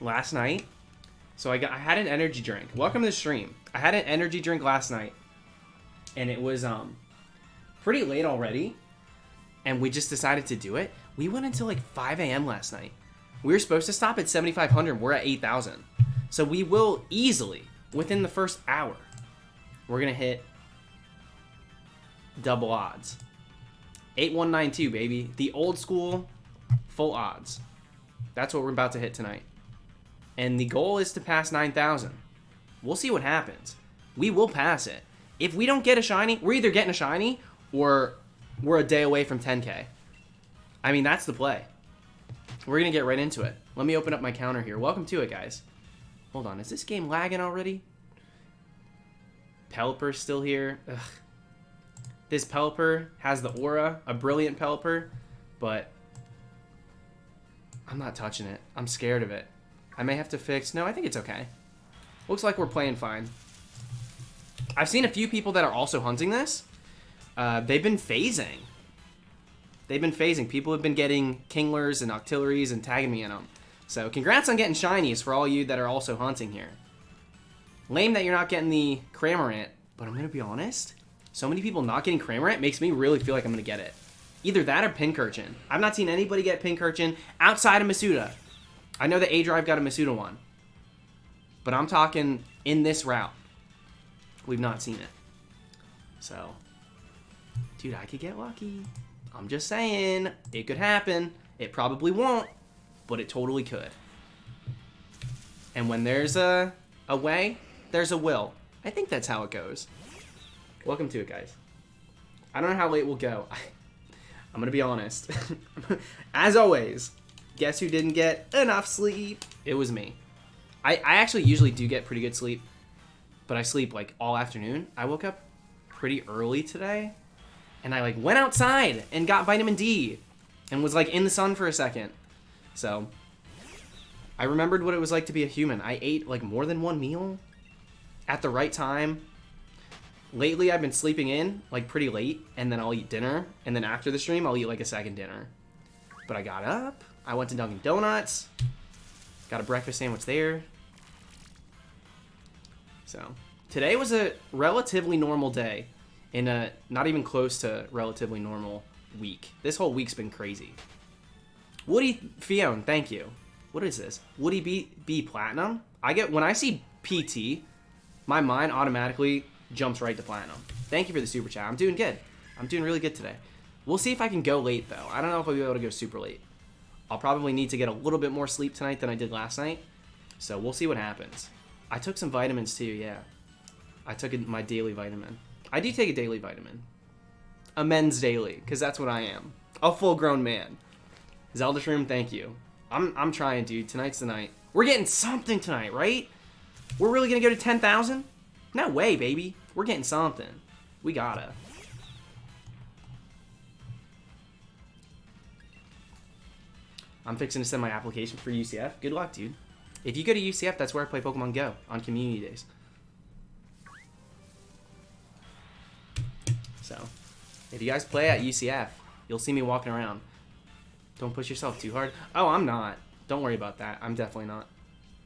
last night. So I had an energy drink. Welcome to the stream. I had an energy drink last night, and it was pretty late already, and we just decided to do it. We went until like 5 a.m. last night. We were supposed to stop at 7,500. We're at 8,000. So we will easily, within the first hour, we're going to hit double odds. 8192, baby. The old school full odds. That's what we're about to hit tonight. And the goal is to pass 9,000. We'll see what happens. We will pass it. If we don't get a shiny, we're either getting a shiny or we're a day away from 10K. I mean, that's the play. We're going to get right into it. Let me open up my counter here. Welcome to it, guys. Hold on. Is this game lagging already? Pelipper's still here. Ugh. This Pelipper has the aura, a brilliant Pelipper, but I'm not touching it. I'm scared of it. I may have to fix... No, I think it's okay. Looks like we're playing fine. I've seen a few people that are also hunting this. They've been phasing. People have been getting Kinglers and Octilleries and tagging me in them. So congrats on getting shinies for all you that are also hunting here. Lame that you're not getting the Cramorant, but I'm going to be honest. So many people not getting Cramorant makes me really feel like I'm going to get it. Either that or Pincurchin. I've not seen anybody get Pincurchin outside of Masuda. I know the A-Drive got a Masuda one. But I'm talking in this route. We've not seen it. So, dude, I could get lucky. I'm just saying, it could happen. It probably won't, but it totally could. And when there's a way, there's a will. I think that's how it goes. Welcome to it, guys. I don't know how late we'll go. I'm going to be honest. As always, guess who didn't get enough sleep? It was me. I actually usually do get pretty good sleep, but I sleep like all afternoon. I woke up pretty early today, and I like went outside and got vitamin D and was like in the sun for a second. So I remembered what it was like to be a human. I ate like more than one meal at the right time. Lately, I've been sleeping in like pretty late, and then I'll eat dinner, and then after the stream, I'll eat like a second dinner. But I got up, I went to Dunkin' Donuts, got a breakfast sandwich there. So today was a relatively normal day in a not even close to relatively normal week. This whole week's been crazy. Woody Fione, thank you. What is this? Woody B Platinum? When I see PT, my mind automatically jumps right to Platinum. Thank you for the super chat. I'm doing good. I'm doing really good today. We'll see if I can go late though. I don't know if I'll be able to go super late. I'll probably need to get a little bit more sleep tonight than I did last night. So we'll see what happens. I took some vitamins too, yeah. I took my daily vitamin. I do take a daily vitamin. A men's daily, because that's what I am. A full-grown man. Zelda Shroom, thank you. I'm trying, dude. Tonight's the night. We're getting something tonight, right? We're really going to go to 10,000? No way, baby. We're getting something. We gotta. I'm fixing to send my application for UCF. Good luck, dude. If you go to UCF, that's where I play Pokemon Go on community days. So, if you guys play at UCF, you'll see me walking around. Don't push yourself too hard. Oh, I'm not. Don't worry about that. I'm definitely not.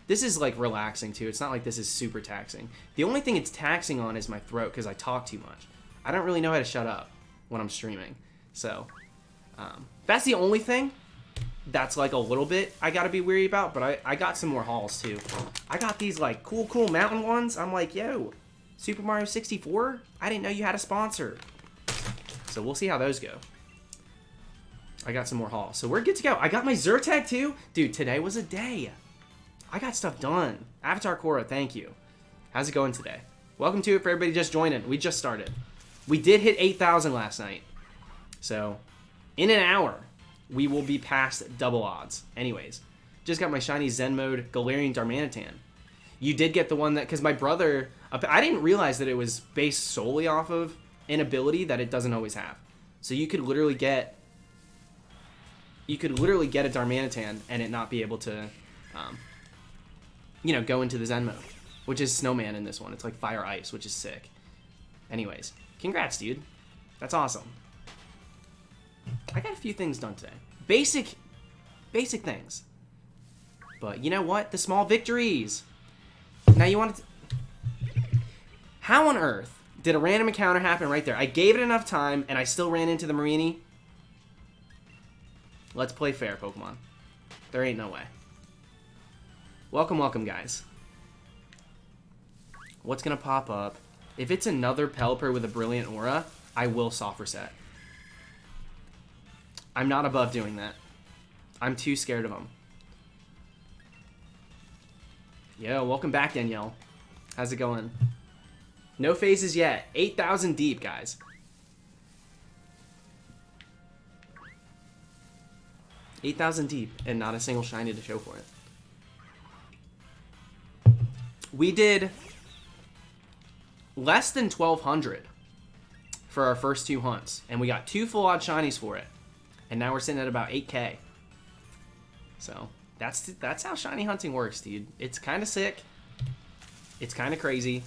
This is like relaxing too. It's not like this is super taxing. The only thing it's taxing on is my throat because I talk too much. I don't really know how to shut up when I'm streaming. So, that's the only thing. That's like a little bit I gotta be weary about, but I got some more hauls too. I got these like cool mountain ones. I'm like, yo, Super Mario 64? I didn't know you had a sponsor. So we'll see how those go. I got some more hauls. So we're good to go. I got my Zyrtec too. Dude, today was a day. I got stuff done. Avatar Korra, thank you. How's it going today? Welcome to it for everybody just joining. We just started. We did hit 8,000 last night. So in an hour, we will be past double odds. Anyways, just got my shiny Zen mode Galarian Darmanitan. You did get the one that, because my brother, I didn't realize that it was based solely off of an ability that it doesn't always have. So you could literally get a Darmanitan and it not be able to, go into the Zen mode, which is Snowman in this one. It's like Fire Ice, which is sick. Anyways, congrats, dude. That's awesome. I got a few things done today. Basic things. But you know what? The small victories. Now you want to... How on earth did a random encounter happen right there? I gave it enough time, and I still ran into the Mareanie. Let's play fair, Pokemon. There ain't no way. Welcome, welcome, guys. What's going to pop up? If it's another Pelipper with a Brilliant Aura, I will soft reset. I'm not above doing that. I'm too scared of them. Yo, welcome back, Danielle. How's it going? No phases yet. 8,000 deep, guys. $8,000 deep, and not a single shiny to show for it. We did less than 1,200 for our first 2 hunts, and we got 2 full-odd shinies for it. And now we're sitting at about 8K. So, that's how shiny hunting works, dude. It's kind of sick. It's kind of crazy.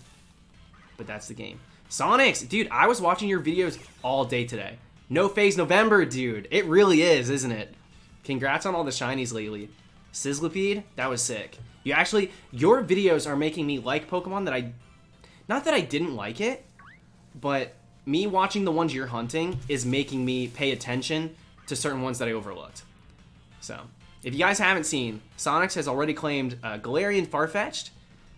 But that's the game. Sonics, dude, I was watching your videos all day today. No phase November, dude. It really is, isn't it? Congrats on all the shinies lately. Sizzlipede, that was sick. Your videos are making me like Pokemon that not that I didn't like it, but me watching the ones you're hunting is making me pay attention to certain ones that I overlooked. So, if you guys haven't seen, Sonics has already claimed Galarian Farfetch'd,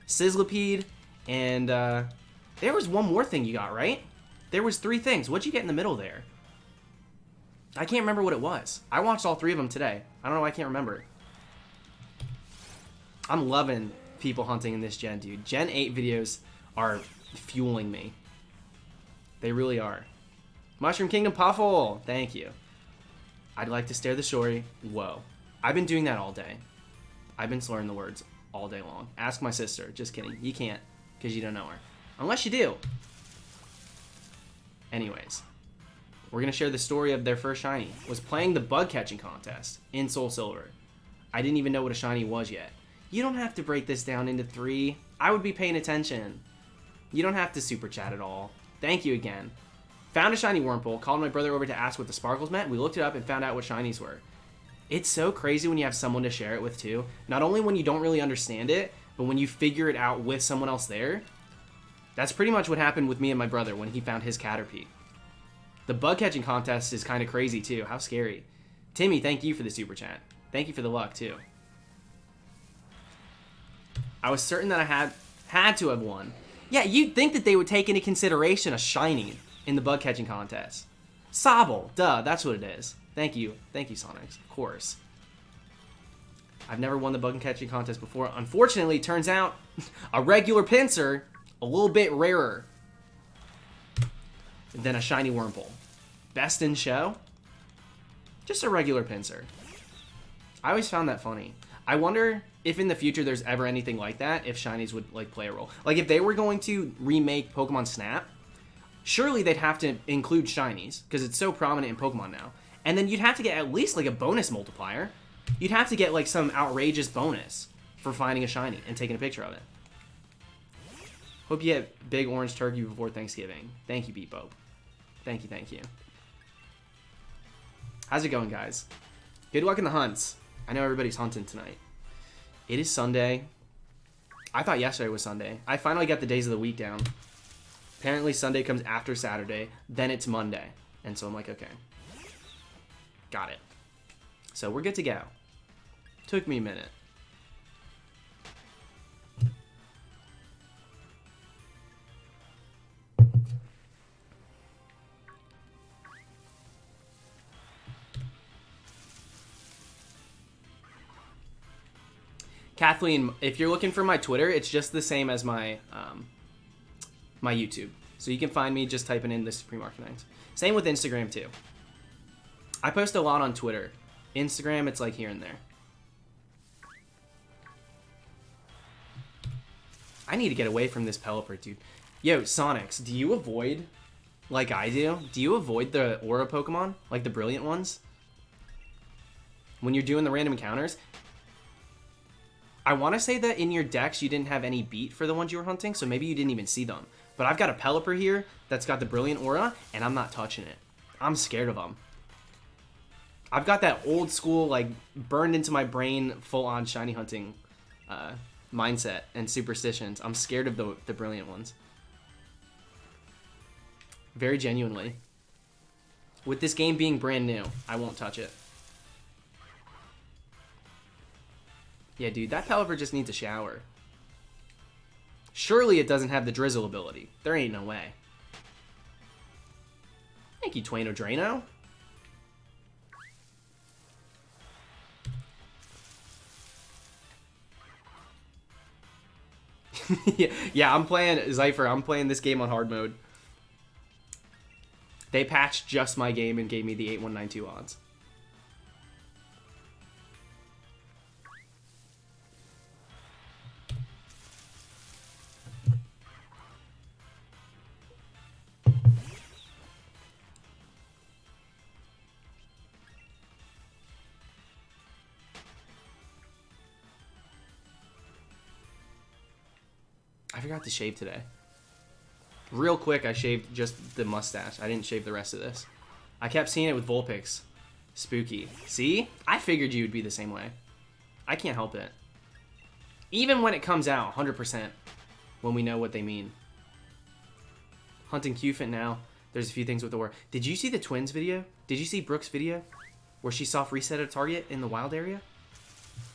Sizzlipede, and there was one more thing you got, right? There was 3 things. What'd you get in the middle there? I can't remember what it was. I watched all 3 of them today. I don't know why I can't remember. I'm loving people hunting in this gen, dude. Gen 8 videos are fueling me. They really are. Mushroom Kingdom Puffle. Thank you. I'd like to stare the story. Whoa. I've been doing that all day. I've been slurring the words all day long. Ask my sister. Just kidding. You can't, because you don't know her. Unless you do. Anyways. We're going to share the story of their first shiny. Was playing the bug catching contest in Soul Silver. I didn't even know what a shiny was yet. You don't have to break this down into 3. I would be paying attention. You don't have to super chat at all. Thank you again. Found a shiny Wurmple. Called my brother over to ask what the sparkles meant. We looked it up and found out what shinies were. It's so crazy when you have someone to share it with too. Not only when you don't really understand it, but when you figure it out with someone else there. That's pretty much what happened with me and my brother when he found his Caterpie. The bug catching contest is kind of crazy too. How scary. Timmy, thank you for the super chat. Thank you for the luck too. I was certain that I had to have won. Yeah, you'd think that they would take into consideration a shiny in the bug catching contest. Sobble, duh, that's what it is. Thank you, Sonics, of course. I've never won the bug catching contest before. Unfortunately, it turns out a regular Pinsir, a little bit rarer than a shiny Wurmple. Best in show? Just a regular Pinsir. I always found that funny. I wonder if in the future there's ever anything like that, if shinies would like play a role. Like if they were going to remake Pokemon Snap, surely they'd have to include shinies because it's so prominent in Pokemon now. And then you'd have to get at least like a bonus multiplier. You'd have to get like some outrageous bonus for finding a shiny and taking a picture of it. Hope you get big orange turkey before Thanksgiving. Thank you, Beepo. Thank you. How's it going, guys? Good luck in the hunts. I know everybody's hunting tonight. It is Sunday. I thought yesterday was Sunday. I finally got the days of the week down. Apparently Sunday comes after Saturday, then it's Monday. And so I'm like, okay. Got it. So we're good to go. Took me a minute. Kathleen, if you're looking for my Twitter, it's just the same as my my YouTube. So you can find me just typing in the Supreme Arcanines. Same with Instagram too. I post a lot on Twitter. Instagram, it's like here and there. I need to get away from this Pelipper, dude. Yo, Sonics, do you avoid, like I do, do you avoid the Aura Pokemon? Like the brilliant ones? When you're doing the random encounters? I want to say that in your decks you didn't have any beat for the ones you were hunting, so maybe you didn't even see them. But I've got a Pelipper here that's got the brilliant aura, and I'm not touching it. I'm scared of them. I've got that old school, like, burned into my brain, full-on shiny hunting mindset and superstitions. I'm scared of the brilliant ones. Very genuinely. With this game being brand new, I won't touch it. Yeah, dude, that Pelipper just needs a shower. Surely it doesn't have the drizzle ability. There ain't no way. Thank you, Twaino Drano. yeah, I'm playing Zypher. I'm playing this game on hard mode. They patched just my game and gave me the 8192 odds. I forgot to shave today. Real quick, I shaved just the mustache. I didn't shave the rest of this. I kept seeing it with Vulpix. Spooky. See? I figured you would be the same way. I can't help it. Even when it comes out, 100%, when we know what they mean. Hunting Qfint now. There's a few things with the war. Did you see the Twins video? Did you see Brooke's video? Where she soft reset a target in the wild area?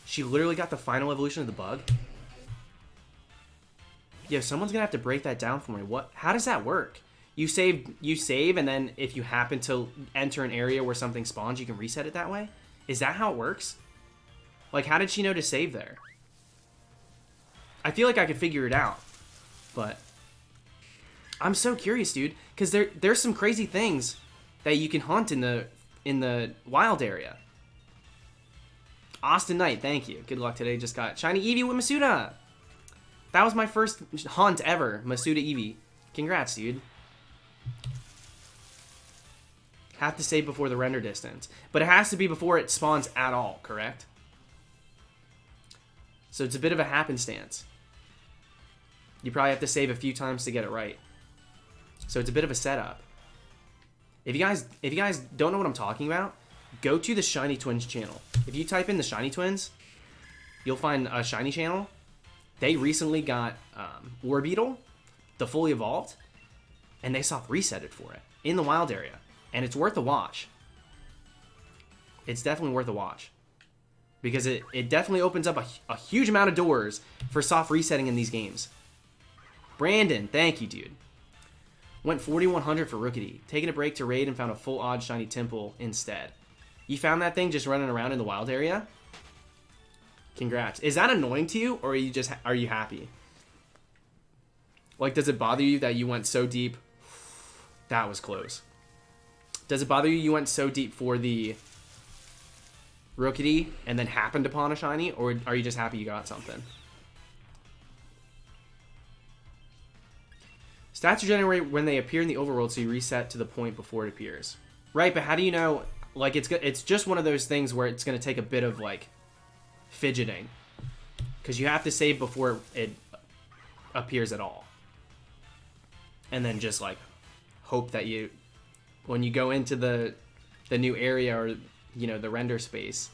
She literally got the final evolution of the bug. Yo, someone's gonna have to break that down for me. What? How does that work? You save, and then if you happen to enter an area where something spawns, you can reset it that way? Is that how it works? Like, how did she know to save there? I feel like I could figure it out, but I'm so curious, dude, because there's some crazy things that you can hunt in the wild area. Austin Knight, thank you. Good luck today. Just got Shiny Eevee with Masuda. That was my first hunt ever, Masuda Eevee. Congrats, dude. Have to save before the render distance. But it has to be before it spawns at all, correct? So it's a bit of a happenstance. You probably have to save a few times to get it right. So it's a bit of a setup. If you guys don't know what I'm talking about, go to the Shiny Twins channel. If you type in the Shiny Twins, you'll find a Shiny channel. They recently got Orbeetle, the fully evolved, and they soft resetted for it in the wild area. And it's worth a watch. It's definitely worth a watch. Because it definitely opens up a huge amount of doors for soft resetting in these games. Brandon, thank you, dude. Went 4100 for Rookity. Taking a break to raid and found a full odd shiny Temple instead. You found that thing just running around in the wild area? Congrats. Is that annoying to you, or are you happy? Like, does it bother you that you went so deep? That was close. Does it bother you went so deep for the Rookity and then happened upon a shiny, or are you just happy you got something? Stats are generated when they appear in the overworld, so you reset to the point before it appears. Right, but how do you know? Like, it's just one of those things where it's going to take a bit of, like, fidgeting, because you have to save before it appears at all, and then just like hope that when you go into the new area, or the render space,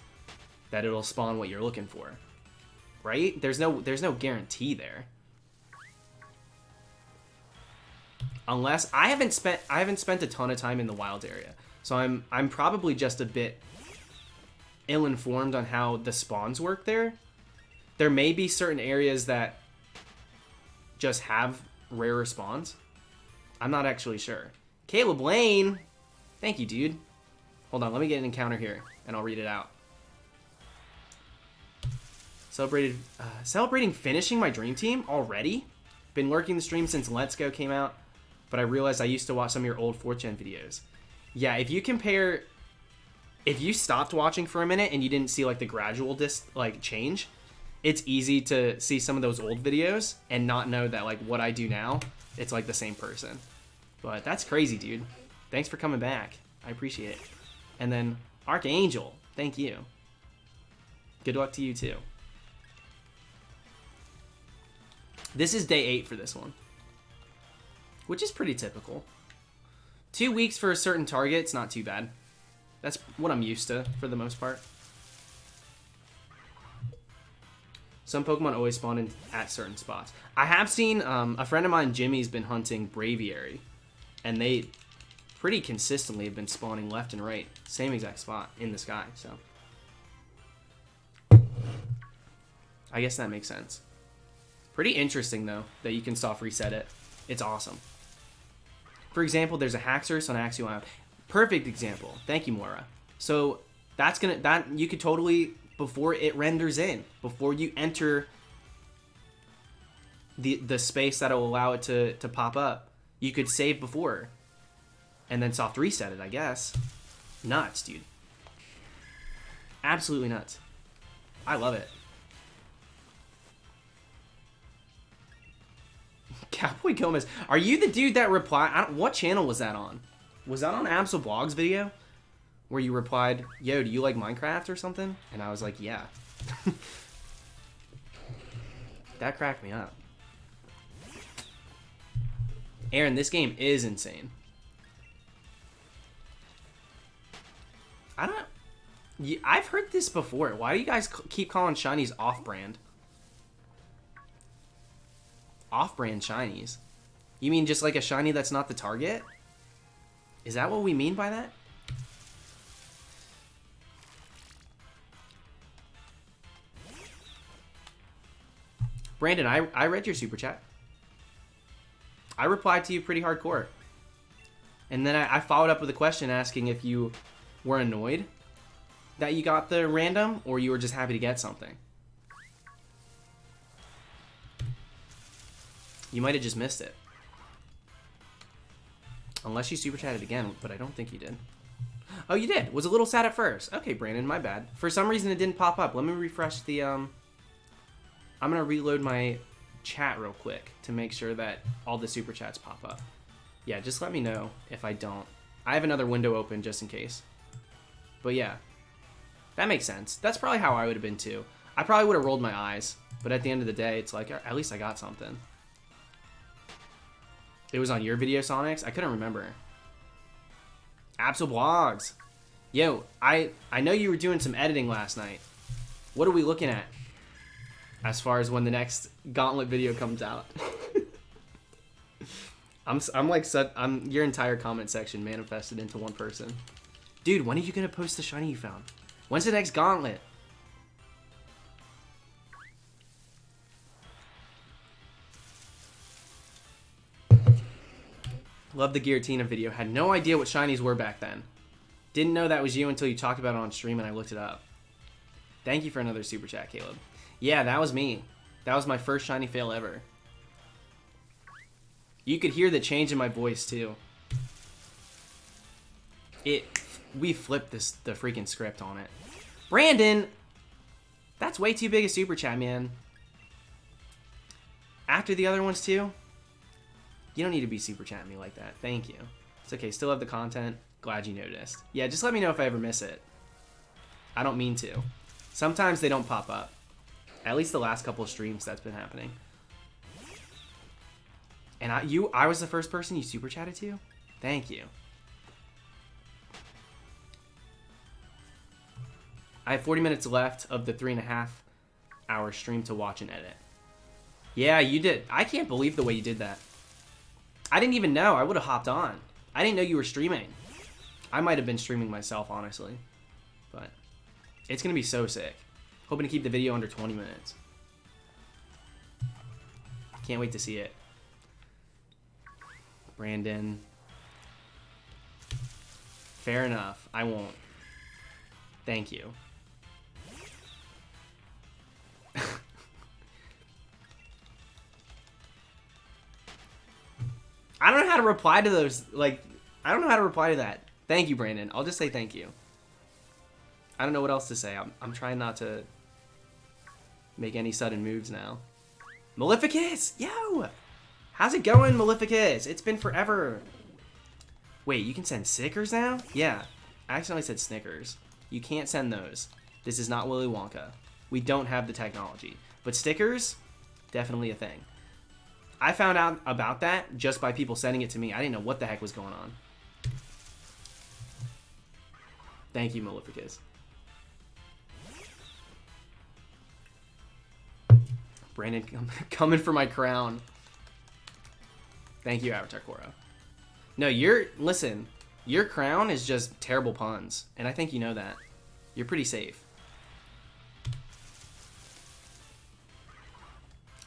that it'll spawn what you're looking for, right? There's no guarantee there, unless I haven't spent a ton of time in the wild area, so I'm probably just a bit ill-informed on how the spawns work there. There may be certain areas that just have rarer spawns. I'm not actually sure. Caleb Lane, thank you, dude. Hold on, let me get an encounter here, and I'll read it out. Celebrating finishing my dream team already? Been lurking the stream since Let's Go came out, but I realized I used to watch some of your old 4th Gen videos. Yeah, if you stopped watching for a minute and you didn't see like the gradual change, it's easy to see some of those old videos and not know that like what I do now, it's like the same person. But that's crazy, dude. Thanks for coming back. I appreciate it. And then Archangel, thank you. Good luck to you too. This is day 8 for this one, which is pretty typical. 2 weeks for a certain target, it's not too bad. That's what I'm used to for the most part. Some Pokemon always spawn in at certain spots. I have seen a friend of mine, Jimmy's been hunting Braviary, and they pretty consistently have been spawning left and right, same exact spot in the sky. So I guess that makes sense. Pretty interesting though that you can soft reset it. It's awesome. For example, there's a Haxorus on Axew Island. Perfect example. Thank you, Moira. So you could totally, before it renders in, before you enter the space that'll allow it to pop up, you could save before and then soft reset it, I guess. Nuts, dude. Absolutely nuts. I love it. Cowboy Gomez, are you the dude that replied? What channel was that on? Was that on Absol Blog's video? Where you replied, yo, do you like Minecraft or something? And I was like, yeah. That cracked me up. Aaron, this game is insane. I've heard this before. Why do you guys keep calling shinies off-brand? Off-brand shinies? You mean just like a shiny that's not the target? Is that what we mean by that? Brandon, I read your super chat. I replied to you pretty hardcore. And then I followed up with a question asking if you were annoyed that you got the random or you were just happy to get something. You might have just missed it. Unless you super chatted again, but I don't think you did. Oh, you did. Was a little sad at first. Okay, Brandon, my bad. For some reason it didn't pop up. Let me refresh the I'm gonna reload my chat real quick to make sure that all the super chats pop up. Yeah, just let me know if I don't. I have another window open just in case. But yeah, that makes sense. That's probably how I would have been too. I probably would have rolled my eyes, but at the end of the day, it's like, at least I got something. It was on your video, Sonics? I couldn't remember. Absol Blogs. Yo, I know you were doing some editing last night. What are we looking at as far as when the next Gauntlet video comes out? I'm your entire comment section manifested into one person. Dude, when are you gonna post the shiny you found? When's the next Gauntlet? Love the Giratina video. Had no idea what shinies were back then. Didn't know that was you until you talked about it on stream and I looked it up. Thank you for another super chat, Caleb. Yeah, that was me. That was my first shiny fail ever. You could hear the change in my voice too. We flipped the freaking script on it. Brandon! That's way too big a super chat, man. After the other ones too? You don't need to be super chatting me like that. Thank you. It's okay. Still have the content. Glad you noticed. Yeah, just let me know if I ever miss it. I don't mean to. Sometimes they don't pop up. At least the last couple of streams that's been happening. And I was the first person you super chatted to? Thank you. I have 40 minutes left of the 3.5 hour stream to watch and edit. Yeah, you did. I can't believe the way you did that. I didn't even know. I would have hopped on. I didn't know you were streaming. I might have been streaming myself, honestly. But it's going to be so sick. Hoping to keep the video under 20 minutes. Can't wait to see it. Brandon. Fair enough. I won't. Thank you. I don't know how to reply to those, I don't know how to reply to that. Thank you, Brandon. I'll just say thank you. I don't know what else to say. I'm trying not to make any sudden moves now. Maleficus! Yo! How's it going, Maleficus? It's been forever. Wait, you can send stickers now? Yeah. I accidentally said Snickers. You can't send those. This is not Willy Wonka. We don't have the technology. But stickers? Definitely a thing. I found out about that just by people sending it to me. I didn't know what the heck was going on. Thank you, Maleficus. Brandon, coming for my crown. Thank you, Avatar Koro. No, listen, your crown is just terrible puns, and I think you know that. You're pretty safe.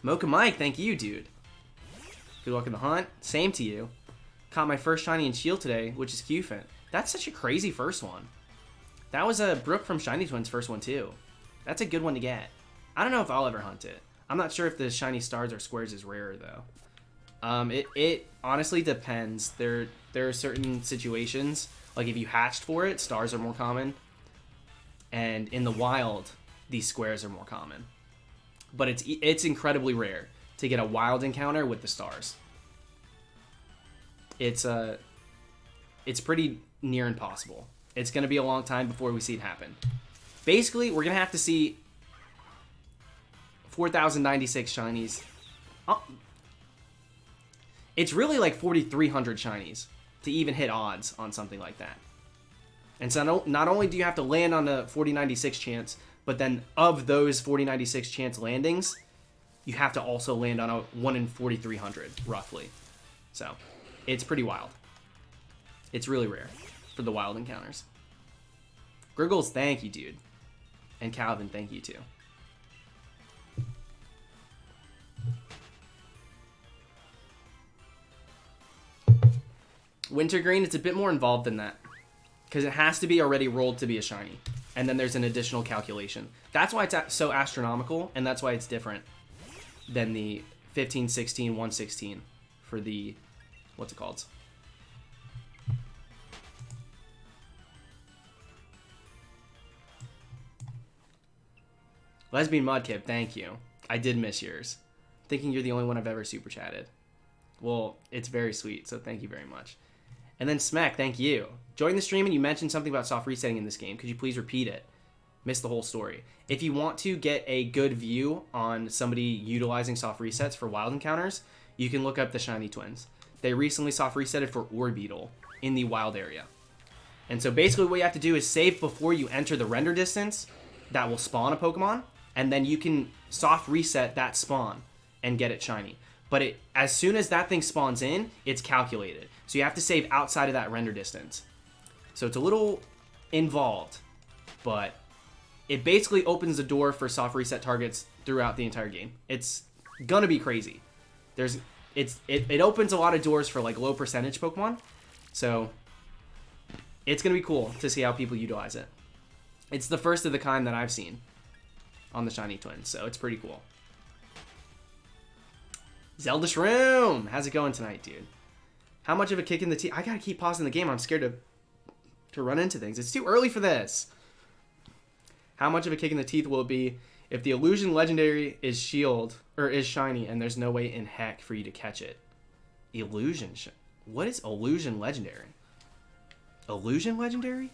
Mocha Mike, thank you, dude. Good luck in the hunt. Same to you. Caught my first shiny and shield today, which is Qfint. That's such a crazy first one. That was a Brooke from Shiny Twins' first one, too. That's a good one to get. I don't know if I'll ever hunt it. I'm not sure if the shiny stars or squares is rarer, though. It honestly depends. There are certain situations, like if you hatched for it, stars are more common. And in the wild, these squares are more common. But it's incredibly rare to get a wild encounter with the stars. It's pretty near impossible. It's going to be a long time before we see it happen. Basically, we're going to have to see 4,096 shinies. Oh, it's really like 4,300 shinies to even hit odds on something like that. And so not only do you have to land on a 4096 chance, but then of those 4096 chance landings, you have to also land on a 1 in 4,300, roughly. So, it's pretty wild. It's really rare for the wild encounters. Griggles, thank you, dude. And Calvin, thank you, too. Wintergreen, it's a bit more involved than that. Because it has to be already rolled to be a shiny. And then there's an additional calculation. That's why it's so astronomical, and that's why it's different than the 15, 16, 116 for the, what's it called? Lesbian Mudkip, thank you. I did miss yours. Thinking you're the only one I've ever super chatted. Well, it's very sweet, so thank you very much. And then Smack, thank you. Join the stream and you mentioned something about soft resetting in this game. Could you please repeat it? Missed the whole story. If you want to get a good view on somebody utilizing soft resets for wild encounters, you can look up the Shiny Twins. They recently soft resetted for Orbeetle in the wild area. And so basically what you have to do is save before you enter the render distance that will spawn a Pokemon, and then you can soft reset that spawn and get it shiny. But as soon as that thing spawns in, it's calculated. So you have to save outside of that render distance. So it's a little involved, but it basically opens the door for soft reset targets throughout the entire game. It's gonna be crazy. It opens a lot of doors for like low percentage Pokemon. So it's gonna be cool to see how people utilize it. It's the first of the kind that I've seen on the Shiny Twins, so it's pretty cool. Zelda Shroom! How's it going tonight, dude? How much of a kick in the teeth? I gotta keep pausing the game. I'm scared to run into things. It's too early for this. How much of a kick in the teeth will it be if the Illusion Legendary is shield, or is shiny, and there's no way in heck for you to catch it? What is Illusion Legendary? Illusion Legendary?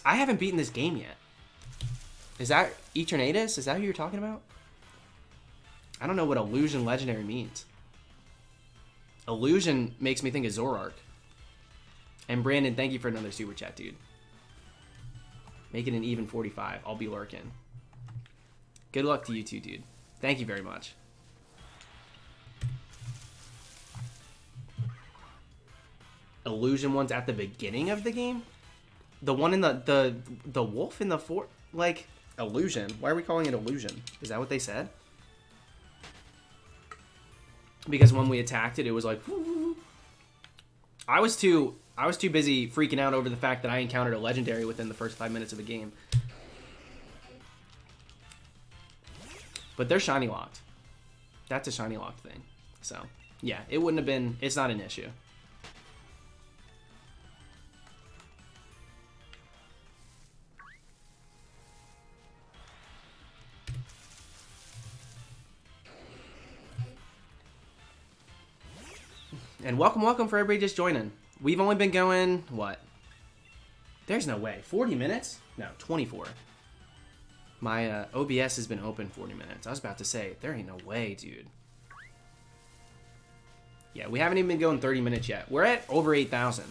I haven't beaten this game yet. Is that Eternatus? Is that who you're talking about? I don't know what Illusion Legendary means. Illusion makes me think of Zoroark. And Brandon, thank you for another super chat, dude. Make it an even 45. I'll be lurking. Good luck to you too, dude. Thank you very much. Illusion one's at the beginning of the game? The one in the wolf in the fort? Like, Illusion. Why are we calling it Illusion? Is that what they said? Because when we attacked it, it was like... I was too busy freaking out over the fact that I encountered a legendary within the first 5 minutes of the game. But they're shiny locked. That's a shiny locked thing. So, yeah, it wouldn't have been... It's not an issue. And welcome for everybody just joining. We've only been going, what? There's no way. 40 minutes? No, 24. My OBS has been open 40 minutes. I was about to say, there ain't no way, dude. Yeah, we haven't even been going 30 minutes yet. We're at over 8,000.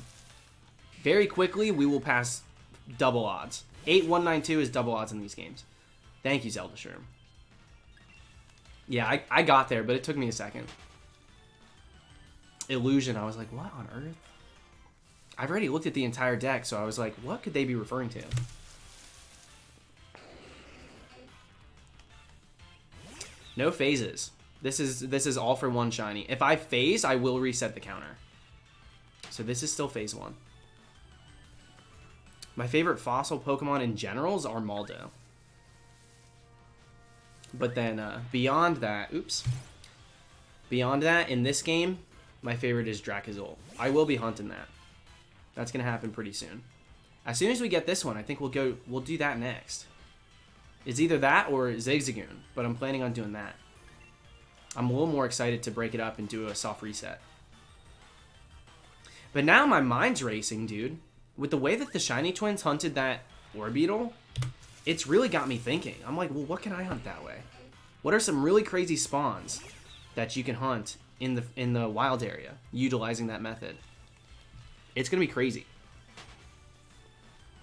Very quickly, we will pass double odds. 8192 is double odds in these games. Thank you, Zelda Sherm. Yeah, I got there, but it took me a second. Illusion, I was like, what on earth? I've already looked at the entire deck, so I was like, what could they be referring to? No phases. This is all for one shiny. If I phase, I will reset the counter. So this is still phase 1. My favorite fossil Pokemon in general is Armaldo. But then beyond that, beyond that, in this game, my favorite is Dracozolt. I will be hunting that. That's gonna happen pretty soon. As soon as we get this one, I think we'll do that next. It's either that or Zigzagoon, but I'm planning on doing that. I'm a little more excited to break it up and do a soft reset. But now my mind's racing, dude. With the way that the Shiny Twins hunted that Orbeetle, it's really got me thinking. I'm like, well, what can I hunt that way? What are some really crazy spawns that you can hunt in the wild area utilizing that method? It's gonna be crazy.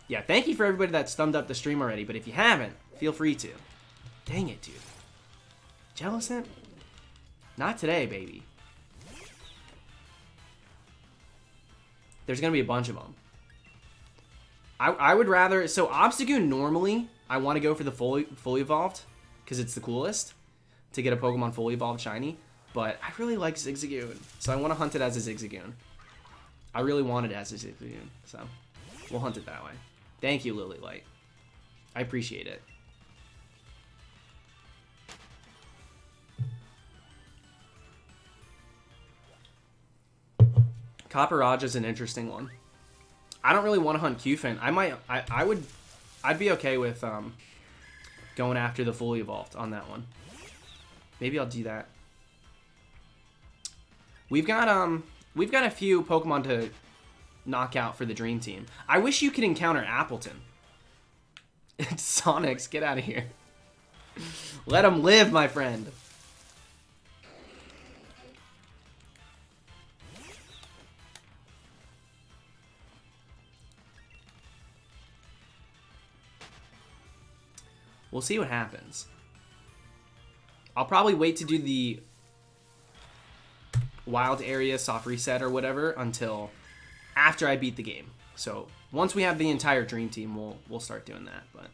Yeah, thank you for everybody that's thumbed up the stream already, but if you haven't, feel free to. Dang it, dude. Jellicent? Not today, baby. There's gonna be a bunch of them. I would rather... So, Obstagoon, normally, I want to go for the fully evolved, because it's the coolest, to get a Pokemon fully evolved shiny. But I really like Zigzagoon, so I want to hunt it as a Zigzagoon. I really want it as a Zigzagoon, so we'll hunt it that way. Thank you, Lily Light. I appreciate it. Copper Raja's an interesting one. I don't really want to hunt Qfin. I'd be okay with going after the fully evolved on that one. Maybe I'll do that. We've got a few Pokemon to knock out for the Dream Team. I wish you could encounter Appleton. It's Sonics, get out of here. Let him live, my friend. We'll see what happens. I'll probably wait to do the wild area soft reset or whatever until after I beat the game. So once we have the entire Dream Team, we'll start doing that. But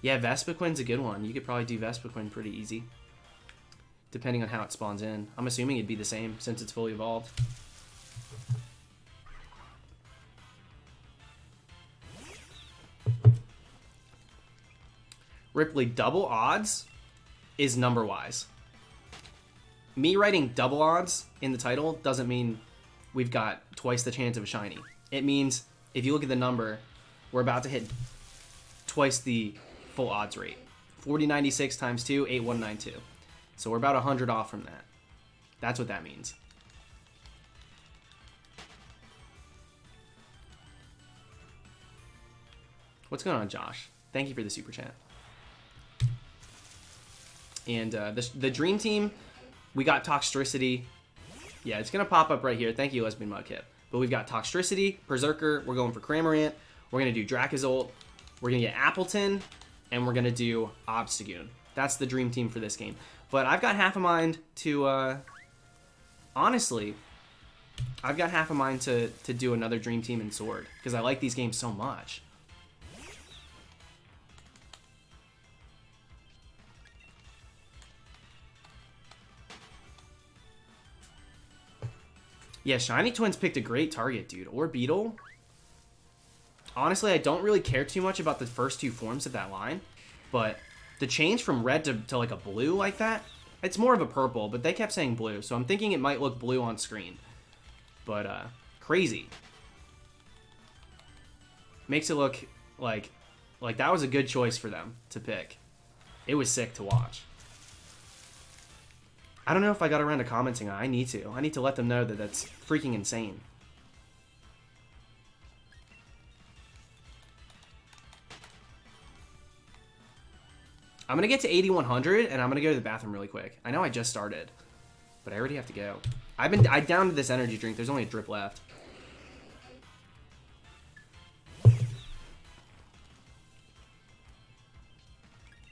yeah, Vespiquin's a good one. You could probably do Vespiquen pretty easy, depending on how it spawns in. I'm assuming it'd be the same since it's fully evolved. Ripley, double odds is number-wise. Me writing double odds in the title doesn't mean we've got twice the chance of a shiny. It means, if you look at the number, we're about to hit twice the full odds rate. 4096 times 2, 8192. So we're about 100 off from that. That's what that means. What's going on, Josh? Thank you for the super chat. And the Dream Team, we got Toxtricity. Yeah, it's going to pop up right here. Thank you, Lesbian Mudkip. But we've got Toxtricity, Perrserker, we're going for Cramorant, we're going to do Dracozolt, we're going to get Appleton, and we're going to do Obstagoon. That's the Dream Team for this game. But I've got half a mind to, honestly, I've got half a mind to do another Dream Team in Sword, because I like these games so much. Yeah, Shiny Twins picked a great target, dude. Orbeetle. Honestly, I don't really care too much about the first two forms of that line, but the change from red to like a blue like that, it's more of a purple, but they kept saying blue, so I'm thinking it might look blue on screen. But, crazy. Makes it look like that was a good choice for them to pick. It was sick to watch. I don't know if I got around to commenting. I need to. I need to let them know that that's freaking insane. I'm going to get to 8100 and I'm going to go to the bathroom really quick. I know I just started, but I already have to go. I downed this energy drink. There's only a drip left.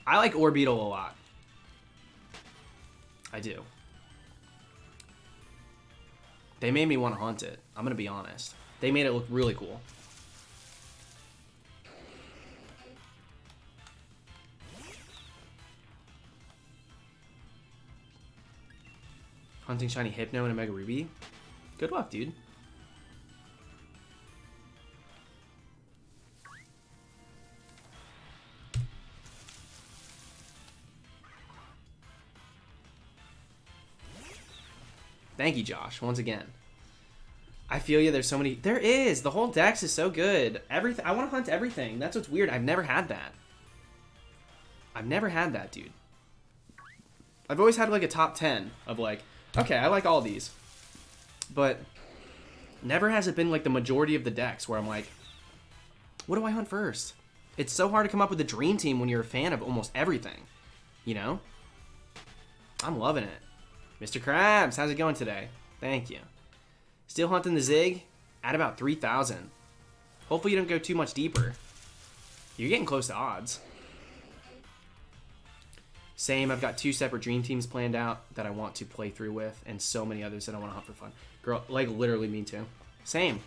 I like Orbeetle a lot. I do. They made me want to hunt it. I'm going to be honest. They made it look really cool. Hunting Shiny Hypno and a Mega Ruby. Good luck, dude. Thank you, Josh, once again. I feel you. There's so many. There is. The whole dex is so good. Everything. I want to hunt everything. That's what's weird. I've never had that. I've never had that, dude. I've always had like a top 10 of like, okay, I like all these. But never has it been like the majority of the decks where I'm like, what do I hunt first? It's so hard to come up with a dream team when you're a fan of almost everything. You know? I'm loving it. Mr. Krabs, how's it going today? Thank you. Still hunting the Zig at about 3,000. Hopefully you don't go too much deeper. You're getting close to odds. Same, I've got 2 separate dream teams planned out that I want to play through with, and so many others that I want to hunt for fun. Girl, like literally me too. Same.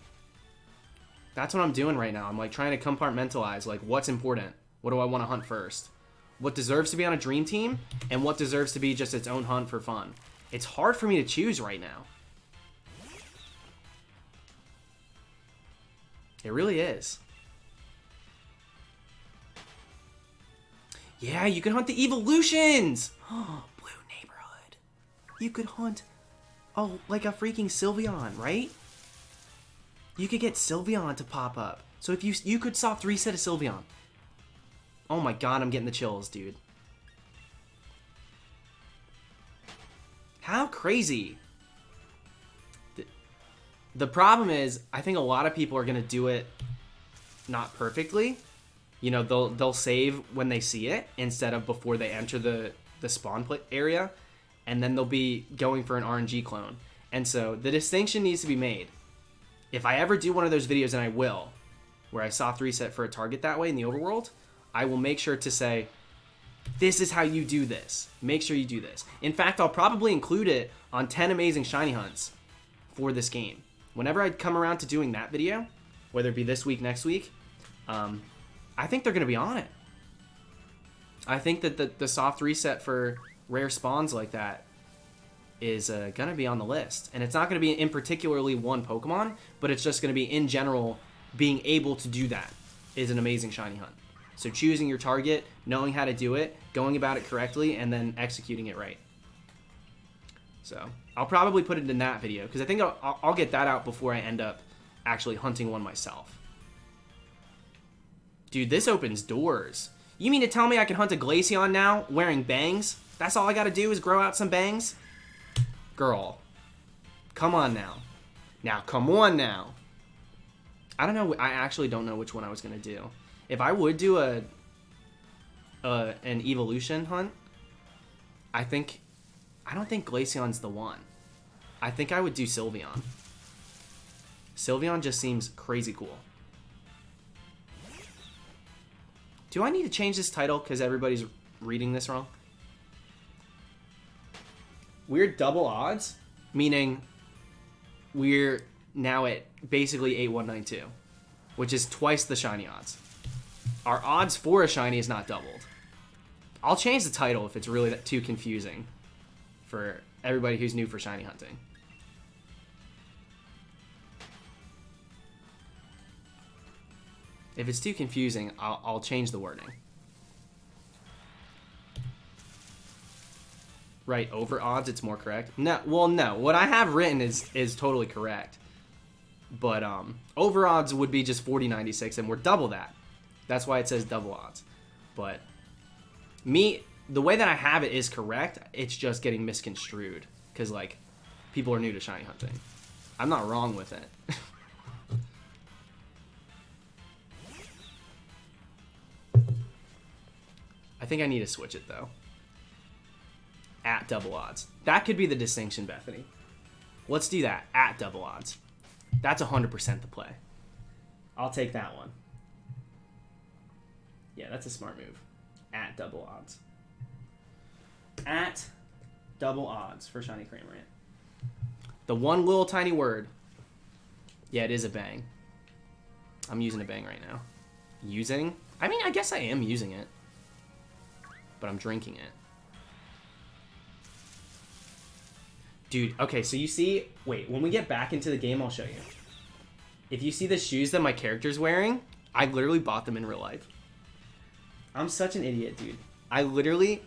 That's what I'm doing right now. I'm like trying to compartmentalize like what's important. What do I want to hunt first? What deserves to be on a dream team, and what deserves to be just its own hunt for fun. It's hard for me to choose right now. It really is. Yeah, you can hunt the evolutions! Blue Neighborhood. You could hunt, oh, like a freaking Sylveon, right? You could get Sylveon to pop up. So if you could soft reset a Sylveon. Oh my god, I'm getting the chills, dude. How crazy. The problem is, I think a lot of people are going to do it not perfectly. You know, they'll save when they see it instead of before they enter the spawn area. And then they'll be going for an RNG clone. And so the distinction needs to be made. If I ever do one of those videos, and I will, where I soft reset for a target that way in the overworld, I will make sure to say, this is how you do this. Make sure you do this. In fact, I'll probably include it on 10 amazing shiny hunts for this game. Whenever I come around to doing that video, whether it be this week, next week, I think they're going to be on it. I think that the soft reset for rare spawns like that is going to be on the list. And it's not going to be in particularly one Pokemon, but it's just going to be in general, being able to do that is an amazing shiny hunt. So choosing your target, knowing how to do it, going about it correctly, and then executing it right. So I'll probably put it in that video, because I think I'll get that out before I end up actually hunting one myself. Dude, this opens doors. You mean to tell me I can hunt a Glaceon now wearing bangs? That's all I gotta do is grow out some bangs? Girl. Come on now. Now, come on now. I don't know. I actually don't know which one I was gonna do. If I would do an evolution hunt, I don't think Glaceon's the one. I think I would do Sylveon. Sylveon just seems crazy cool. Do I need to change this title because everybody's reading this wrong? We're double odds, meaning we're now at basically 8192, which is twice the shiny odds. Our odds for a shiny is not doubled. I'll change the title if it's really too confusing for everybody who's new for shiny hunting. If it's too confusing, I'll change the wording. Right, over odds, it's more correct. No, well, no. What I have written is totally correct. But over odds would be just 4096, and we're double that. That's why it says double odds. But the way that I have it is correct. It's just getting misconstrued because like people are new to shiny hunting. I'm not wrong with it. I think I need to switch it though. At double odds. That could be the distinction, Bethany. Let's do that. At double odds. That's 100% the play. I'll take that one. Yeah, that's a smart move. at double odds. At double odds for Shiny Cramorant. The one little tiny word. Yeah, it is a bang. I'm using a bang right now. Using? I mean, I guess I am using it. But I'm drinking it. Dude, okay, so you see... Wait, when we get back into the game, I'll show you. If you see the shoes that my character's wearing, I literally bought them in real life. I'm such an idiot, dude. I literally...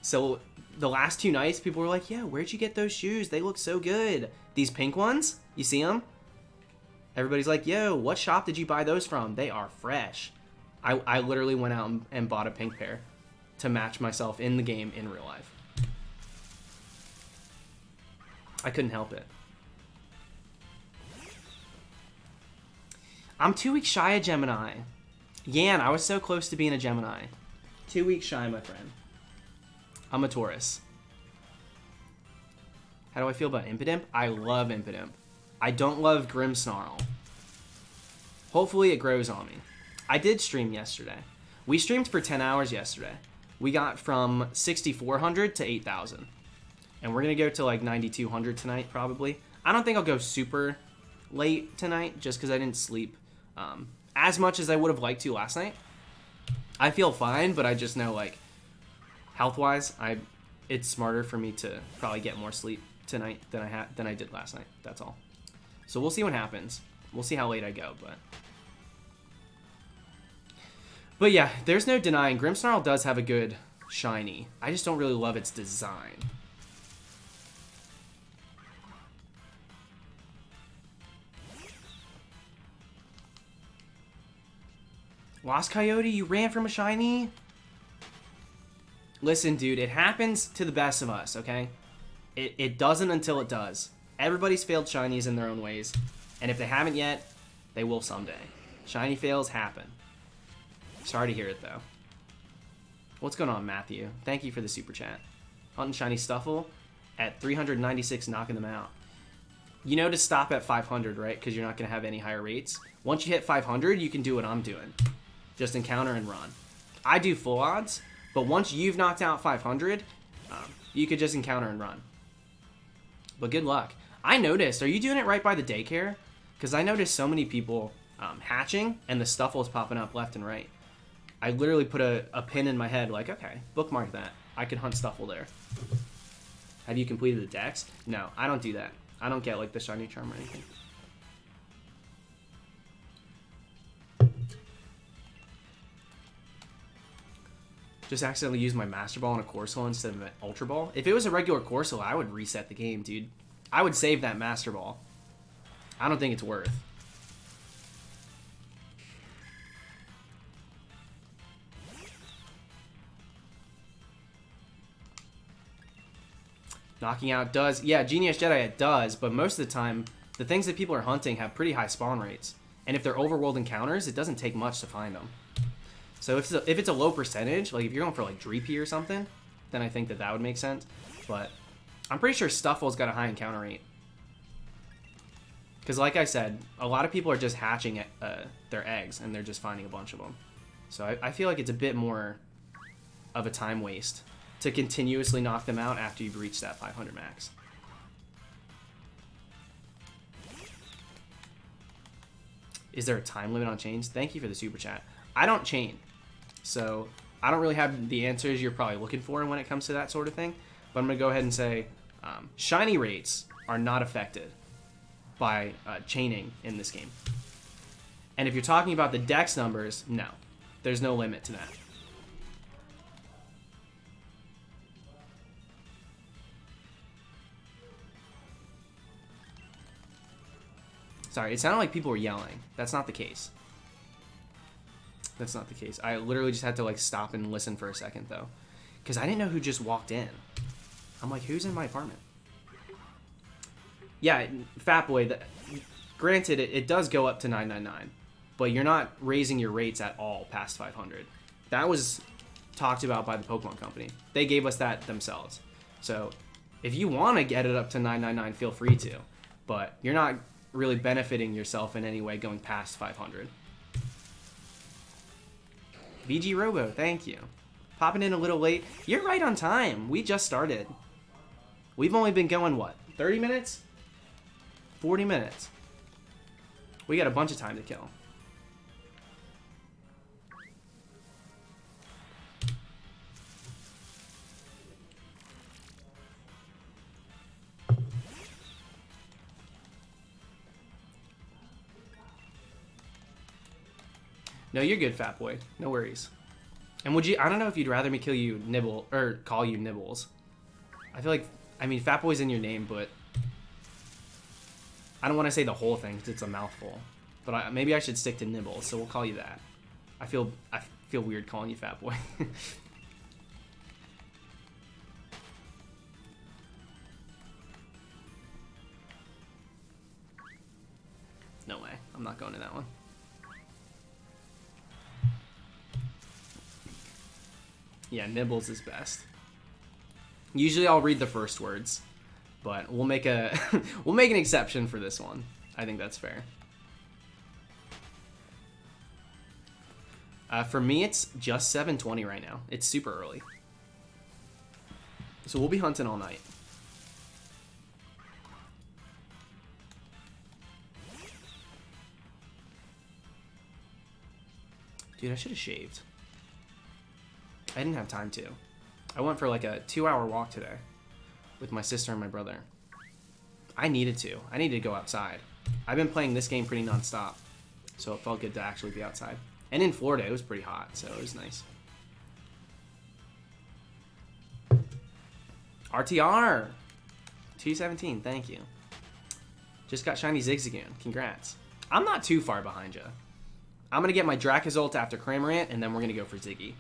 So, the last 2 nights, people were like, yeah, where'd you get those shoes? They look so good. These pink ones, you see them? Everybody's like, yo, what shop did you buy those from? They are fresh. I literally went out and bought a pink pair to match myself in the game in real life. I couldn't help it. I'm 2 weeks shy of Gemini. Yan, I was so close to being a Gemini. 2 weeks shy, my friend. I'm a Taurus. How do I feel about Impidimp? I love Impidimp. I don't love Grimmsnarl. Hopefully it grows on me. I did stream yesterday. We streamed for 10 hours yesterday. We got from 6,400 to 8,000. And we're going to go to like 9,200 tonight, probably. I don't think I'll go super late tonight, just because I didn't sleep as much as I would have liked to last night. I feel fine, but I just know, like, health-wise, it's smarter for me to probably get more sleep tonight than I did last night. That's all. So we'll see what happens. We'll see how late I go, But yeah, there's no denying Grimmsnarl does have a good shiny. I just don't really love its design. Lost Coyote, you ran from a shiny? Listen, dude, it happens to the best of us, okay? It doesn't until it does. Everybody's failed shinies in their own ways. And if they haven't yet, they will someday. Shiny fails happen. Sorry to hear it, though. What's going on, Matthew? Thank you for the super chat. Hunting Shiny Stuffle at 396, knocking them out. You know to stop at 500, right? Because you're not going to have any higher rates. Once you hit 500, you can do what I'm doing. Just encounter and run. I do full odds, but once you've knocked out 500, you could just encounter and run. But good luck. I noticed, are you doing it right by the daycare? Because I noticed so many people hatching, and the Stuffle is popping up left and right. I literally put a pin in my head, like, okay, bookmark that. I can hunt Stuffle there. Have you completed the dex? No, I don't do that. I don't get, like, the Shiny Charm or anything. Just accidentally used my Master Ball on a Corsola instead of an Ultra Ball. If it was a regular Corsola, I would reset the game, dude. I would save that Master Ball. I don't think it's worth. Knocking out does. Yeah, Genius Jedi, it does, but most of the time, the things that people are hunting have pretty high spawn rates. And if they're overworld encounters, it doesn't take much to find them. So if it's a low percentage, like if you're going for like Dreepy or something, then I think that would make sense. But I'm pretty sure Stuffle's got a high encounter rate. Because like I said, a lot of people are just hatching their eggs and they're just finding a bunch of them. So I feel like it's a bit more of a time waste to continuously knock them out after you've reached that 500 max. Is there a time limit on chains? Thank you for the super chat. I don't chain. So I don't really have the answers you're probably looking for when it comes to that sort of thing. But I'm going to go ahead and say shiny rates are not affected by chaining in this game. And if you're talking about the dex numbers, no. There's no limit to that. Sorry, it sounded like people were yelling. That's not the case. That's not the case. I literally just had to like stop and listen for a second though, because I didn't know who just walked in. I'm like, who's in my apartment? Yeah, Fat Boy. Granted, it does go up to 999, but you're not raising your rates at all past 500. That was talked about by the Pokemon Company. They gave us that themselves. So if you want to get it up to 999, feel free to, but you're not really benefiting yourself in any way going past 500. VG Robo, thank you. Popping in a little late. You're right on time. We just started. We've only been going, what, 30 minutes? 40 minutes. We got a bunch of time to kill. No, you're good, fat boy. No worries. And would you, I don't know if you'd rather me kill you Nibble, or call you Nibbles. I feel like, I mean, fat boy's in your name, but I don't want to say the whole thing because it's a mouthful. But maybe I should stick to Nibbles, so we'll call you that. I feel weird calling you fat boy. No way. I'm not going to that one. Yeah, Nibbles is best. Usually I'll read the first words, but we'll make a we'll make an exception for this one. I think that's fair. For me, it's just 7:20 right now. It's super early. So we'll be hunting all night. Dude, I should have shaved. I didn't have time to. I went for like a 2-hour walk today with my sister and my brother. I needed to. I needed to go outside. I've been playing this game pretty nonstop, so it felt good to actually be outside. And in Florida, it was pretty hot, so it was nice. RTR! 217, thank you. Just got Shiny Zigzagoon. Congrats. I'm not too far behind you. I'm going to get my Drakazult after Cramorant, and then we're going to go for Ziggy.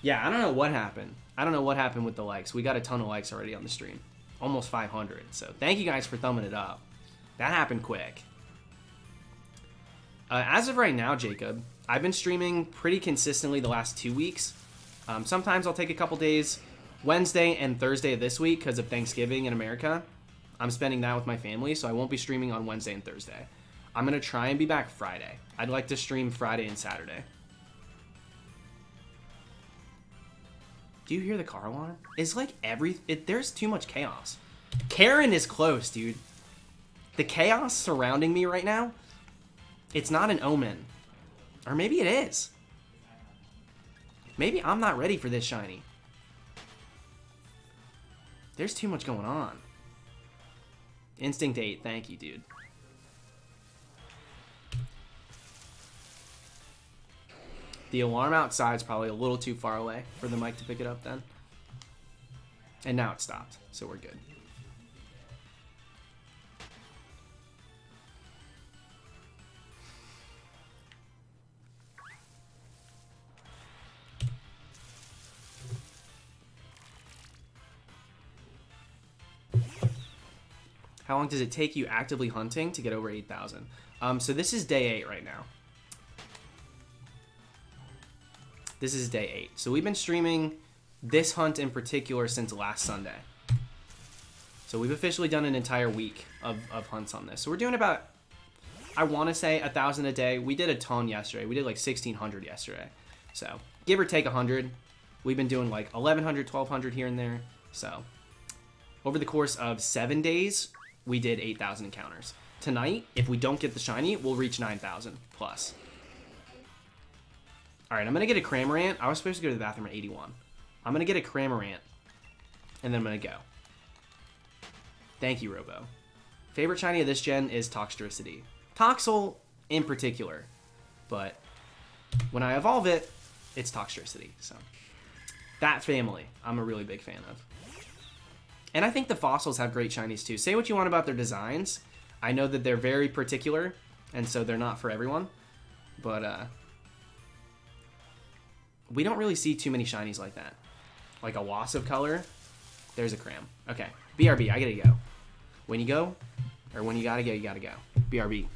Yeah, I don't know what happened. I don't know what happened with the likes. We got a ton of likes already on the stream. Almost 500. So thank you guys for thumbing it up. That happened quick. As of right now, Jacob, I've been streaming pretty consistently the last 2 weeks. Sometimes I'll take a couple days. Wednesday and Thursday of this week, because of Thanksgiving in America, I'm spending that with my family, so I won't be streaming on Wednesday and Thursday. I'm going to try and be back Friday. I'd like to stream Friday and Saturday. Do you hear the car alarm? It's like there's too much chaos. Karen is close, dude. The chaos surrounding me right now, it's not an omen. Or maybe it is. Maybe I'm not ready for this shiny. There's too much going on. Instinct 8, thank you, dude. The alarm outside is probably a little too far away for the mic to pick it up then. And now it stopped, so we're good. How long does it take you actively hunting to get over 8,000? So this is day 8 right now. This is day 8. So we've been streaming this hunt in particular since last Sunday. So we've officially done an entire week of hunts on this. So we're doing about, I want to say 1,000 a day. We did a ton yesterday. We did like 1,600 yesterday. So give or take 100. We've been doing like 1,100, 1,200 here and there. So over the course of 7 days, we did 8,000 encounters. Tonight, if we don't get the shiny, we'll reach 9,000 plus. All right, I'm going to get a Cramorant. I was supposed to go to the bathroom at 81. I'm going to get a Cramorant, and then I'm going to go. Thank you, Robo. Favorite shiny of this gen is Toxtricity. Toxel in particular, but when I evolve it, it's Toxtricity. So that family, I'm a really big fan of. And I think the fossils have great shinies too. Say what you want about their designs. I know that they're very particular, and so they're not for everyone. But we don't really see too many shinies like that. Like a loss of color. There's a Cram. Okay, BRB, I gotta go. When you go, or when you gotta go, you gotta go. BRB.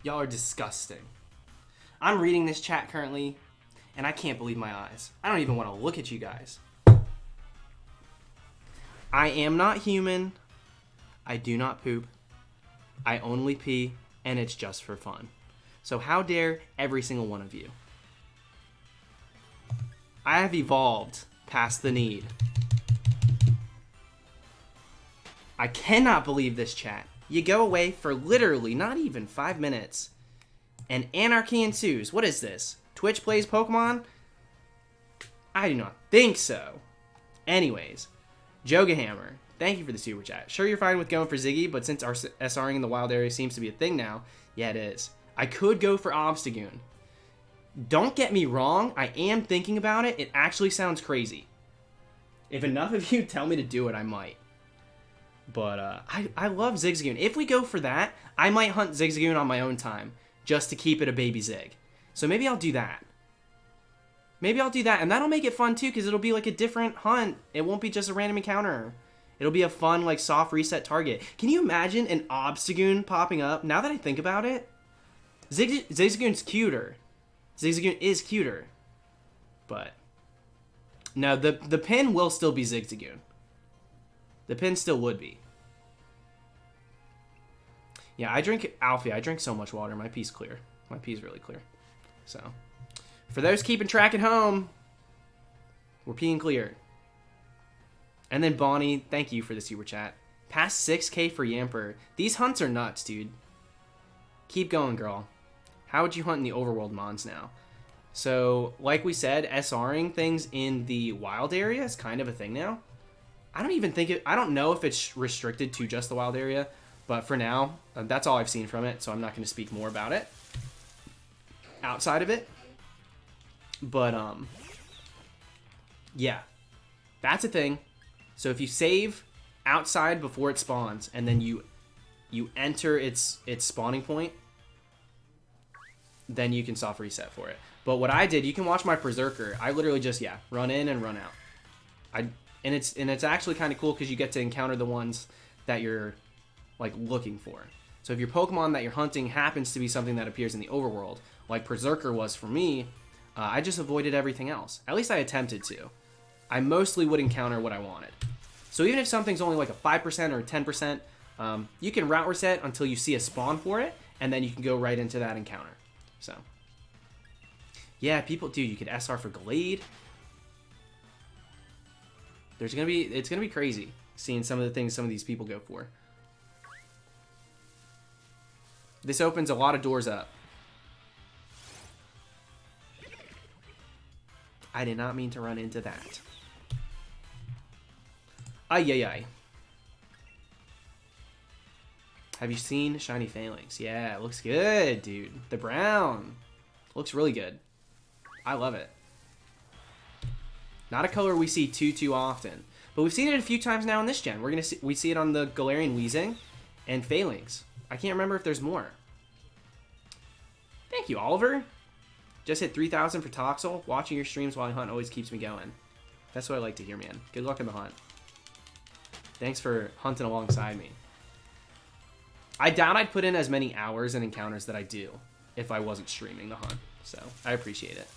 Y'all are disgusting. I'm reading this chat currently, and I can't believe my eyes. I don't even want to look at you guys. I am not human. I do not poop. I only pee, and it's just for fun. So how dare every single one of you? I have evolved past the need. I cannot believe this, chat. You go away for literally not even 5 minutes, and anarchy ensues. What is this? Twitch plays Pokemon? I do not think so. Anyways, Jogahammer, thank you for the super chat. Sure, you're fine with going for Ziggy, but since our SRing in the wild area seems to be a thing now, yeah, it is. I could go for Obstagoon. Don't get me wrong, I am thinking about it. It actually sounds crazy. If enough of you tell me to do it, I might. But I love Zigzagoon. If we go for that, I might hunt Zigzagoon on my own time, just to keep it a baby Zig. So maybe I'll do that. Maybe I'll do that, and that'll make it fun too, because it'll be like a different hunt. It won't be just a random encounter. It'll be a fun, like, soft reset target. Can you imagine an Obstagoon popping up? Now that I think about it, Zigzagoon's cuter. Zigzagoon is cuter. But no, the pin will still be Zigzagoon. The pin still would be. Yeah, I drink Alfie. I drink so much water. My pee's clear. My pee's really clear. So, for those keeping track at home, we're peeing clear. And then Bonnie, thank you for the super chat. Past 6K for Yamper. These hunts are nuts, dude. Keep going, girl. How would you hunt in the overworld mons now? So, like we said, SRing things in the wild area is kind of a thing now. I don't know if it's restricted to just the wild area, but for now, that's all I've seen from it, so I'm not going to speak more about it outside of it. But, yeah, that's a thing. So if you save outside before it spawns, and then you enter its spawning point, then you can soft reset for it. But what I did, you can watch my Perrserker. I literally just, run in and run out. And it's actually kind of cool because you get to encounter the ones that you're, like, looking for. So if your Pokemon that you're hunting happens to be something that appears in the overworld, like Perrserker was for me, I just avoided everything else. At least I attempted to. I mostly would encounter what I wanted. So even if something's only like a 5% or 10%, you can route reset until you see a spawn for it, and then you can go right into that encounter. So, yeah, dude, you could SR for Glade. It's gonna be crazy seeing some of the things some of these people go for. This opens a lot of doors up. I did not mean to run into that. Ay. Have you seen Shiny Phalanx? Yeah, it looks good, dude. The brown looks really good. I love it. Not a color we see too often, but we've seen it a few times now in this gen. We see it on the Galarian Weezing and Phalanx. I can't remember if there's more. Thank you, Oliver. Just hit 3,000 for Toxel. Watching your streams while I hunt always keeps me going. That's what I like to hear, man. Good luck in the hunt. Thanks for hunting alongside me. I doubt I'd put in as many hours and encounters that I do if I wasn't streaming the hunt. So, I appreciate it.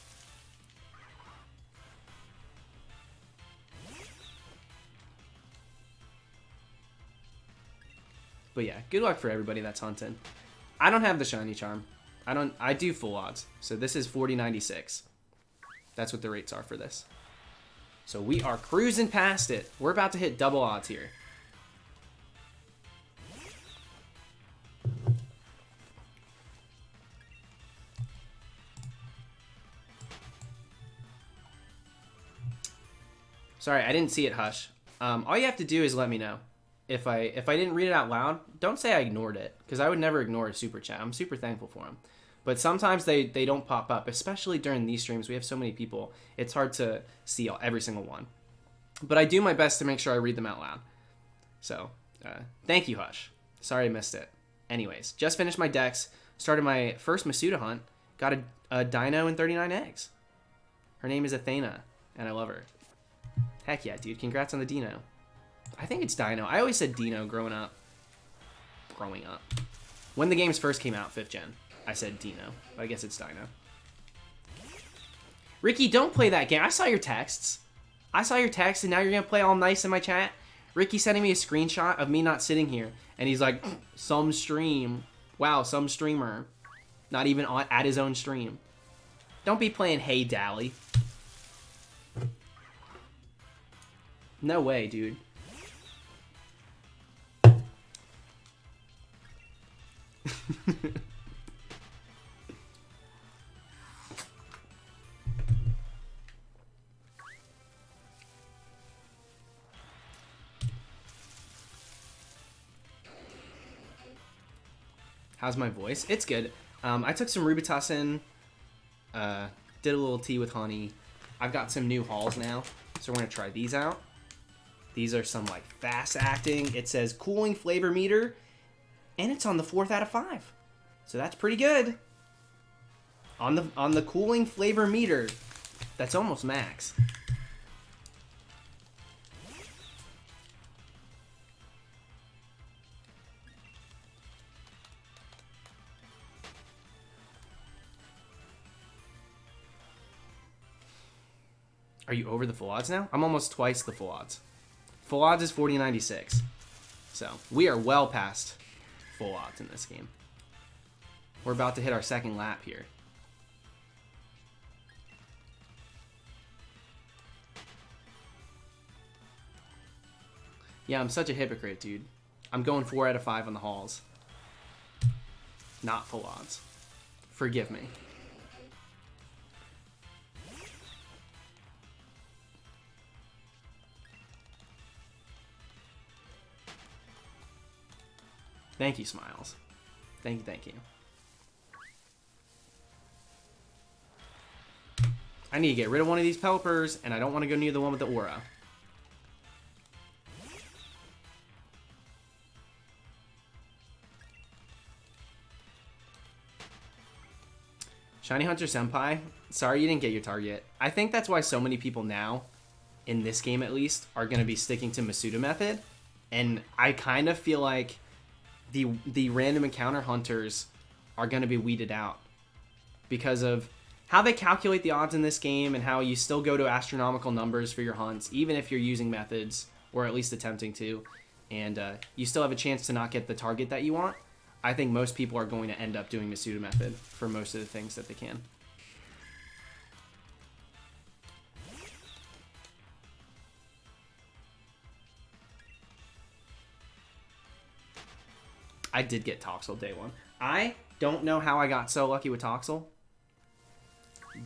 But yeah, good luck for everybody that's hunting. I don't have the shiny charm. I do full odds. So this is 40.96. That's what the rates are for this. So we are cruising past it. We're about to hit double odds here. Sorry, I didn't see it, Hush. All you have to do is let me know. If I didn't read it out loud, don't say I ignored it, because I would never ignore a super chat. I'm super thankful for them. But sometimes they don't pop up, especially during these streams. We have so many people. It's hard to see every single one. But I do my best to make sure I read them out loud. So, thank you, Hush. Sorry I missed it. Anyways, just finished my dex, started my first Masuda hunt, got a dino and 39 eggs. Her name is Athena, and I love her. Heck yeah, dude. Congrats on the dino. I think it's Dino. I always said Dino growing up. When the games first came out, 5th gen. I said Dino, but I guess it's Dino. Ricky, don't play that game. I saw your texts. I saw your text, and now you're going to play all nice in my chat? Ricky sending me a screenshot of me not sitting here, and he's like, some stream. Wow, some streamer. Not even at his own stream. Don't be playing Hey Dally. No way, dude. How's my voice? It's good. I took some Rubitussin, did a little tea with honey. I've got some new hauls now, so we're gonna try these out. These are some like fast acting. It says cooling flavor meter, and it's on the 4th out of 5. So that's pretty good. On the cooling flavor meter, that's almost max. Are you over the full odds now? I'm almost twice the full odds. Full odds is 40.96. So we are well past full odds in this game. We're about to hit our second lap here. Yeah, I'm such a hypocrite, dude. I'm going 4 out of 5 on the hauls. Not full odds. Forgive me. Thank you, Smiles. Thank you, thank you. I need to get rid of one of these Pelipers, and I don't want to go near the one with the aura. Shiny Hunter Senpai, sorry you didn't get your target. I think that's why so many people now, in this game at least, are going to be sticking to Masuda method. And I kind of feel like the random encounter hunters are going to be weeded out because of how they calculate the odds in this game and how you still go to astronomical numbers for your hunts, even if you're using methods, or at least attempting to, and you still have a chance to not get the target that you want. I think most people are going to end up doing Masuda method for most of the things that they can. I did get Toxel day 1. I don't know how I got so lucky with Toxel.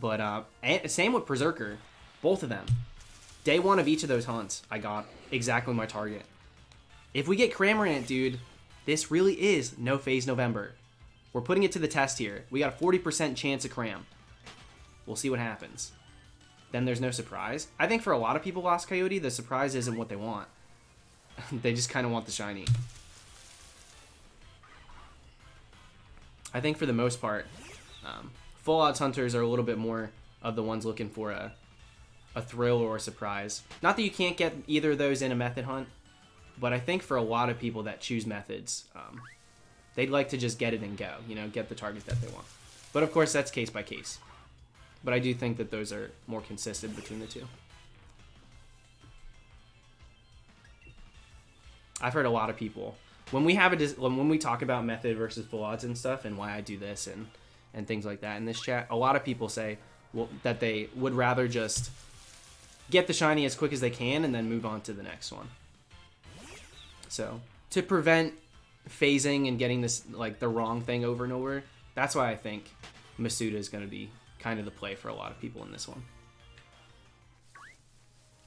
But, same with Perrserker. Both of them. Day 1 of each of those hunts, I got exactly my target. If we get Cramorant, dude, this really is no phase November. We're putting it to the test here. We got a 40% chance of Cram. We'll see what happens. Then there's no surprise. I think for a lot of people, Lost Coyote, the surprise isn't what they want. They just kind of want the shiny. I think for the most part, full odds hunters are a little bit more of the ones looking for a thrill or a surprise. Not that you can't get either of those in a method hunt, but I think for a lot of people that choose methods, they'd like to just get it and go, you know, get the target that they want. But of course, that's case by case. But I do think that those are more consistent between the two. I've heard a lot of people, when we talk about method versus full odds and stuff, and why I do this and things like that in this chat, a lot of people say that they would rather just get the shiny as quick as they can and then move on to the next one. So to prevent phasing and getting this like the wrong thing over and over, that's why I think Masuda is going to be kind of the play for a lot of people in this one.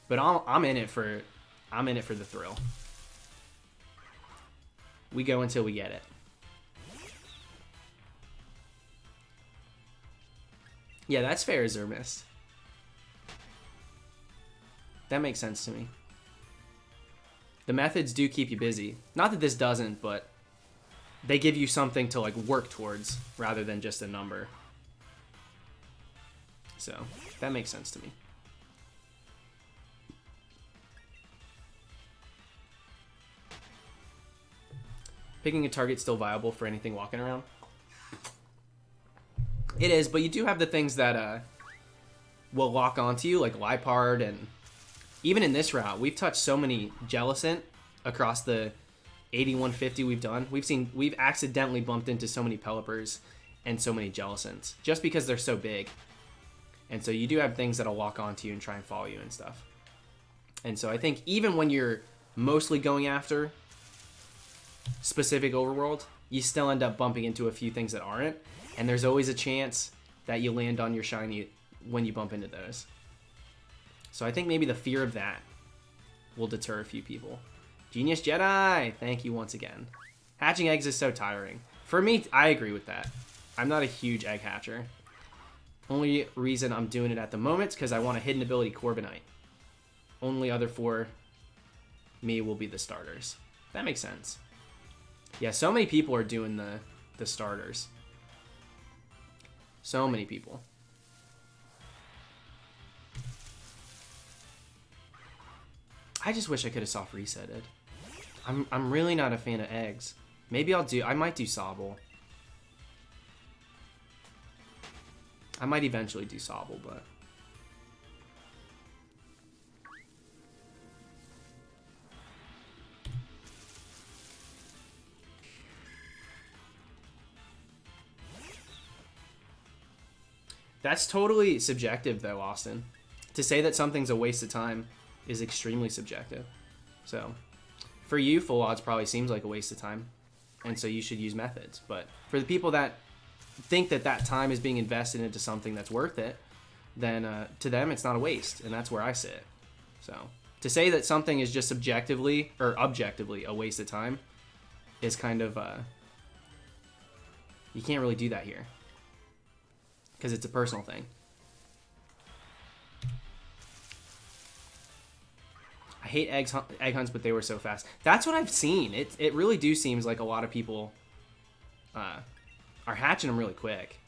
But I'm in it for the thrill. We go until we get it. Yeah, that's fair, Zermist. That makes sense to me. The methods do keep you busy. Not that this doesn't, but they give you something to like work towards rather than just a number. So that makes sense to me. Picking a target still viable for anything walking around? It is, but you do have the things that will lock onto you, like Liepard, and even in this route, we've touched so many Jellicent across the 8150 we've done. We've accidentally bumped into so many Pelipper's and so many Jellicents just because they're so big. And so you do have things that'll lock onto you and try and follow you and stuff. And so I think even when you're mostly going after specific overworld, you still end up bumping into a few things that aren't, and there's always a chance that you land on your shiny when you bump into those. So I think maybe the fear of that will deter a few people. Genius Jedi, thank you once again. Hatching eggs is so tiring. For me, I agree with that. I'm not a huge egg hatcher. Only reason I'm doing it at the moment is because I want a hidden ability Corbinite. Only other for me will be the starters. That makes sense. Yeah, so many people are doing the starters. So many people. I just wish I could have soft resetted. I'm really not a fan of eggs. Maybe I might do Sobble. I might eventually do Sobble, but that's totally subjective, though, Austin. To say that something's a waste of time is extremely subjective. So, for you, full odds probably seems like a waste of time, and so you should use methods. But for the people that think that that time is being invested into something that's worth it, then to them it's not a waste, and that's where I sit. So, to say that something is just subjectively or objectively a waste of time is kind of you can't really do that here. Because it's a personal thing. I hate egg hunts, but they were so fast. That's what I've seen. It really do seems like a lot of people are hatching them really quick.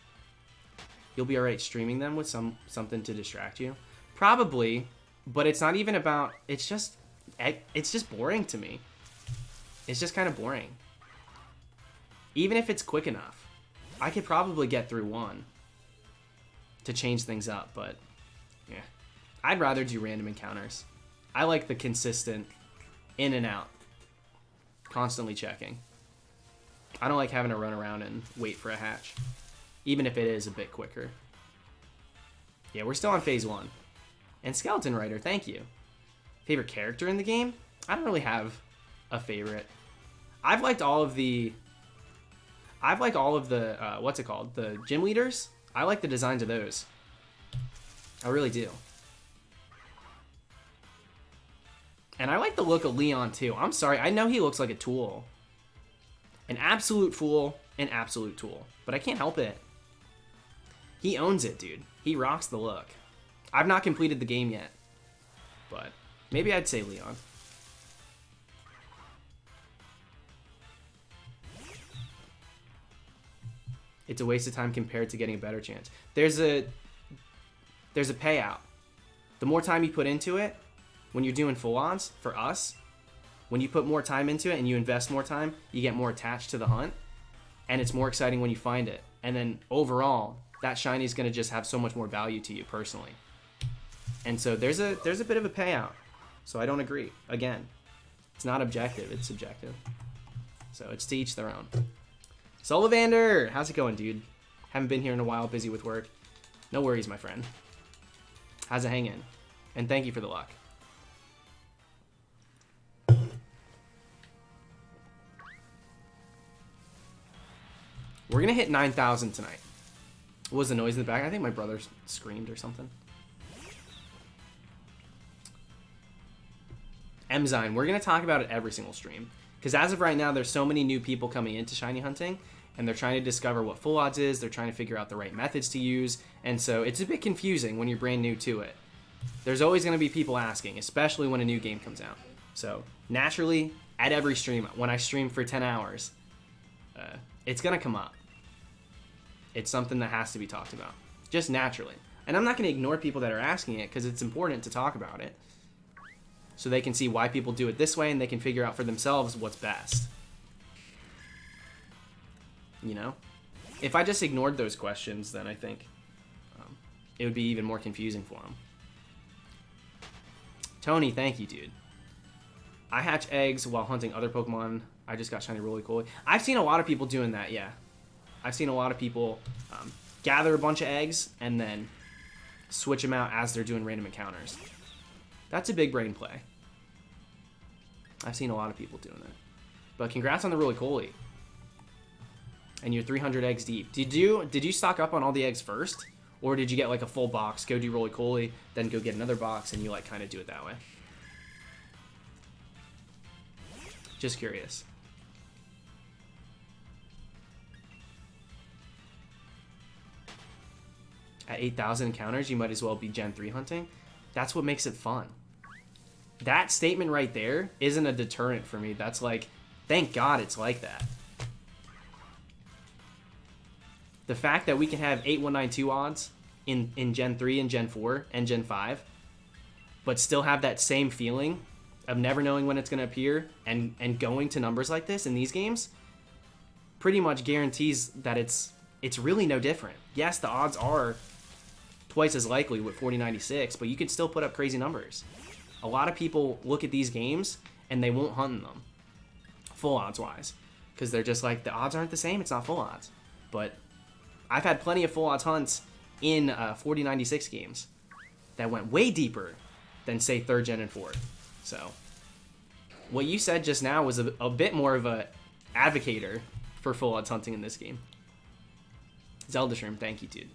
You'll be alright streaming them with something to distract you? Probably, but it's not even about... It's just boring to me. It's just kind of boring. Even if it's quick enough. I could probably get through one to change things up, but yeah. I'd rather do random encounters. I like the consistent in and out, constantly checking. I don't like having to run around and wait for a hatch, even if it is a bit quicker. Yeah, we're still on phase 1. And Skeleton Rider, thank you. Favorite character in the game? I don't really have a favorite. I've liked all of the what's it called? The gym leaders. I like the designs of those. I really do. And I like the look of Leon too. I'm sorry, I know he looks like a tool. An absolute fool, an absolute tool. But I can't help it. He owns it, dude. He rocks the look. I've not completed the game yet. But maybe I'd say Leon. It's a waste of time compared to getting a better chance. There's a payout. The more time you put into it, when you're doing full odds, for us, when you put more time into it and you invest more time, you get more attached to the hunt, and it's more exciting when you find it. And then overall, that shiny is going to just have so much more value to you personally. And so there's a bit of a payout. So I don't agree. Again, it's not objective, it's subjective. So it's to each their own. Sullivander, how's it going, dude? Haven't been here in a while, busy with work. No worries, my friend. How's it hanging? And thank you for the luck. We're gonna hit 9,000 tonight. What was the noise in the back? I think my brother screamed or something. Emzyne, we're gonna talk about it every single stream. Because as of right now, there's so many new people coming into shiny hunting, and they're trying to discover what full odds is, they're trying to figure out the right methods to use, and so it's a bit confusing when you're brand new to it. There's always going to be people asking, especially when a new game comes out. So, naturally, at every stream, when I stream for 10 hours, it's going to come up. It's something that has to be talked about, just naturally. And I'm not going to ignore people that are asking it, because it's important to talk about it, so they can see why people do it this way, and they can figure out for themselves what's best. You know? If I just ignored those questions, then I think it would be even more confusing for them. Tony, thank you, dude. I hatch eggs while hunting other Pokemon. I just got shiny roly-poly. I've seen a lot of people doing that, yeah. I've seen a lot of people gather a bunch of eggs and then switch them out as they're doing random encounters. That's a big brain play. I've seen a lot of people doing that. But congrats on the roly-poly. And you're 300 eggs deep. Did you stock up on all the eggs first? Or did you get like a full box, go do roly-poly, then go get another box, and you like kind of do it that way? Just curious. At 8,000 encounters, you might as well be Gen 3 hunting. That's what makes it fun. That statement right there isn't a deterrent for me. That's like, thank God it's like that. The fact that we can have 8192 odds in Gen 3 and Gen 4 and Gen 5, but still have that same feeling of never knowing when it's going to appear and going to numbers like this in these games pretty much guarantees that it's really no different. Yes, the odds are twice as likely with 4096, but you can still put up crazy numbers. A lot of people look at these games and they won't hunt in them, full odds wise, because they're just like, the odds aren't the same, it's not full odds. But I've had plenty of full odds hunts in 4096 games that went way deeper than, say, 3rd gen and 4th. So what you said just now was a bit more of a advocator for full odds hunting in this game. Zelda Shroom, thank you, dude.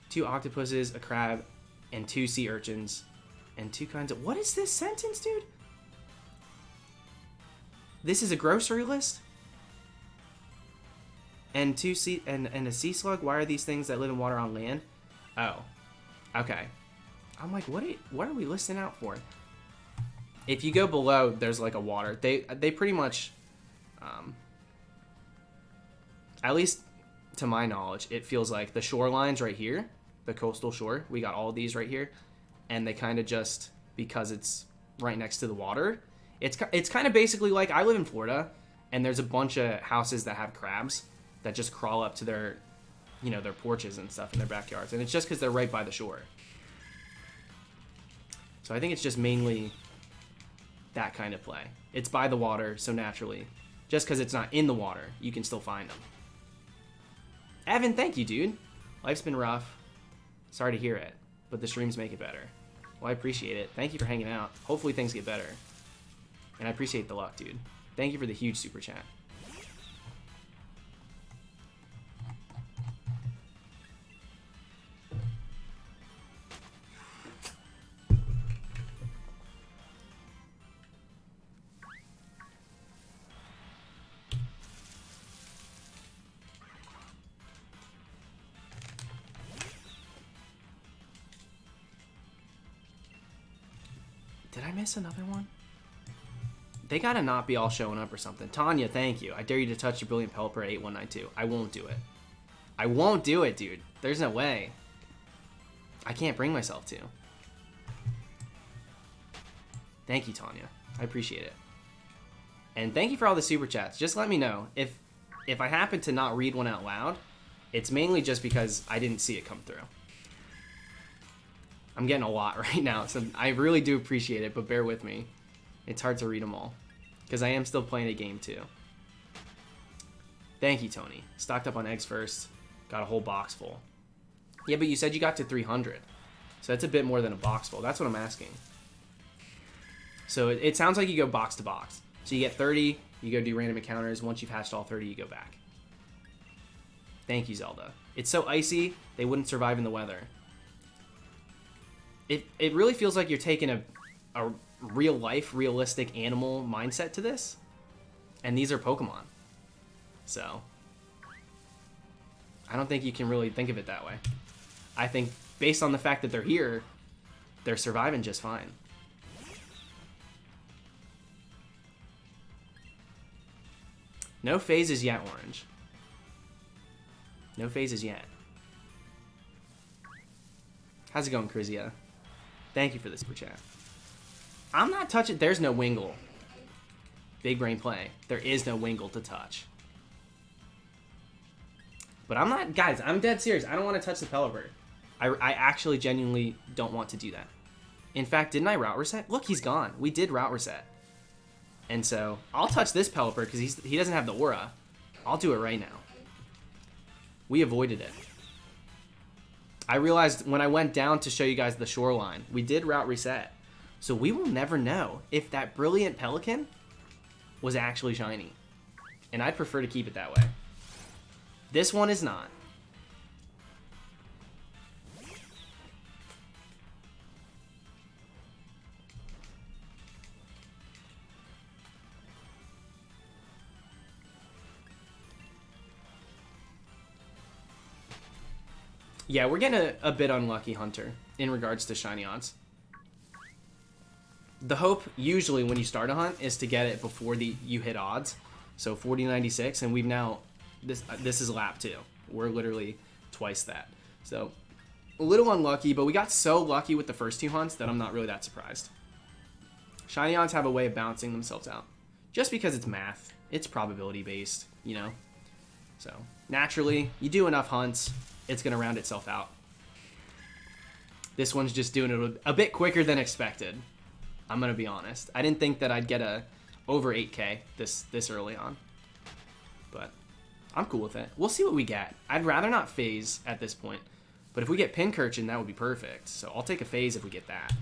2 octopuses, a crab, and 2 sea urchins, and 2 kinds of... What is this sentence, dude? This is a grocery list? And a sea slug? Why are these things that live in water on land? Oh. Okay. I'm like, what are we listing out for? If you go below, there's like a water. They pretty much, at least to my knowledge, it feels like the shorelines right here, the coastal shore, we got all of these right here, and they kind of just, because it's right next to the water, it's kind of basically like, I live in Florida, and there's a bunch of houses that have crabs that just crawl up to their, their porches and stuff in their backyards, and it's just because they're right by the shore. So I think it's just mainly that kind of play. It's by the water, so naturally, just because it's not in the water, you can still find them. Evan, thank you, dude. Life's been rough. Sorry to hear it, but the streams make it better. Well, I appreciate it. Thank you for hanging out. Hopefully things get better. And I appreciate the luck, dude. Thank you for the huge super chat. Did I miss another one? They gotta not be all showing up or something. Tanya, thank you. I dare you to touch your brilliant Pelipper at 8192. I won't do it. I won't do it, dude. There's no way. I can't bring myself to. Thank you, Tanya. I appreciate it. And thank you for all the super chats. Just let me know. If I happen to not read one out loud, it's mainly just because I didn't see it come through. I'm getting a lot right now, so I really do appreciate it, but bear with me. It's hard to read them all, because I am still playing a game too. Thank you, Tony. Stocked up on eggs first. Got a whole box full. Yeah, but you said you got to 300. So that's a bit more than a box full. That's what I'm asking. So it sounds like you go box to box. So you get 30, you go do random encounters. Once you've hatched all 30, you go back. Thank you, Zelda. It's so icy, they wouldn't survive in the weather. It really feels like you're taking a real life, realistic animal mindset to this. And these are Pokemon. So I don't think you can really think of it that way. I think based on the fact that they're here, they're surviving just fine. No phases yet, Orange. No phases yet. How's it going, Krizia? Thank you for the super chat. I'm not touching... There's no Wingull. Big brain play. There is no Wingull to touch. But I'm not, guys, I'm dead serious. I don't want to touch the Pelipper. I actually genuinely don't want to do that. In fact, didn't I route reset? Look, he's gone. We did route reset. And so, I'll touch this Pelipper because he doesn't have the aura. I'll do it right now. We avoided it. I realized when I went down to show you guys the shoreline, we did route reset. So we will never know if that brilliant Pelican was actually shiny. And I'd prefer to keep it that way. This one is not. Yeah, we're getting a bit unlucky, Hunter, in regards to shiny odds. The hope, usually, when you start a hunt, is to get it before you hit odds. So 40.96, and we've now... This is lap 2. We're literally twice that. So, a little unlucky, but we got so lucky with the first 2 hunts that I'm not really that surprised. Shiny odds have a way of balancing themselves out. Just because it's math. It's probability-based, you know? So, naturally, you do enough hunts... it's going to round itself out. This one's just doing it a bit quicker than expected. I'm going to be honest. I didn't think that I'd get over 8K this early on. But I'm cool with it. We'll see what we get. I'd rather not phase at this point. But if we get Pincurchin, that would be perfect. So I'll take a phase if we get that.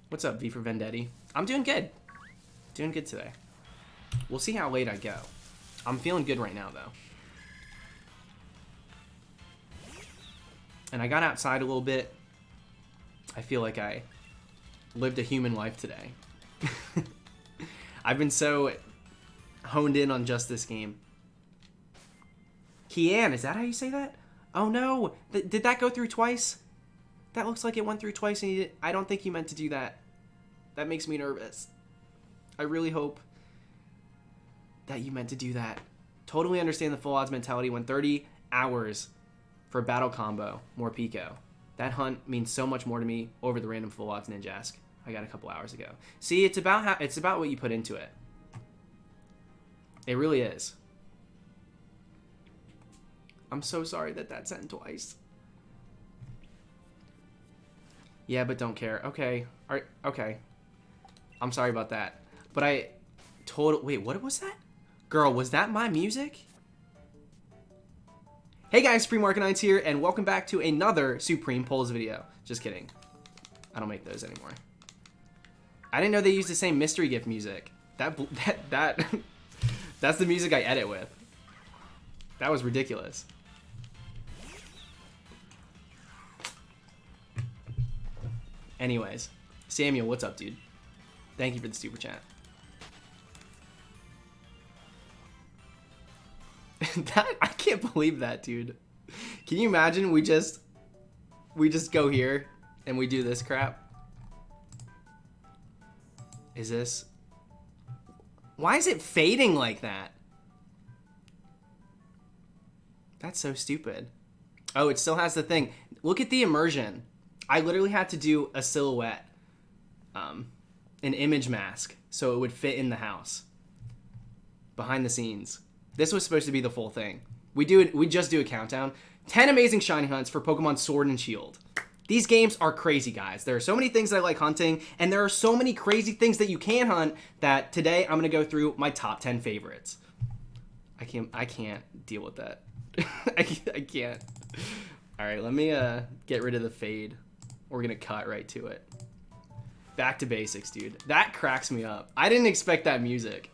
What's up, V for Vendetti? I'm doing good. Doing good today. We'll see how late I go. I'm feeling good right now, though. And I got outside a little bit. I feel like I lived a human life today. I've been so honed in on just this game. Kian, is that how you say that? Oh no, did that go through twice? That looks like it went through twice, and I don't think he meant to do that. That makes me nervous. I really hope that you meant to do that. Totally understand the full odds mentality when 30 hours for a battle combo, more Pico. That hunt means so much more to me over the random full odds Ninjask I got a couple hours ago. See, it's about what you put into it. It really is. I'm so sorry that sent twice. Yeah, but don't care. Okay. All right. Okay. I'm sorry about that. But wait, what was that? Girl, was that my music? Hey guys, Supreme Arcanines here, and welcome back to another Supreme Polls video. Just kidding. I don't make those anymore. I didn't know they used the same mystery gift music. That's the music I edit with. That was ridiculous. Anyways, Samuel, what's up, dude? Thank you for the super chat. I can't believe that, dude. Can you imagine we just go here and we do this crap? Is this... Why is it fading like that? That's so stupid. Oh, it still has the thing. Look at the immersion. I literally had to do a silhouette, an image mask, so it would fit in the house. Behind the scenes. This was supposed to be the full thing. We just do a countdown. 10 amazing shiny hunts for Pokemon Sword and Shield. These games are crazy, guys. There are so many things that I like hunting, and there are so many crazy things that you can hunt that today I'm going to go through my top 10 favorites. I can't deal with that. I can't. All right, let me get rid of the fade. We're going to cut right to it. Back to basics, dude. That cracks me up. I didn't expect that music.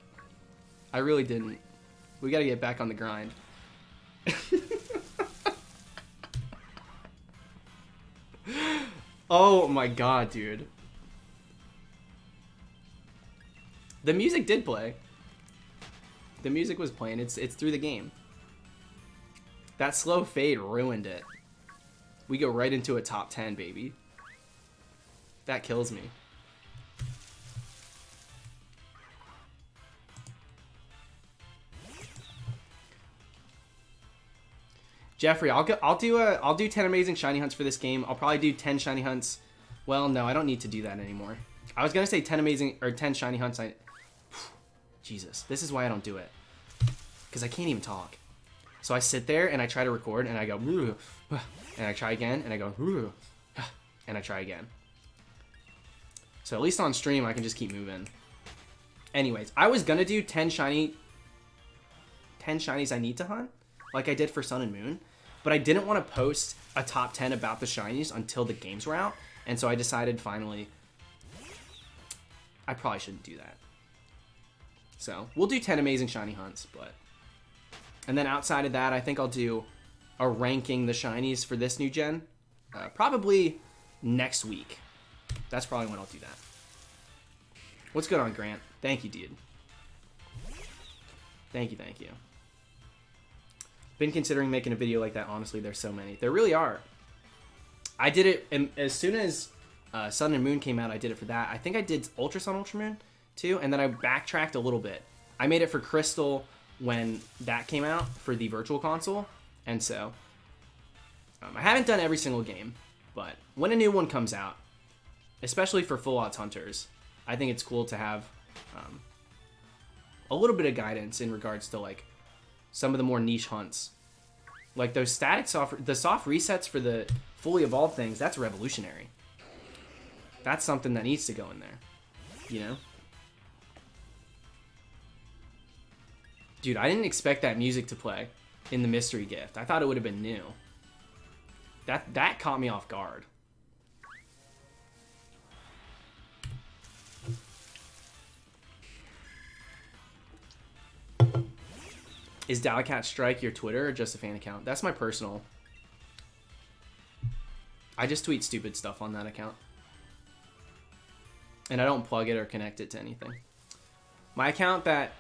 I really didn't. We got to get back on the grind. Oh my god, dude. The music did play. The music was playing. It's through the game. That slow fade ruined it. We go right into a top 10, baby. That kills me. Jeffrey, I'll do 10 amazing shiny hunts for this game. I'll probably do 10 shiny hunts. Well, no, I don't need to do that anymore. I was gonna say 10 shiny hunts. Jesus, this is why I don't do it. Because I can't even talk. So I sit there and I try to record and I go, and I try again and I go, and I try again. So at least on stream I can just keep moving. Anyways, I was gonna do 10 shinies I need to hunt, like I did for Sun and Moon, but I didn't want to post a top 10 about the shinies until the games were out, and so I decided finally I probably shouldn't do that. So we'll do 10 amazing shiny hunts, and then outside of that, I think I'll do a ranking the shinies for this new gen, probably next week. That's probably when I'll do that. What's good on Grant? Thank you, dude. Thank you. Been considering making a video like that. Honestly, there's so many. There really are. I did it as soon as Sun and Moon came out. I did it for that. I think I did Ultra Sun, Ultra Moon too, and then I backtracked a little bit. I made it for Crystal when that came out for the Virtual Console, and so I haven't done every single game, but when a new one comes out, especially for full odds hunters, I think it's cool to have a little bit of guidance in regards to like some of the more niche hunts, like those the soft resets for the fully evolved things. That's revolutionary. That's something that needs to go in there, you know. Dude, I didn't expect that music to play in the mystery gift. I thought it would have been new. That caught me off guard. Is Dalacat Strike your Twitter or just a fan account? That's my personal. I just tweet stupid stuff on that account. And I don't plug it or connect it to anything. My account that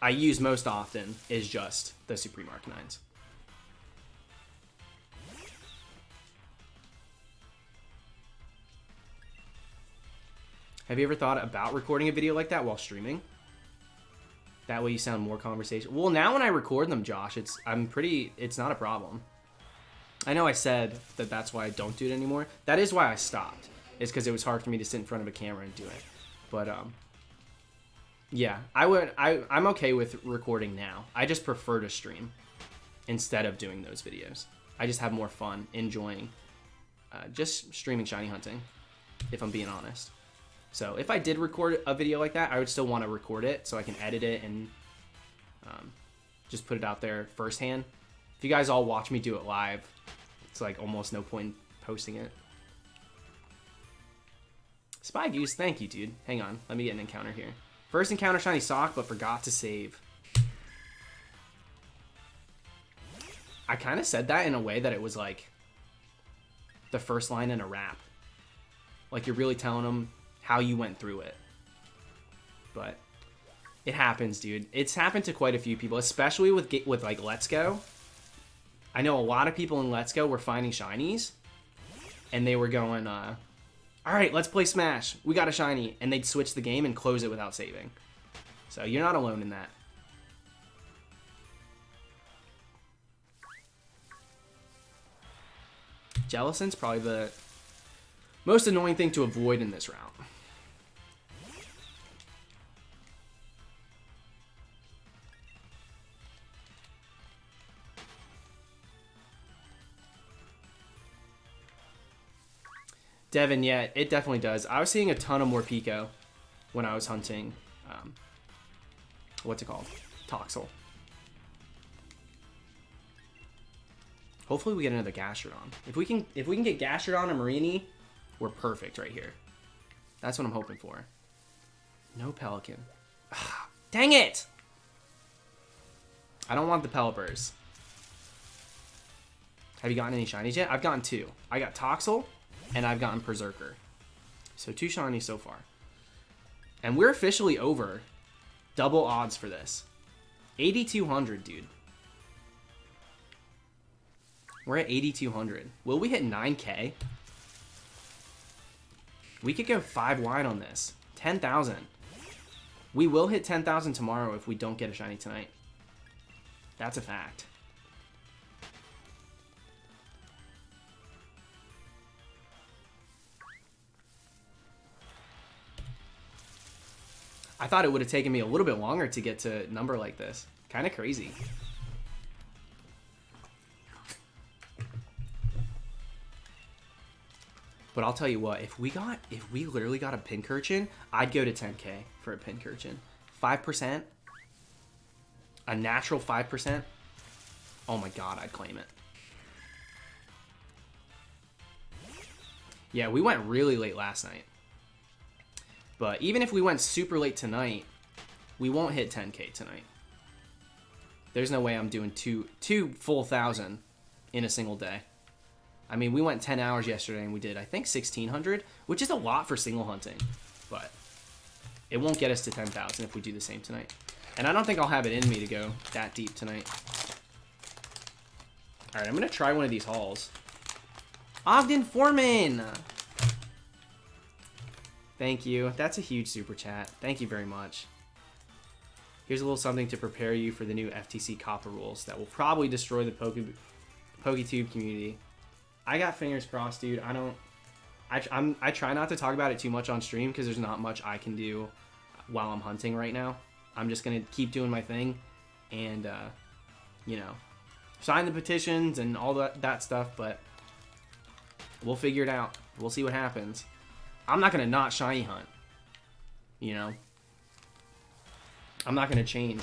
I use most often is just the Supreme Arcanines. Have you ever thought about recording a video like that while streaming? That way you sound more conversational. Well, now when I record them, Josh, it's not a problem. I know I said that that's why I don't do it anymore. That is why I stopped. It's because it was hard for me to sit in front of a camera and do it. But yeah, I'm okay with recording now. I just prefer to stream instead of doing those videos. I just have more fun enjoying just streaming shiny hunting, if I'm being honest. So if I did record a video like that, I would still want to record it so I can edit it and just put it out there firsthand. If you guys all watch me do it live, it's like almost no point in posting it. Spy Goose, thank you, dude. Hang on, let me get an encounter here. First encounter shiny sock, but forgot to save. I kind of said that in a way that it was like the first line in a rap. Like you're really telling them how you went through it. But it happens, dude. It's happened to quite a few people, especially with like Let's Go. I know a lot of people in Let's Go were finding shinies, and they were going, all right, let's play Smash. We got a shiny, and they'd switch the game and close it without saving. So you're not alone in that. Jellicent's probably the most annoying thing to avoid in this route. Devin, yeah, it definitely does. I was seeing a ton of Morpeko when I was hunting, what's it called? Toxel. Hopefully we get another Gastrodon. If we can get Gastrodon or Marini, we're perfect right here. That's what I'm hoping for. No Pelican. Dang it! I don't want the Pelipper's. Have you gotten any shinies yet? I've gotten 2. I got Toxel, and I've gotten Perrserker. So 2 shinies so far. And we're officially over double odds for this. 8,200, dude. We're at 8,200. Will we hit 9K? We could go 5 wide on this. 10,000. We will hit 10,000 tomorrow if we don't get a shiny tonight. That's a fact. I thought it would have taken me a little bit longer to get to a number like this. Kind of crazy. But I'll tell you what, if we literally got a Pincurchin, I'd go to 10K for a Pincurchin. 5%, a natural 5%. Oh my god, I'd claim it. Yeah, we went really late last night. But even if we went super late tonight, we won't hit 10K tonight. There's no way I'm doing two full 1,000 in a single day. I mean, we went 10 hours yesterday and we did, I think, 1,600, which is a lot for single hunting. But it won't get us to 10,000 if we do the same tonight. And I don't think I'll have it in me to go that deep tonight. All right, I'm going to try one of these hauls. Ogden Foreman! Thank you. That's a huge super chat. Thank you very much. Here's a little something to prepare you for the new FTC COPPA rules that will probably destroy the PokeTube community. I got fingers crossed, dude. I try not to talk about it too much on stream because there's not much I can do while I'm hunting right now. I'm just going to keep doing my thing and, you know, sign the petitions and all that stuff, but we'll figure it out. We'll see what happens. I'm not going to not shiny hunt, you know. I'm not going to change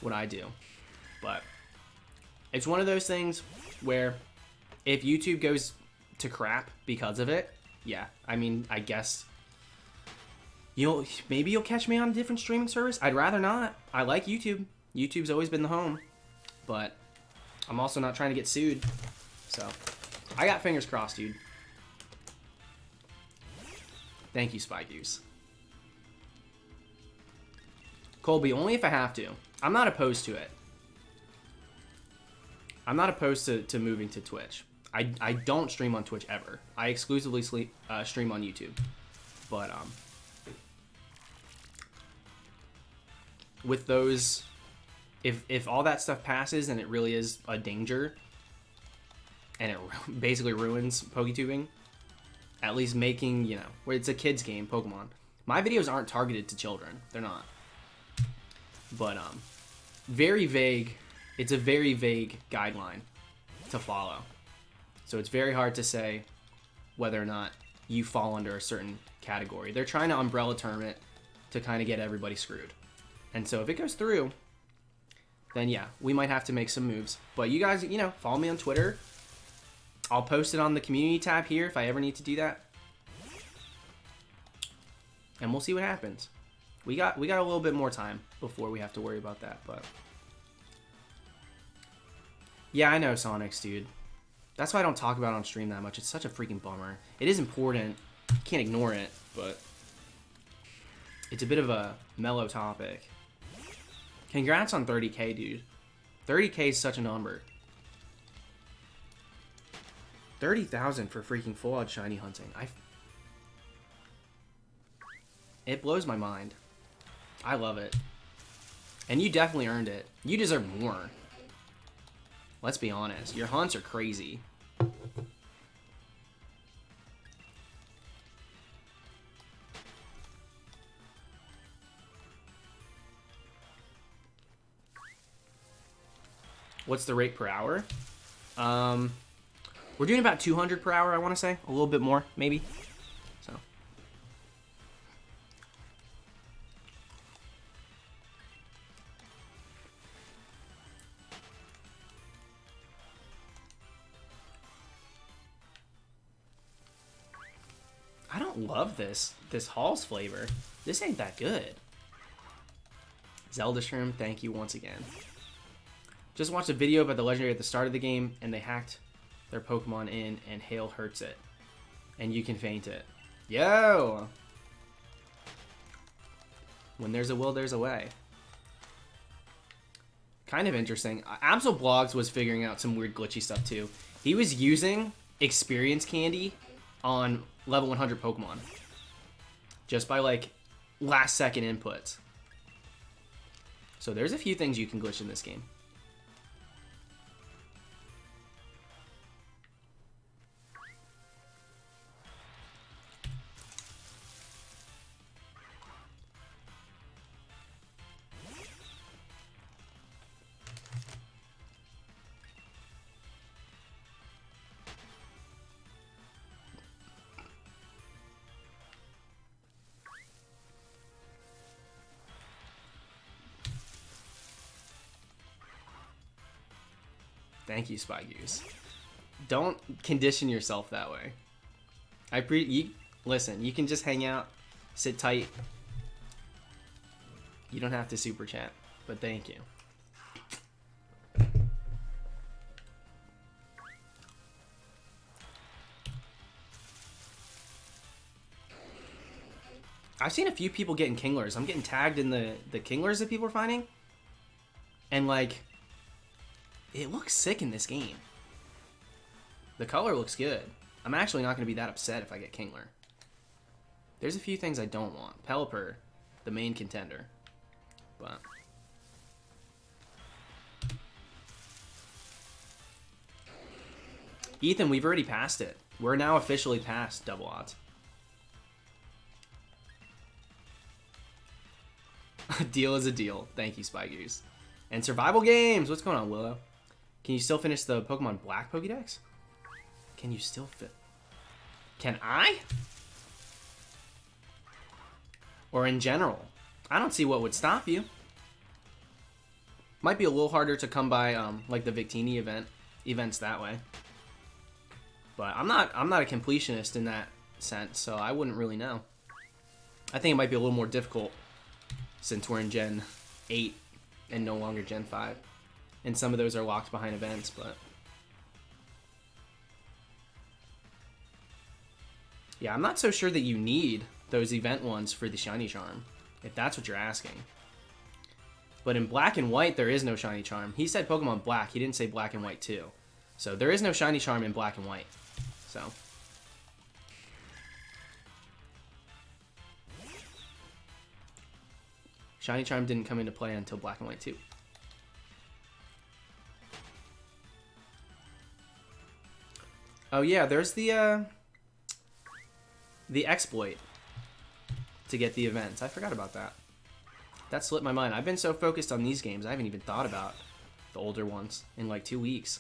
what I do, but it's one of those things where if YouTube goes to crap because of it, yeah, I mean, I guess maybe you'll catch me on a different streaming service. I'd rather not. I like YouTube. YouTube's always been the home, but I'm also not trying to get sued. So I got fingers crossed, dude. Thank you, Spy Goose. Colby, only if I have to. I'm not opposed to it. I'm not opposed to moving to Twitch. I don't stream on Twitch ever. I exclusively stream on YouTube. But with those, if all that stuff passes and it really is a danger, and it basically ruins PokeTubing, at least making, you know, where it's a kid's game, Pokemon. My videos aren't targeted to children. They're not. But very vague. It's a very vague guideline to follow. So it's very hard to say whether or not you fall under a certain category. They're trying to umbrella term it to kind of get everybody screwed. And so if it goes through, then yeah, we might have to make some moves. But you guys, you know, follow me on Twitter. I'll post it on the community tab here if I ever need to do that. And we'll see what happens. We got a little bit more time before we have to worry about that, but yeah, I know, Sonics, dude. That's why I don't talk about it on stream that much. It's such a freaking bummer. It is important. Can't ignore it, but it's a bit of a mellow topic. Congrats on 30K, dude. 30K is such a number. 30,000 for freaking full-out shiny hunting. It blows my mind. I love it. And you definitely earned it. You deserve more. Let's be honest. Your hunts are crazy. What's the rate per hour? We're doing about 200 per hour, I want to say. A little bit more, maybe. So. I don't love this Hall's flavor. This ain't that good. Zelda Shroom, thank you once again. Just watched a video about the legendary at the start of the game, and they hacked their Pokemon in, and hail hurts it. And you can faint it. Yo! When there's a will, there's a way. Kind of interesting. Absol Blogs was figuring out some weird glitchy stuff too. He was using experience candy on level 100 Pokemon. Just by like last second inputs. So there's a few things you can glitch in this game. Thank you, Spy Goose. Don't condition yourself that way. Listen, you can just hang out, sit tight. You don't have to super chat, but thank you. I've seen a few people getting Kinglers. I'm getting tagged in the Kinglers that people are finding. And, like, it looks sick in this game. The color looks good. I'm actually not going to be that upset if I get Kingler. There's a few things I don't want. Pelipper, the main contender. But Ethan, we've already passed it. We're now officially past double odds. A deal is a deal. Thank you, Spy Goose. And survival games. What's going on, Willow? Can you still finish the Pokemon Black Pokédex? Can you still fit? Can I? Or in general? I don't see what would stop you. Might be a little harder to come by, like the Victini events that way. But I'm not a completionist in that sense, so I wouldn't really know. I think it might be a little more difficult since we're in Gen 8 and no longer Gen 5. And some of those are locked behind events, but yeah, I'm not so sure that you need those event ones for the Shiny Charm, if that's what you're asking. But in Black and White, there is no Shiny Charm. He said Pokemon Black. He didn't say Black and White too. So there is no Shiny Charm in Black and White. So Shiny Charm didn't come into play until Black and White 2. Oh yeah, there's the exploit to get the events. I forgot about that. That slipped my mind. I've been so focused on these games, I haven't even thought about the older ones in like 2 weeks.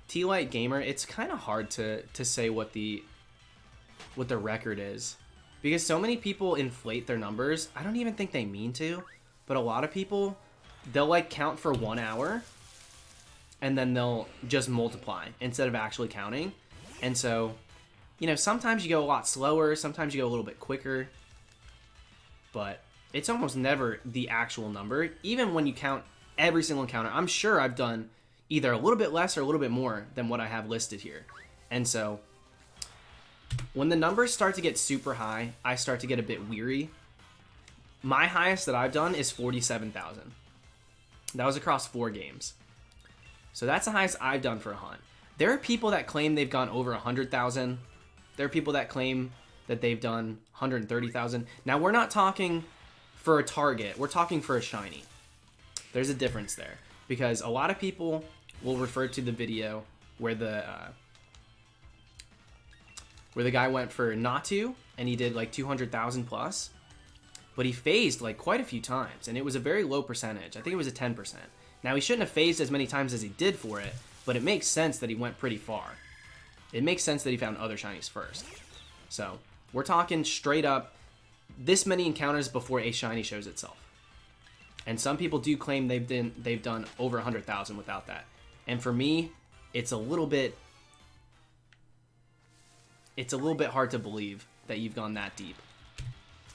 T-Light Gamer, it's kind of hard to say what the record is, because so many people inflate their numbers. I don't even think they mean to, but a lot of people, they'll like count for 1 hour and then they'll just multiply instead of actually counting. And so, you know, sometimes you go a lot slower, sometimes you go a little bit quicker, but it's almost never the actual number. Even when you count every single encounter, I'm sure I've done either a little bit less or a little bit more than what I have listed here. And so when the numbers start to get super high, I start to get a bit weary. My highest that I've done is 47,000. That was across 4 games. So that's the highest I've done for a hunt. There are people that claim they've gone over 100,000. There are people that claim that they've done 130,000. Now, we're not talking for a target. We're talking for a shiny. There's a difference there, because a lot of people will refer to the video where the guy went for Natu and he did like 200,000 plus, but he phased like quite a few times and it was a very low percentage. I think it was a 10%. Now, he shouldn't have phased as many times as he did for it, but it makes sense that he went pretty far. It makes sense that he found other shinies first. So we're talking straight up this many encounters before a shiny shows itself. And some people do claim they've done over 100,000 without that. And for me, it's a little bit hard to believe that you've gone that deep,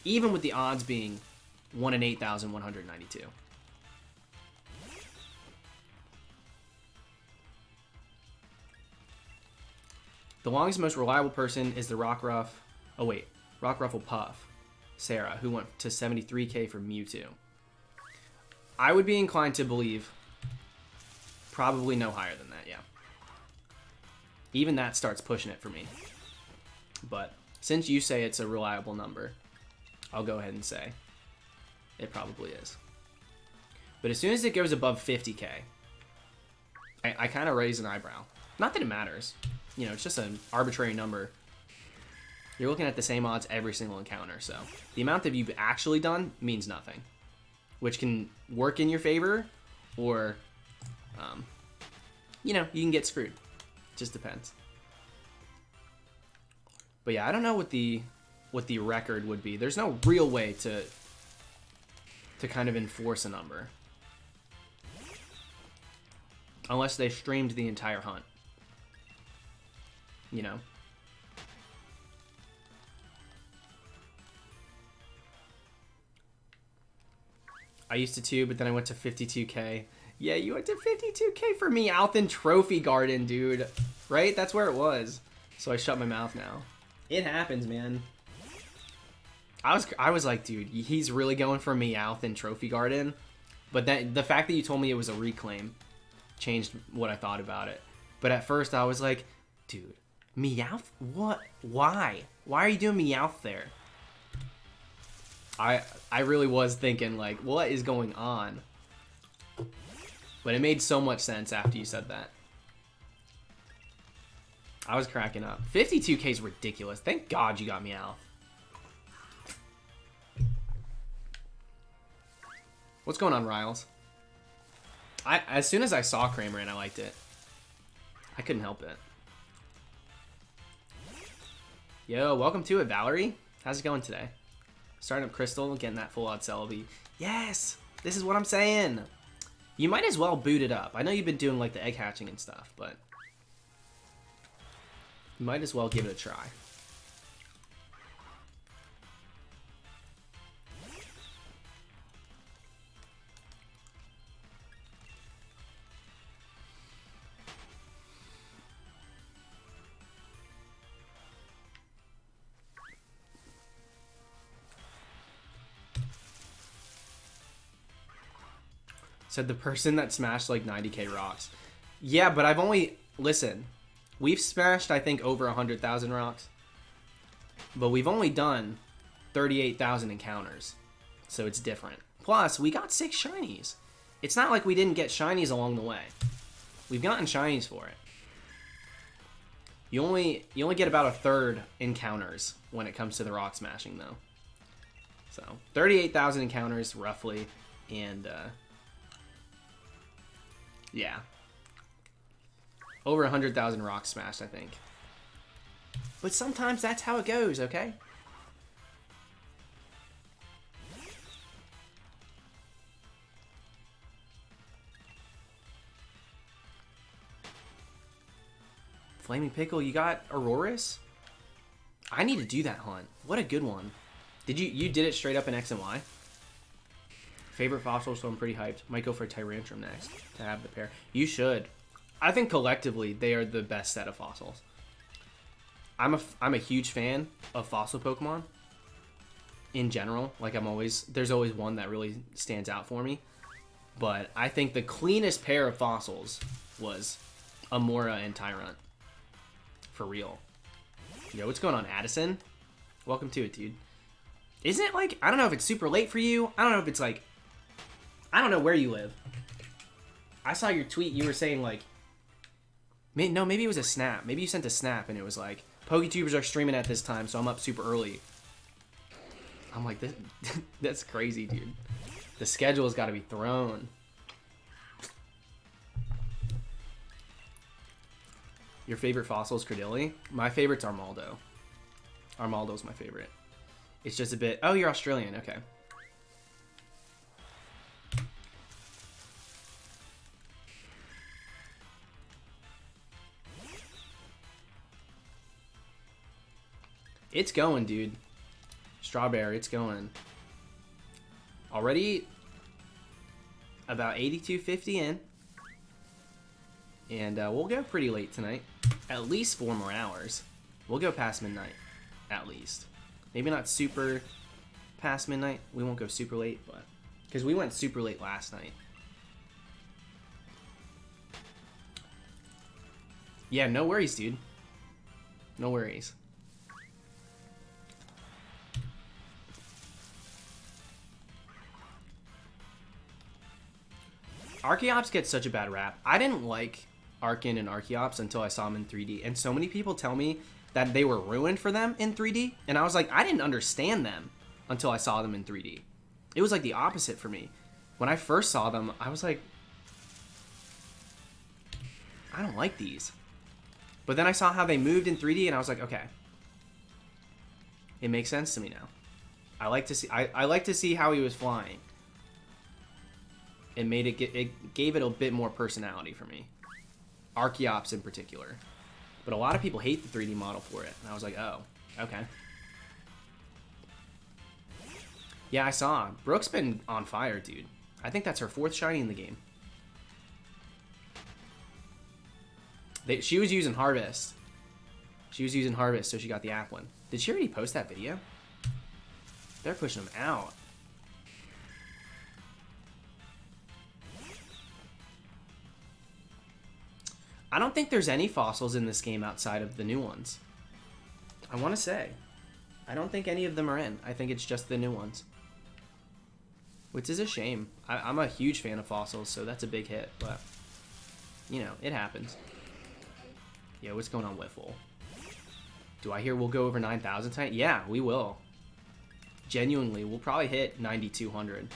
even with the odds being 1 in 8,192. The longest, most reliable person is the Rockruffle Puff, Sarah, who went to 73k for Mewtwo. I would be inclined to believe probably no higher than that, yeah. Even that starts pushing it for me. But since you say it's a reliable number, I'll go ahead and say it probably is. But as soon as it goes above 50k, I kind of raise an eyebrow. Not that it matters. You know, it's just an arbitrary number. You're looking at the same odds every single encounter, so the amount that you've actually done means nothing. which can work in your favor, or, you know, you can get screwed. Just depends. But yeah, I don't know what the record would be. There's no real way to kind of enforce a number. Unless they streamed the entire hunt. You know? I used to too, but then I went to 52K. Yeah, you went to 52K for Meowth Trophy Garden, dude. Right? That's where it was. So I shut my mouth now. It happens, man. I was like, dude, he's really going for Meowth Trophy Garden. But the fact that you told me it was a reclaim changed what I thought about it. But at first I was like, dude, Meowth? What? Why? Why are you doing Meowth there? I really was thinking, like, what is going on? But it made so much sense after you said that. I was cracking up. 52K is ridiculous. Thank God you got Meowth. What's going on, Riles? As soon as I saw Cramorant, I liked it. I couldn't help it. Yo, welcome to it, Valerie. How's it going today? Starting up Crystal, getting that full out Celebi. Yes! This is what I'm saying! You might as well boot it up. I know you've been doing like the egg hatching and stuff, but you might as well give it a try. Said the person that smashed like 90k rocks. Yeah, but I've only... Listen, we've smashed, I think, over 100,000 rocks. But we've only done 38,000 encounters. So it's different. Plus, we got 6 shinies. It's not like we didn't get shinies along the way. We've gotten shinies for it. You only get about a third encounters when it comes to the rock smashing, though. So, 38,000 encounters, roughly. And, yeah. Over 100,000 rocks smashed, I think. But sometimes that's how it goes, okay? Flaming Pickle, you got Aurorus? I need to do that hunt. What a good one. Did you did it straight up in X and Y? Favorite fossils, so I'm pretty hyped. Might go for a Tyrantrum next to have the pair. You should. I think collectively they are the best set of fossils. I'm a huge fan of fossil Pokemon in general. Like there's always one that really stands out for me. But I think the cleanest pair of fossils was Amora and Tyrant. For real. Yo, what's going on, Addison? Welcome to it, dude. Isn't it like, I don't know if it's super late for you. I don't know if it's like, I don't know where you live. I saw your tweet. You were saying like, no, maybe it was a snap. Maybe you sent a snap and it was like, PokeTubers are streaming at this time, so I'm up super early. I'm like, that's crazy, dude. The schedule's got to be thrown. Your favorite fossil is Credilli? My favorite's Armaldo. Armaldo's my favorite. It's just a bit... Oh, you're Australian. Okay. It's going, dude. Strawberry, it's going. Already about 82.50 in. And we'll go pretty late tonight. At least 4 more hours. We'll go past midnight. At least. Maybe not super past midnight. We won't go super late, but... Because we went super late last night. Yeah, no worries, dude. No worries. Archeops gets such a bad rap. I didn't like Arcan and Archeops until I saw them in 3D. And so many people tell me that they were ruined for them in 3D. And I was like, I didn't understand them until I saw them in 3D. It was like the opposite for me. When I first saw them, I was like, I don't like these. But then I saw how they moved in 3D, and I was like, okay. It makes sense to me now. I like to see how he was flying. It gave it a bit more personality for me. Archeops in particular. But a lot of people hate the 3D model for it. And I was like, oh, okay. Yeah, I saw. Brooke's been on fire, dude. I think that's her 4th shiny in the game. She was using Harvest. She was using Harvest, so she got the Applin. Did she already post that video? They're pushing them out. I don't think there's any fossils in this game outside of the new ones. I want to say. I don't think any of them are in. I think it's just the new ones. Which is a shame. I'm a huge fan of fossils, so that's a big hit. But, you know, it happens. Yo, what's going on, Whiffle? Do I hear we'll go over 9,000 tonight? Yeah, we will. Genuinely, we'll probably hit 9,200.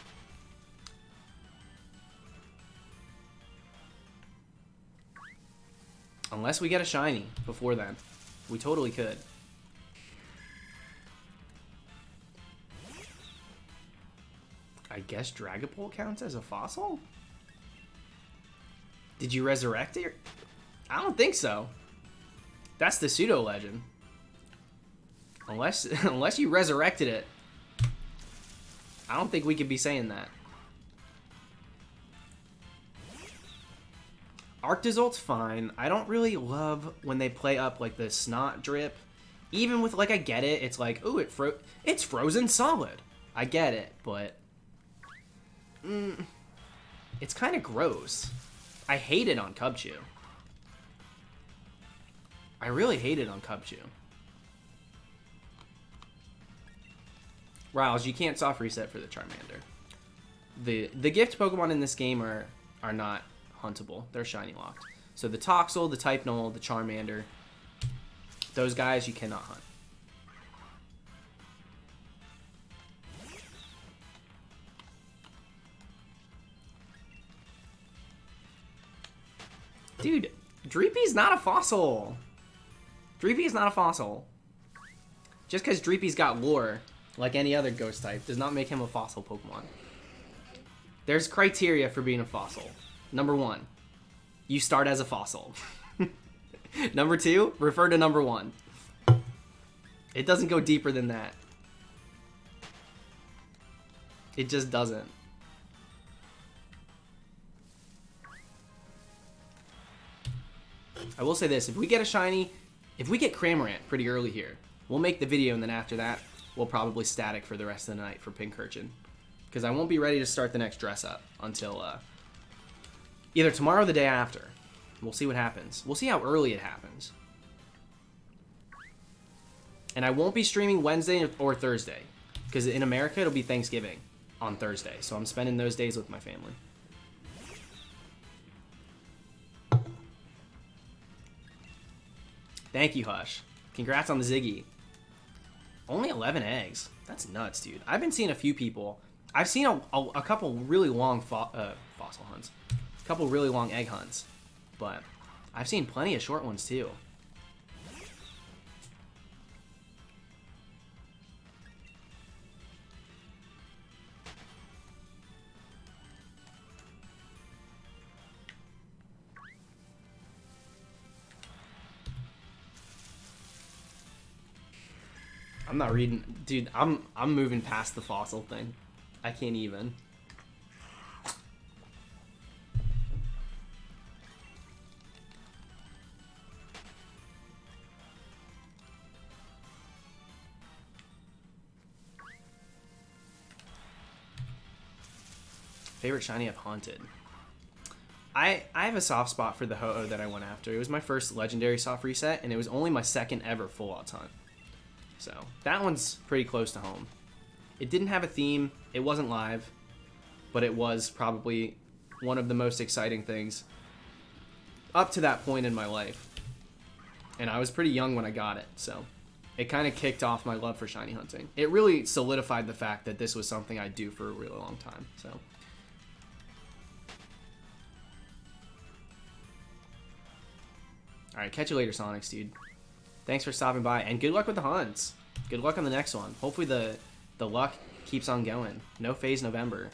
Unless we get a shiny before then. We totally could. I guess Dragapult counts as a fossil? Did you resurrect it? I don't think so. That's the pseudo legend. Unless you resurrected it. I don't think we could be saying that. Arctozolt's fine. I don't really love when they play up like the snot drip. Even with, like, I get it. It's like, ooh, it's frozen solid. I get it, but it's kind of gross. I hate it on Cubchoo. I really hate it on Cubchoo. Riles, you can't soft reset for the Charmander. The gift Pokemon in this game are not huntable. They're shiny locked. So the Toxel, the Type Null, the Charmander, those guys you cannot hunt. Dude, Dreepy's not a fossil. Dreepy is not a fossil. Just because Dreepy's got lore, like any other ghost type, does not make him a fossil Pokemon. There's criteria for being a fossil. Number 1, you start as a fossil. Number 2, refer to number 1. It doesn't go deeper than that. It just doesn't. I will say this, if we get a shiny, if we get Cramorant pretty early here, we'll make the video, and then after that, we'll probably static for the rest of the night for Pincurchin. Because I won't be ready to start the next dress up until either tomorrow or the day after. We'll see what happens. We'll see how early it happens. And I won't be streaming Wednesday or Thursday. Because in America, it'll be Thanksgiving on Thursday. So I'm spending those days with my family. Thank you, Hush. Congrats on the Ziggy. Only 11 eggs. That's nuts, dude. I've been seeing a few people. I've seen a couple really long fossil hunts. A couple really long egg hunts. But I've seen plenty of short ones, too. I'm not reading, dude. I'm moving past the fossil thing. I can't even. Favorite shiny I've haunted. I have a soft spot for the Ho-Oh that I went after. It was my first legendary soft reset, and it was only my second ever full odds hunt. So that one's pretty close to home. It didn't have a theme, it wasn't live, but it was probably one of the most exciting things up to that point in my life. And I was pretty young when I got it, so it kind of kicked off my love for shiny hunting. It really solidified the fact that this was something I'd do for a really long time. So All right, catch you later, Sonics, dude. Thanks for stopping by, and good luck with the hunts. Good luck on the next one. Hopefully the luck keeps on going. No phase November.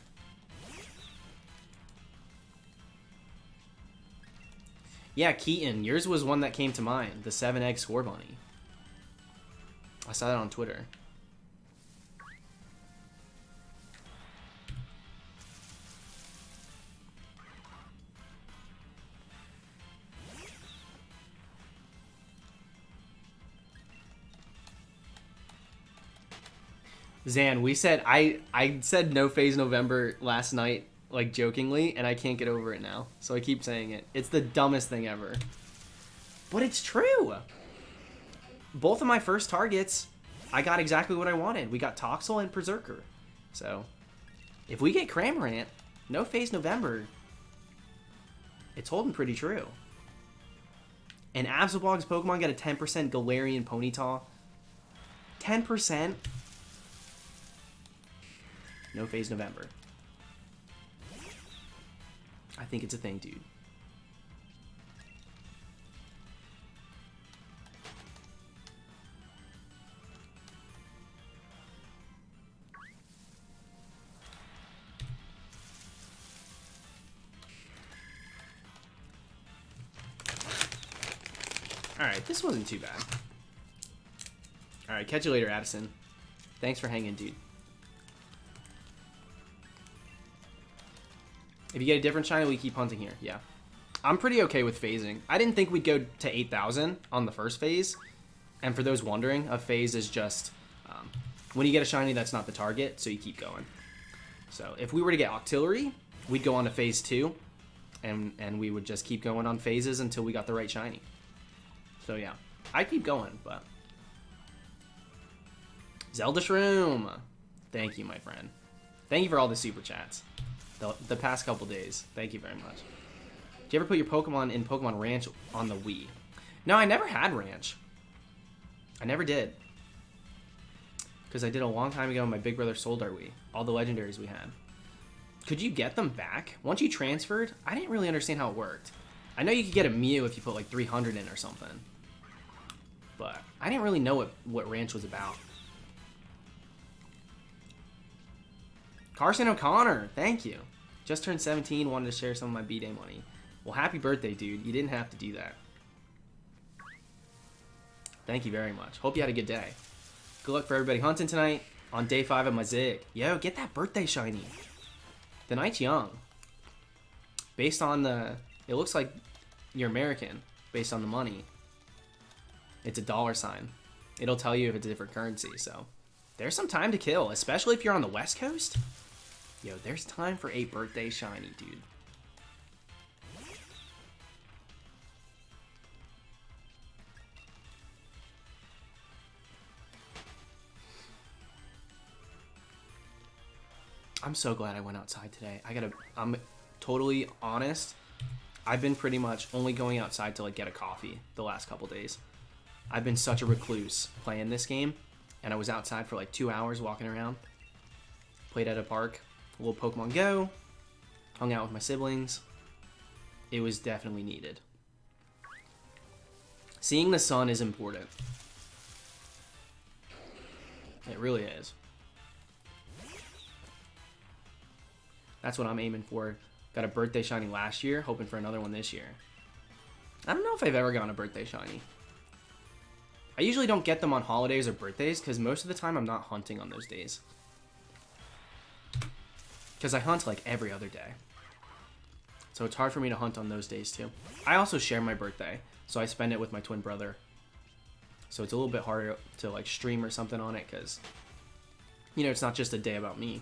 Yeah, Keaton, yours was one that came to mind. The 7-egg score bunny. I saw that on Twitter. Zan, we said I said no phase November last night, like jokingly, and I can't get over it now. So I keep saying it. It's the dumbest thing ever. But it's true. Both of my first targets, I got exactly what I wanted. We got Toxel and Perrserker. So if we get Cramorant, no phase November, it's holding pretty true. And Absolbog's Pokemon got a 10% Galarian Ponyta. 10%. No phase November. I think it's a thing, dude. Alright, this wasn't too bad. Alright, catch you later, Addison. Thanks for hanging, dude. If you get a different shiny, we keep hunting here. Yeah. I'm pretty okay with phasing. I didn't think we'd go to 8,000 on the first phase. And for those wondering, a phase is just when you get a shiny that's not the target, so you keep going. So if we were to get Octillery, we'd go on to phase 2. And we would just keep going on phases until we got the right shiny. So yeah, I keep going, but... Zelda Shroom! Thank you, my friend. Thank you for all the super chats. The past couple days. Thank you very much. Did you ever put your Pokemon in Pokemon Ranch on the Wii? No, I never had Ranch. I never did. Because I did a long time ago when my big brother sold our Wii. All the legendaries we had. Could you get them back? Once you transferred, I didn't really understand how it worked. I know you could get a Mew if you put like 300 in or something. But I didn't really know what Ranch was about. Carson O'Connor, thank you. Just turned 17, wanted to share some of my B-Day money. Well, happy birthday, dude. You didn't have to do that. Thank you very much. Hope you had a good day. Good luck for everybody hunting tonight on day 5 of my Zig. Yo, get that birthday shiny. The night's young. Based on the... It looks like you're American, based on the money. It's a $sign. It'll tell you if it's a different currency, so... There's some time to kill, especially if you're on the West Coast. Yo, there's time for a birthday shiny, dude. I'm so glad I went outside today. I'm totally honest. I've been pretty much only going outside to like get a coffee the last couple days. I've been such a recluse playing this game, and I was outside for like 2 hours walking around. Played at a park. A little Pokemon Go, hung out with my siblings. It was definitely needed. Seeing the sun is important. It really is. That's what I'm aiming for. Got a birthday shiny last year, hoping for another one this year. I don't know if I've ever gotten a birthday shiny. I usually don't get them on holidays or birthdays because most of the time I'm not hunting on those days. Because I hunt like every other day. So it's hard for me to hunt on those days too. I also share my birthday, so I spend it with my twin brother. So it's a little bit harder to like stream or something on it because, you know, it's not just a day about me.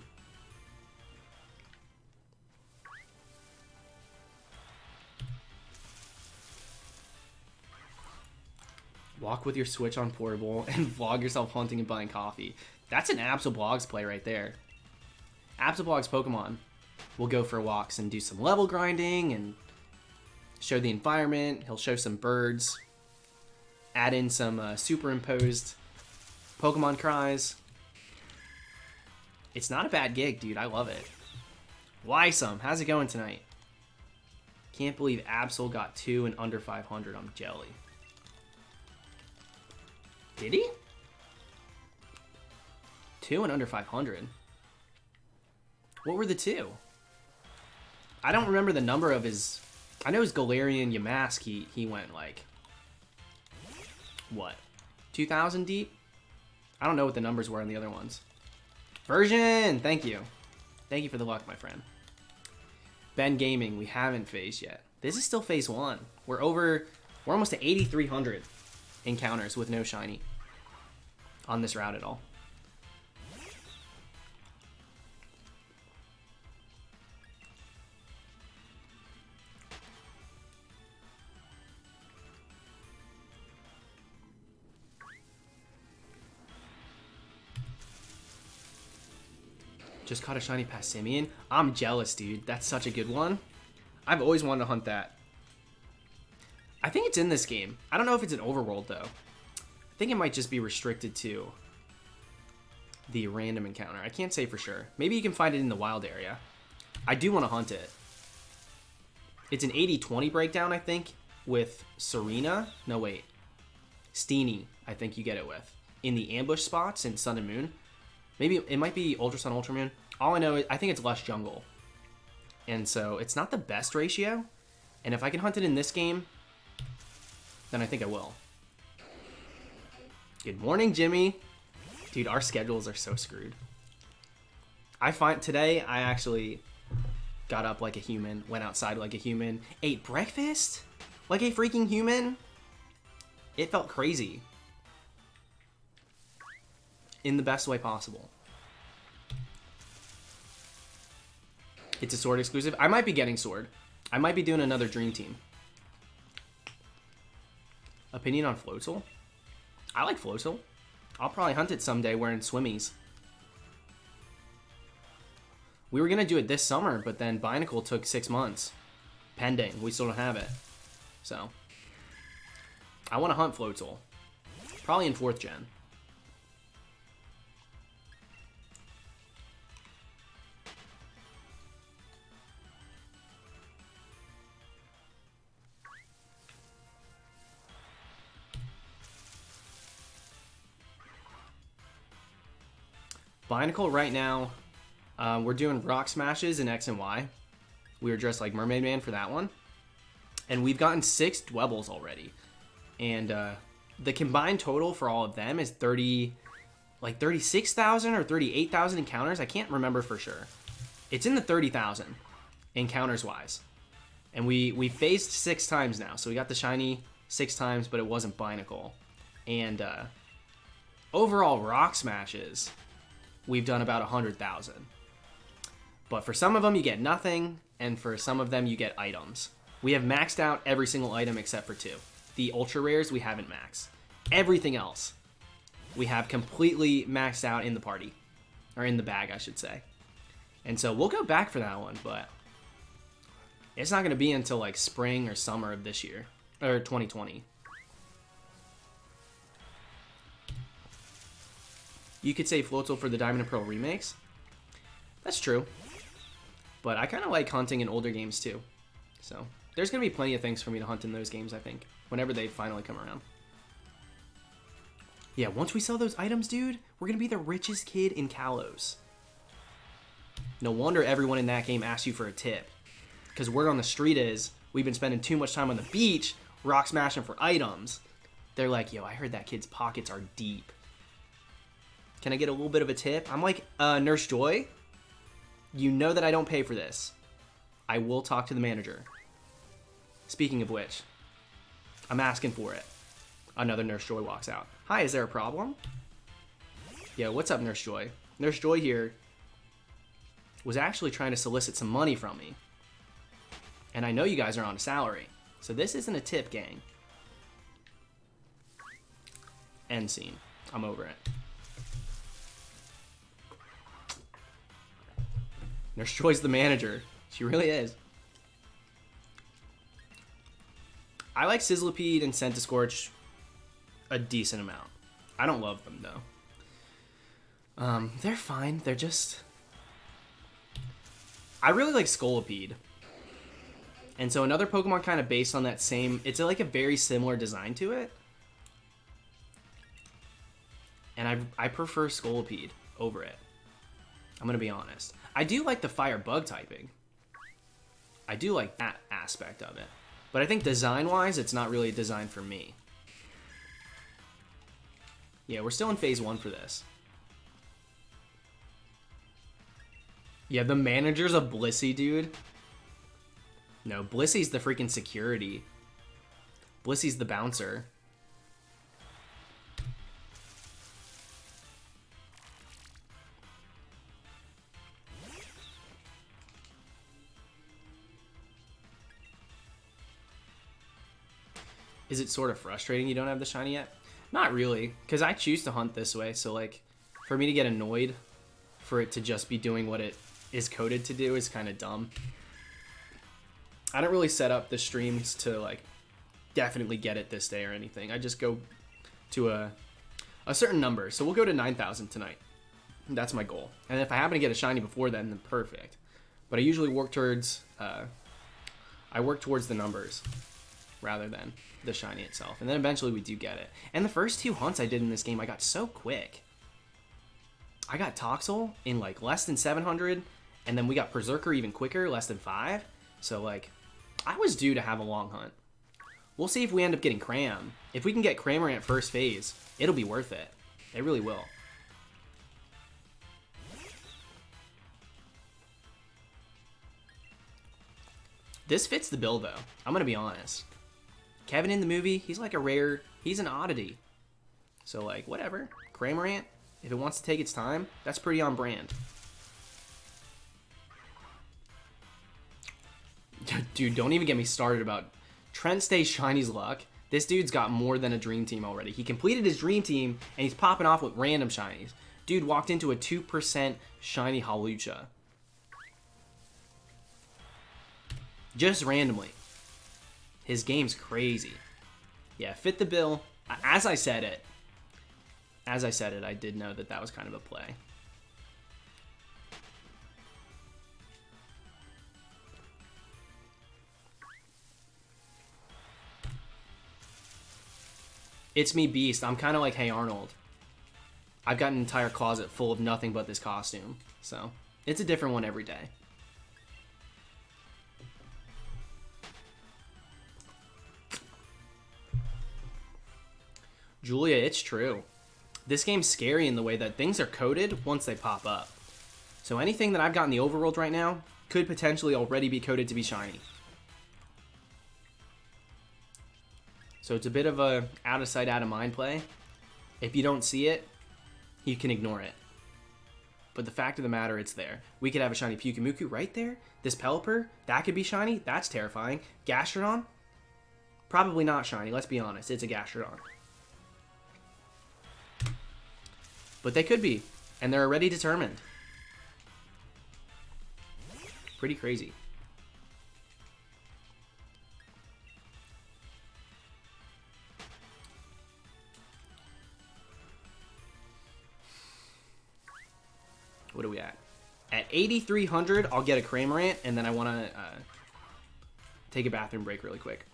Walk with your Switch on portable and vlog yourself hunting and buying coffee. That's an Absolblogs play right there. Absolblogs Pokemon will go for walks and do some level grinding and show the environment. He'll show some birds. Add in some superimposed Pokemon cries. It's not a bad gig, dude. I love it. Wysome, how's it going tonight? Can't believe Absol got 2 and under 500 on Jelly. Did he? 2 and under 500. What were the 2? I don't remember the number of his... I know his Galarian Yamask, he went like... What? 2,000 deep? I don't know what the numbers were on the other ones. Version! Thank you. Thank you for the luck, my friend. Ben Gaming, we haven't phased yet. This is still phase 1. We're almost to 8,300 encounters with no shiny on this route at all. Just caught a shiny Passimian. I'm jealous, dude. That's such a good one. I've always wanted to hunt that. I think it's in this game. I don't know if it's an overworld, though. I think it might just be restricted to the random encounter. I can't say for sure. Maybe you can find it in the wild area. I do want to hunt it. It's an 80-20 breakdown, I think, with Serena. No, wait. Steenie, I think you get it with. In the ambush spots in Sun and Moon. Maybe it might be Ultra Sun, Ultra Moon. All I know is I think it's less jungle. And so it's not the best ratio. And if I can hunt it in this game, then I think I will. Good morning, Jimmy. Dude, our schedules are so screwed. I find today I actually got up like a human, went outside like a human, ate breakfast like a freaking human. It felt crazy. In the best way possible. It's a Sword exclusive. I might be getting Sword. I might be doing another Dream Team. Opinion on Floatzel? I like Floatzel. I'll probably hunt it someday wearing swimmies. We were going to do it this summer, but then Binacle took 6 months. Pending. We still don't have it. So. I want to hunt Floatzel. Probably in 4th gen. Binacle right now, we're doing rock smashes in X and Y. We were dressed like Mermaid Man for that one. And we've gotten 6 Dwebbles already. And the combined total for all of them is 36,000 or 38,000 encounters. I can't remember for sure. It's in the 30,000 encounters wise. And we phased 6 times now. So we got the shiny 6 times, but it wasn't Binacle. And overall rock smashes, we've done about 100,000. But for some of them, you get nothing, and for some of them, you get items. We have maxed out every single item except for 2. The ultra rares, we haven't maxed. Everything else, we have completely maxed out in the party. Or in the bag, I should say. And so we'll go back for that one, but it's not going to be until like spring or summer of this year. Or 2020. You could say Floatzel for the Diamond and Pearl remakes. That's true. But I kind of like hunting in older games too. So there's going to be plenty of things for me to hunt in those games, I think. Whenever they finally come around. Yeah, once we sell those items, dude, we're going to be the richest kid in Kalos. No wonder everyone in that game asks you for a tip. Because word on the street is, we've been spending too much time on the beach, rock smashing for items. They're like, yo, I heard that kid's pockets are deep. Can I get a little bit of a tip? I'm like, Nurse Joy, you know that I don't pay for this. I will talk to the manager. Speaking of which, I'm asking for it. Another Nurse Joy walks out. Hi, is there a problem? Yo, what's up, Nurse Joy? Nurse Joy here was actually trying to solicit some money from me. And I know you guys are on a salary. So this isn't a tip, gang. End scene. I'm over it. Nurse Joy's the manager. She really is. I like Sizzlipede and Centiskorch a decent amount. I don't love them, though. They're fine. They're just... I really like Scolipede. And so another Pokemon kind of based on that same... It's like a very similar design to it. And I prefer Scolipede over it. I'm going to be honest. I do like the fire bug typing. I do like that aspect of it. But I think design-wise, it's not really designed for me. Yeah, we're still in phase 1 for this. Yeah, the manager's a Blissey, dude. No, Blissey's the freaking security. Blissey's the bouncer. Is it sort of frustrating you don't have the shiny yet? Not really, because I choose to hunt this way, so like, for me to get annoyed for it to just be doing what it is coded to do is kind of dumb. I don't really set up the streams to like definitely get it this day or anything. I just go to a certain number. So we'll go to 9,000 tonight. That's my goal. And if I happen to get a shiny before then perfect. But I usually work towards the numbers rather than the shiny itself. And then eventually we do get it. And the first 2 hunts I did in this game, I got so quick. I got Toxel in like less than 700, and then we got Perrserker even quicker, less than 5. So like, I was due to have a long hunt. We'll see if we end up getting Cram. If we can get Cramorant first phase, it'll be worth it. It really will. This fits the bill though. I'm gonna be honest. Kevin in the movie, he's like he's an oddity. So like, whatever. Cramorant, if it wants to take its time, that's pretty on brand. Dude, don't even get me started about Trent Stays Shiny's luck. This dude's got more than a dream team already. He completed his dream team, and he's popping off with random shinies. Dude walked into a 2% shiny Hawlucha. Just randomly. His game's crazy. Yeah, fit the bill. As I said it, I did know that that was kind of a play. It's me, Beast. I'm kind of like Hey Arnold. I've got an entire closet full of nothing but this costume. So, it's a different one every day. Julia, it's true. This game's scary in the way that things are coded once they pop up. So anything that I've got in the overworld right now could potentially already be coded to be shiny. So it's a bit of a out of sight, out of mind play. If you don't see it, you can ignore it. But the fact of the matter, it's there. We could have a shiny Pyukumuku right there. This Pelipper, that could be shiny. That's terrifying. Gastrodon, probably not shiny. Let's be honest. It's a Gastrodon. But they could be, and they're already determined. Pretty crazy. What are we at? At 8,300, I'll get a Cramorant, and then I want to take a bathroom break really quick.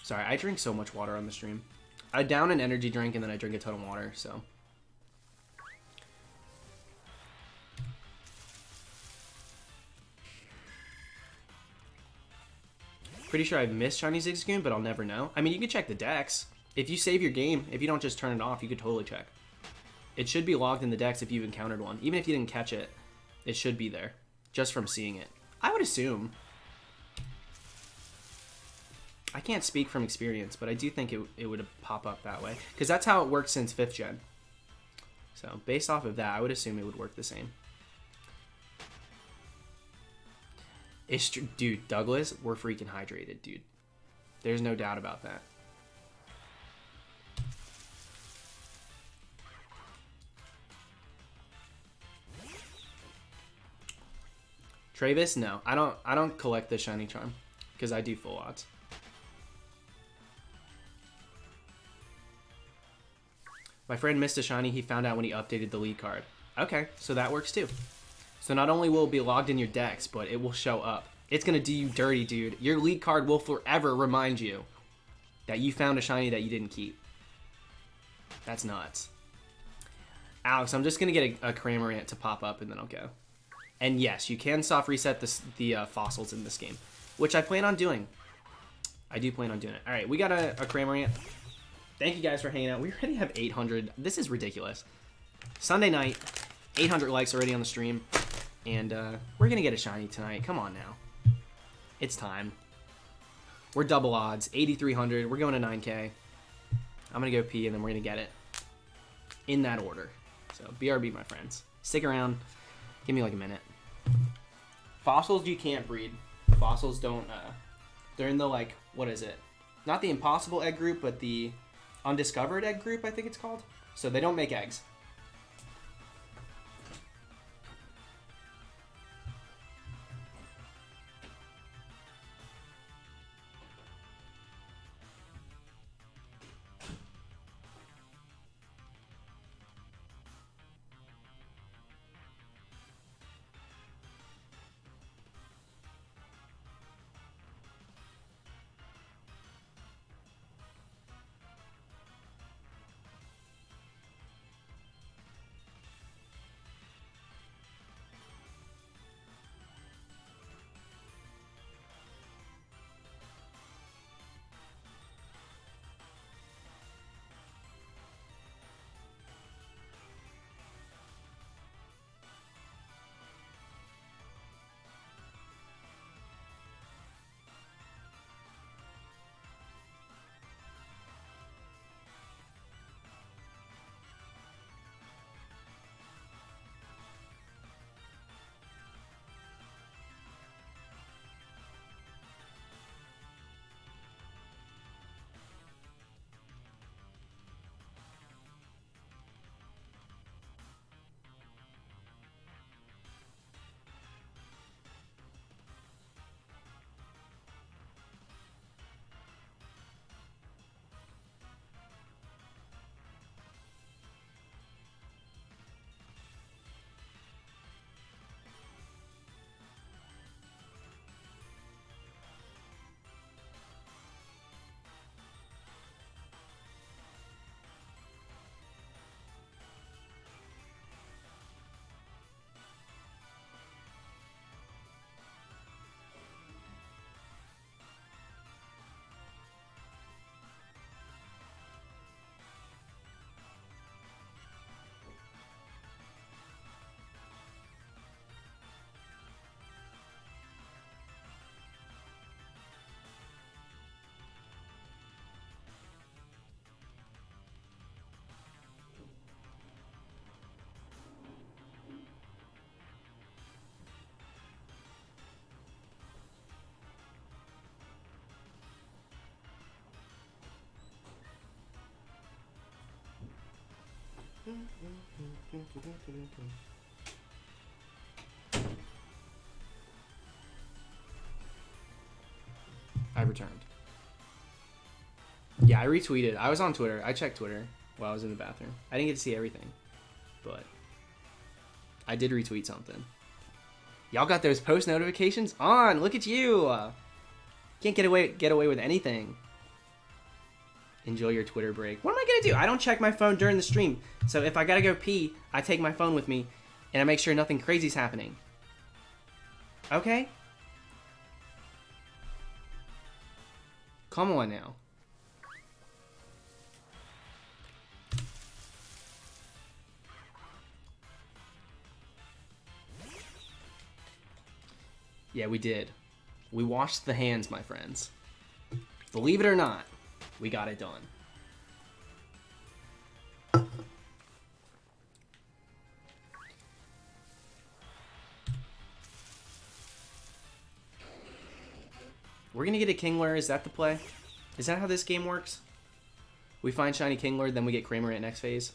Sorry, I drink so much water on the stream. I down an energy drink and then I drink a ton of water, so. Pretty sure I've missed Shiny Zigzagoon, but I'll never know. I mean, you can check the decks. If you save your game, if you don't just turn it off, you could totally check. It should be logged in the decks if you've encountered one. Even if you didn't catch it, it should be there, just from seeing it. I would assume. I can't speak from experience, but I do think it would pop up that way. Because that's how it worked since 5th gen. So, based off of that, I would assume it would work the same. Dude, Douglas, we're freaking hydrated, dude. There's no doubt about that. Travis, no. I don't collect the shiny charm. Because I do full odds. My friend missed a shiny he found out when he updated the lead card. Okay, so that works too. So not only will it be logged in your decks, but it will show up It's going to do you dirty, dude. Your lead card will forever remind you that you found a shiny that you didn't keep. That's nuts. Alex, I'm just going to get a Cramorant to pop up and then I'll go. And yes, you can soft reset the fossils in this game, which I plan on doing. I do plan on doing it. All right, we got a Cramorant. Thank you guys for hanging out. We already have 800. This is ridiculous. Sunday night, 800 likes already on the stream. And we're going to get a shiny tonight. Come on now. It's time. We're double odds, 8,300. We're going to 9K. I'm going to go pee, and then we're going to get it in that order. So, BRB, my friends. Stick around. Give me like a minute. Fossils, you can't breed. Fossils don't, they're in the, like, what is it? Not the impossible egg group, but the undiscovered egg group, I think it's called. So, they don't make eggs. I returned. Yeah, I retweeted. I was on Twitter. I checked Twitter while I was in the bathroom. I didn't get to see everything, but I did retweet something. Y'all got those post notifications on. Look at you. Can't get away with anything. Enjoy your Twitter break. What am I gonna do? I don't check my phone during the stream. So if I gotta go pee, I take my phone with me and I make sure nothing crazy's happening. Okay? Come on now. Yeah, we did. We washed the hands, my friends. Believe it or not, we got it done. We're gonna get a Kingler. Is that the play? Is that how this game works? We find Shiny Kingler, then we get Cramorant next phase.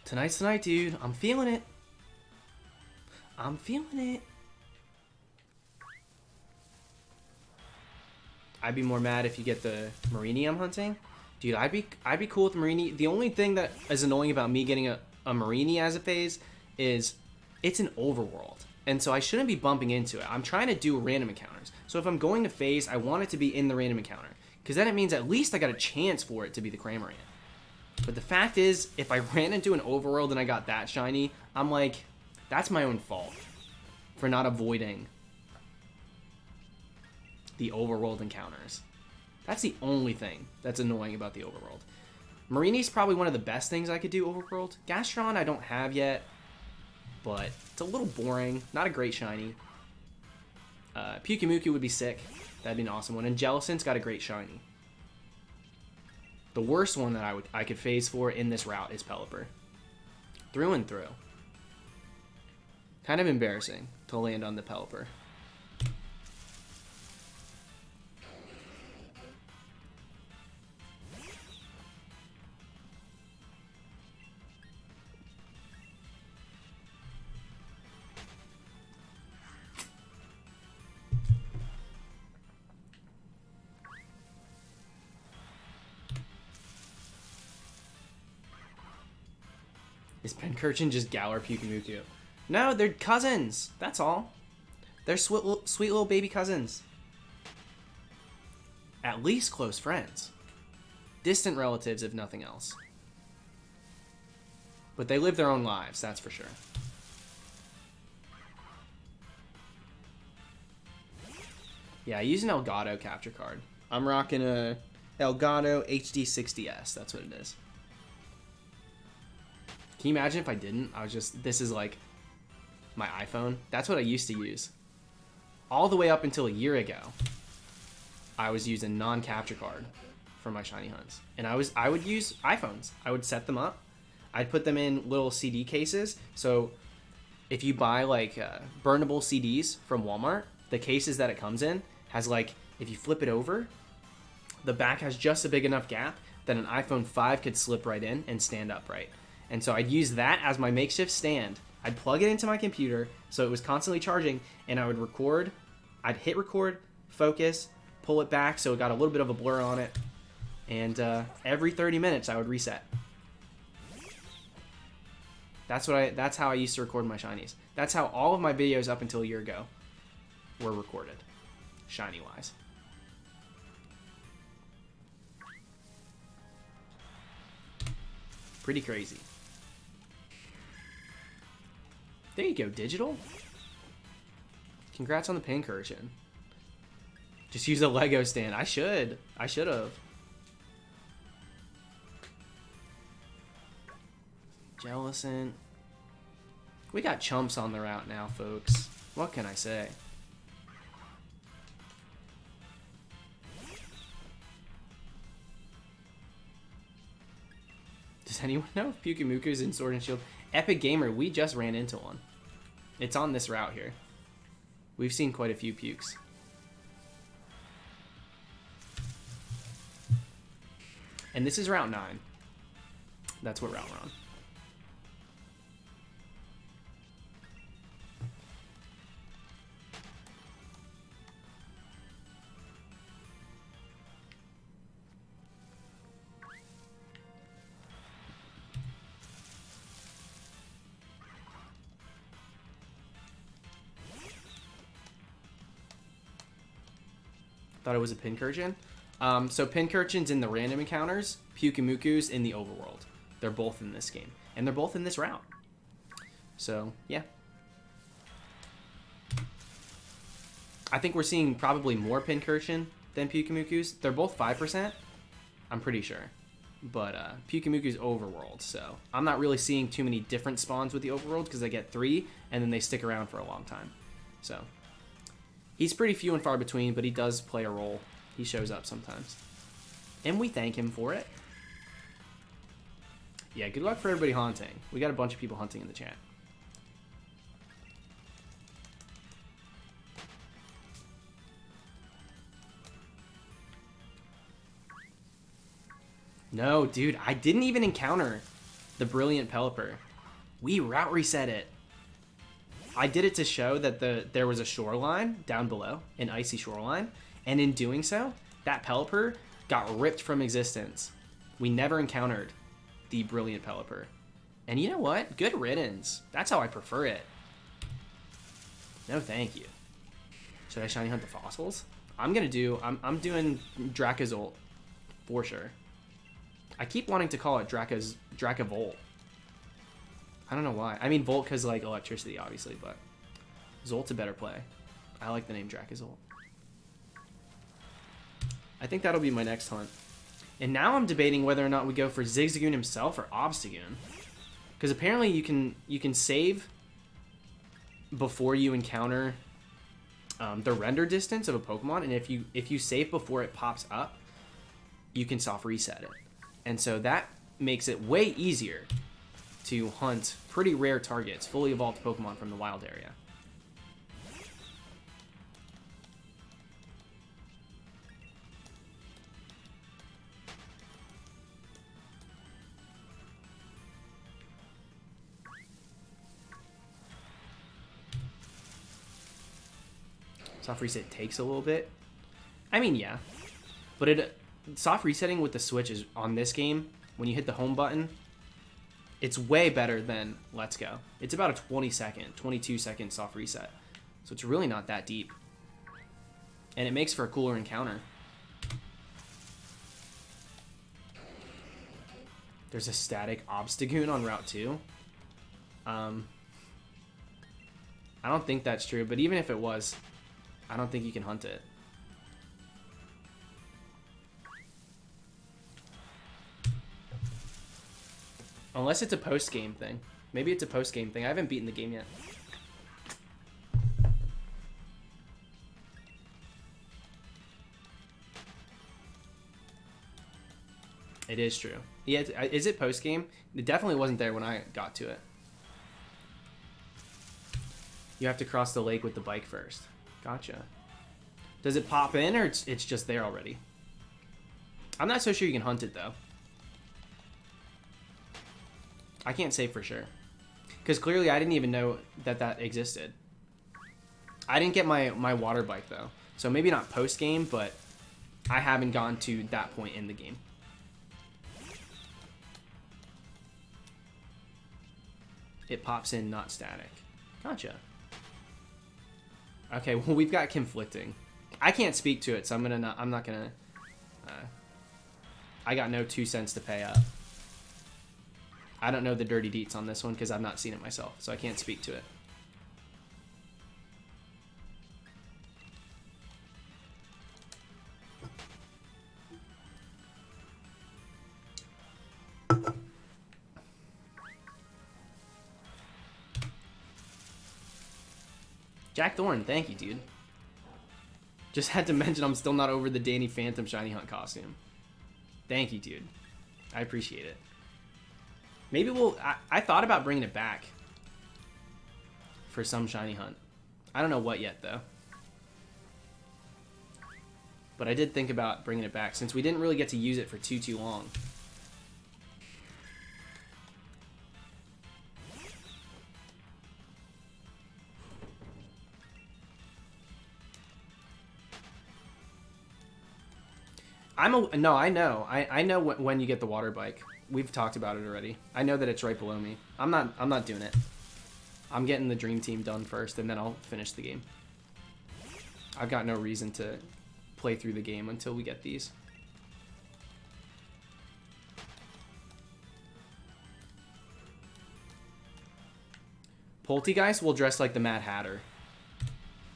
Tonight's the night, dude. I'm feeling it. I'm feeling it. I'd be more mad if you get the Marini I'm hunting. Dude, I'd be cool with Marini. The only thing that is annoying about me getting a Marini as a phase is it's an overworld. And so I shouldn't be bumping into it. I'm trying to do random encounters. So if I'm going to phase, I want it to be in the random encounter. Because then it means at least I got a chance for it to be the Cramorant. But the fact is, if I ran into an overworld and I got that shiny, I'm like, that's my own fault for not avoiding the overworld encounters. That's the only thing that's annoying about the overworld. Marini's probably one of the best things I could do overworld. Gastron I don't have yet, but it's a little boring. Not a great shiny. Pyukumuku would be sick. That'd be an awesome one. And Jellicent's got a great shiny. The worst one that I could phase for in this route is Pelipper. Through and through. Kind of embarrassing to land on the Pelipper. Is Pincurchin just Galar Pyukumuku? No, they're cousins. That's all. They're sweet little baby cousins. At least close friends. Distant relatives, if nothing else. But they live their own lives, that's for sure. Yeah, I use an Elgato capture card. I'm rocking a Elgato HD60S. That's what it is. Can you imagine if I didn't? I was just, this is like my iPhone. That's what I used to use. All the way up until a year ago, I was using non-capture card for my shiny hunts. And I would use iPhones. I would set them up. I'd put them in little CD cases. So if you buy like burnable CDs from Walmart, the cases that it comes in has like, if you flip it over, the back has just a big enough gap that an iPhone 5 could slip right in and stand upright. And so I'd use that as my makeshift stand. I'd plug it into my computer so it was constantly charging, and I would record. I'd hit record, focus, pull it back so it got a little bit of a blur on it, and every 30 minutes I would reset. That's how I used to record my shinies. That's how all of my videos up until a year ago were recorded, shiny wise. Pretty crazy. There you go, digital. Congrats on the Pincurchin. Just use a Lego stand. I should have. Jellicent. We got chumps on the route now, folks. What can I say? Does anyone know if Pyukumuku's in Sword and Shield? Epic Gamer, we just ran into one. It's on this route here. We've seen quite a few Pukes. And this is Route 9. That's what route we're on. Thought it was a Pincurchin. So Pincurchin's in the random encounters, Pyukumuku's in the overworld. They're both in this game. And they're both in this route. So, yeah. I think we're seeing probably more Pincurchin than Pyukumuku's. They're both 5%, I'm pretty sure. But Pyukumuku's overworld, so I'm not really seeing too many different spawns with the overworld because they get 3, and then they stick around for a long time. So, he's pretty few and far between, but he does play a role. He shows up sometimes. And we thank him for it. Yeah, good luck for everybody hunting. We got a bunch of people hunting in the chat. No, dude, I didn't even encounter the brilliant Pelipper. We route reset it. I did it to show that there was a shoreline down below, an icy shoreline, and in doing so, that Pelipper got ripped from existence. We never encountered the brilliant Pelipper. And you know what? Good riddance. That's how I prefer it. No thank you. Should I shiny hunt the fossils? I'm doing Dracozolt for sure. I keep wanting to call it Dracavolt. I don't know why. I mean Volt because like electricity obviously, but Zolt's a better play. I like the name Dracozolt. I think that'll be my next hunt. And now I'm debating whether or not we go for Zigzagoon himself or Obstagoon. Because apparently you can save before you encounter the render distance of a Pokemon, and if you save before it pops up, you can soft reset it. And so that makes it way easier to hunt pretty rare targets, fully evolved Pokemon from the wild area. Soft reset takes a little bit. I mean, yeah. But soft resetting with the Switch is on this game, when you hit the home button, it's way better than Let's Go. It's about a 22-second soft reset. So it's really not that deep. And it makes for a cooler encounter. There's a static Obstagoon on Route 2. I don't think that's true, but even if it was, I don't think you can hunt it. Unless it's a post-game thing. Maybe it's a post-game thing. I haven't beaten the game yet. It is true. Yeah, is it post-game? It definitely wasn't there when I got to it. You have to cross the lake with the bike first. Gotcha. Does it pop in, or it's just there already? I'm not so sure you can hunt it, though. I can't say for sure. Because clearly I didn't even know that existed. I didn't get my water bike, though. So maybe not post-game, but I haven't gone to that point in the game. It pops in, not static. Gotcha. Okay, well, we've got conflicting. I can't speak to it, so I'm not gonna. I got no 2 cents to pay up. I don't know the dirty deets on this one because I've not seen it myself, so I can't speak to it. Jack Thorne, thank you, dude. Just had to mention I'm still not over the Danny Phantom Shiny Hunt costume. Thank you, dude. I appreciate it. Maybe I thought about bringing it back for some Shiny Hunt. I don't know what yet, though. But I did think about bringing it back since we didn't really get to use it for too long. No, I know. I know when you get the water bike. We've talked about it already. I know that it's right below me. I'm not doing it. I'm getting the dream team done first, and then I'll finish the game. I've got no reason to play through the game until we get these. Poltegeist will dress like the Mad Hatter.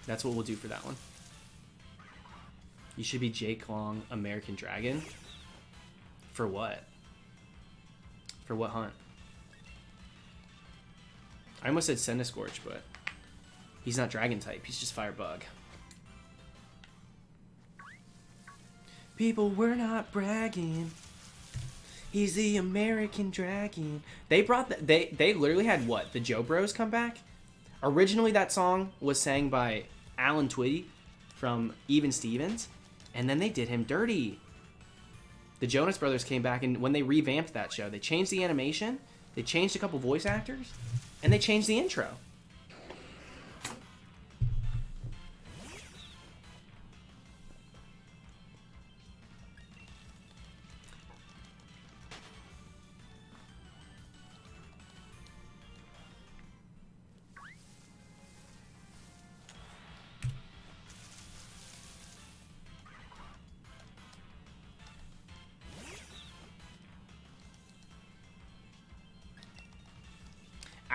That's what we'll do for that one. You should be Jake Long, American Dragon. For what? For what hunt? I almost said Centiskorch, but he's not Dragon type. He's just Firebug. People, we're not bragging. He's the American Dragon. They brought they literally had what? The Joe Bros come back? Originally that song was sang by Alan Twitty from Even Stevens, and then they did him dirty. The Jonas Brothers came back, and when they revamped that show, they changed the animation, they changed a couple voice actors, and they changed the intro.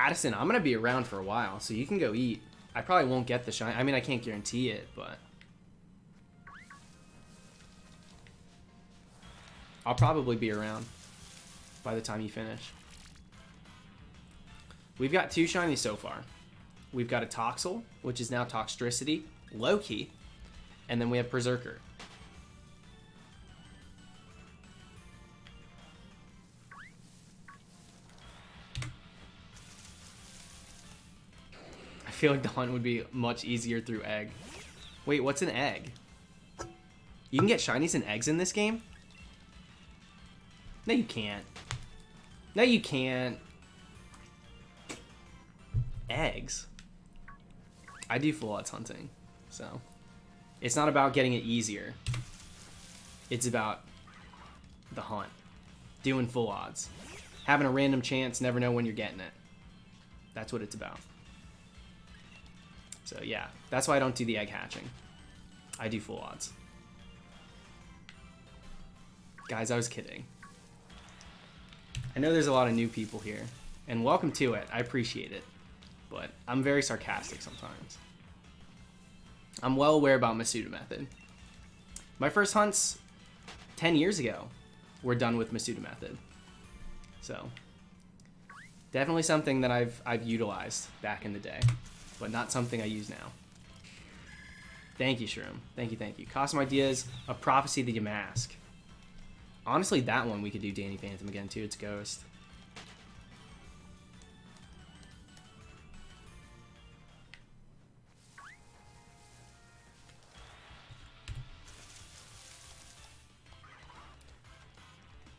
Addison, I'm gonna be around for a while, so you can go eat. I probably won't get the shine. I mean, I can't guarantee it, but I'll probably be around by the time you finish. We've got 2 shinies so far. We've got a Toxel, which is now Toxtricity, low-key, and then we have Perrserker. I feel like the hunt would be much easier through egg. Wait, what's an egg? You can get shinies and eggs in this game? No, you can't. No, you can't. Eggs. I do full odds hunting, so it's not about getting it easier. It's about the hunt. Doing full odds. Having a random chance, never know when you're getting it. That's what it's about. So yeah, that's why I don't do the egg hatching. I do full odds. Guys, I was kidding. I know there's a lot of new people here, and welcome to it. I appreciate it, but I'm very sarcastic sometimes. I'm well aware about Masuda method. My first hunts 10 years ago were done with Masuda method. So definitely something that I've utilized back in the day, but not something I use now. Thank you, Shroom. Thank you, thank you. Costume ideas of Prophecy the Yamask. Honestly, that one we could do Danny Phantom again too. It's Ghost.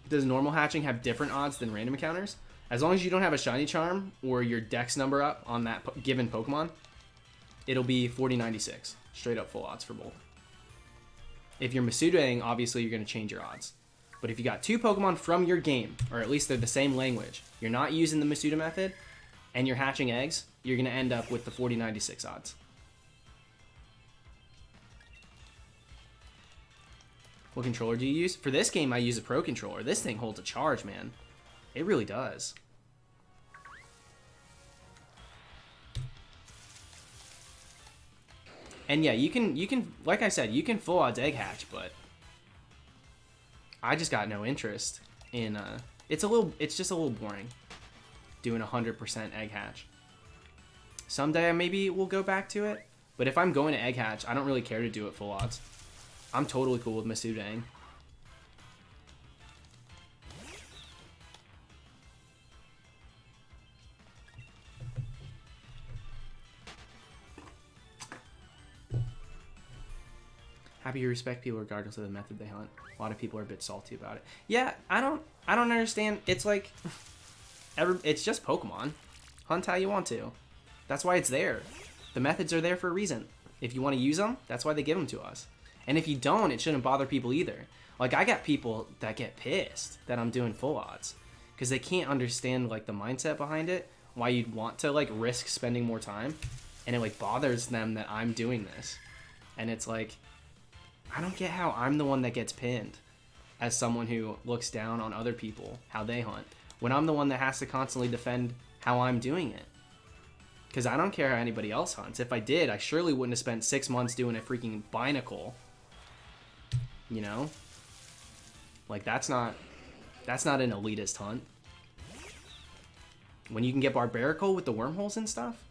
Does normal hatching have different odds than random encounters? As long as you don't have a shiny charm or your dex number up on that given Pokemon, it'll be 40-96. Straight up full odds for both. If you're Masudaing, obviously you're going to change your odds. But if you got 2 Pokemon from your game, or at least they're the same language, you're not using the Masuda method, and you're hatching eggs, you're going to end up with the 40-96 odds. What controller do you use? For this game, I use a Pro Controller. This thing holds a charge, man. It really does. And yeah, you can, like I said, you can full odds egg hatch, but I just got no interest in, it's just a little boring doing 100% egg hatch. Someday maybe we'll go back to it, but if I'm going to egg hatch, I don't really care to do it full odds. I'm totally cool with Masudaing. Happy you respect people regardless of the method they hunt. A lot of people are a bit salty about it. Yeah, I don't understand. It's like, it's just Pokemon. Hunt how you want to. That's why it's there. The methods are there for a reason. If you want to use them, that's why they give them to us. And if you don't, it shouldn't bother people either. Like, I got people that get pissed that I'm doing full odds because they can't understand, like, the mindset behind it, why you'd want to, like, risk spending more time, and it, like, bothers them that I'm doing this. And it's like, I don't get how I'm the one that gets pinned as someone who looks down on other people, how they hunt, when I'm the one that has to constantly defend how I'm doing it. Because I don't care how anybody else hunts. If I did, I surely wouldn't have spent 6 months doing a freaking binacle. You know? Like, that's not an elitist hunt. When you can get Barbarical with the wormholes and stuff,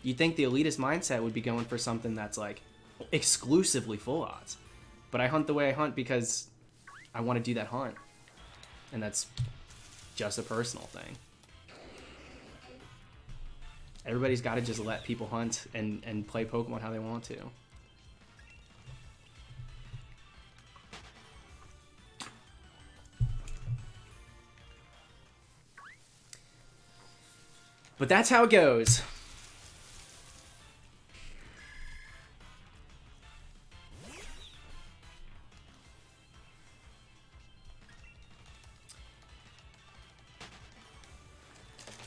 you'd think the elitist mindset would be going for something that's, like, exclusively full odds. But I hunt the way I hunt because I want to do that hunt. And that's just a personal thing. Everybody's got to just let people hunt and play Pokemon how they want to. But that's how it goes.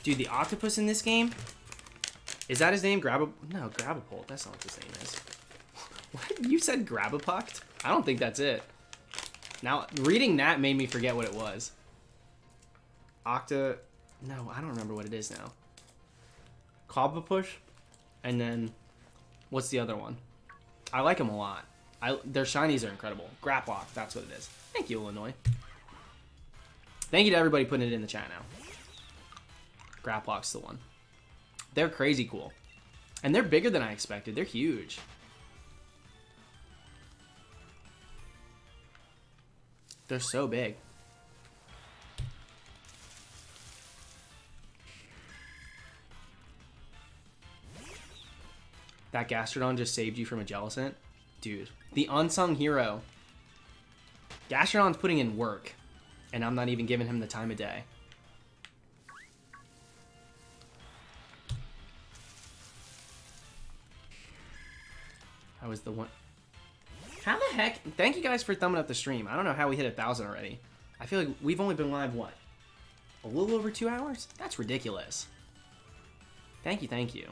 Dude, the octopus in this game, is that his name? No, Grabapult. That's not what his name is. What? You said Grabapucked? I don't think that's it. Now, reading that made me forget what it was. No, I don't remember what it is now. Cobblepush, and then what's the other one? I like them a lot. Their shinies are incredible. Graplock, that's what it is. Thank you, Illinois. Thank you to everybody putting it in the chat now. Graplock's the one. They're crazy cool. And they're bigger than I expected. They're huge. They're so big. That Gastrodon just saved you from a Jellicent? Dude, the unsung hero. Gastrodon's putting in work, and I'm not even giving him the time of day. That was the one. How the heck? Thank you guys for thumbing up the stream. I don't know how we hit 1,000 already. I feel like we've only been live, what? A little over 2 hours? That's ridiculous. Thank you, thank you.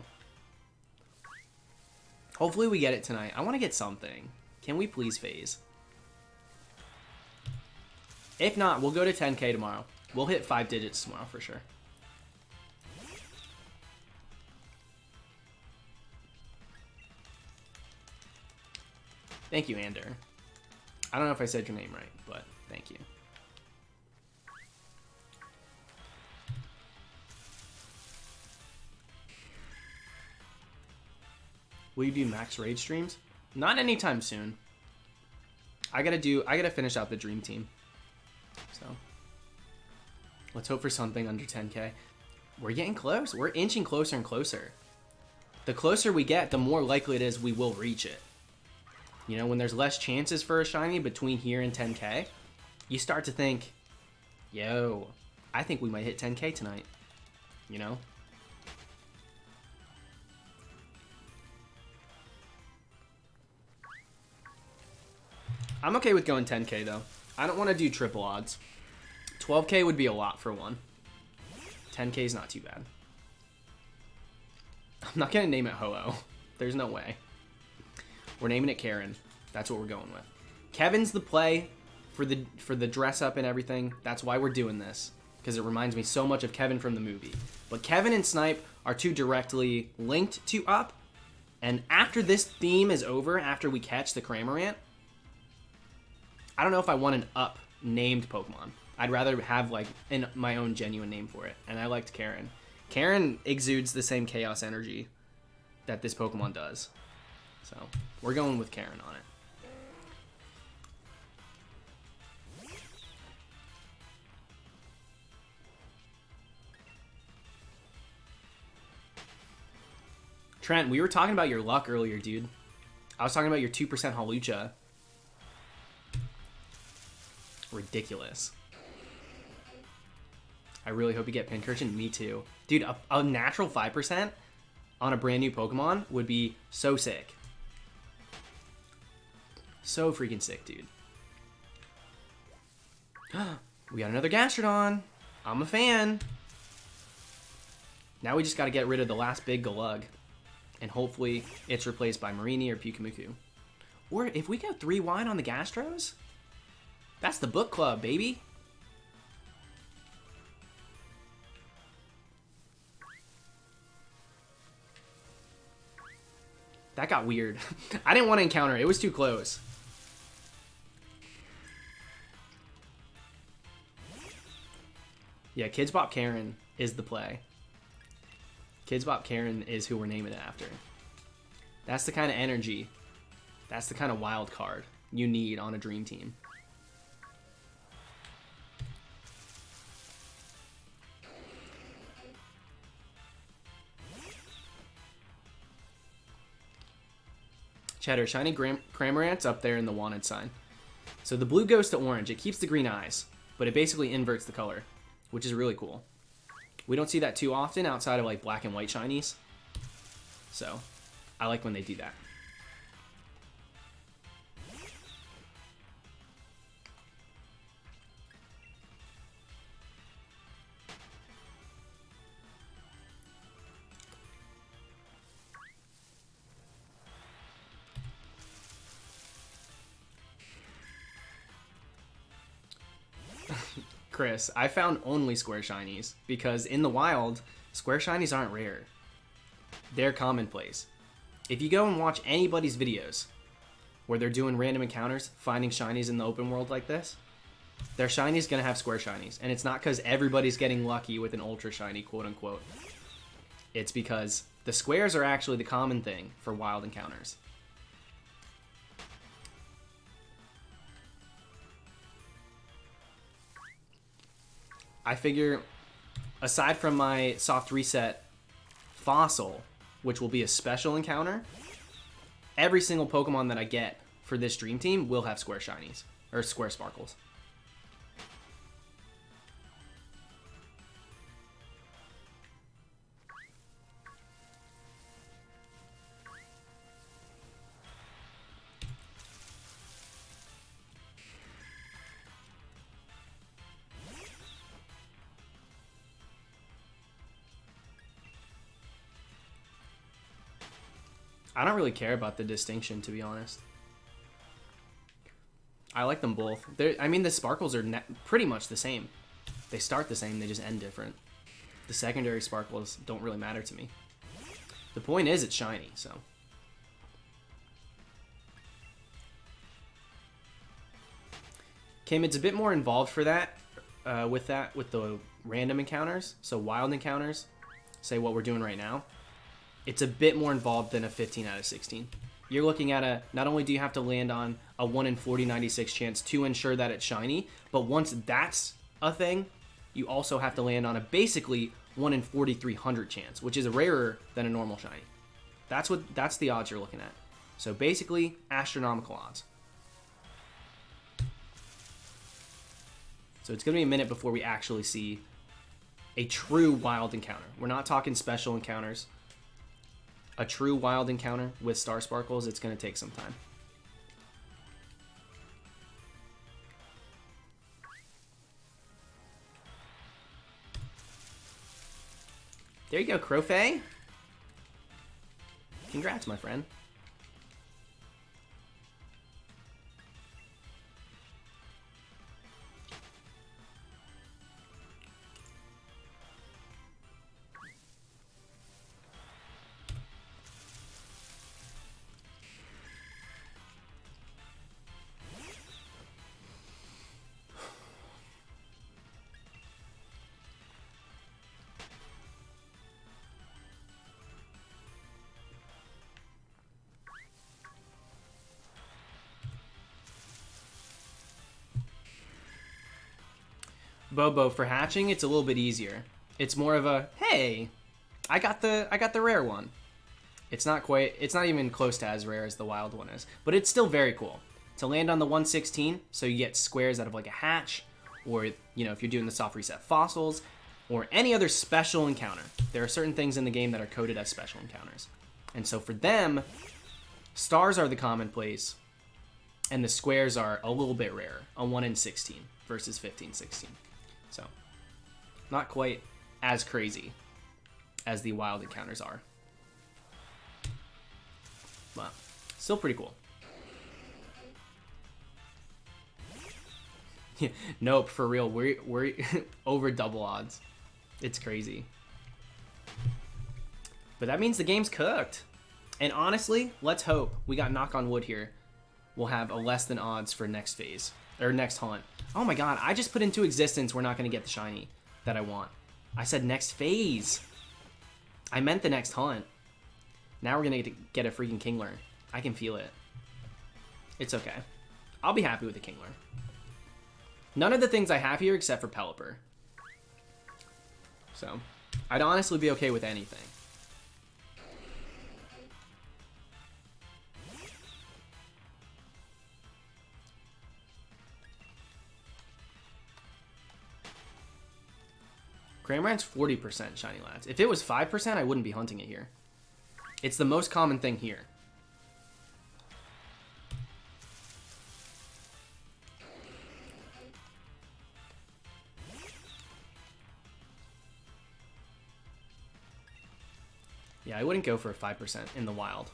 Hopefully we get it tonight. I want to get something. Can we please phase? If not, we'll go to 10K tomorrow. We'll hit 5 digits tomorrow for sure. Thank you, Ander. I don't know if I said your name right, but thank you. Will you do max raid streams? Not anytime soon. I gotta finish out the dream team. So let's hope for something under 10K. We're getting close. We're inching closer and closer. The closer we get, the more likely it is we will reach it. You know, when there's less chances for a shiny between here and 10K, you start to think, yo, I think we might hit 10K tonight. You know? I'm okay with going 10K though. I don't want to do triple odds. 12K would be a lot for one. 10K is not too bad. I'm not going to name it Ho-Oh. There's no way. We're naming it Karen. That's what we're going with. Kevin's the play for the dress up and everything. That's why we're doing this. Because it reminds me so much of Kevin from the movie. But Kevin and Snipe are two directly linked to Up. And after this theme is over, after we catch the Cramorant, I don't know if I want an Up named Pokemon. I'd rather have like my own genuine name for it. And I liked Karen. Karen exudes the same chaos energy that this Pokemon does. So we're going with Karen on it. Trent, we were talking about your luck earlier, dude. I was talking about your 2% Hawlucha. Ridiculous. I really hope you get Pincurchin. Me too. Dude, a natural 5% on a brand new Pokemon would be so sick. So freaking sick, dude. We got another Gastrodon. I'm a fan. Now we just got to get rid of the last big Galug. And hopefully it's replaced by Marini or Pyukumuku. Or if we go 3 wide on the Gastros, that's the book club, baby. That got weird. I didn't want to encounter it. It was too close. Yeah, Kids Bop Karen is the play. Kids Bop Karen is who we're naming it after. That's the kind of energy. That's the kind of wild card you need on a dream team. Cheddar, Shiny Cramorant's up there in the wanted sign. So the blue goes to orange. It keeps the green eyes, but it basically inverts the color, which is really cool. We don't see that too often outside of like black and white shinies. So I like when they do that. Chris, I found only square shinies because in the wild, square shinies aren't rare. They're commonplace. If you go and watch anybody's videos where they're doing random encounters, finding shinies in the open world like this, their shiny's gonna have square shinies. And it's not because everybody's getting lucky with an ultra shiny, quote unquote. It's because the squares are actually the common thing for wild encounters. I figure, aside from my soft reset fossil, which will be a special encounter, every single Pokemon that I get for this Dream Team will have square shinies, or square sparkles. I don't really care about the distinction, to be honest. I like them both. I mean, the sparkles are pretty much the same. They start the same, they just end different. The secondary sparkles don't really matter to me. The point is, it's shiny, so. Kim, it's a bit more involved for that, with the random encounters. So wild encounters, say what we're doing right now. It's a bit more involved than a 15 out of 16. You're looking at not only do you have to land on a 1 in 40/96 chance to ensure that it's shiny, but once that's a thing, you also have to land on a basically 1 in 4,300 chance, which is rarer than a normal shiny. That's the odds you're looking at. So basically, astronomical odds. So it's going to be a minute before we actually see a true wild encounter. We're not talking special encounters. A true wild encounter with star sparkles, it's going to take some time. There you go, Crowfay. Congrats, my friend. Bobo, for hatching, it's a little bit easier. It's more of a, hey, I got the rare one. It's not even close to as rare as the wild one is, but it's still very cool. To land on the 116, so you get squares out of like a hatch, or, you know, if you're doing the soft reset fossils, or any other special encounter. There are certain things in the game that are coded as special encounters. And so for them, stars are the commonplace, and the squares are a little bit rarer, a 1 in 16 versus 15/16. So, not quite as crazy as the wild encounters are. But still pretty cool. Nope, for real, we're over double odds. It's crazy. But that means the game's cooked. And honestly, let's hope, we got knock on wood here, we'll have a less than odds for next phase. Or next hunt. Oh my god, I just put into existence we're not going to get the shiny that I want. I said next phase. I meant the next hunt. Now we're going to get a freaking Kingler. I can feel it. It's okay. I'll be happy with the Kingler. None of the things I have here except for Pelipper. So, I'd honestly be okay with anything. Cramorant's 40% shiny lads. If it was 5%, I wouldn't be hunting it here. It's the most common thing here. Yeah, I wouldn't go for a 5% in the wild.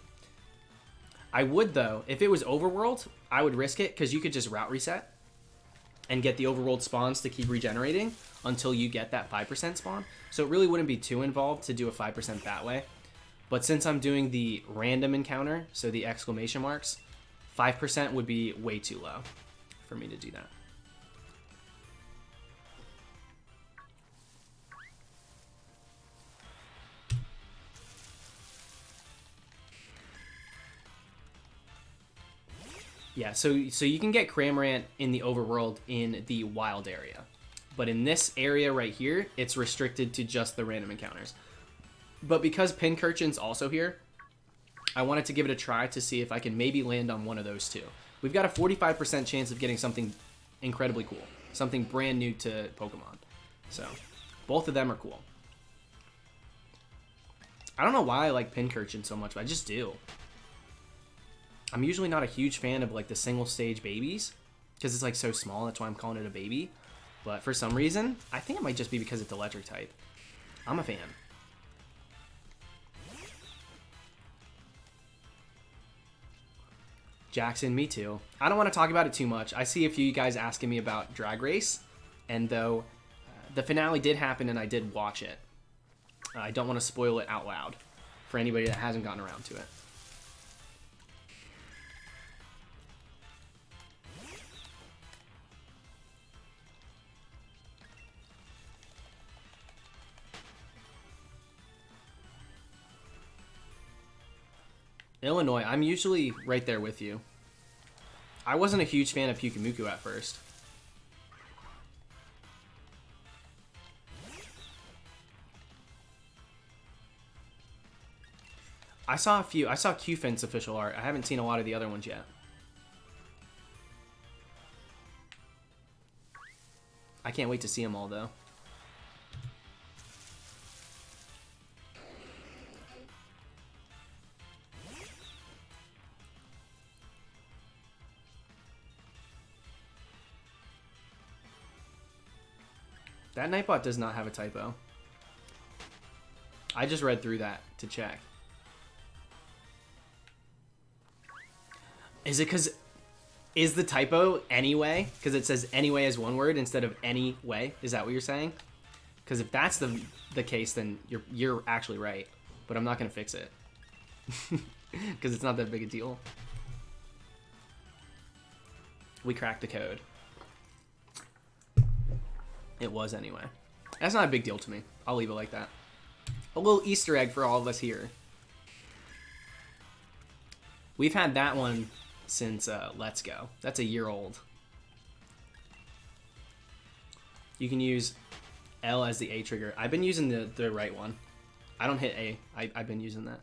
I would, though. If it was Overworld, I would risk it, because you could just route reset. and get the overworld spawns to keep regenerating until you get that 5% spawn. So it really wouldn't be too involved to do a 5% that way. But since I'm doing the random encounter, so the exclamation marks, 5% would be way too low for me to do that. Yeah, so you can get Cramorant in the overworld in the wild area. But in this area right here, it's restricted to just the random encounters. But because Pincurchin's also here, I wanted to give it a try to see if I can maybe land on one of those two. We've got a 45% chance of getting something incredibly cool. Something brand new to Pokemon. So, both of them are cool. I don't know why I like Pincurchin so much, but I just do. I'm usually not a huge fan of like the single stage babies because it's like so small. That's why I'm calling it a baby. But for some reason, I think it might just be because it's electric type. I'm a fan. Jackson, me too. I don't want to talk about it too much. I see a few of you guys asking me about Drag Race. And though the finale did happen and I did watch it, I don't want to spoil it out loud for anybody that hasn't gotten around to it. Illinois, I'm usually right there with you. I wasn't a huge fan of Pyukumuku at first. I saw Qfin's official art. I haven't seen a lot of the other ones yet. I can't wait to see them all though. That Nightbot does not have a typo. I just read through that to check. Is it because... Is the typo anyway? Because it says anyway as one word instead of any way? Is that what you're saying? Because if that's the case, then you're actually right. But I'm not going to fix it. Because it's not that big a deal. We cracked the code. It was anyway. That's not a big deal to me. I'll leave it like that. A little Easter egg for all of us here. We've had that one since Let's Go. That's a year old. You can use L as the A trigger. I've been using the right one. I don't hit A. I've been using that.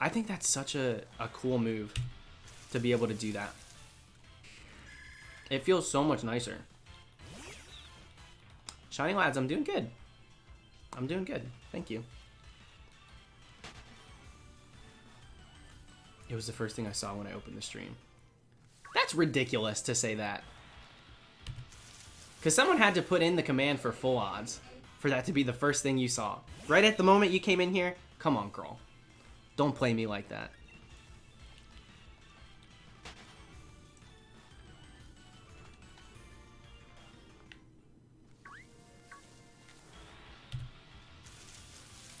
I think that's such a cool move to be able to do that. It feels so much nicer. Shiny lads, I'm doing good. I'm doing good. Thank you. It was the first thing I saw when I opened the stream. That's ridiculous to say that. Because someone had to put in the command for full odds for that to be the first thing you saw. Right at the moment you came in here? Come on, girl. Don't play me like that.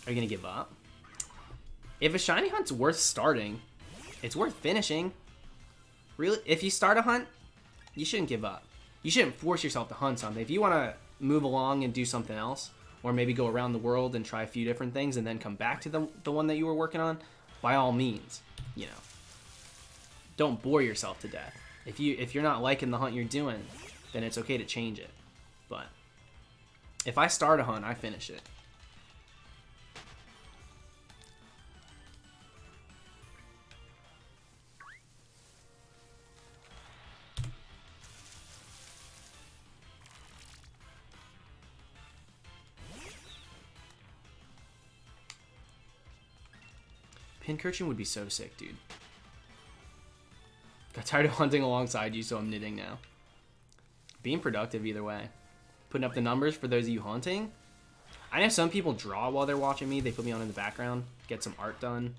Are you going to give up? If a shiny hunt's worth starting, it's worth finishing. Really, if you start a hunt, you shouldn't give up. You shouldn't force yourself to hunt something. If you want to move along and do something else, or maybe go around the world and try a few different things and then come back to the one that you were working on, by all means, you know. Don't bore yourself to death. If you're not liking the hunt you're doing, then it's okay to change it. But if I start a hunt, I finish it. Pincurchin would be so sick, dude. Got tired of hunting alongside you, so I'm knitting now. Being productive either way. Putting up the numbers for those of you hunting. I know some people draw while they're watching me. They put me on in the background. Get some art done.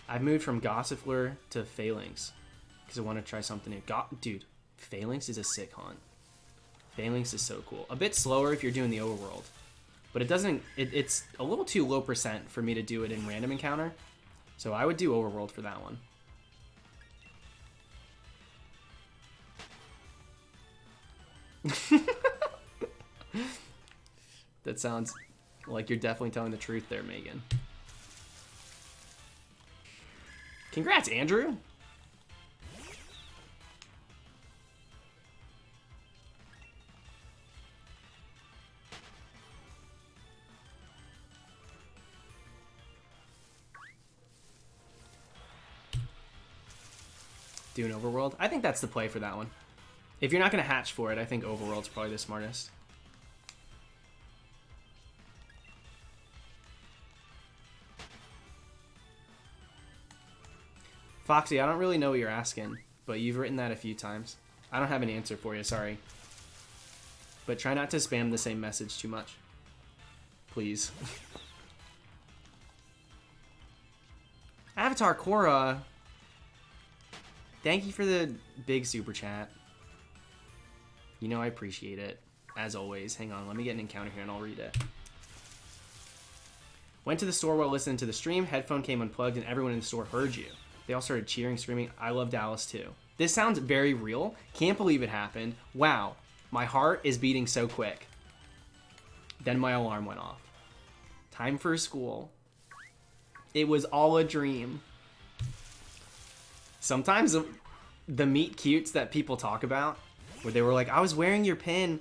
I've moved from Gossifleur to Phalanx because I want to try something new. Dude, Phalanx is a sick hunt. Phalanx is so cool. A bit slower if you're doing the overworld, but it doesn't. It's a little too low percent for me to do it in random encounter, so I would do overworld for that one. That sounds like you're definitely telling the truth there, Megan. Congrats, Andrew. Do an overworld. I think that's the play for that one. If you're not going to hatch for it, I think overworld's probably the smartest. Foxy, I don't really know what you're asking, but you've written that a few times. I don't have an answer for you, sorry. But try not to spam the same message too much. Please. Avatar Korra. Thank you for the big super chat. You know I appreciate it, as always. Hang on, let me get an encounter here and I'll read it. Went to the store while listening to the stream. Headphone came unplugged and everyone in the store heard you. They all started cheering, screaming, I love Dallas too. This sounds very real. Can't believe it happened. Wow, my heart is beating so quick. Then my alarm went off. Time for school. It was all a dream. Sometimes the meet cutes that people talk about, where they were like, I was wearing your pin,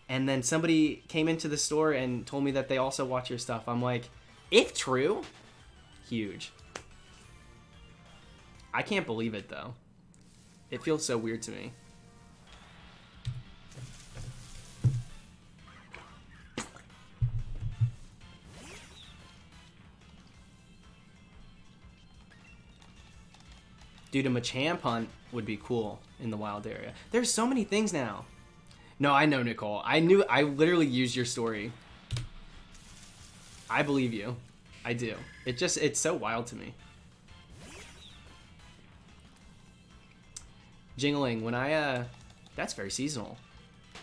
and then somebody came into the store and told me that they also watch your stuff. I'm like, if true, huge. I can't believe it, though. It feels so weird to me. Dude, a Machamp hunt would be cool in the wild area. There's so many things now. No, I know, Nicole. I literally used your story. I believe you. I do. It's so wild to me. Jingling, when that's very seasonal.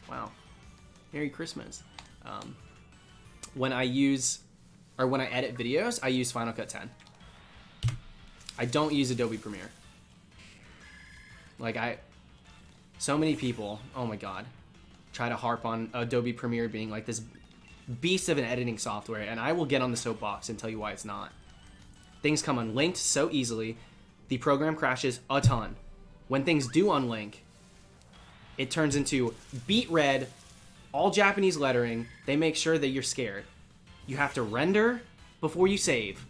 Wow. Merry Christmas. When I edit videos, I use Final Cut 10. I don't use Adobe Premiere. Like so many people, oh my God, try to harp on Adobe Premiere being like this beast of an editing software, and I will get on the soapbox and tell you why it's not. Things come unlinked so easily. The program crashes a ton. When things do unlink, it turns into beet red, all Japanese lettering. They make sure that you're scared. You have to render before you save.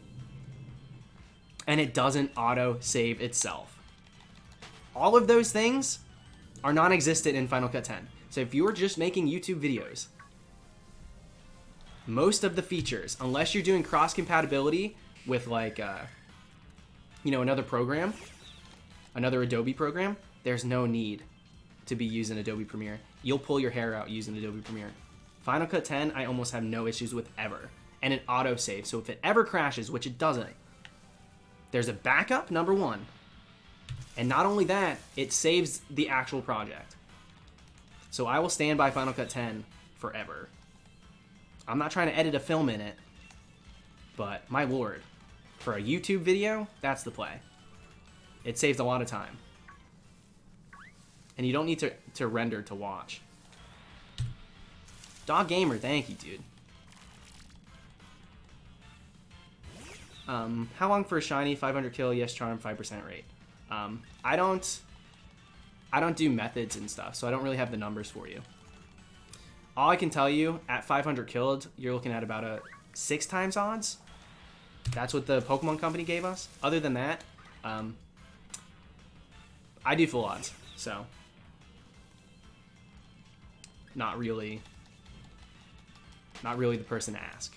And it doesn't auto-save itself. All of those things are non-existent in Final Cut 10. So if you are just making YouTube videos, most of the features, unless you're doing cross-compatibility with like, another program, another Adobe program, there's no need to be using Adobe Premiere. You'll pull your hair out using Adobe Premiere. Final Cut 10, I almost have no issues with ever. And it auto-saves, so if it ever crashes, which it doesn't, there's a backup, number one. And not only that, it saves the actual project. So I will stand by Final Cut 10 forever. I'm not trying to edit a film in it, but my lord, for a YouTube video, that's the play. It saves a lot of time. And you don't need to render to watch. Dog Gamer, thank you, dude. How long for a shiny? 500 kill, yes charm, 5% rate. I don't do methods and stuff, so I don't really have the numbers for you. All I can tell you, at 500 killed, you're looking at about a 6 times odds. That's what the Pokemon Company gave us. Other than that, I do full odds, so not really the person to ask.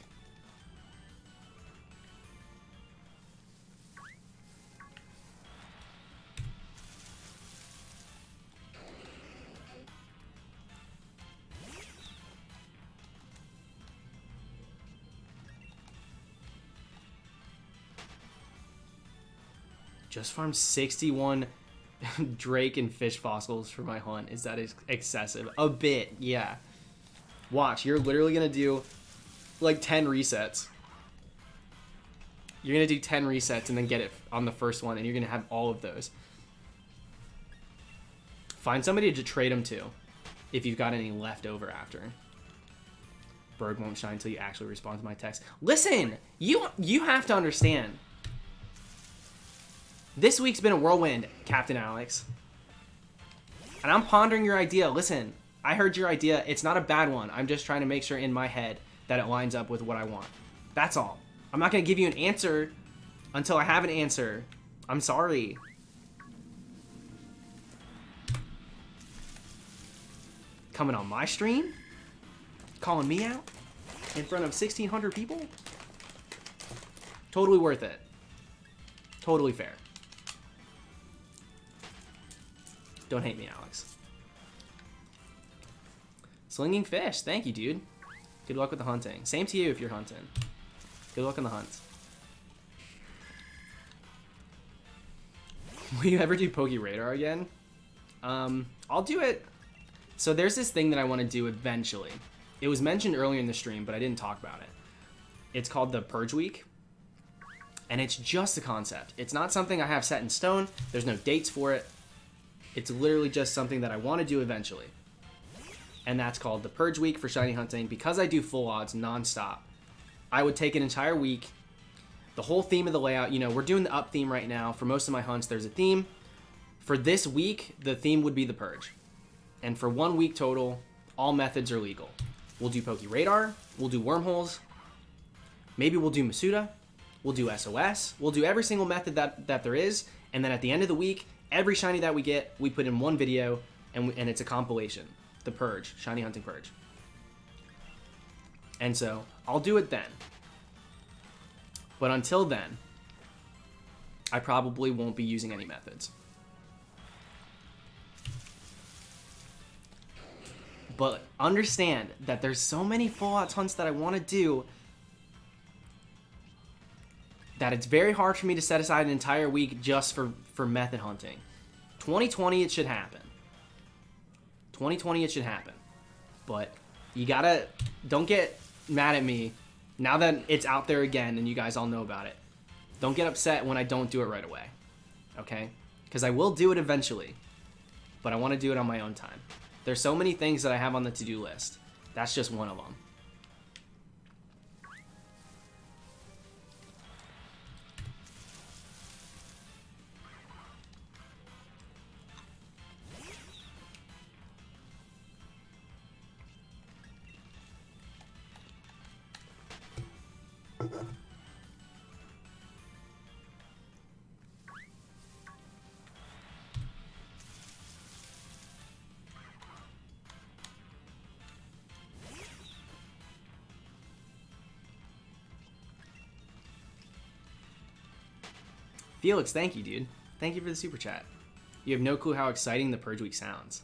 Just farmed 61 Drake and fish fossils for my hunt. Is that excessive? A bit, yeah. Watch, you're literally gonna do like 10 resets. You're gonna do 10 resets and then get it on the first one, and you're gonna have all of those. Find somebody to trade them to if you've got any left over after. Bird won't shine until you actually respond to my text. Listen, you have to understand. This week's been a whirlwind, Captain Alex. And I'm pondering your idea. Listen, I heard your idea. It's not a bad one. I'm just trying to make sure in my head that it lines up with what I want. That's all. I'm not going to give you an answer until I have an answer. I'm sorry. Coming on my stream? Calling me out? In front of 1,600 people? Totally worth it. Totally fair. Don't hate me, Alex. Slinging fish. Thank you, dude. Good luck with the hunting. Same to you if you're hunting. Good luck on the hunt. Will you ever do Poke Radar again? I'll do it. So there's this thing that I want to do eventually. It was mentioned earlier in the stream, but I didn't talk about it. It's called the Purge Week. And it's just a concept. It's not something I have set in stone. There's no dates for it. It's literally just something that I want to do eventually. And that's called the Purge Week for shiny hunting. Because I do full odds nonstop, I would take an entire week, the whole theme of the layout. You know, we're doing the up theme right now. For most of my hunts, there's a theme. For this week, the theme would be the Purge. And for 1 week total, all methods are legal. We'll do Poke Radar. We'll do wormholes. Maybe we'll do Masuda. We'll do SOS. We'll do every single method that there is. And then at the end of the week, every shiny that we get, we put in one video, and it's a compilation. The Purge. Shiny Hunting Purge. And so, I'll do it then. But until then, I probably won't be using any methods. But understand that there's so many full odds hunts that I want to do that it's very hard for me to set aside an entire week just for method hunting. 2020, it should happen. 2020, it should happen. But you gotta, don't get mad at me now that it's out there again and you guys all know about it. Don't get upset when I don't do it right away. Okay? Because I will do it eventually. But I want to do it on my own time. There's so many things that I have on the to-do list. That's just one of them. Felix, thank you, dude. Thank you for the super chat. You have no clue how exciting the Purge Week sounds.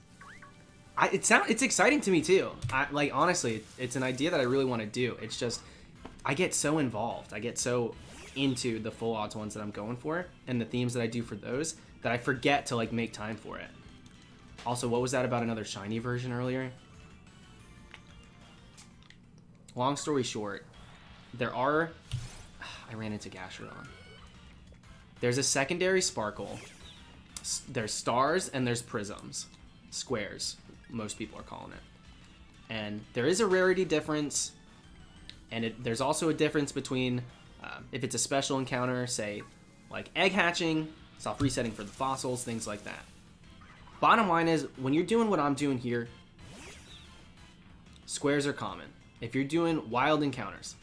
It's exciting to me too. Like, honestly, it's an idea that I really want to do. It's just, I get so involved. I get so into the full odds ones that I'm going for and the themes that I do for those that I forget to like make time for it. Also, what was that about another shiny version earlier? Long story short, I ran into Gastrodon. There's a secondary sparkle. There's stars and there's prisms. Squares, most people are calling it. And there is a rarity difference. And there's also a difference between if it's a special encounter, say, like egg hatching, soft resetting for the fossils, things like that. Bottom line is, when you're doing what I'm doing here, squares are common. If you're doing wild encounters,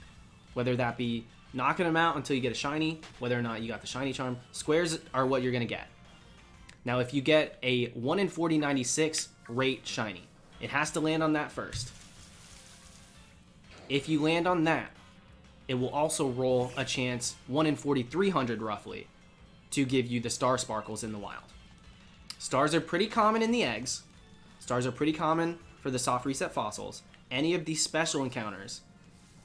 whether that be knocking them out until you get a shiny, whether or not you got the shiny charm, squares are what you're going to get. Now, if you get a 1 in 4096 rate shiny, it has to land on that first. If you land on that, it will also roll a chance 1 in 4300 roughly to give you the star sparkles in the wild. Stars are pretty common in the eggs. Stars are pretty common for the soft reset fossils. Any of these special encounters,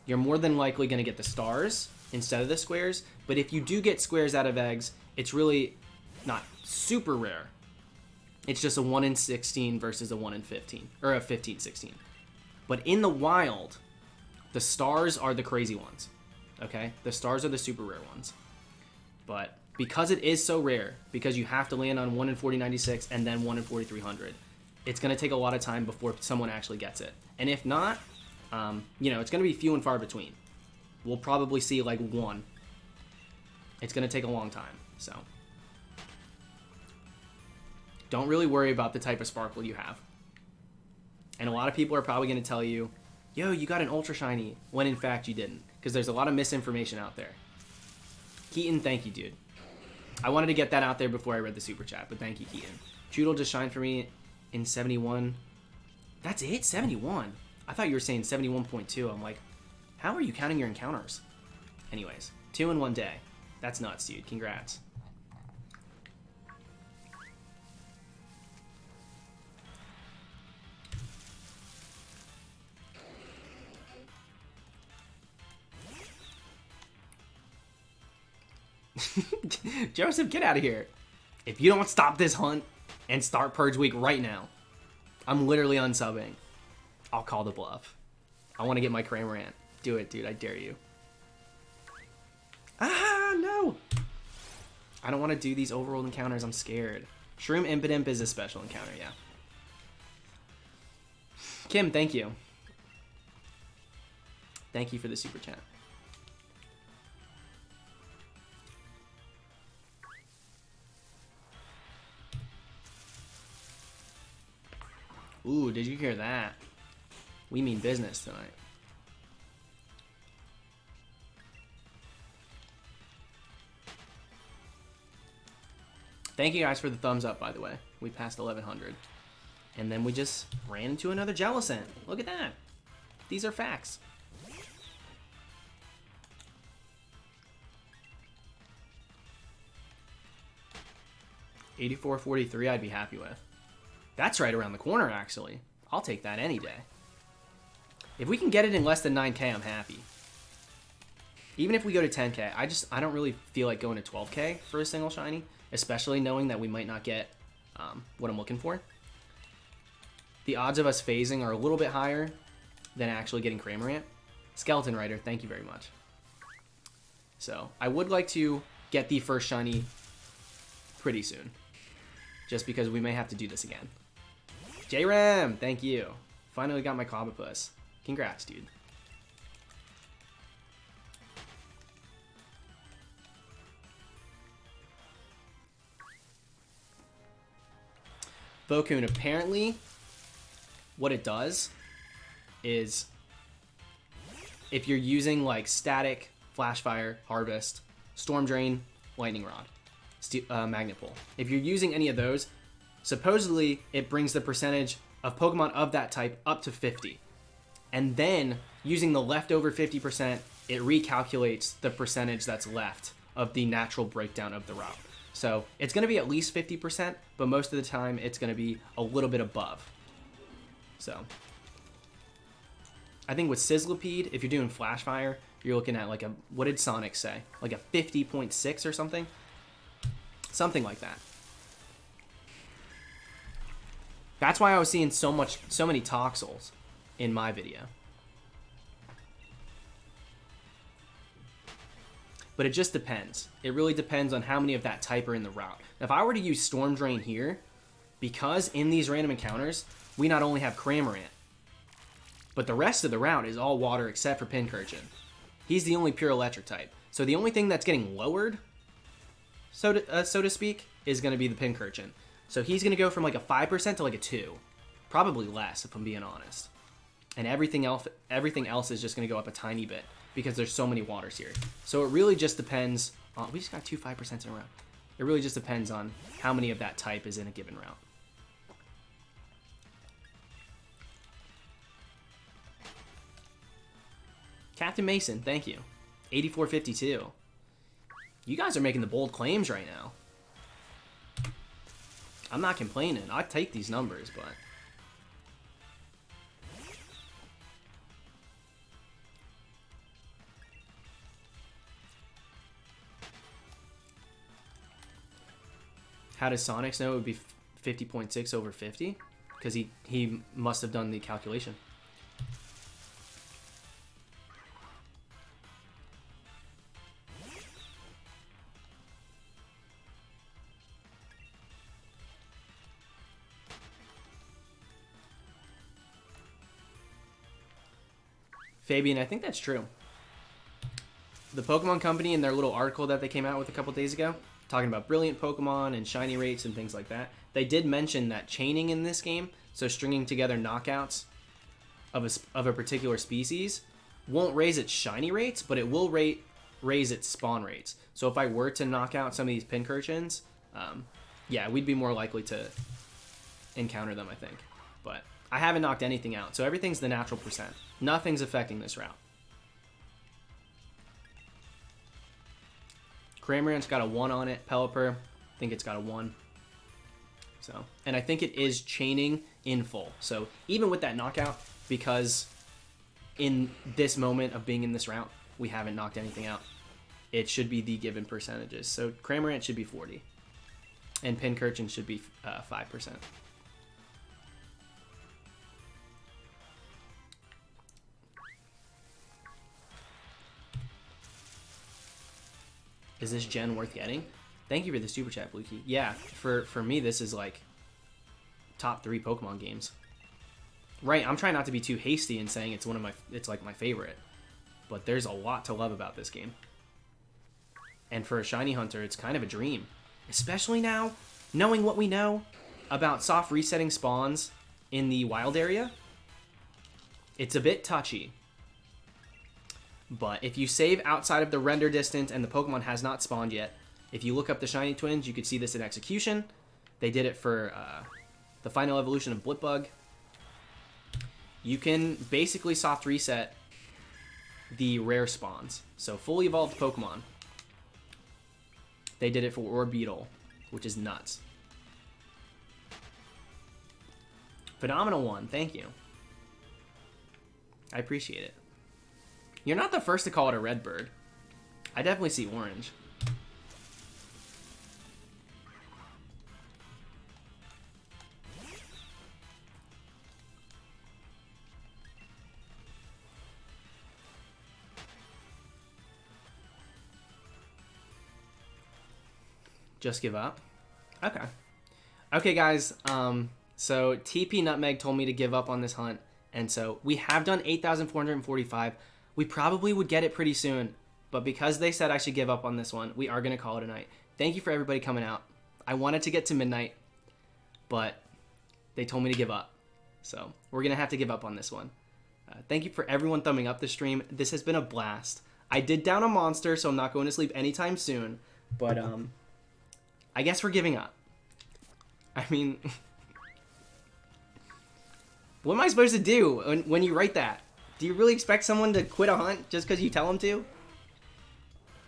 you're more than likely going to get the stars instead of the squares. But if you do get squares out of eggs, it's really not super rare. It's just a 1 in 16 versus a 1 in 15, or a 15-16. But in the wild, the stars are the crazy ones, okay? The stars are the super rare ones. But because it is so rare, because you have to land on 1 in 4096 and then 1 in 4300, it's going to take a lot of time before someone actually gets it. And if not, you know, it's going to be few and far between. We'll probably see like one. It's going to take a long time, so don't really worry about the type of sparkle you have. And a lot of people are probably going to tell you, yo, you got an ultra shiny, when in fact you didn't, because there's a lot of misinformation out there. Keaton, thank you, dude. I wanted to get that out there before I read the super chat, but thank you, Keaton. Choodle just shined for me in 71. That's it? 71? I thought you were saying 71.2. I'm like, how are you counting your encounters? Anyways, 2 in 1 day. That's nuts, dude. Congrats. Joseph, get out of here. If you don't stop this hunt and start Purge Week right now, I'm literally unsubbing. I'll call the bluff. I want to get my Cramorant. Do it, dude. I dare you. Ah, no. I don't want to do these overworld encounters. I'm scared. Shroom Impidimp is a special encounter, yeah. Kim, thank you. Thank you for the super chat. Ooh, did you hear that? We mean business tonight. Thank you guys for the thumbs up, by the way. We passed 1100. And then we just ran into another Jellicent. Look at that. These are facts. $84.43 I'd be happy with. That's right around the corner, actually. I'll take that any day. If we can get it in less than 9K, I'm happy. Even if we go to 10K, I don't really feel like going to 12K for a single shiny, especially knowing that we might not get what I'm looking for. The odds of us phasing are a little bit higher than actually getting Cramorant. Skeleton Rider, thank you very much. So, I would like to get the first shiny pretty soon, just because we may have to do this again. J-Ram, thank you. Finally got my Cobblepus. Congrats, dude. Bokun, apparently, what it does is if you're using like Static, Flash Fire, Harvest, Storm Drain, Lightning Rod, Magnet Pull. If you're using any of those, supposedly it brings the percentage of Pokemon of that type up to 50. And then, using the leftover 50%, it recalculates the percentage that's left of the natural breakdown of the route. So, it's going to be at least 50%, but most of the time it's going to be a little bit above. So, I think with Sizzlipede, if you're doing Flash Fire, you're looking at like a, what did Sonic say? Like a 50.6 or something? Something like that. That's why I was seeing so many Toxels in my video. But it just depends. It really depends on how many of that type are in the route. If I were to use Storm Drain here, because in these random encounters, we not only have Cramorant, but the rest of the route is all water except for Pincurchin. He's the only pure electric type. So the only thing that's getting lowered, so to speak, is going to be the Pincurchin. So he's going to go from like a 5% to like a 2. Probably less, if I'm being honest. And everything else is just going to go up a tiny bit because there's so many waters here. So it really just depends on... We just got 2 5% in a row. It really just depends on how many of that type is in a given route. Captain Mason, thank you. 84.52. You guys are making the bold claims right now. I'm not complaining. I'd take these numbers, but... How does Sonics know it would be 50.6 over 50? Because he must have done the calculation. Fabian, I think that's true. The Pokemon Company, in their little article that they came out with a couple days ago, talking about brilliant Pokemon and shiny rates and things like that, they did mention that chaining in this game, so stringing together knockouts of a particular species, won't raise its shiny rates, but it will raise its spawn rates. So if I were to knock out some of these Pincurchins, yeah, we'd be more likely to encounter them, I think. But I haven't knocked anything out, so everything's the natural percent. Nothing's affecting this route. Cramorant's got a 1 on it. Pelipper, I think it's got a 1. So, and I think it is chaining in full. So even with that knockout, because in this moment of being in this route, we haven't knocked anything out, it should be the given percentages. So Cramorant should be 40, and Pincurchin should be 5%. Is this gen worth getting? Thank you for the super chat, Bluekey. Yeah, for me, this is like top 3 Pokemon games. Right, I'm trying not to be too hasty in saying it's like my favorite, but there's a lot to love about this game. And for a shiny hunter, it's kind of a dream, especially now, knowing what we know about soft resetting spawns in the wild area. It's a bit touchy. But if you save outside of the render distance and the Pokemon has not spawned yet, if you look up the Shiny Twins, you could see this in execution. They did it for the final evolution of Blipbug. You can basically soft reset the rare spawns. So fully evolved Pokemon. They did it for Orbeetle, which is nuts. Phenomenal one, thank you. I appreciate it. You're not the first to call it a red bird. I definitely see orange. Just give up? Okay. Okay, guys. So TP Nutmeg told me to give up on this hunt. And so we have done 8,445. We probably would get it pretty soon, but because they said I should give up on this one, we are going to call it a night. Thank you for everybody coming out. I wanted to get to midnight, but they told me to give up. So we're going to have to give up on this one. Thank you for everyone thumbing up the stream. This has been a blast. I did down a monster, so I'm not going to sleep anytime soon, but I guess we're giving up. I mean, what am I supposed to do when you write that? Do you really expect someone to quit a hunt just because you tell them to?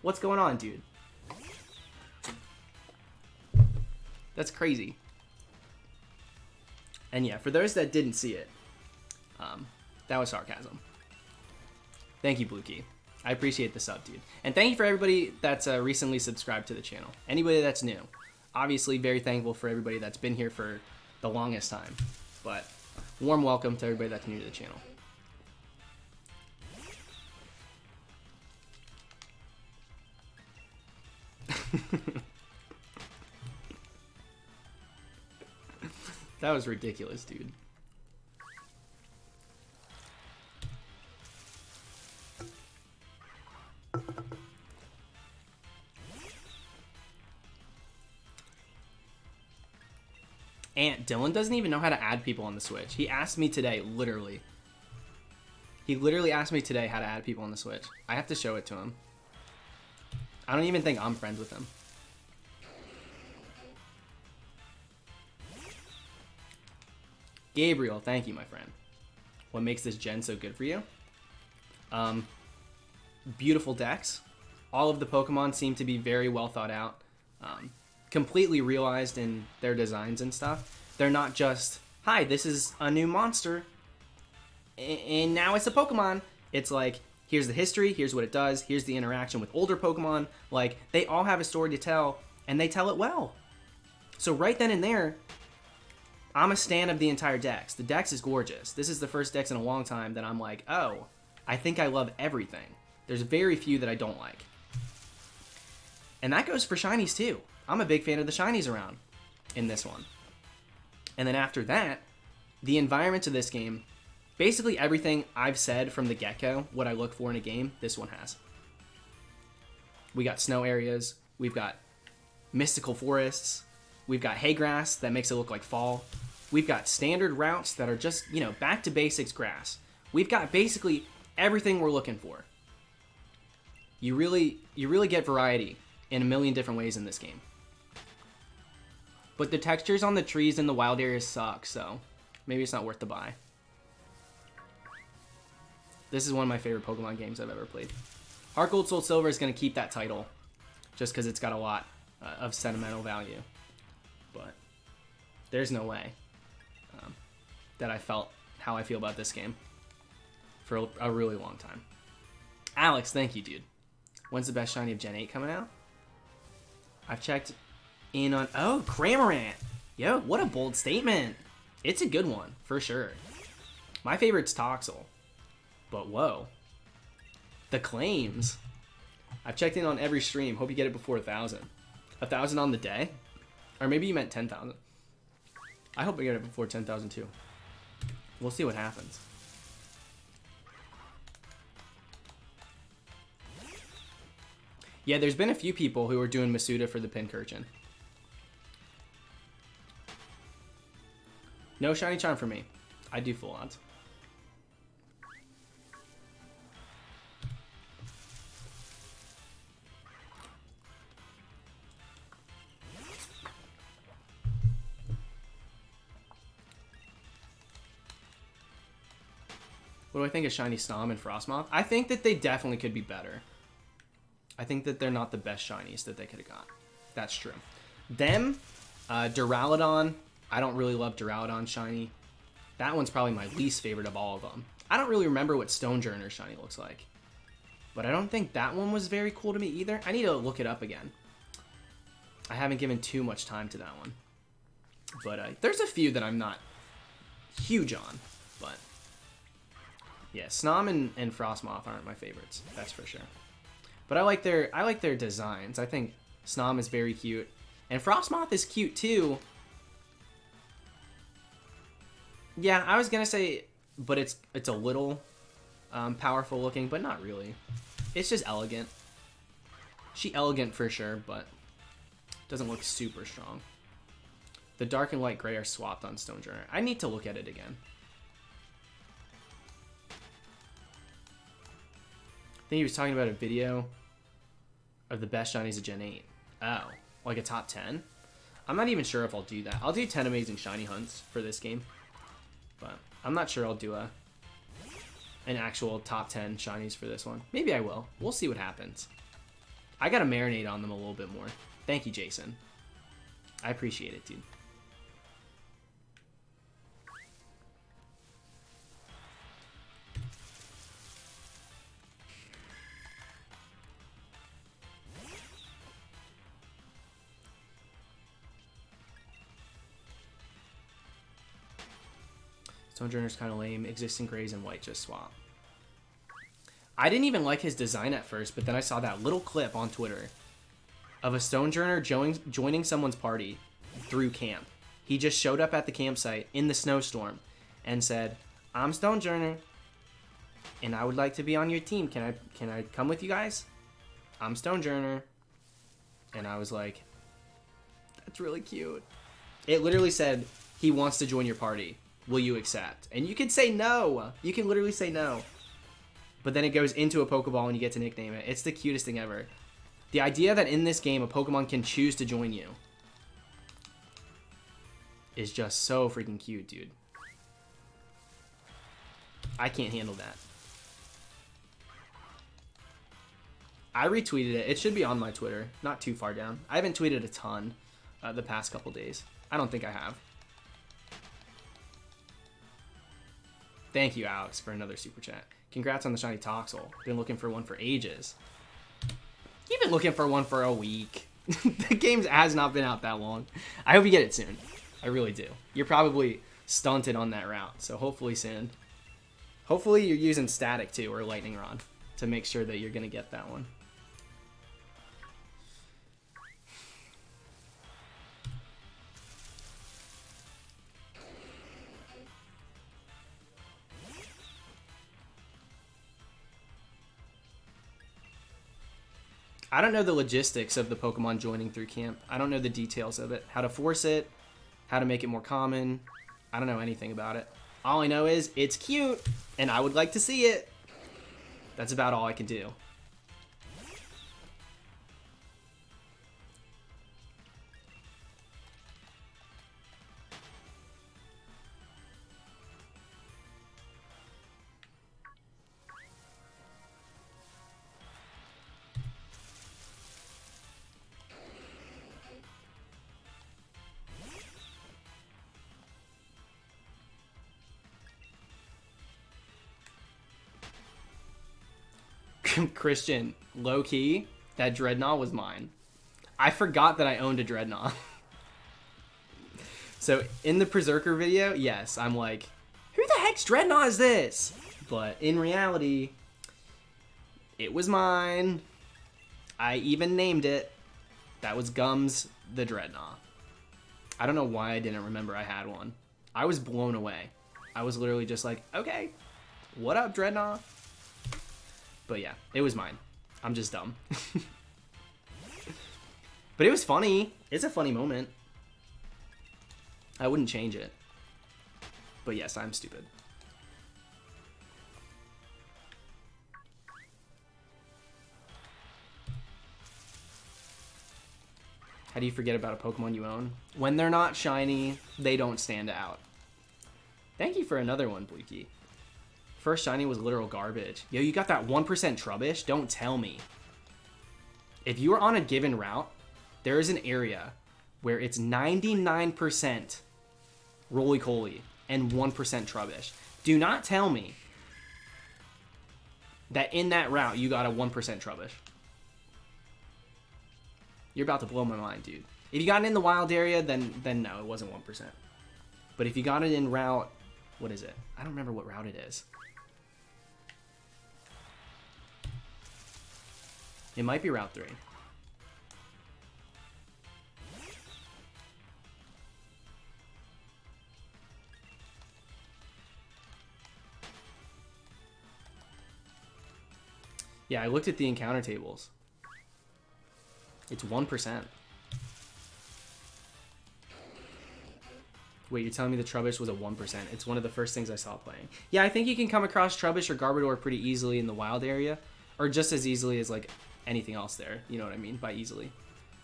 What's going on, dude? That's crazy. And yeah, for those that didn't see it, that was sarcasm. Thank you, Bluekey. I appreciate the sub, dude. And thank you for everybody that's recently subscribed to the channel. Anybody that's new. Obviously, very thankful for everybody that's been here for the longest time. But warm welcome to everybody that's new to the channel. That was ridiculous, dude. And Dylan doesn't even know how to add people on the Switch. He asked me today, literally. He literally asked me today how to add people on the Switch. I have to show it to him. I don't even think I'm friends with him. Gabriel, thank you, my friend. What makes this gen so good for you? Beautiful decks. All of the Pokemon seem to be very well thought out. Completely realized in their designs and stuff. They're not just, hi, this is a new monster, and now it's a Pokemon. It's like, here's the history, here's what it does, here's the interaction with older Pokemon. Like, they all have a story to tell, and they tell it well. So right then and there, I'm a stan of the entire dex. The dex is gorgeous. This is the first dex in a long time that I'm like, oh, I think I love everything. There's very few that I don't like. And that goes for shinies too. I'm a big fan of the shinies around in this one. And then after that, the environment of this game, basically everything I've said from the get-go, what I look for in a game, this one has. We got snow areas, we've got mystical forests, we've got hay grass that makes it look like fall, we've got standard routes that are just, you know, back to basics grass. We've got basically everything we're looking for. You really get variety in a million different ways in this game. But the textures on the trees in the wild areas suck, so maybe it's not worth the buy. This is one of my favorite Pokemon games I've ever played. Heart Gold Soul Silver is going to keep that title just because it's got a lot of sentimental value. But there's no way that I felt how I feel about this game for a really long time. Alex, thank you, dude. When's the best shiny of Gen 8 coming out? I've checked in on... Oh, Cramorant! Yo, what a bold statement. It's a good one, for sure. My favorite's Toxel. But whoa. The claims. I've checked in on every stream. Hope you get it before 1,000. 1,000 on the day? Or maybe you meant 10,000. I hope I get it before 10,000 too. We'll see what happens. Yeah, there's been a few people who are doing Masuda for the Pincurchin. No shiny charm for me. I do full odds. What do I think of Shiny Snom and Frostmoth? I think that they definitely could be better. I think that they're not the best shinies that they could have got. That's true. Them, Duraludon. I don't really love Duraludon shiny. That one's probably my least favorite of all of them. I don't really remember what Stonejourner shiny looks like. But I don't think that one was very cool to me either. I need to look it up again. I haven't given too much time to that one. But there's a few that I'm not huge on. But yeah, Snom and Frostmoth aren't my favorites. That's for sure. But I like their designs. I think Snom is very cute. And Frostmoth is cute too. Yeah, I was gonna say, but it's a little powerful looking, but not really. It's just elegant. She elegant for sure, but doesn't look super strong. The dark and light gray are swapped on Stonejourner. I need to look at it again. I think he was talking about a video of the best shinies of Gen 8. Oh, like a top 10? I'm not even sure if I'll do that. I'll do 10 amazing shiny hunts for this game. But I'm not sure I'll do an actual top 10 shinies for this one. Maybe I will. We'll see what happens. I gotta marinate on them a little bit more. Thank you, Jason. I appreciate it, dude. Stonejourner's kind of lame. Existing grays and white just swap. I didn't even like his design at first, but then I saw that little clip on Twitter of a Stonejourner joining someone's party through camp. He just showed up at the campsite in the snowstorm and said, "I'm Stonejourner, and I would like to be on your team. Can I come with you guys? I'm Stonejourner." And I was like, that's really cute. It literally said, he wants to join your party. Will you accept? And you can say no. You can literally say no. But then it goes into a Pokeball and you get to nickname it. It's the cutest thing ever. The idea that in this game a Pokemon can choose to join you is just so freaking cute, dude. I can't handle that. I retweeted it. It should be on my Twitter. Not too far down. I haven't tweeted a ton the past couple days. I don't think I have. Thank you, Alex, for another super chat. Congrats on the shiny Toxel. Been looking for one for ages. You've been looking for one for a week. The game has not been out that long. I hope you get it soon. I really do. You're probably stunted on that route, so hopefully soon. Hopefully you're using static too, or lightning rod, to make sure that you're gonna get that one. I don't know the logistics of the Pokemon joining through camp. I don't know the details of it. How to force it, how to make it more common. I don't know anything about it. All I know is it's cute, and I would like to see it. That's about all I can do. Christian, low-key, that Dreadnought was mine. I forgot that I owned a Dreadnought. So, in the Perrserker video, yes, I'm like, who the heck's Dreadnought is this? But in reality, it was mine. I even named it. That was Gums the Dreadnought. I don't know why I didn't remember I had one. I was blown away. I was literally just like, okay, what up, Dreadnought? But yeah, it was mine. I'm just dumb. But it was funny. It's a funny moment. I wouldn't change it. But yes, I'm stupid. How do you forget about a Pokemon you own? When they're not shiny, they don't stand out. Thank you for another one, Bleaky. First shiny was literal garbage. Yo, you got that 1% Trubbish? Don't tell me. If you are on a given route, there is an area where it's 99% Roly-Coly and 1% Trubbish. Do not tell me that in that route you got a 1% Trubbish. You're about to blow my mind, dude. If you got it in the wild area, then no, it wasn't 1%. But if you got it in route, what is it? I don't remember what route it is. It might be Route 3. Yeah, I looked at the encounter tables. It's 1%. Wait, you're telling me the Trubbish was a 1%? It's one of the first things I saw playing. Yeah, I think you can come across Trubbish or Garbodor pretty easily in the wild area. Or just as easily as, like, anything else there. You know what I mean by easily.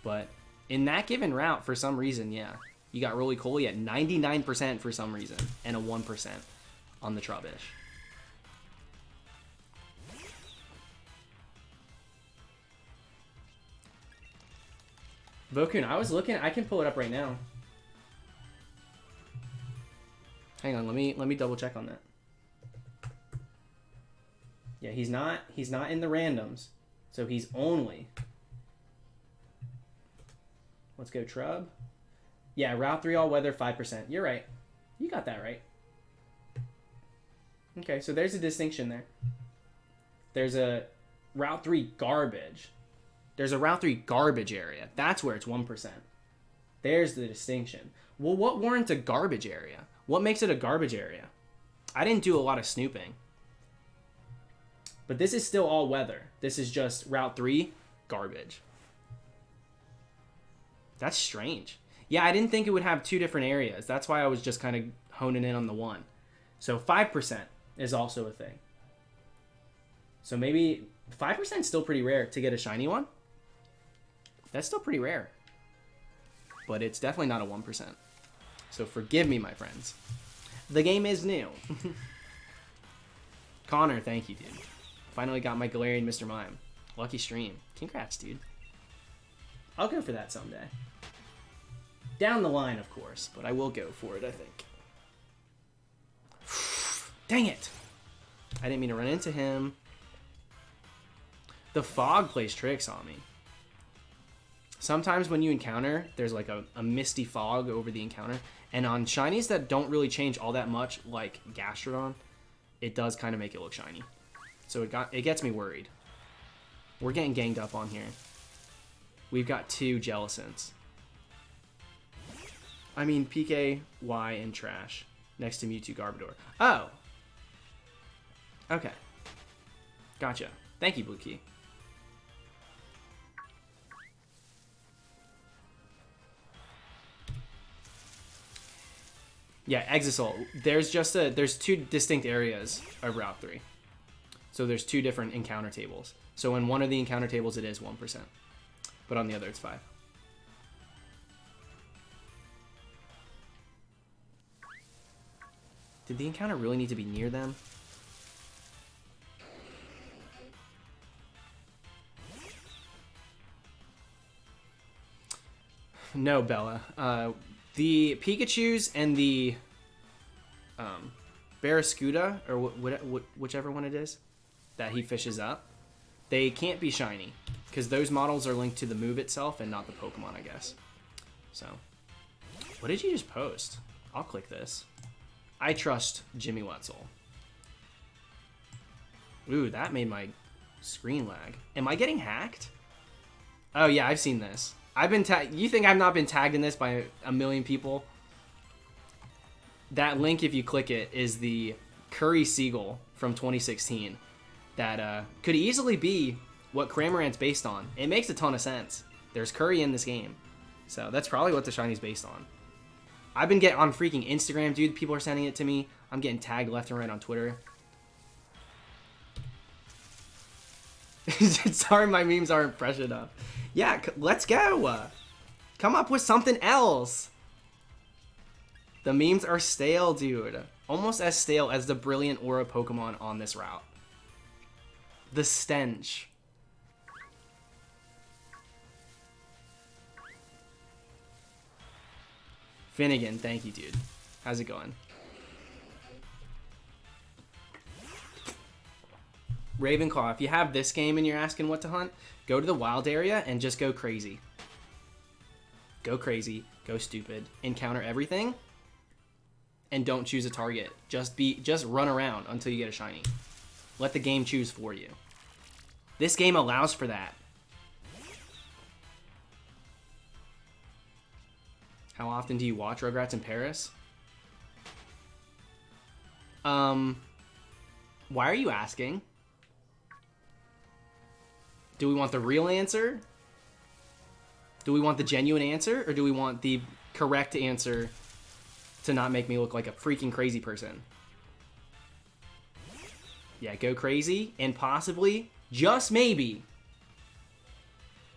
But in that given route, for some reason, yeah. You got Roly-Coly at 99% for some reason. And a 1% on the Trubbish. Vokun, I was looking. I can pull it up right now. Hang on, let me double check on that. Yeah, he's not in the randoms. So he's only. Let's go Trub. Yeah, Route 3 all weather 5%. You're right. You got that right. Okay, so there's a distinction there. There's a Route 3 garbage. There's a Route 3 garbage area. That's where it's 1%. There's the distinction. Well, what warrants a garbage area? What makes it a garbage area? I didn't do a lot of snooping. But this is still all weather. This is just Route 3 garbage. That's strange. Yeah, I didn't think it would have two different areas. That's why I was just kind of honing in on the one. So 5% is also a thing. So maybe 5% is still pretty rare to get a shiny one. That's still pretty rare. But it's definitely not a 1%. So forgive me, my friends. The game is new. Connor, thank you, dude. Finally got my Galarian Mr. Mime. Lucky stream. Congrats, dude. I'll go for that someday. Down the line, of course, but I will go for it, I think. Dang it! I didn't mean to run into him. The fog plays tricks on me. Sometimes when you encounter, there's like a misty fog over the encounter. And on shinies that don't really change all that much, like Gastrodon, it does kind of make it look shiny. So it gets me worried. We're getting ganged up on here. We've got 2 Jellicents. I mean, PK, Y, and Trash next to Mewtwo Garbodor. Oh. Okay. Gotcha. Thank you, Blue Key. Yeah, Exisol. There's 2 distinct areas of Route 3. So there's 2 different encounter tables. So in one of the encounter tables it is 1%. But on the other it's 5. Did the encounter really need to be near them? No, Bella. The Pikachus and the Barraskewda, or whichever one it is that he fishes up, they can't be shiny because those models are linked to the move itself and not the Pokemon, I guess. So, what did you just post? I'll click this. I trust Jimmy Wetzel. Ooh, that made my screen lag. Am I getting hacked? Oh yeah, I've seen this. I've been tagged. You think I've not been tagged in this by a million people? That link, if you click it, is the Curry Seagull from 2016 that could easily be what Cramorant's based on. It makes a ton of sense. There's Curry in this game. So that's probably what the Shiny's based on. I've been getting on freaking Instagram, dude. People are sending it to me. I'm getting tagged left and right on Twitter. Sorry, my memes aren't fresh enough. Yeah, let's go. Come up with something else. The memes are stale, dude. Almost as stale as the brilliant aura Pokemon on this route. The stench. Finnegan, thank you, dude. How's it going? Ravenclaw, if you have this game and you're asking what to hunt, go to the wild area and just go crazy. Go crazy, go stupid, encounter everything, and don't choose a target. Just run around until you get a shiny. Let the game choose for you. This game allows for that. How often do you watch Rugrats in Paris? Why are you asking? Do we want the real answer? Do we want the genuine answer? Or do we want the correct answer to not make me look like a freaking crazy person? Yeah, go crazy. And possibly, just maybe,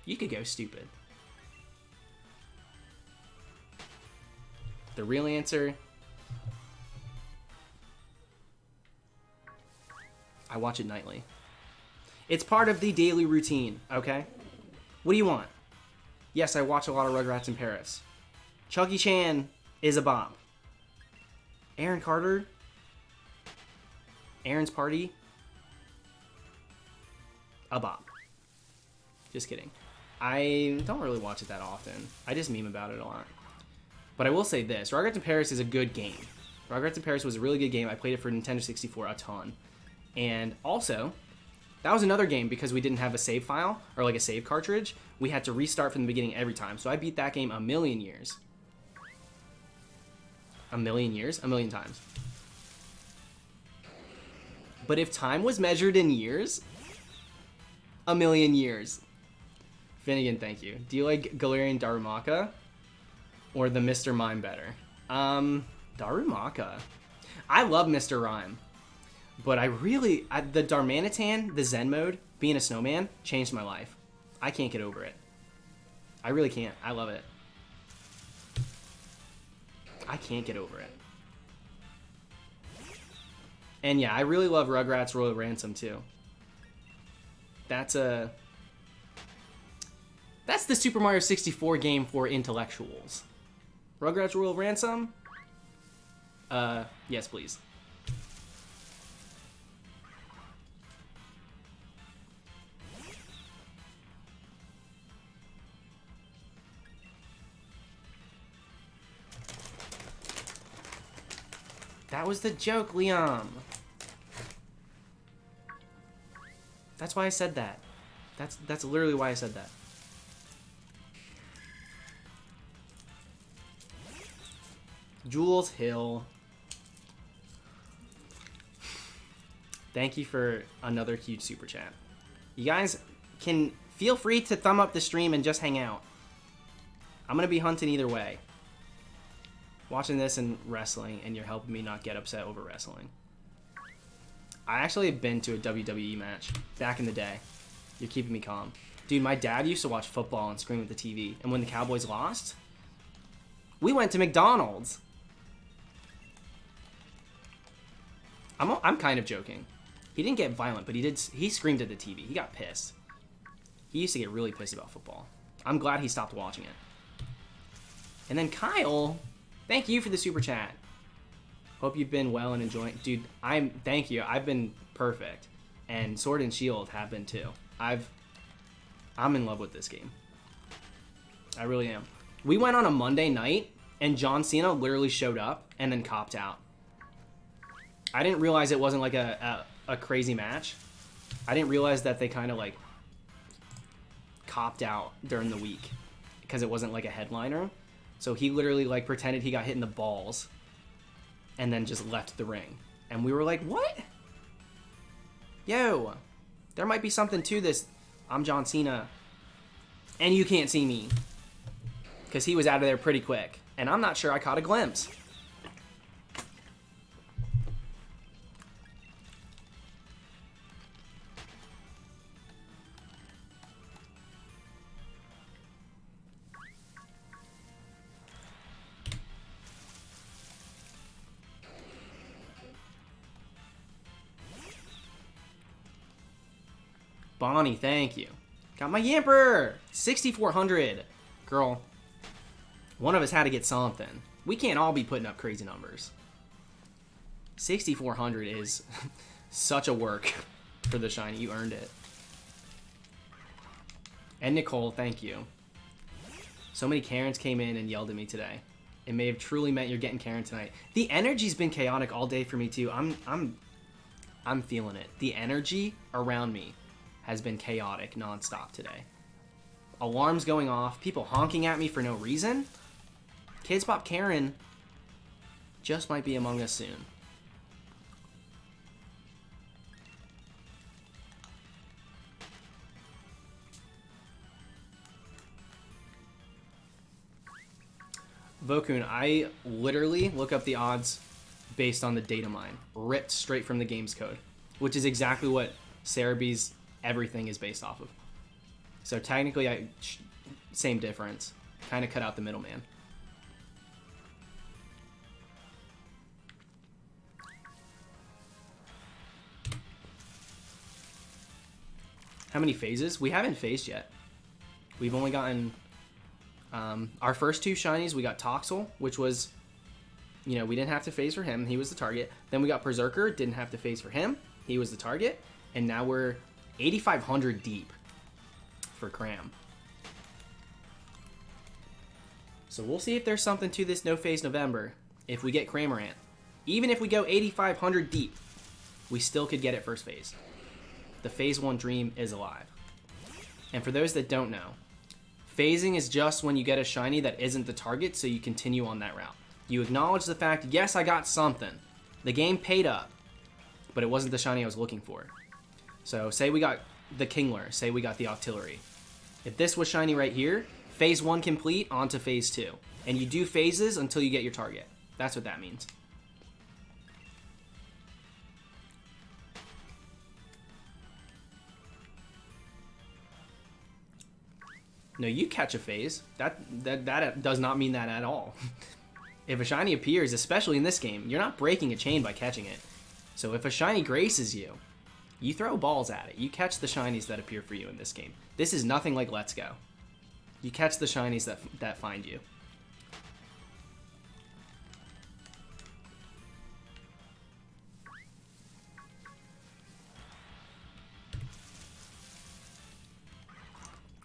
you could go stupid. The real answer... I watch it nightly. It's part of the daily routine, okay? What do you want? Yes, I watch a lot of Rugrats in Paris. Chucky Chan is a bop. Aaron Carter? Aaron's Party? A bop. Just kidding. I don't really watch it that often. I just meme about it a lot. But I will say this. Rugrats in Paris is a good game. Rugrats in Paris was a really good game. I played it for Nintendo 64 a ton. And also, that was another game because we didn't have a save file or like a save cartridge. We had to restart from the beginning every time. So I beat that game a million years. A million years? A million times. But if time was measured in years, a million years. Finnegan, thank you. Do you like Galarian Darumaka or the Mr. Mime better? Darumaka. I love Mr. Rhyme. But the Darmanitan, the Zen mode, being a snowman, changed my life. I can't get over it. I really can't. I love it. I can't get over it. And yeah, I really love Rugrats Royal Ransom too. That's the Super Mario 64 game for intellectuals. Rugrats Royal Ransom? Yes, please. That was the joke, Liam. That's why I said that. That's literally why I said that. Jules Hill. Thank you for another huge super chat. You guys can feel free to thumb up the stream and just hang out. I'm going to be hunting either way. Watching this and wrestling, and you're helping me not get upset over wrestling. I actually have been to a WWE match back in the day. You're keeping me calm. Dude, my dad used to watch football and scream at the TV. And when the Cowboys lost, we went to McDonald's. I'm kind of joking. He didn't get violent, but he screamed at the TV. He got pissed. He used to get really pissed about football. I'm glad he stopped watching it. And then Kyle, thank you for the super chat. Hope you've been well and enjoying. Dude, thank you. I've been perfect. And Sword and Shield have been too. I'm in love with this game. I really am. We went on a Monday night and John Cena literally showed up and then copped out. I didn't realize it wasn't like a crazy match. I didn't realize that they kind of like copped out during the week because it wasn't like a headliner. So he literally like pretended he got hit in the balls and then just left the ring. And we were like, what? Yo, there might be something to this. I'm John Cena and you can't see me, because he was out of there pretty quick. And I'm not sure I caught a glimpse. Bonnie, thank you. Got my Yamper! 6,400. Girl, one of us had to get something. We can't all be putting up crazy numbers. 6,400 is such a work for the shiny. You earned it. And Nicole, thank you. So many Karens came in and yelled at me today. It may have truly meant you're getting Karen tonight. The energy's been chaotic all day for me too. I'm feeling it. The energy around me has been chaotic nonstop today. Alarms going off, people honking at me for no reason. Kids Pop Karen just might be among us soon. Vokun, I literally look up the odds based on the data mine, ripped straight from the game's code, which is exactly what Cerebee's everything is based off of. So technically, same difference. Kind of cut out the middleman. How many phases? We haven't phased yet. We've only gotten our first two shinies. We got Toxel, which was, we didn't have to phase for him. He was the target. Then we got Perrserker. Didn't have to phase for him. He was the target. And now we're 8,500 deep for Cram. So we'll see if there's something to this no phase November if we get Cramorant. Even if we go 8,500 deep, we still could get it first phase. The phase 1 dream is alive. And for those that don't know, phasing is just when you get a shiny that isn't the target, so you continue on that route. You acknowledge the fact, yes, I got something. The game paid up, but it wasn't the shiny I was looking for. So say we got the Kingler, say we got the Octillery. If this was shiny right here, phase 1 complete, on to phase 2. And you do phases until you get your target. That's what that means. No, you catch a phase. That does not mean that at all. If a shiny appears, especially in this game, you're not breaking a chain by catching it. So if a shiny graces you, you throw balls at it. You catch the shinies that appear for you in this game. This is nothing like Let's Go. You catch the shinies that find you.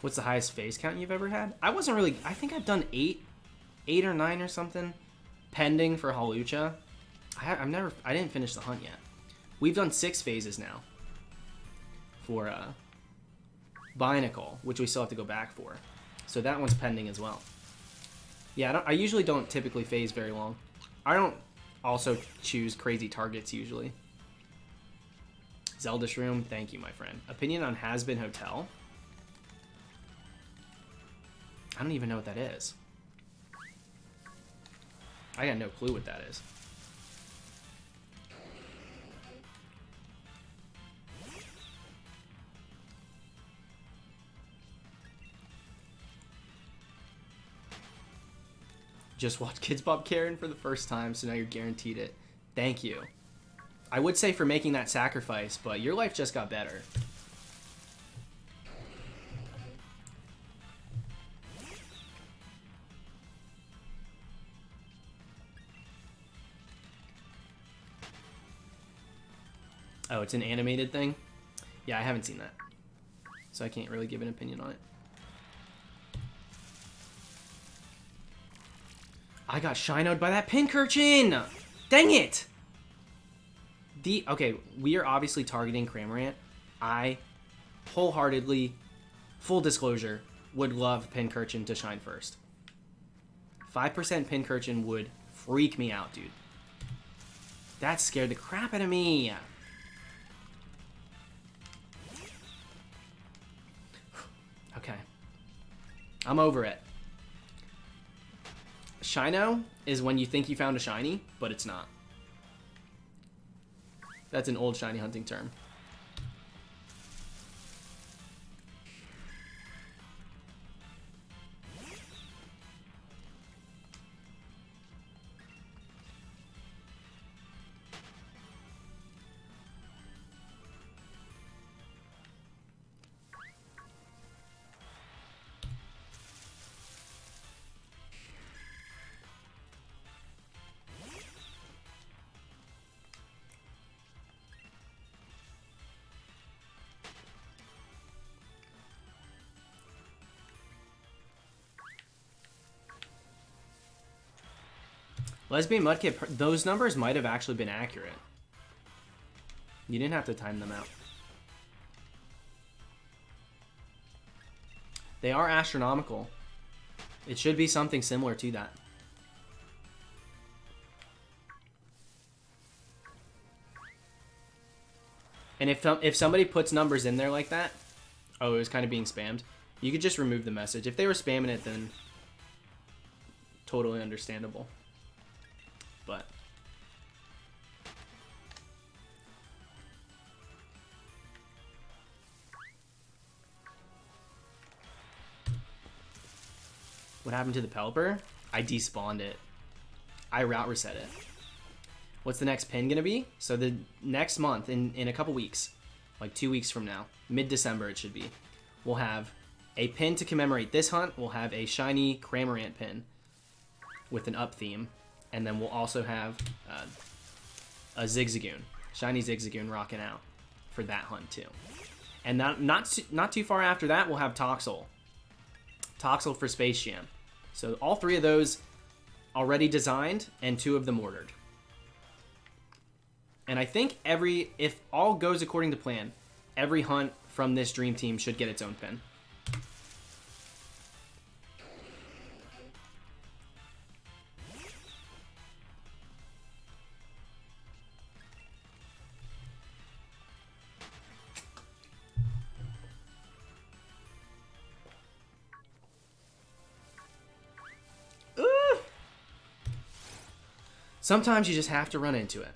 What's the highest phase count you've ever had? I think I've done 8 or 9 or something, pending for Hawlucha. I didn't finish the hunt yet. We've done 6 phases now for Binacle, which we still have to go back for. So that one's pending as well. Yeah, I usually don't typically phase very long. I don't also choose crazy targets usually. Zelda Shroom, thank you, my friend. Opinion on Has Been Hotel? I don't even know what that is. I got no clue what that is. Just watched Kids Bob Karen for the first time, so now you're guaranteed it. Thank you. I would say for making that sacrifice, but your life just got better. Oh, it's an animated thing? Yeah, I haven't seen that. So I can't really give an opinion on it. I got shinoed by that Pincurchin! Dang it! Okay, we are obviously targeting Cramorant. I wholeheartedly, full disclosure, would love Pincurchin to shine first. 5% Pincurchin would freak me out, dude. That scared the crap out of me. Okay. I'm over it. Shino is when you think you found a shiny, but it's not. That's an old shiny hunting term. Lesbian Mudkip, those numbers might have actually been accurate. You didn't have to time them out. They are astronomical. It should be something similar to that. And if somebody puts numbers in there like that, oh, it was kind of being spammed, you could just remove the message. If they were spamming it, then totally understandable. But what happened to the Pelipper? I despawned it. I route reset it. What's the next pin gonna be? So the next month, in a couple weeks, like 2 weeks from now, mid-December it should be, we'll have a pin to commemorate this hunt. We'll have a Shiny Cramorant pin with an up theme. And then we'll also have a Zigzagoon, Shiny Zigzagoon rocking out for that hunt too. And not too far after that, we'll have Toxel for Space Jam. So all 3 of those already designed and 2 of them ordered. And I think if all goes according to plan, every hunt from this dream team should get its own pin. Sometimes you just have to run into it.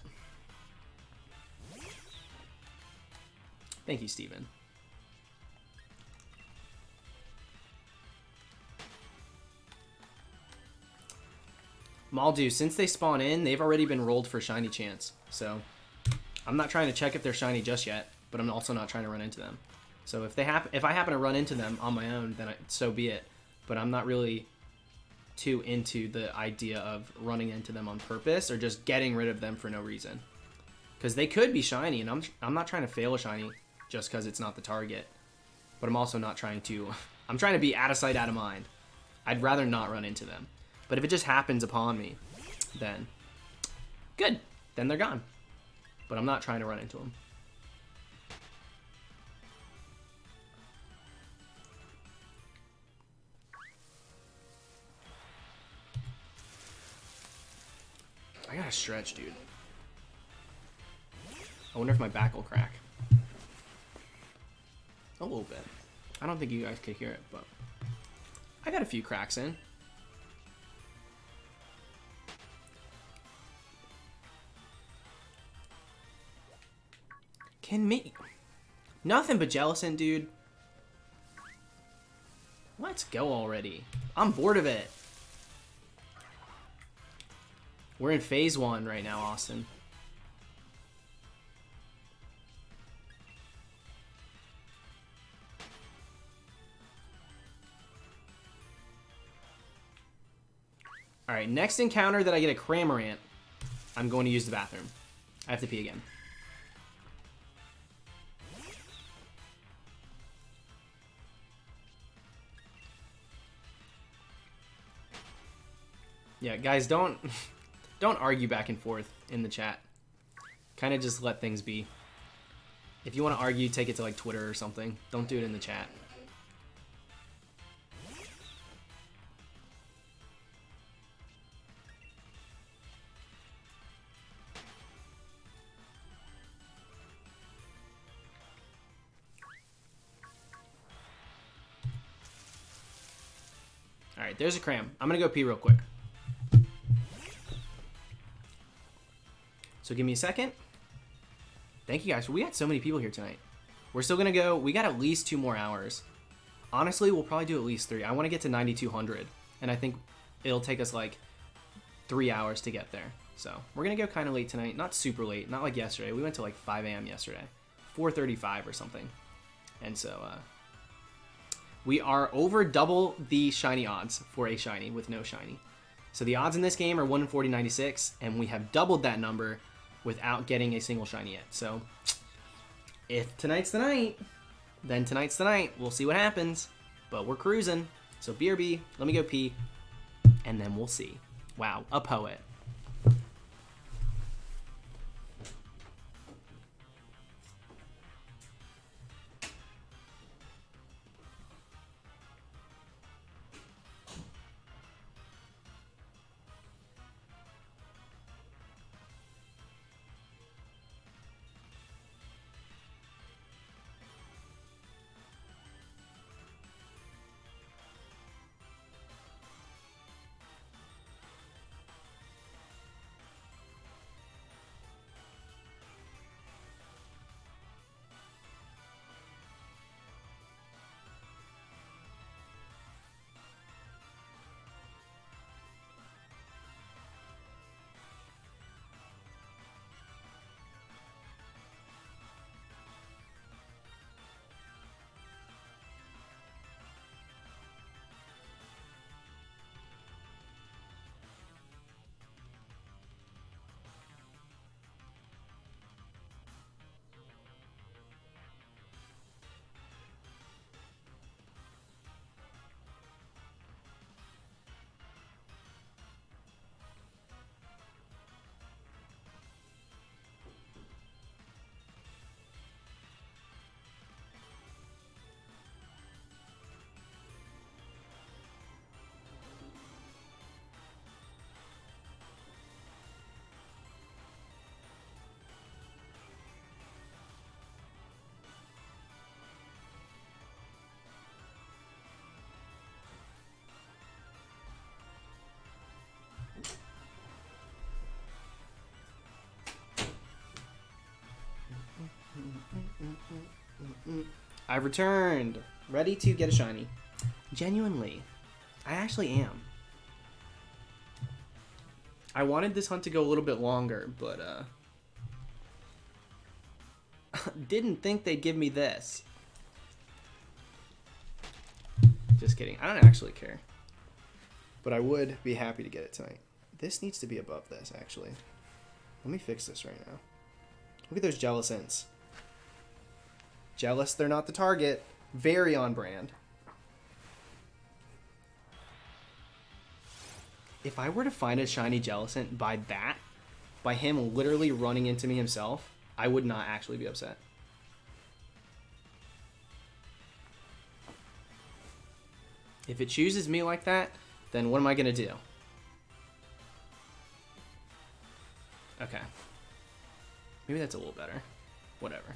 Thank you, Steven. Maldu, since they spawn in, they've already been rolled for shiny chance. So I'm not trying to check if they're shiny just yet, but I'm also not trying to run into them. So if I happen to run into them on my own, then so be it. But I'm not really too into the idea of running into them on purpose or just getting rid of them for no reason, because they could be shiny, and I'm not trying to fail a shiny just because it's not the target, but I'm also not trying to I'm trying to be out of sight, out of mind. I'd rather not run into them, but if it just happens upon me, then good. then they're gone. But I'm not trying to run into them. I gotta stretch, dude. I wonder if my back will crack. A little bit. I don't think you guys could hear it, but I got a few cracks in. Can me? Nothing but Jellicent, dude. Let's go already. I'm bored of it. We're in phase 1 right now, Austin. Alright, next encounter that I get a Cramorant, I'm going to use the bathroom. I have to pee again. Yeah, guys, don't argue back and forth in the chat. Kind of just let things be. If you want to argue, take it to like Twitter or something. Don't do it in the chat. All right, there's a cram. I'm gonna go pee real quick. So give me a second. Thank you guys. We had so many people here tonight. We're still gonna go. We got at least 2 more hours. Honestly, we'll probably do at least 3. I want to get to 9,200, and I think it'll take us like 3 hours to get there. So we're gonna go kind of late tonight. Not super late. Not like yesterday. We went to like 5 a.m. yesterday, 4:35 or something. And so we are over double the shiny odds for a shiny with no shiny. So the odds in this game are 1 in 40.96, and we have doubled that number without getting a single shiny yet. So if tonight's the night, then tonight's the night. We'll see what happens, but we're cruising. So BRB, let me go pee, and then we'll see. Wow, a poet. I've returned, ready to get a shiny. Genuinely, I actually am. I wanted this hunt to go a little bit longer, but didn't think they'd give me this. Just kidding. I don't actually care. But I would be happy to get it tonight. This needs to be above this, actually. Let me fix this right now. Look at those Jellicents. Jealous they're not the target. Very on brand. If I were to find a shiny Jellicent by that, by him literally running into me himself, I would not actually be upset. If it chooses me like that, then what am I going to do? Okay. Maybe that's a little better. Whatever.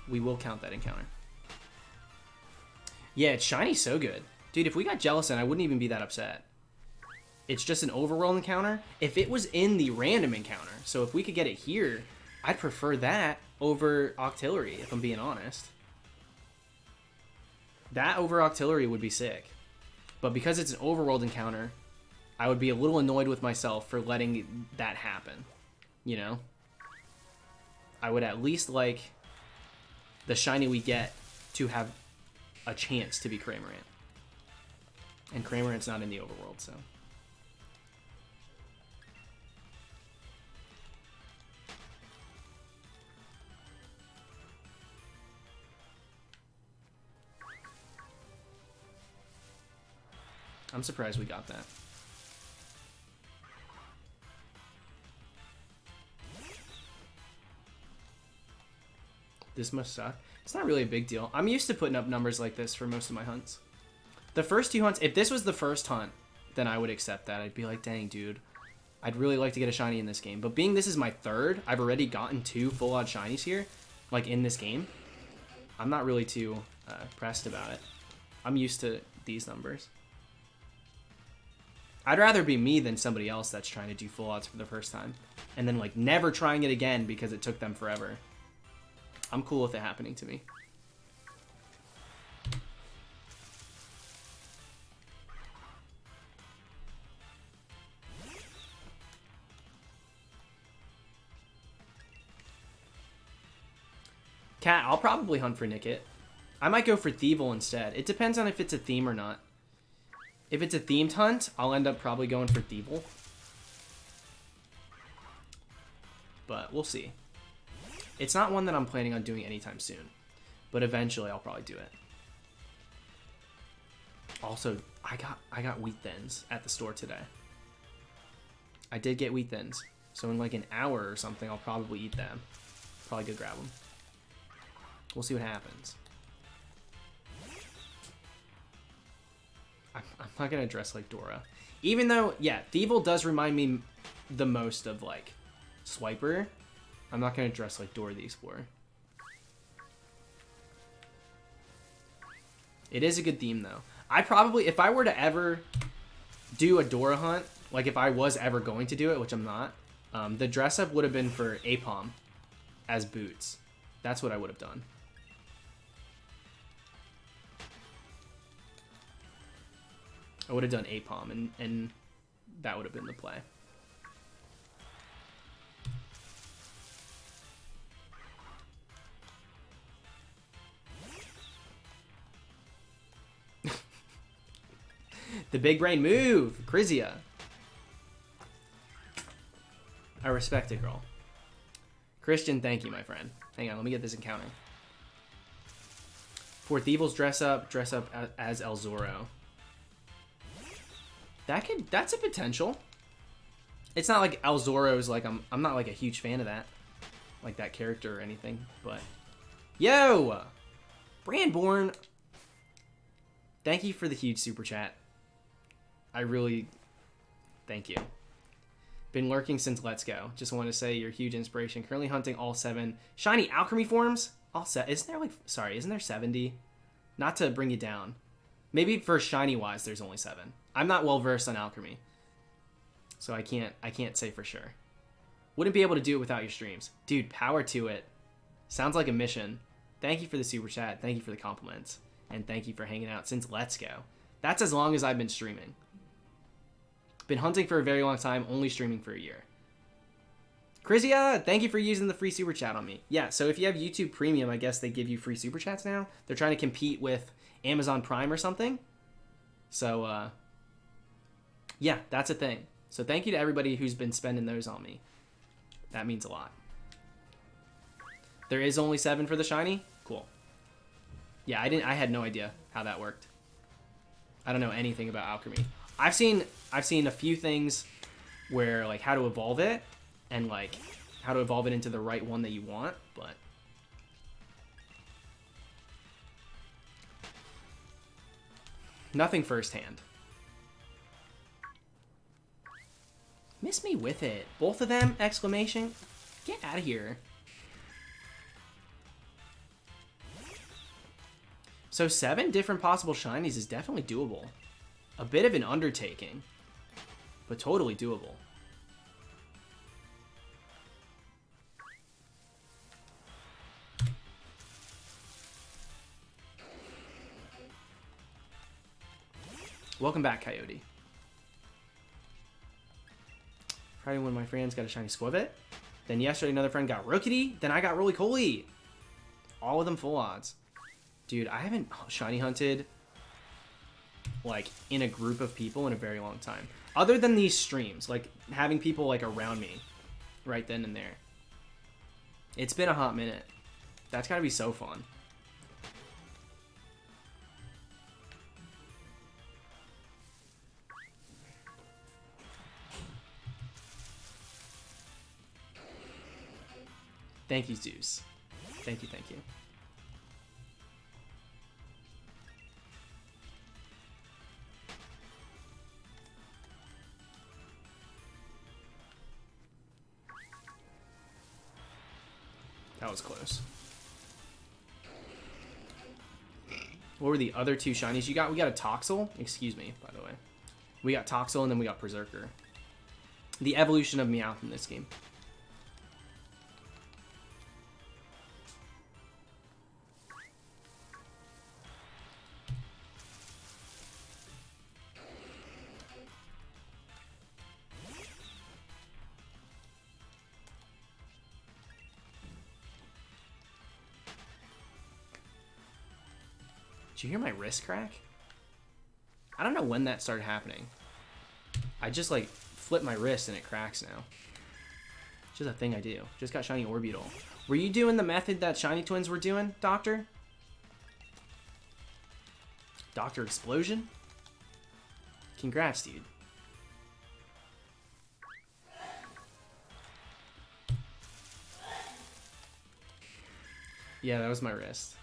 We will count that encounter. Yeah, it's shiny so good. Dude, if we got Jellicent, I wouldn't even be that upset. It's just an overworld encounter. If it was in the random encounter, so if we could get it here, I'd prefer that over Octillery, if I'm being honest. That over Octillery would be sick. But because it's an overworld encounter, I would be a little annoyed with myself for letting that happen. You know? I would at least like the shiny we get to have a chance to be Cramorant. And Cramorant's not in the overworld, so. I'm surprised we got that. This must suck. It's not really a big deal. I'm used to putting up numbers like this for most of my hunts. The first 2 hunts, if this was the first hunt, then I would accept that. I'd be like, dang, dude. I'd really like to get a shiny in this game. But being this is my third, I've already gotten 2 full-out shinies here, like in this game. I'm not really too pressed about it. I'm used to these numbers. I'd rather be me than somebody else that's trying to do full-outs for the first time. And then, like, never trying it again because it took them forever. I'm cool with it happening to me. Cat, I'll probably hunt for Nickit. I might go for Thievul instead. It depends on if it's a theme or not. If it's a themed hunt, I'll end up probably going for Thievul. But we'll see. It's not one that I'm planning on doing anytime soon. But eventually I'll probably do it. Also, I got wheat thins at the store today. I did get wheat thins. So in like an hour or something, I'll probably eat them. Probably go grab them. We'll see what happens. I'm not going to dress like Dora. Even though, yeah, Thievul does remind me the most of, like, Swiper. I'm not going to dress like Dora the Explorer. It is a good theme, though. I probably, if I were to ever do a Dora hunt, like if I was ever going to do it, which I'm not, the dress-up would have been for Apom as boots. That's what I would have done. I would have done Apom, and that would have been the play. The big brain move, Crizia. I respect it, girl. Christian, thank you, my friend. Hang on, let me get this encounter. For Thievul's dress up as El Zoro. That's a potential. It's not like El Zoro's like I'm not like a huge fan of that. Like that character or anything, but yo! Brandborn, thank you for the huge super chat. I really thank you. Been lurking since Let's Go. Just want to say you're a huge inspiration. Currently hunting all 7 shiny alchemy forms. All set. Isn't there like isn't there 70? Not to bring you down. Maybe for shiny wise there's only 7. I'm not well versed on alchemy. So I can't say for sure. Wouldn't be able to do it without your streams. Dude, power to it. Sounds like a mission. Thank you for the super chat. Thank you for the compliments. And thank you for hanging out since Let's Go. That's as long as I've been streaming. Been hunting for a very long time, only streaming for a year. Crizia, thank you for using the free super chat on me. Yeah, so if you have YouTube Premium, I guess they give you free super chats now. They're trying to compete with Amazon Prime or something. So, yeah, that's a thing. So thank you to everybody who's been spending those on me. That means a lot. There is only 7 for the shiny? Cool. Yeah, I had no idea how that worked. I don't know anything about alchemy. I've seen a few things where like how to evolve it and like how to evolve it into the right one that you want, but nothing firsthand. Miss me with it. Both of them! Exclamation. Get out of here. So 7 different possible shinies is definitely doable. A bit of an undertaking, but totally doable. Welcome back, Coyote. Friday, one of my friends got a shiny Squavit. Then yesterday, another friend got Rookity. Then I got Roly-Coly. All of them full odds. Dude, I haven't shiny hunted like in a group of people in a very long time. Other than these streams, like having people like around me right then and there. It's been a hot minute. That's gotta be so fun. Thank you, Zeus. Thank you, thank you. That was close. What were the other 2 shinies you got? We got a Toxel. Excuse me, by the way. We got Toxel and then we got Perrserker. The evolution of Meowth in this game. Did you hear my wrist crack? I don't know when that started happening. I just like flip my wrist and it cracks now. It's just a thing I do. Just got shiny Orbital. Were you doing the method that Shiny Twins were doing, Doctor? Doctor Explosion? Congrats, dude. Yeah, that was my wrist.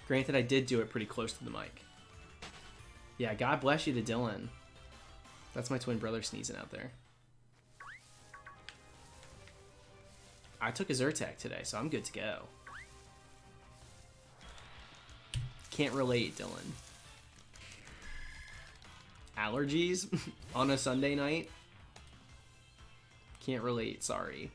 Granted, I did do it pretty close to the mic. Yeah, God bless you to Dylan. That's my twin brother sneezing out there. I took a Zyrtec today, so I'm good to go. Can't relate, Dylan. Allergies on a Sunday night? Can't relate, sorry.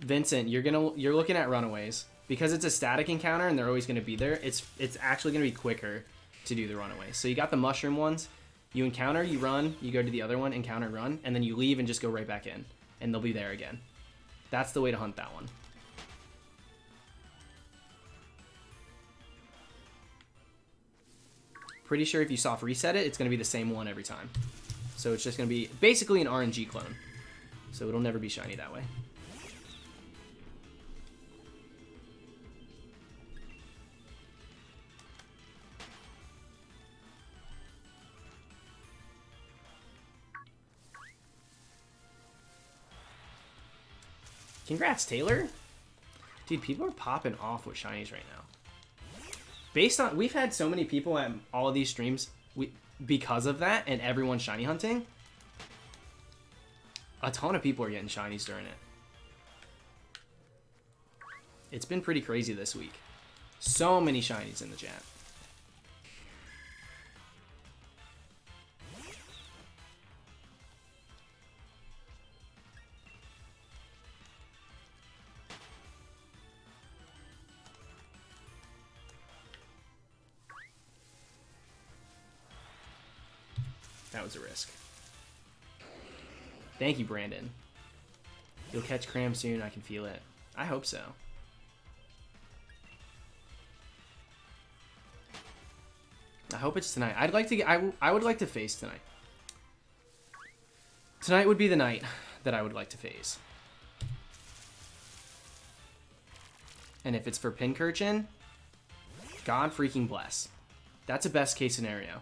Vincent, you're looking at Runaways. Because it's a static encounter and they're always gonna be there, it's actually gonna be quicker to do the Runaways. So you got the mushroom ones, you encounter, you run, you go to the other one, encounter, run, and then you leave and just go right back in. And they'll be there again. That's the way to hunt that one. Pretty sure if you soft reset it, it's gonna be the same one every time. So it's just gonna be basically an RNG clone. So it'll never be shiny that way. Congrats, Taylor. Dude, people are popping off with shinies right now. Based on, we've had so many people at all of these streams because of that, and everyone shiny hunting. A ton of people are getting shinies during it. It's been pretty crazy this week. So many shinies in the chat. That was a risk. Thank you, Brandon. You'll catch Cram soon. I can feel it. I hope so. I hope it's tonight. I'd like to get, I would like to face tonight. Tonight would be the night that I would like to phase. And if it's for Pincurchin, God freaking bless. That's a best case scenario.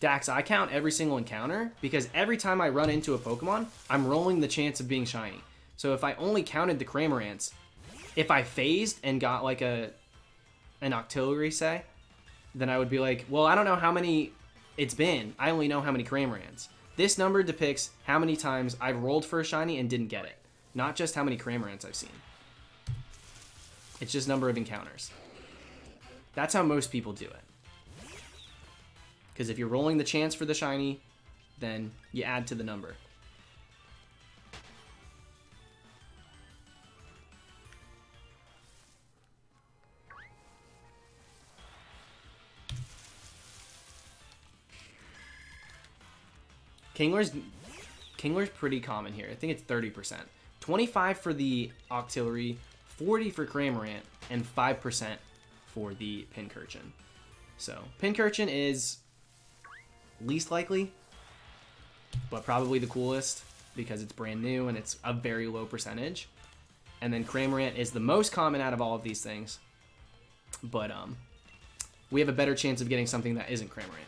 Dax, I count every single encounter because every time I run into a Pokemon, I'm rolling the chance of being shiny. So if I only counted the Cramorants, if I phased and got like an Octillery, say, then I would be like, well, I don't know how many it's been. I only know how many Cramorants. This number depicts how many times I've rolled for a shiny and didn't get it. Not just how many Cramorants I've seen. It's just number of encounters. That's how most people do it. Because if you're rolling the chance for the shiny, then you add to the number. Kingler's pretty common here. I think it's 30%. 25 for the Octillery, 40 for Cramorant, and 5% for the Pincurchin. So Pincurchin is least likely, but probably the coolest because it's brand new and it's a very low percentage. And then Cramorant is the most common out of all of these things, but we have a better chance of getting something that isn't Cramorant.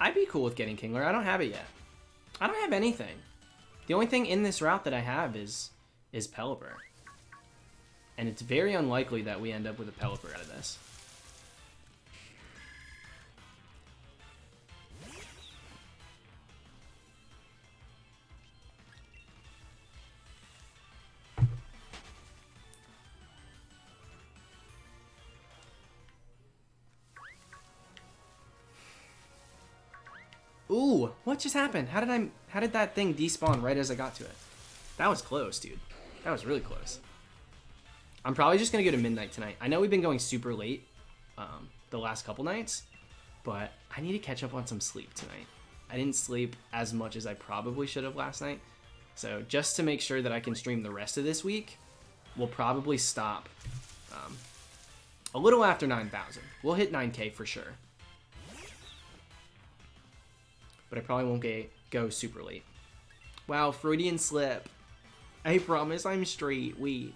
I'd be cool with getting Kingler. I don't have it yet. I don't have anything. The only thing in this route that I have is Pelipper. And it's very unlikely that we end up with a Pelipper out of this. Ooh, what just happened? How did that thing despawn right as I got to it? That was close, dude. That was really close. I'm probably just gonna go to midnight tonight. I know we've been going super late the last couple nights, but I need to catch up on some sleep tonight. I didn't sleep as much as I probably should have last night. So just to make sure that I can stream the rest of this week, we'll probably stop a little after 9,000. We'll hit 9K for sure. But I probably won't go super late. Wow, Freudian slip. I promise I'm straight. Wait.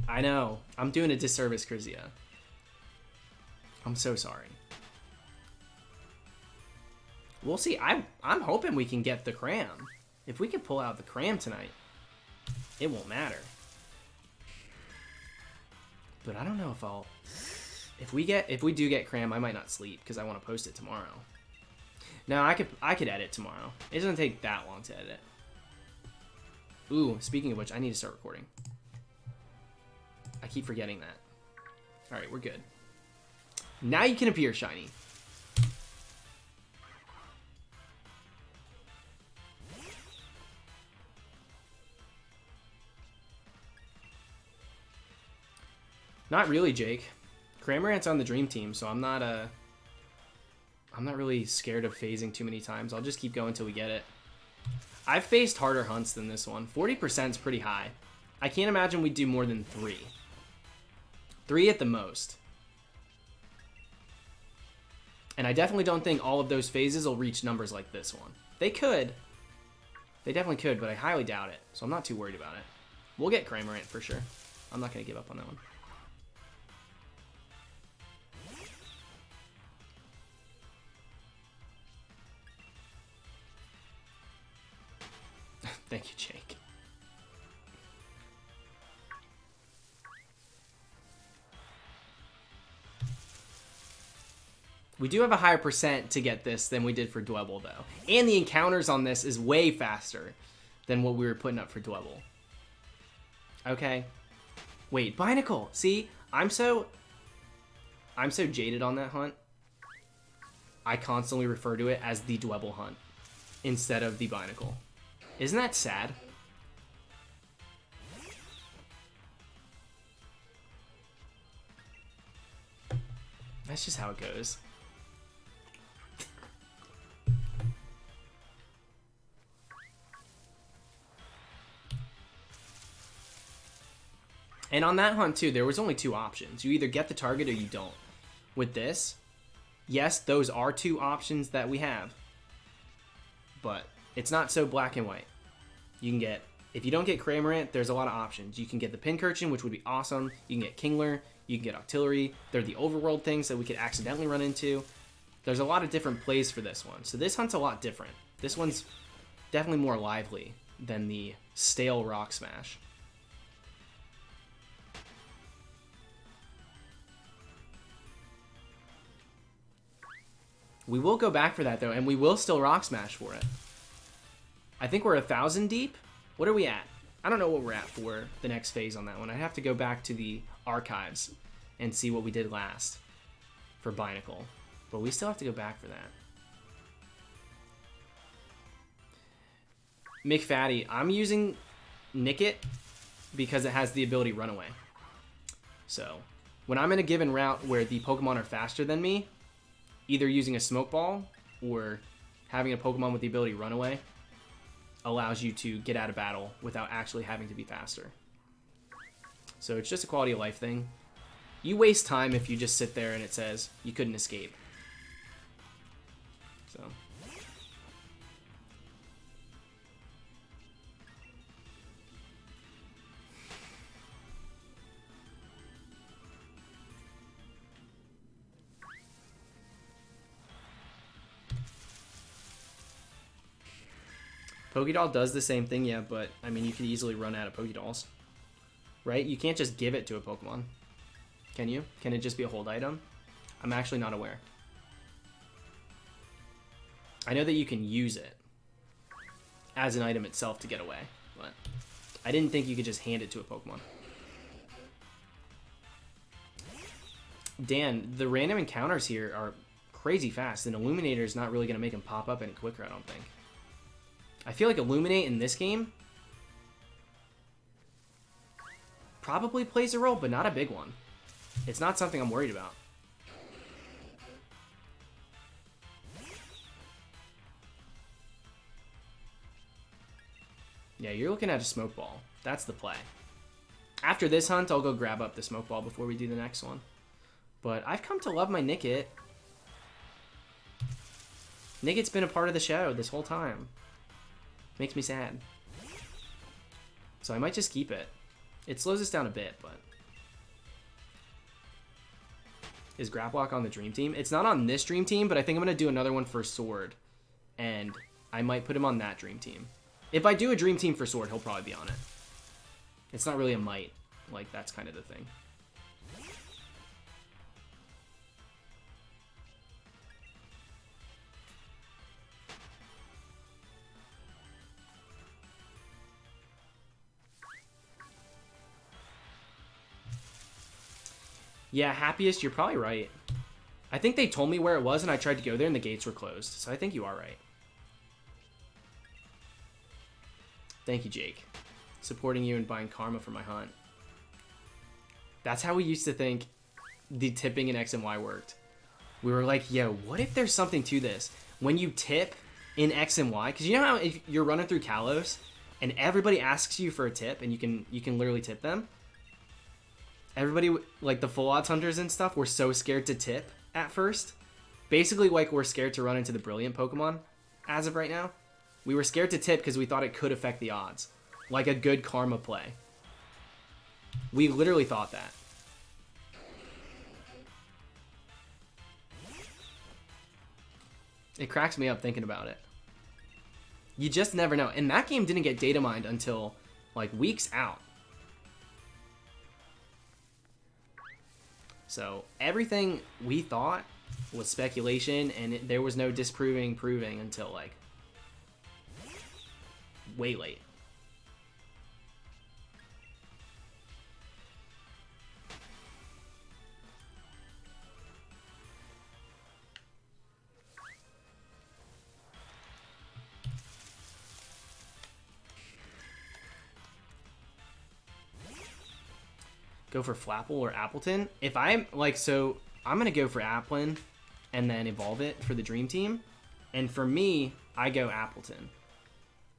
I know. I'm doing a disservice, Krizia. I'm so sorry. We'll see. I'm hoping we can get the Cram. If we can pull out the Cram tonight, it won't matter. But I don't know if I'll... If we do get Cram, I might not sleep because I want to post it tomorrow. No, I could edit tomorrow. It doesn't take that long to edit. Ooh, speaking of which, I need to start recording. I keep forgetting that. Alright, we're good. Now you can appear shiny. Not really, Jake. Cramorant's on the dream team, so I'm not really scared of phasing too many times. I'll just keep going until we get it. I've faced harder hunts than this one. 40% is pretty high. I can't imagine we'd do more than 3. 3 at the most. And I definitely don't think all of those phases will reach numbers like this one. They could. They definitely could, but I highly doubt it. So I'm not too worried about it. We'll get Cramorant for sure. I'm not going to give up on that one. Thank you, Jake. We do have a higher percent to get this than we did for Dwebble, though. And the encounters on this is way faster than what we were putting up for Dwebble. Okay. Wait, Binacle. See, I'm so I'm so jaded on that hunt. I constantly refer to it as the Dwebble hunt instead of the Binacle. Isn't that sad? That's just how it goes. And on that hunt too, there was only 2 options. You either get the target or you don't. With this, yes, those are 2 options that we have. But it's not so black and white. You can get, if you don't get Cramorant, there's a lot of options. You can get the Pincurchin, which would be awesome. You can get Kingler. You can get Octillery. They're the overworld things that we could accidentally run into. There's a lot of different plays for this one. So this hunt's a lot different. This one's definitely more lively than the stale Rock Smash. We will go back for that, though, and we will still Rock Smash for it. I think we're 1,000 deep. What are we at? I don't know what we're at for the next phase on that one. I have to go back to the archives and see what we did last for Binacle. But we still have to go back for that. McFatty, I'm using Nickit because it has the ability Runaway. So, when I'm in a given route where the Pokemon are faster than me, either using a Smoke Ball or having a Pokemon with the ability Runaway allows you to get out of battle without actually having to be faster. So it's just a quality of life thing. You waste time if you just sit there and it says you couldn't escape. So. Pokédoll does the same thing, yeah, but, I mean, you could easily run out of Pokédolls. Right? You can't just give it to a Pokemon. Can you? Can it just be a hold item? I'm actually not aware. I know that you can use it as an item itself to get away, but I didn't think you could just hand it to a Pokemon. Dan, the random encounters here are crazy fast, and Illuminator is not really going to make them pop up any quicker, I don't think. I feel like Illuminate in this game probably plays a role, but not a big one. It's not something I'm worried about. Yeah, you're looking at a Smoke Ball. That's the play. After this hunt, I'll go grab up the Smoke Ball before we do the next one. But I've come to love my Nickit. Nickit's been a part of the show this whole time. Makes me sad. So I might just keep it. It slows us down a bit, but... Is Graplock on the Dream Team? It's not on this Dream Team, but I think I'm going to do another one for Sword. And I might put him on that Dream Team. If I do a Dream Team for Sword, he'll probably be on it. It's not really a might. Like, that's kind of the thing. Yeah, happiest, you're probably right. I think they told me where it was and I tried to go there and the gates were closed. So I think you are right. Thank you, Jake. Supporting you and buying Karma for my hunt. That's how we used to think the tipping in X and Y worked. We were like, yo, what if there's something to this? When you tip in X and Y, because you know how if you're running through Kalos and everybody asks you for a tip and you can literally tip them? Everybody, like the full odds hunters and stuff, were so scared to tip at first. Basically, like, we're scared to run into the brilliant Pokemon as of right now. We were scared to tip because we thought it could affect the odds. Like a good Karma play. We literally thought that. It cracks me up thinking about it. You just never know. And that game didn't get data mined until, like, weeks out. So everything we thought was speculation, and there was no proving until like way late. go for Flapple or Appleton. If I'm like, so I'm going to go for Applin and then evolve it for the Dream Team. And for me, I go Appleton.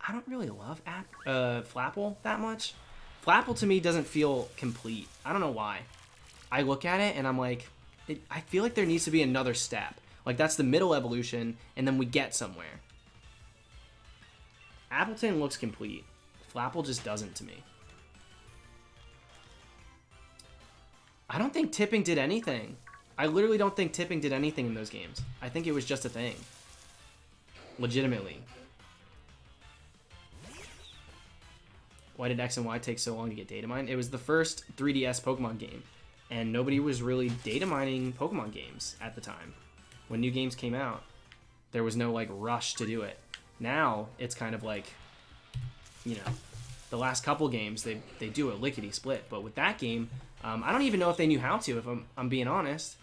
I don't really love Flapple that much. Flapple to me doesn't feel complete. I don't know why. I look at it and I'm like, I feel like there needs to be another step. Like that's the middle evolution and then we get somewhere. Appleton looks complete. Flapple just doesn't to me. I don't think tipping did anything. I literally don't think tipping did anything in those games. I think it was just a thing. Legitimately. Why did X and Y take so long to get data mined? It was the first 3DS Pokemon game, and nobody was really data mining Pokemon games at the time. When new games came out, there was no like rush to do it. Now it's kind of like, you know, the last couple games they do a lickety split, but with that game, I don't even know if they knew how to. If I'm being honest,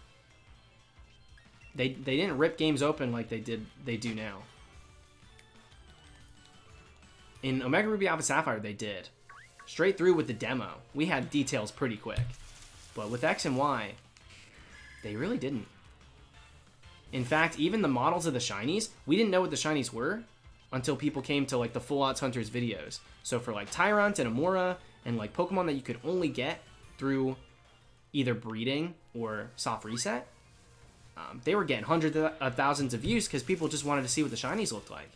they didn't rip games open like they do now. In Omega Ruby Alpha Sapphire, they did. Straight through with the demo. We had details pretty quick. But with X and Y, they really didn't. In fact, even the models of the Shinies, we didn't know what the Shinies were until people came to like the Full Odds Hunters videos. So for like Tyrant and Amora and like Pokemon that you could only get through either breeding or soft reset, they were getting hundreds of thousands of views because people just wanted to see what the Shinies looked like.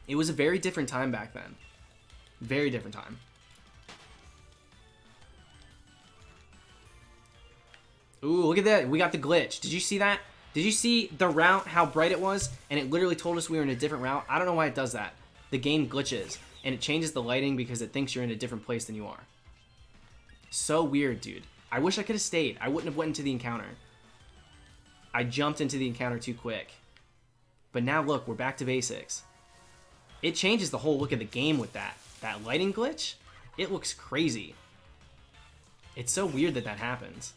It was a very different time back then. Very different time. Ooh, look at that. We got the glitch. Did you see that? Did you see the route, how bright it was? And it literally told us we were in a different route. I don't know why it does that. The game glitches. And it changes the lighting because it thinks you're in a different place than you are. So weird, dude. I wish I could have stayed. I wouldn't have went into the encounter. I jumped into the encounter too quick. But now look, we're back to basics. It changes the whole look of the game with that. That lighting glitch, it looks crazy. It's so weird that that happens.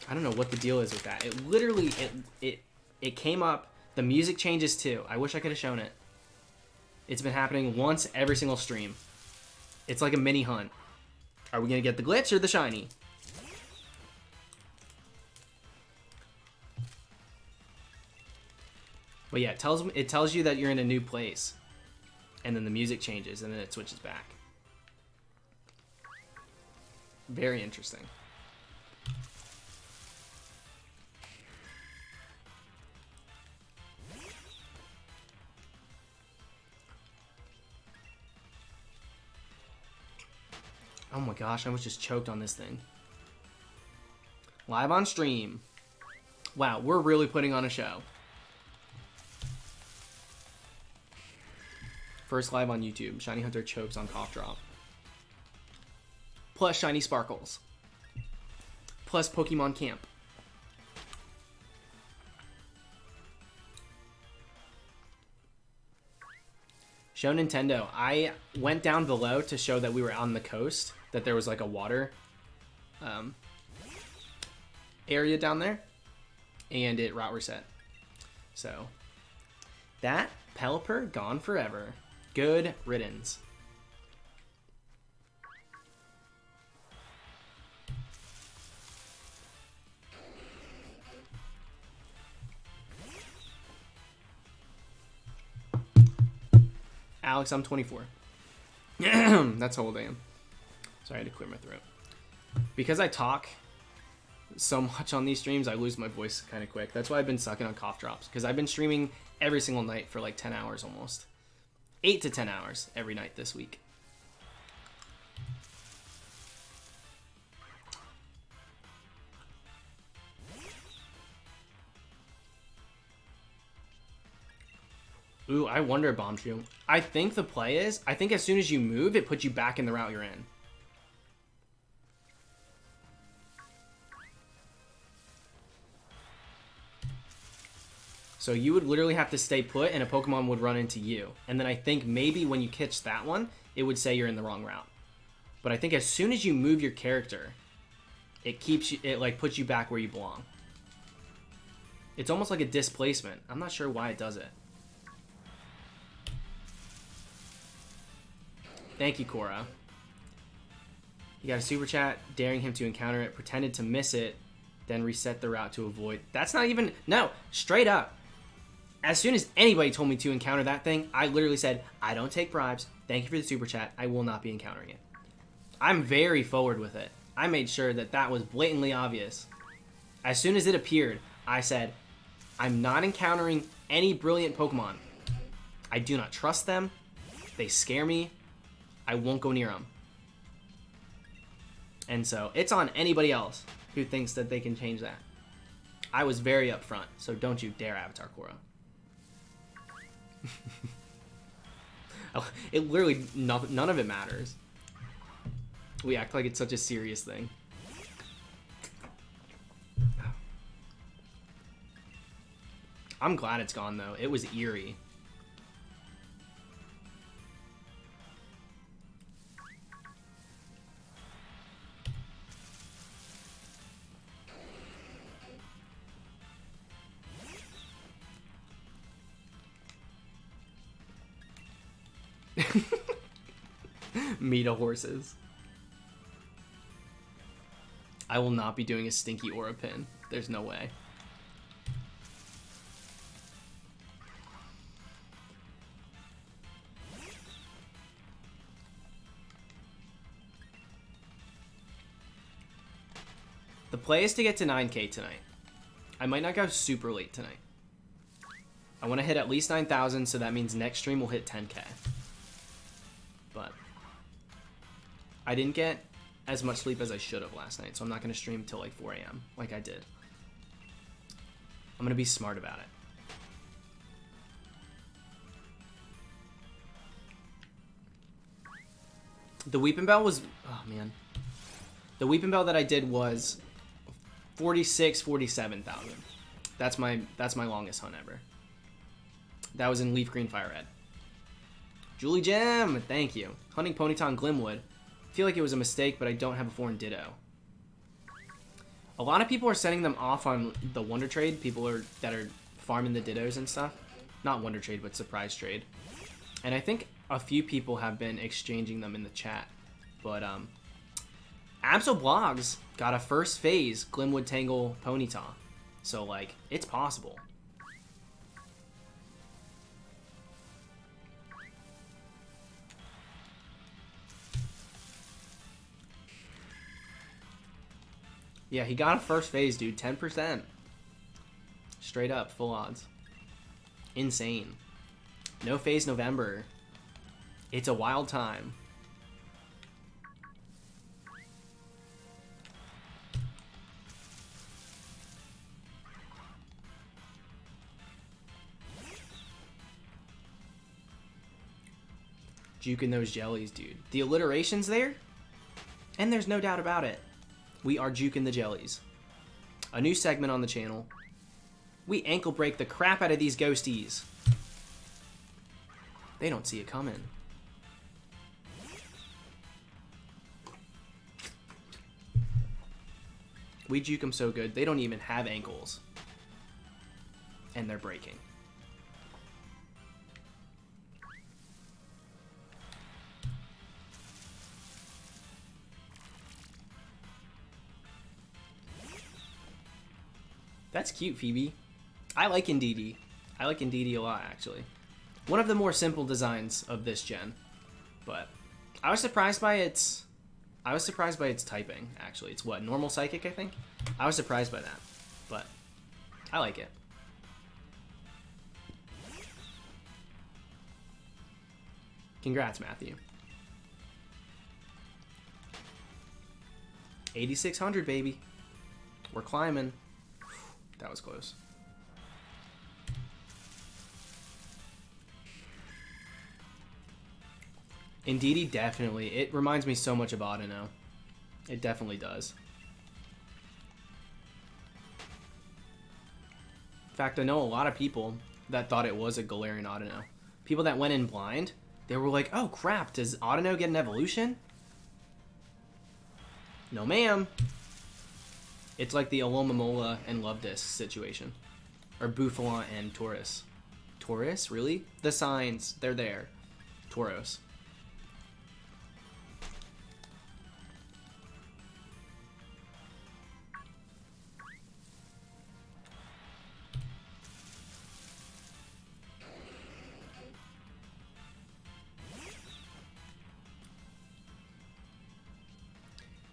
I don't know what the deal is with that. It literally, it came up. The music changes too. I wish I could have shown it. It's been happening once every single stream. It's like a mini hunt. Are we going to get the glitch or the shiny? But yeah, it tells you that you're in a new place. And then the music changes and then it switches back. Very interesting. Oh my gosh, I almost just choked on this thing. Live on stream. Wow, we're really putting on a show. First live on YouTube. Shiny Hunter chokes on Cough Drop. Plus Shiny Sparkles. Plus Pokemon Camp. Show Nintendo. I went down below to show that we were on the coast, that there was like a water area down there, and it route reset. So that Pelipper gone forever. Good riddance. Alex, I'm 24. That's how old I am. Sorry, I had to clear my throat. Because I talk so much on these streams, I lose my voice kind of quick. That's why I've been sucking on cough drops. Because I've been streaming every single night for like 10 hours almost. 8 to 10 hours every night this week. Ooh, I wonder, Bombshell. I think the play is, I think as soon as you move, it puts you back in the route you're in. So you would literally have to stay put and a Pokemon would run into you. And then I think maybe when you catch that one, it would say you're in the wrong route. But I think as soon as you move your character, it keeps you, it like puts you back where you belong. It's almost like a displacement. I'm not sure why it does it. Thank you, Cora. You got a super chat daring him to encounter it, pretended to miss it, then reset the route to avoid. That's not even... No, straight up. As soon as anybody told me to encounter that thing, I literally said, I don't take bribes. Thank you for the super chat. I will not be encountering it. I'm very forward with it. I made sure that that was blatantly obvious. As soon as it appeared, I said, I'm not encountering any brilliant Pokemon. I do not trust them. They scare me. I won't go near them. And so it's on anybody else who thinks that they can change that. I was very upfront, so don't you dare Avatar Korra. Oh, it literally, none of it matters. We act like it's such a serious thing. I'm glad it's gone, though. It was eerie. Meta horses. I will not be doing a stinky aura pin. There's no way. The play is to get to 9K tonight. I might not go super late tonight. I want to hit at least 9,000, so that means next stream will hit 10K. But I didn't get as much sleep as I should have last night, so I'm not going to stream till like 4 a.m. like I did. I'm going to be smart about it. The Weeping Bell was... Oh, man. The Weeping Bell that I did was 47,000. That's my longest hunt ever. That was in Leaf Green Fire Red. Julie Gem, thank you. Hunting Ponyta and Glimwood. I feel like it was a mistake, but I don't have a foreign Ditto. A lot of people are sending them off on the Wonder Trade. People that are farming the Dittos and stuff. Not Wonder Trade, but Surprise Trade. And I think a few people have been exchanging them in the chat. But, Absol Blogs got a first phase Glimwood Tangle Ponyta. So, like, it's possible. Yeah, he got a first phase, dude. 10%. Straight up, full odds. Insane. No phase November. It's a wild time. Juking those jellies, dude. The alliteration's there, and there's no doubt about it. We are juking the jellies. A new segment on the channel. We ankle break the crap out of these ghosties. They don't see it coming. We juke them so good, they don't even have ankles. And they're breaking. That's cute, Phoebe. I like Indeedee. I like Indeedee a lot, actually. One of the more simple designs of this gen. But I was surprised by its typing, actually. It's what, normal psychic, I think? I was surprised by that. But I like it. Congrats, Matthew. 8,600, baby. We're climbing. That was close. Indeedee, definitely. It reminds me so much of Audino. It definitely does. In fact, I know a lot of people that thought it was a Galarian Audino. People that went in blind, they were like, oh crap, does Audino get an evolution? No ma'am. It's like the Alomomola and Love Disc situation. Or Buffalant and Taurus. Taurus? Really? The signs. They're there. Tauros.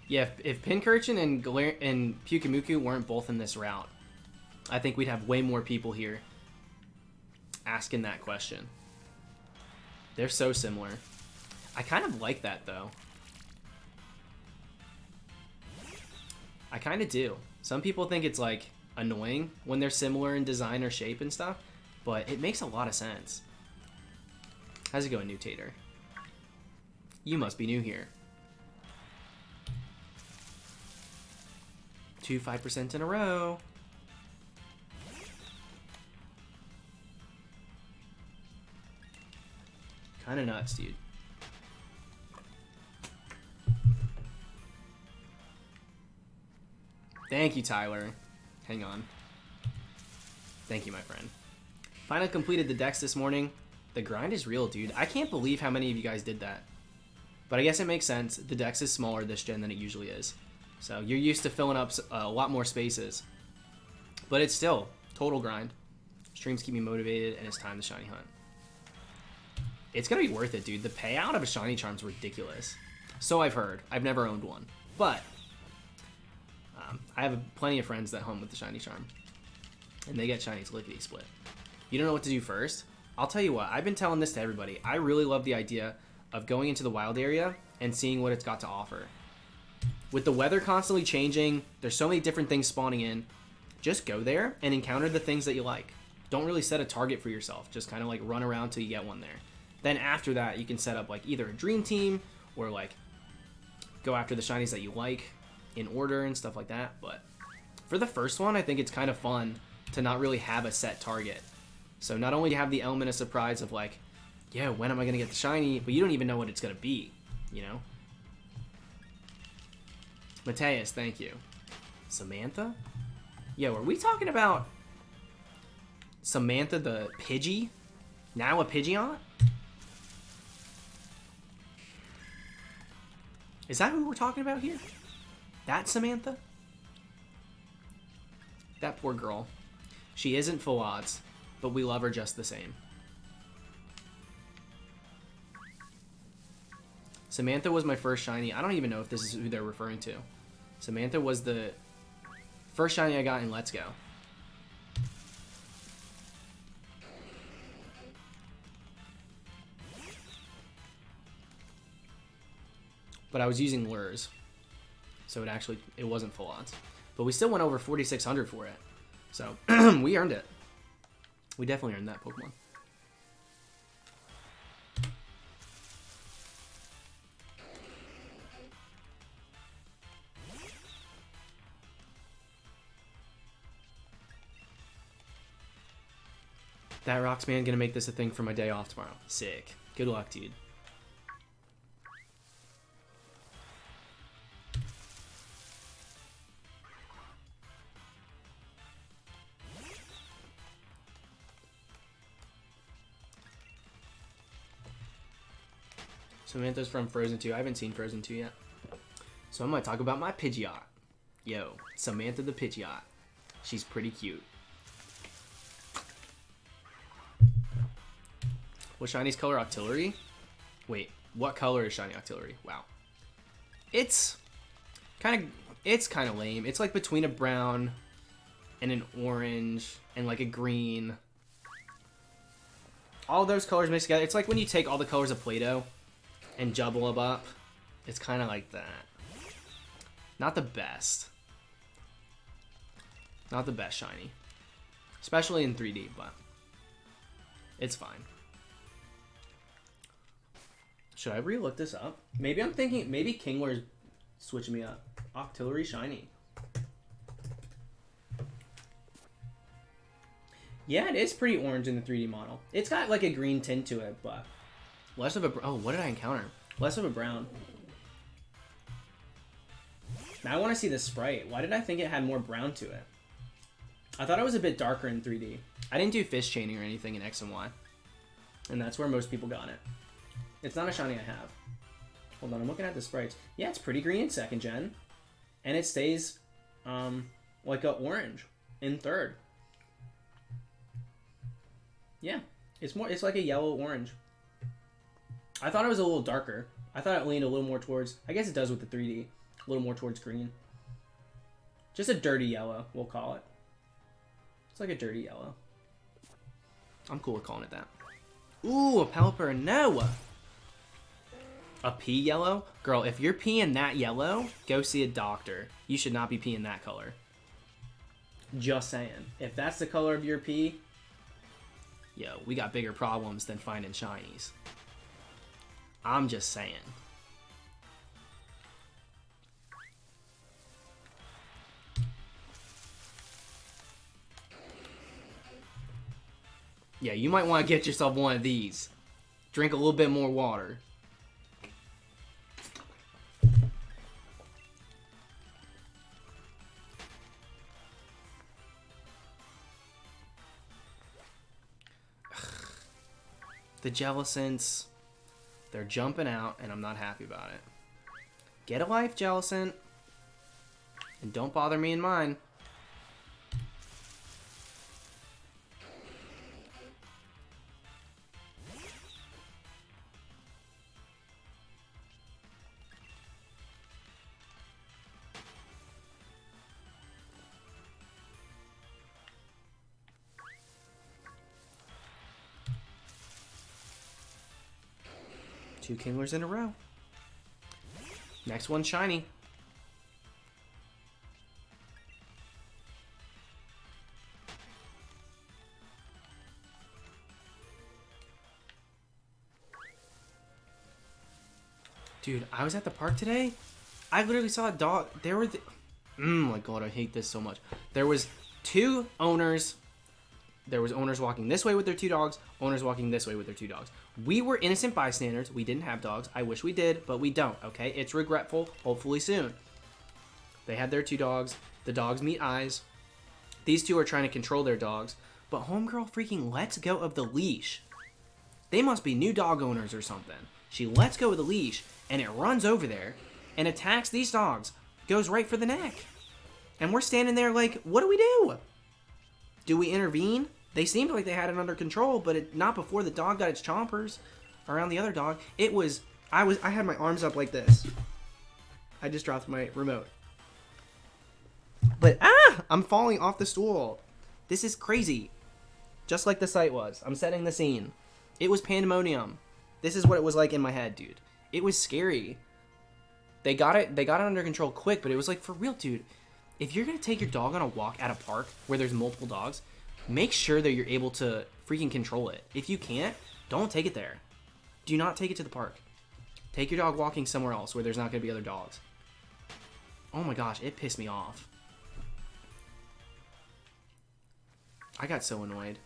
Yeah, if Pincurchin and Pyukumuku weren't both in this route, I think we'd have way more people here asking that question. They're so similar. I kind of like that, though. I kind of do. Some people think it's, like, annoying when they're similar in design or shape and stuff, but it makes a lot of sense. How's it going, New Tater? You must be new here. 5% in a row. Kind of nuts, dude. Thank you, Tyler. Hang on. Thank you, my friend. Finally completed the decks this morning. The grind is real, dude. I can't believe how many of you guys did that. But I guess it makes sense. The dex is smaller this gen than it usually is. So you're used to filling up a lot more spaces. But it's still total grind. Streams keep me motivated, and it's time to shiny hunt. It's going to be worth it, dude. The payout of a shiny charm is ridiculous. So I've heard. I've never owned one. But I have plenty of friends that hunt with the shiny charm. And they get shinies lickety-split. You don't know what to do first? I'll tell you what. I've been telling this to everybody. I really love the idea of going into the wild area and seeing what it's got to offer. With the weather constantly changing, there's so many different things spawning in. Just go there and encounter the things that you like. Don't really set a target for yourself. Just kind of like run around till you get one there. Then after that, you can set up like either a dream team or like go after the shinies that you like in order and stuff like that. But for the first one, I think it's kind of fun to not really have a set target. So not only do you have the element of surprise of like, yeah, when am I going to get the shiny? But you don't even know what it's going to be, you know? Mateus, thank you. Samantha? Yo, are we talking about Samantha the Pidgey? Now a Pidgeot? Is that who we're talking about here? That Samantha? That poor girl. She isn't full odds, but we love her just the same. Samantha was my first shiny. I don't even know if this is who they're referring to. Samantha was the first shiny I got in Let's Go. But I was using lures, so it wasn't full odds. But we still went over 4,600 for it. So we earned it. We definitely earned that Pokemon. That rocks, man. Gonna make this a thing for my day off tomorrow. Sick. Good luck, dude. Samantha's from Frozen 2. I haven't seen Frozen 2 yet. So I'm going to talk about my Pidgeot. Yo, Samantha the Pidgeot. She's pretty cute. What Shiny's color? Octillery? Wait, what color is Shiny Octillery? Wow. It's kind of lame. It's like between a brown and an orange and like a green. All those colors mixed together. It's like when you take all the colors of Play-Doh and jumble them up. It's kind of like that. Not the best. Not the best shiny. Especially in 3D, but it's fine. Should I re-look this up? Maybe I'm thinking, maybe Kingler's switching me up. Octillery shiny. Yeah, it is pretty orange in the 3D model. It's got like a green tint to it, but less of a... Oh, what did I encounter? Less of a brown. Now I want to see the sprite. Why did I think it had more brown to it? I thought it was a bit darker in 3D. I didn't do fish chaining or anything in X and Y. And that's where most people got it. It's not a shiny I have. Hold on, I'm looking at the sprites. Yeah, it's pretty green in 2nd gen. And it stays like a orange in 3rd. Yeah, it's like a yellow-orange. I thought it was a little darker. I thought it leaned a little more towards, I guess it does with the 3D, a little more towards green. Just a dirty yellow, we'll call it. It's like a dirty yellow. I'm cool with calling it that. Ooh, a Pelipper, no! A pea yellow? Girl, if you're peeing that yellow, go see a doctor. You should not be peeing that color. Just saying. If that's the color of your pee, yo, we got bigger problems than finding shinies. I'm just saying. Yeah, you might want to get yourself one of these. Drink a little bit more water. The Jellicents, they're jumping out, and I'm not happy about it. Get a life, Jellicent. And don't bother me in mine. Two Kinglers in a row. Next one, shiny. Dude, I was at the park today. I literally saw a dog. There were... my God, I hate this so much. There was 2 owners. There was owners walking this way with their 2 dogs, owners walking this way with their 2 dogs. We were innocent bystanders. We didn't have dogs. I wish we did, but we don't, okay? It's regretful. Hopefully soon. They had their 2 dogs. The dogs meet eyes. These 2 are trying to control their dogs, but homegirl freaking lets go of the leash. They must be new dog owners or something. She lets go of the leash, and it runs over there and attacks these dogs. Goes right for the neck. And we're standing there like, what do we do? Do we intervene? They seemed like they had it under control, but not before the dog got its chompers around the other dog. I had my arms up like this. I just dropped my remote. But, I'm falling off the stool. This is crazy. Just like the site was. I'm setting the scene. It was pandemonium. This is what it was like in my head, dude. It was scary. They got it under control quick, but it was like, for real, dude. If you're going to take your dog on a walk at a park where there's multiple dogs, make sure that you're able to freaking control it. If you can't, don't take it there. Do not take it to the park. Take your dog walking somewhere else where there's not going to be other dogs. Oh my gosh, it pissed me off. I got so annoyed.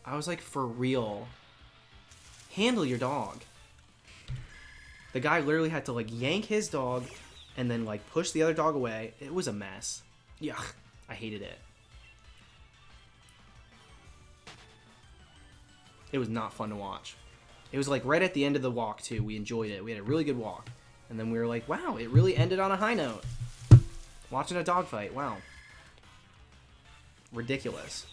I was like, for real. Handle your dog. The guy literally had to like yank his dog and then like push the other dog away. It was a mess. Yuck. I hated it. It was not fun to watch. It was like right at the end of the walk too. We enjoyed it. We had a really good walk. And then we were like, wow, it really ended on a high note. Watching a dog fight. Wow. Ridiculous.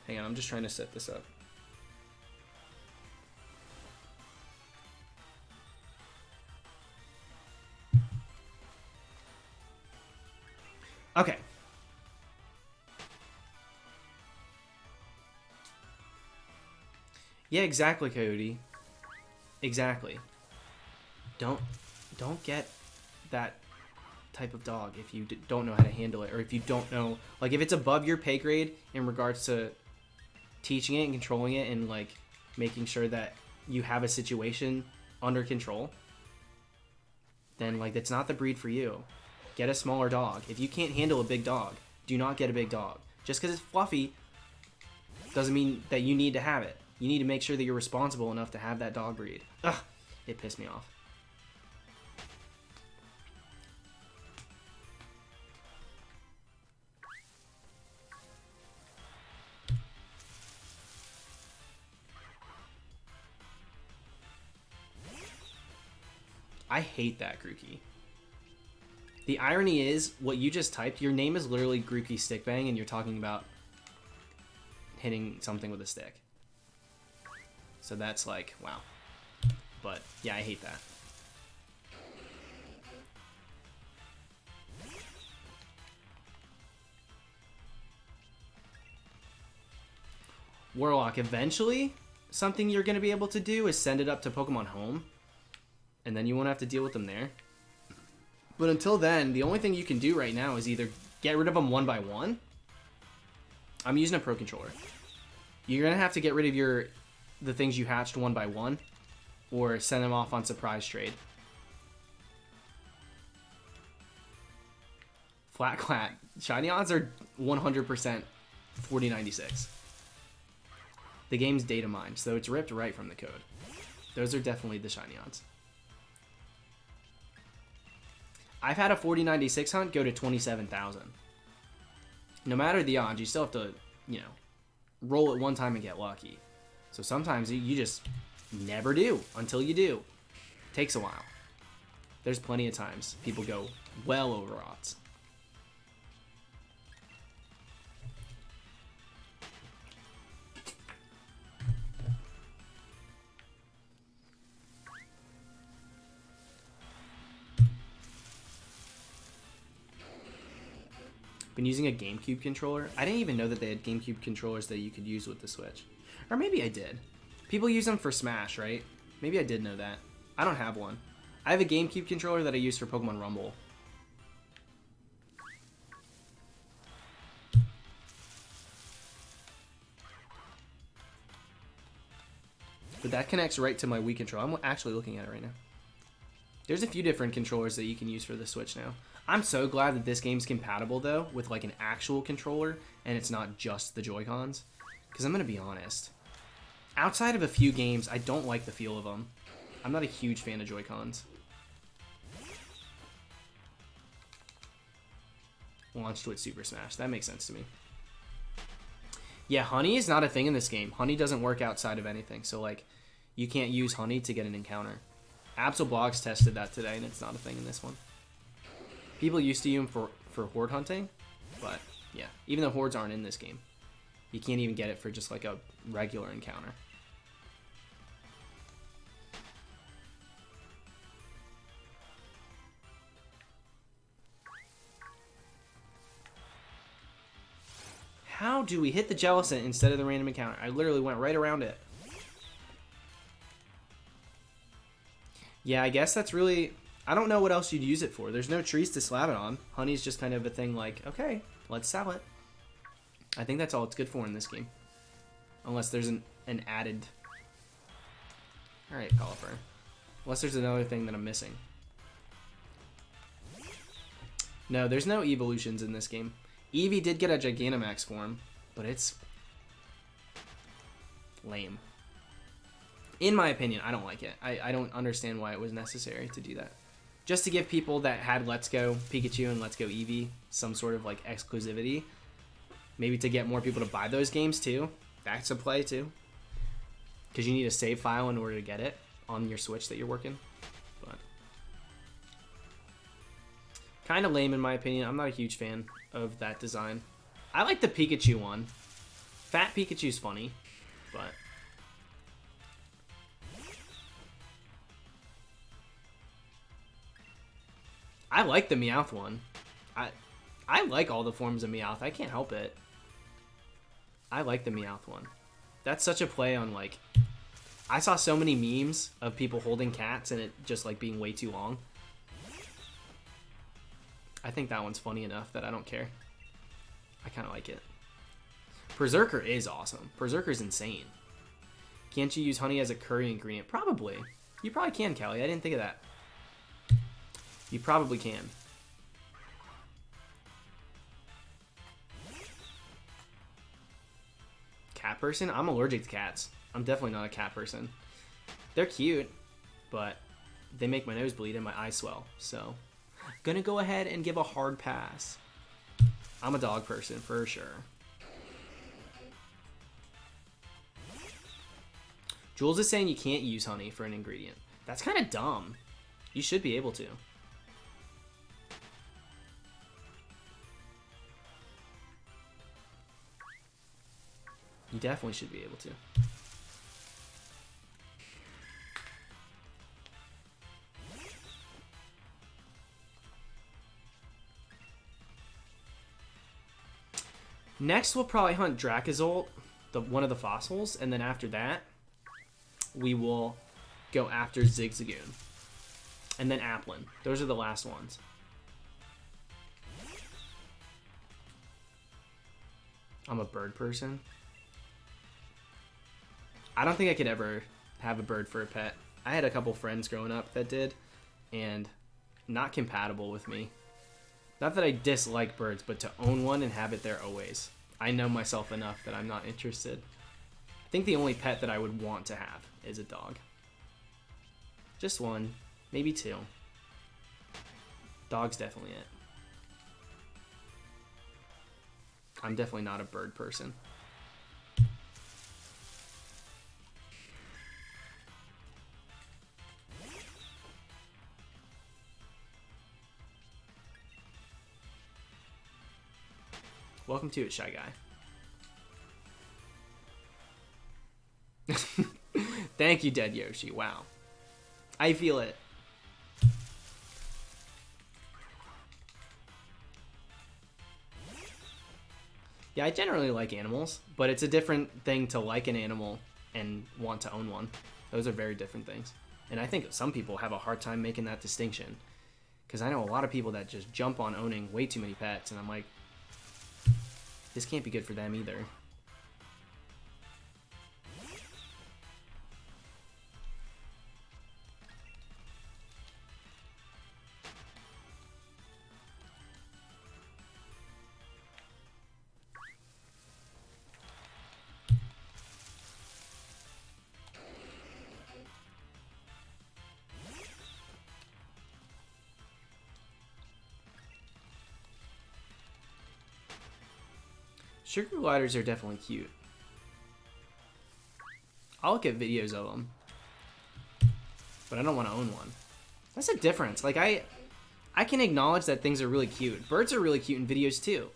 Hang on, I'm just trying to set this up. Okay. Yeah, exactly, Coyote. Exactly. Don't get that type of dog if you don't know how to handle it, or if you don't know, like, if it's above your pay grade in regards to teaching it and controlling it and like making sure that you have a situation under control, then like that's not the breed for you. Get a smaller dog. If you can't handle a big dog, do not get a big dog. Just because it's fluffy doesn't mean that you need to have it. You need to make sure that you're responsible enough to have that dog breed. Ugh, it pissed me off. I hate that, Grookey. The irony is, what you just typed, your name is literally Grookey Stickbang, and you're talking about hitting something with a stick. So that's like, wow. But, yeah, I hate that. Warlock, eventually, something you're going to be able to do is send it up to Pokemon Home, and then you won't have to deal with them there. But until then, the only thing you can do right now is either get rid of them one by one. I'm using a Pro Controller. You're going to have to get rid of the things you hatched one by one, or send them off on surprise trade. Flat Clat. Shiny odds are 100% 4096. The game's data mined, so it's ripped right from the code. Those are definitely the shiny odds. I've had a 4096 hunt go to 27,000. No matter the odds, you still have to, you know, roll it one time and get lucky. So sometimes you just never do until you do. Takes a while. There's plenty of times people go well over odds. Been using a GameCube controller. I didn't even know that they had GameCube controllers that you could use with the Switch. Or maybe I did. People use them for Smash, right? Maybe I did know that. I don't have one. I have a GameCube controller that I use for Pokemon Rumble. But that connects right to my Wii controller. I'm actually looking at it right now. There's a few different controllers that you can use for the Switch now. I'm so glad that this game's compatible, though, with like an actual controller, and it's not just the Joy-Cons. Because I'm going to be honest. Outside of a few games, I don't like the feel of them. I'm not a huge fan of Joy-Cons. Launched with Super Smash. That makes sense to me. Yeah, Honey is not a thing in this game. Honey doesn't work outside of anything. So, like, you can't use Honey to get an encounter. Absolblogs tested that today, and it's not a thing in this one. People used to use them for horde hunting, but yeah, even though hordes aren't in this game, you can't even get it for just like a regular encounter. How do we hit the Jellicent instead of the random encounter? I literally went right around it. Yeah, I guess that's really... I don't know what else you'd use it for. There's no trees to slab it on. Honey's just kind of a thing like, okay, let's sell it. I think that's all it's good for in this game. Unless there's an added... Alright, Pelipper. Unless there's another thing that I'm missing. No, there's no evolutions in this game. Eevee did get a Gigantamax form, but it's... lame. In my opinion, I don't like it. I don't understand why it was necessary to do that. Just to give people that had Let's Go Pikachu and Let's Go Eevee some sort of like exclusivity. Maybe to get more people to buy those games too. That's a play too. Because you need a save file in order to get it on your Switch that you're working. But kind of lame in my opinion. I'm not a huge fan of that design. I like the Pikachu one. Fat Pikachu's funny, but... I like the Meowth one. I like all the forms of Meowth. I can't help it. I like the Meowth one. That's such a play on, like... I saw so many memes of people holding cats and it just, like, being way too long. I think that one's funny enough that I don't care. I kind of like it. Perrserker is awesome. Perrserker's insane. Can't you use honey as a curry ingredient? Probably. You probably can, Callie. I didn't think of that. You probably can. Cat person? I'm allergic to cats. I'm definitely not a cat person. They're cute, but they make my nose bleed and my eyes swell. So, gonna go ahead and give a hard pass. I'm a dog person for sure. Jules is saying you can't use honey for an ingredient. That's kind of dumb. You should be able to. You definitely should be able to. Next, we'll probably hunt Dracozolt, one of the fossils, and then after that, we will go after Zigzagoon. And then Applin. Those are the last ones. I'm a bird person. I don't think I could ever have a bird for a pet. I had a couple friends growing up that did, and not compatible with me. Not that I dislike birds, but to own one and have it there always. I know myself enough that I'm not interested. I think the only pet that I would want to have is a dog. Just one, maybe two. Dog's definitely it. I'm definitely not a bird person. Welcome to it, Shy Guy. Thank you, Dead Yoshi. Wow. I feel it. Yeah, I generally like animals, but it's a different thing to like an animal and want to own one. Those are very different things. And I think some people have a hard time making that distinction. Because I know a lot of people that just jump on owning way too many pets, and I'm like, this can't be good for them either. Sugar gliders are definitely cute. I'll look at videos of them, but I don't want to own one. That's a difference. Like, I can acknowledge that things are really cute. Birds are really cute in videos too.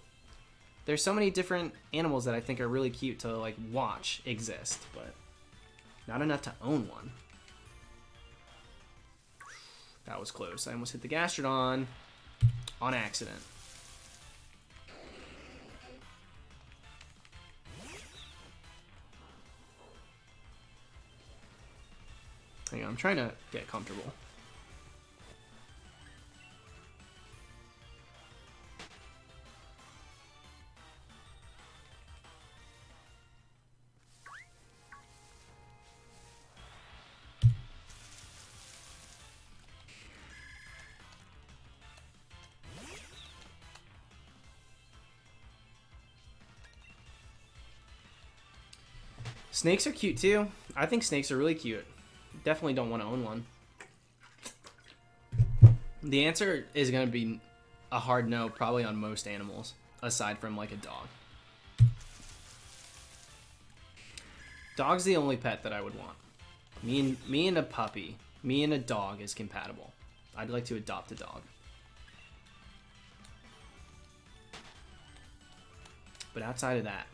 There's so many different animals that I think are really cute to like watch exist, but not enough to own one. That was close. I almost hit the Gastrodon on accident. Hang on, I'm trying to get comfortable. Snakes are cute too. I think snakes are really cute. Definitely don't want to own one. The answer is going to be a hard no probably on most animals, aside from like a dog. Dog's the only pet that I would want. Me and a puppy, me and a dog is compatible. I'd like to adopt a dog. But outside of that,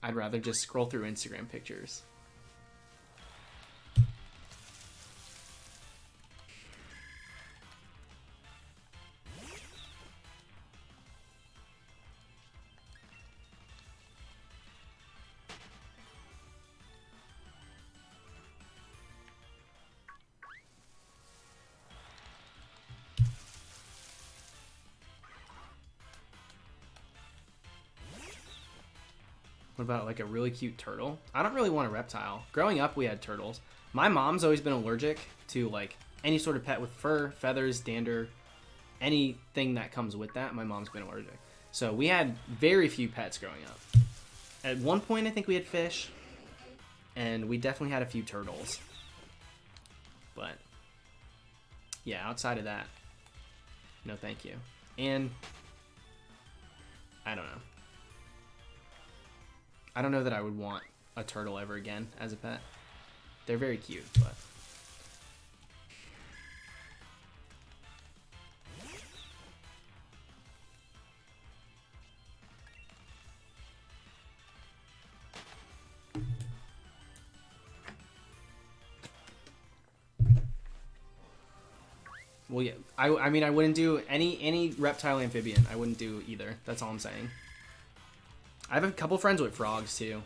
I'd rather just scroll through Instagram pictures. What about like a really cute turtle? I don't really want a reptile. Growing up, we had turtles. My mom's always been allergic to like any sort of pet with fur, feathers, dander, anything that comes with that. My mom's been allergic. So we had very few pets growing up. At one point, I think we had fish, and we definitely had a few turtles. But yeah, outside of that, no thank you. And I don't know. I don't know that I would want a turtle ever again as a pet. They're very cute, but Well, yeah. I mean, I wouldn't do any reptile amphibian. I wouldn't do either. That's all I'm saying. I have a couple friends with frogs, too.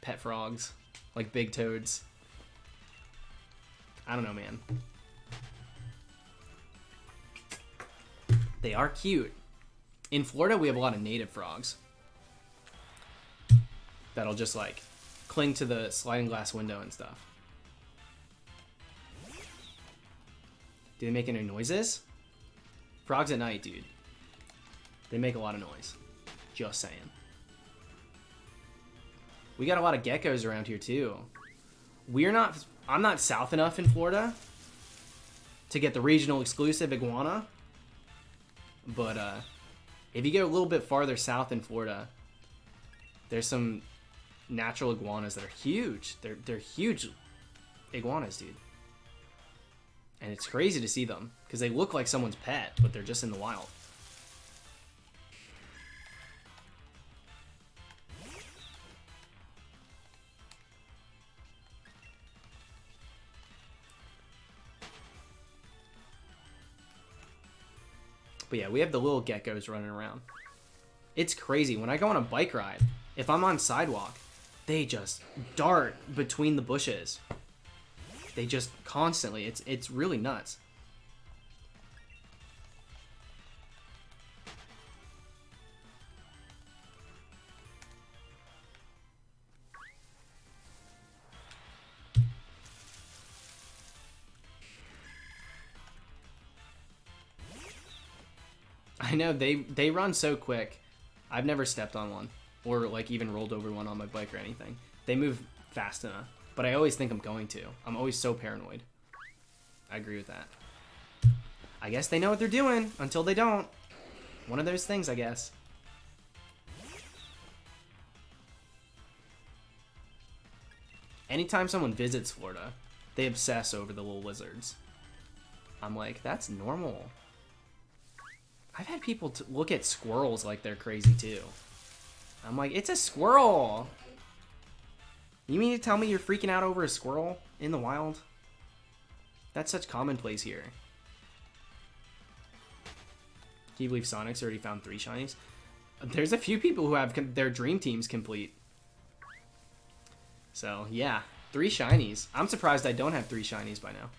Pet frogs. Like big toads. I don't know, man. They are cute. In Florida, we have a lot of native frogs. That'll just, like, cling to the sliding glass window and stuff. Do they make any noises? Frogs at night, dude. They make a lot of noise. Just saying. We got a lot of geckos around here, too. I'm not south enough in Florida to get the regional exclusive iguana. But, if you go a little bit farther south in Florida, there's some natural iguanas that are huge. They're huge iguanas, dude. And it's crazy to see them because they look like someone's pet, but they're just in the wild. But yeah, we have the little geckos running around. It's crazy. When I go on a bike ride, if I'm on sidewalk, they just dart between the bushes. They just constantly, it's really nuts. I know, they run so quick. I've never stepped on one or like even rolled over one on my bike or anything. They move fast enough. But I always think I'm going to. I'm always so paranoid. I agree with that. I guess they know what they're doing until they don't. One of those things, I guess. Anytime someone visits Florida, they obsess over the little lizards. I'm like, that's normal. I've had people look at squirrels like they're crazy too. I'm like, it's a squirrel! You mean to tell me you're freaking out over a squirrel in the wild? That's such commonplace here. Can you believe Sonic's already found 3 shinies? There's a few people who have their dream teams complete. So, yeah. 3 shinies. I'm surprised I don't have 3 shinies by now.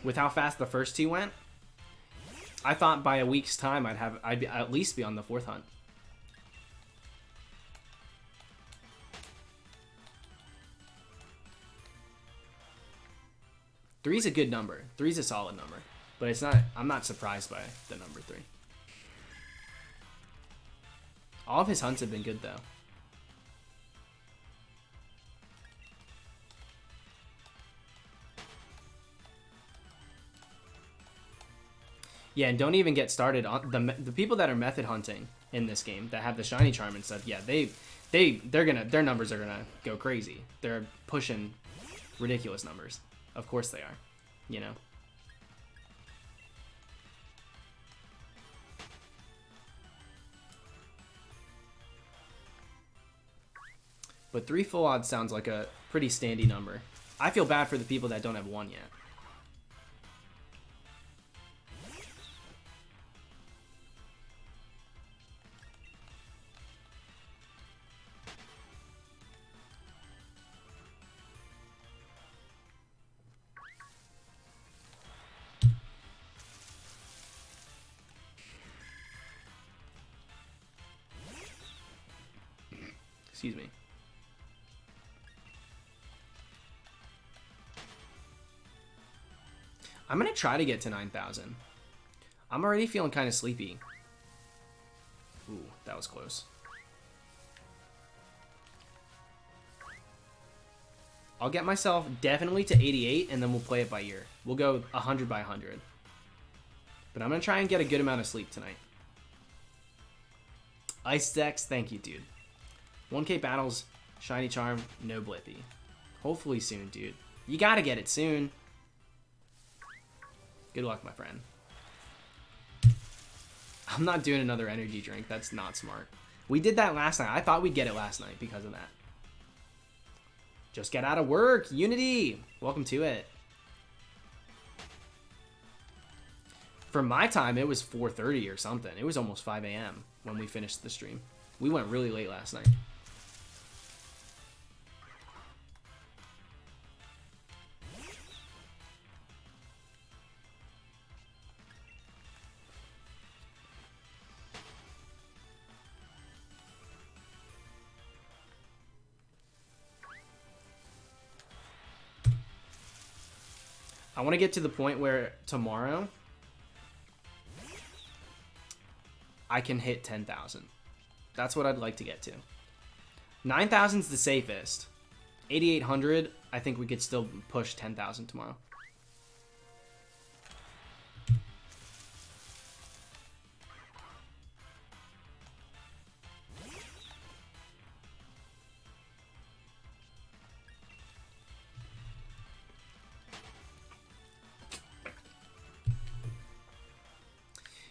With how fast the first 2 went, I thought by a week's time I'd at least be on the 4th hunt. Three's a good number. 3's a solid number. But it's not, I'm not surprised by the number 3. All of his hunts have been good though. Yeah, and don't even get started on the people that are method hunting in this game that have the shiny charm and stuff. Yeah, their numbers are gonna go crazy. They're pushing ridiculous numbers. Of course they are, you know. But 3 full odds sounds like a pretty standy number. I feel bad for the people that don't have 1 yet. Excuse me. I'm gonna try to get to 9,000. I'm already feeling kind of sleepy. Ooh, that was close. I'll get myself definitely to 88, and then we'll play it by ear. We'll go 100 by 100. But I'm gonna try and get a good amount of sleep tonight. Ice Dex, thank you, dude. 1K battles, shiny charm, no blippy. Hopefully soon, dude. You gotta get it soon. Good luck, my friend. I'm not doing another energy drink. That's not smart. We did that last night. I thought we'd get it last night because of that. Just get out of work. Unity. Welcome to it. For my time, it was 4:30 or something. It was almost 5 a.m. when we finished the stream. We went really late last night. I want to get to the point where tomorrow I can hit 10,000. That's what I'd like to get to. 9,000 is the safest. 8,800, I think we could still push 10,000 tomorrow.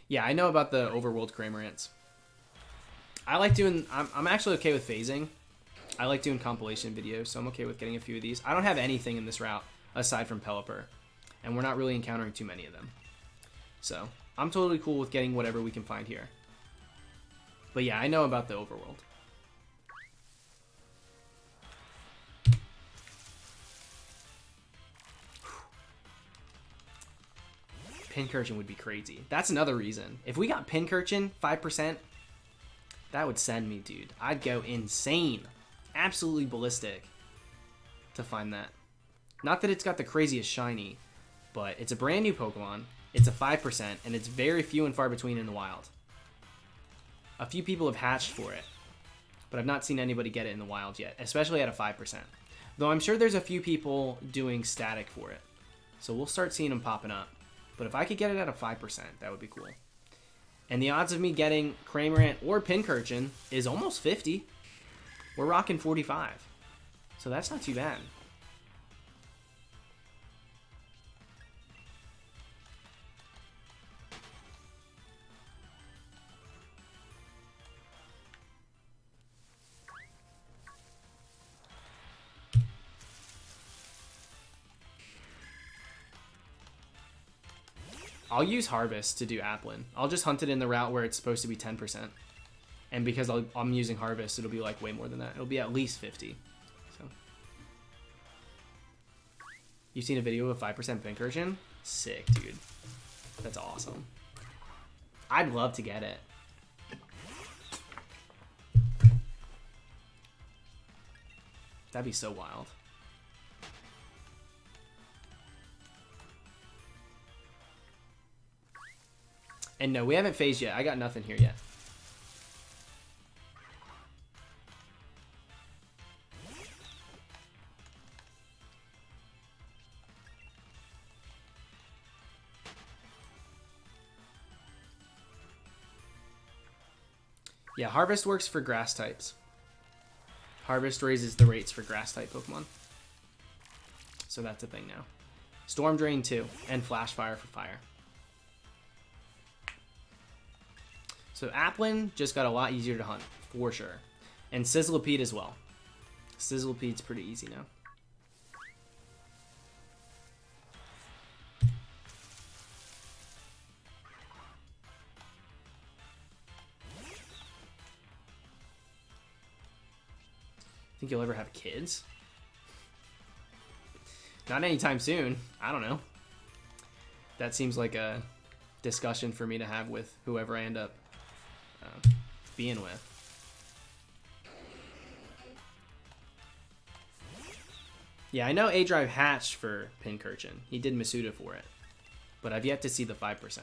Yeah, I know about the overworld Cramorants. I like doing... I'm actually okay with phasing. I like doing compilation videos, so I'm okay with getting a few of these. I don't have anything in this route aside from Pelipper, and we're not really encountering too many of them. So, I'm totally cool with getting whatever we can find here. But yeah, I know about the overworld. Pincurchin would be crazy. That's another reason. If we got Pincurchin 5%, that would send me, dude. I'd go insane. Absolutely ballistic to find that. Not that it's got the craziest shiny, but it's a brand new Pokemon. It's a 5%, and it's very few and far between in the wild. A few people have hatched for it, but I've not seen anybody get it in the wild yet, especially at a 5%. Though I'm sure there's a few people doing static for it. So we'll start seeing them popping up. But if I could get it at a 5%, that would be cool. And the odds of me getting Cramorant or Pincurchin is almost 50. We're rocking 45. So that's not too bad. I'll use Harvest to do Applin. I'll just hunt it in the route where it's supposed to be 10%. And because I'm using Harvest, it'll be like way more than that. It'll be at least 50. So, you've seen a video of a 5% Pincurchin? Sick, dude. That's awesome. I'd love to get it. That'd be so wild. And no, we haven't phased yet. I got nothing here yet. Yeah, Harvest works for grass types. Harvest raises the rates for grass type Pokemon. So that's a thing now. Storm Drain too, and Flash Fire for fire. So Applin just got a lot easier to hunt, for sure. And Sizzlipede as well. Sizzlipede's pretty easy now. Think you'll ever have kids? Not anytime soon. I don't know. That seems like a discussion for me to have with whoever I end up being with. Yeah, I know A-Drive hatched for Pincurchin. He did Masuda for it. But I've yet to see the 5%.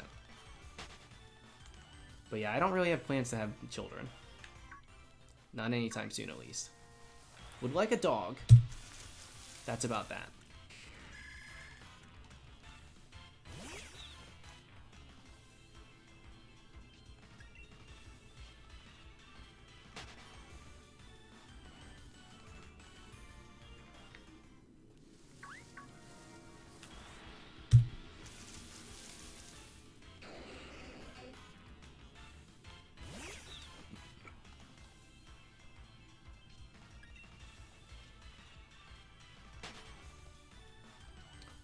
But yeah, I don't really have plans to have children. Not anytime soon, at least. Would like a dog. That's about that.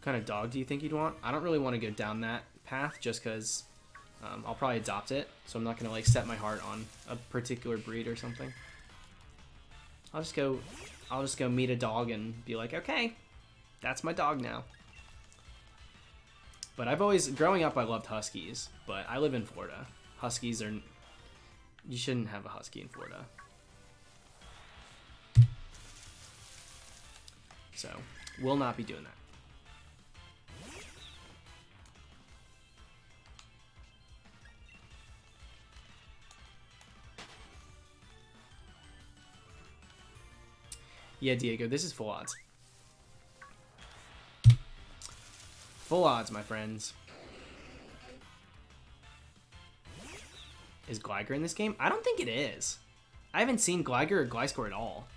What kind of dog do you think you'd want? I don't really want to go down that path just because I'll probably adopt it, so I'm not gonna like set my heart on a particular breed or something. I'll just go meet a dog and be like, okay, that's my dog now. But growing up, I loved Huskies, but I live in Florida. Huskies are, you shouldn't have a Husky in Florida. So, will not be doing that. Yeah, Diego, this is full odds. Full odds, my friends. Is Gligar in this game? I don't think it is. I haven't seen Gligar or Gliscor at all.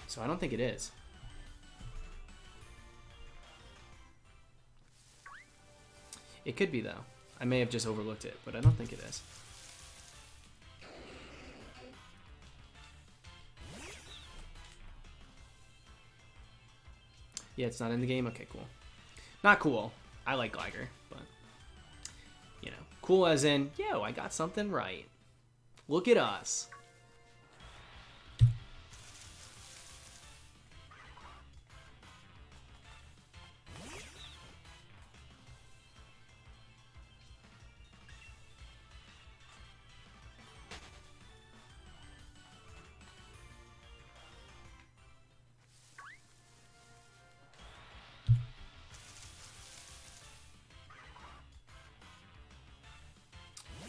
So I don't think it is. It could be, though. I may have just overlooked it, but I don't think it is. Yeah, it's not in the game? Okay, cool. Not cool. I like Gligar, but, you know, cool as in, yo, I got something right. Look at us.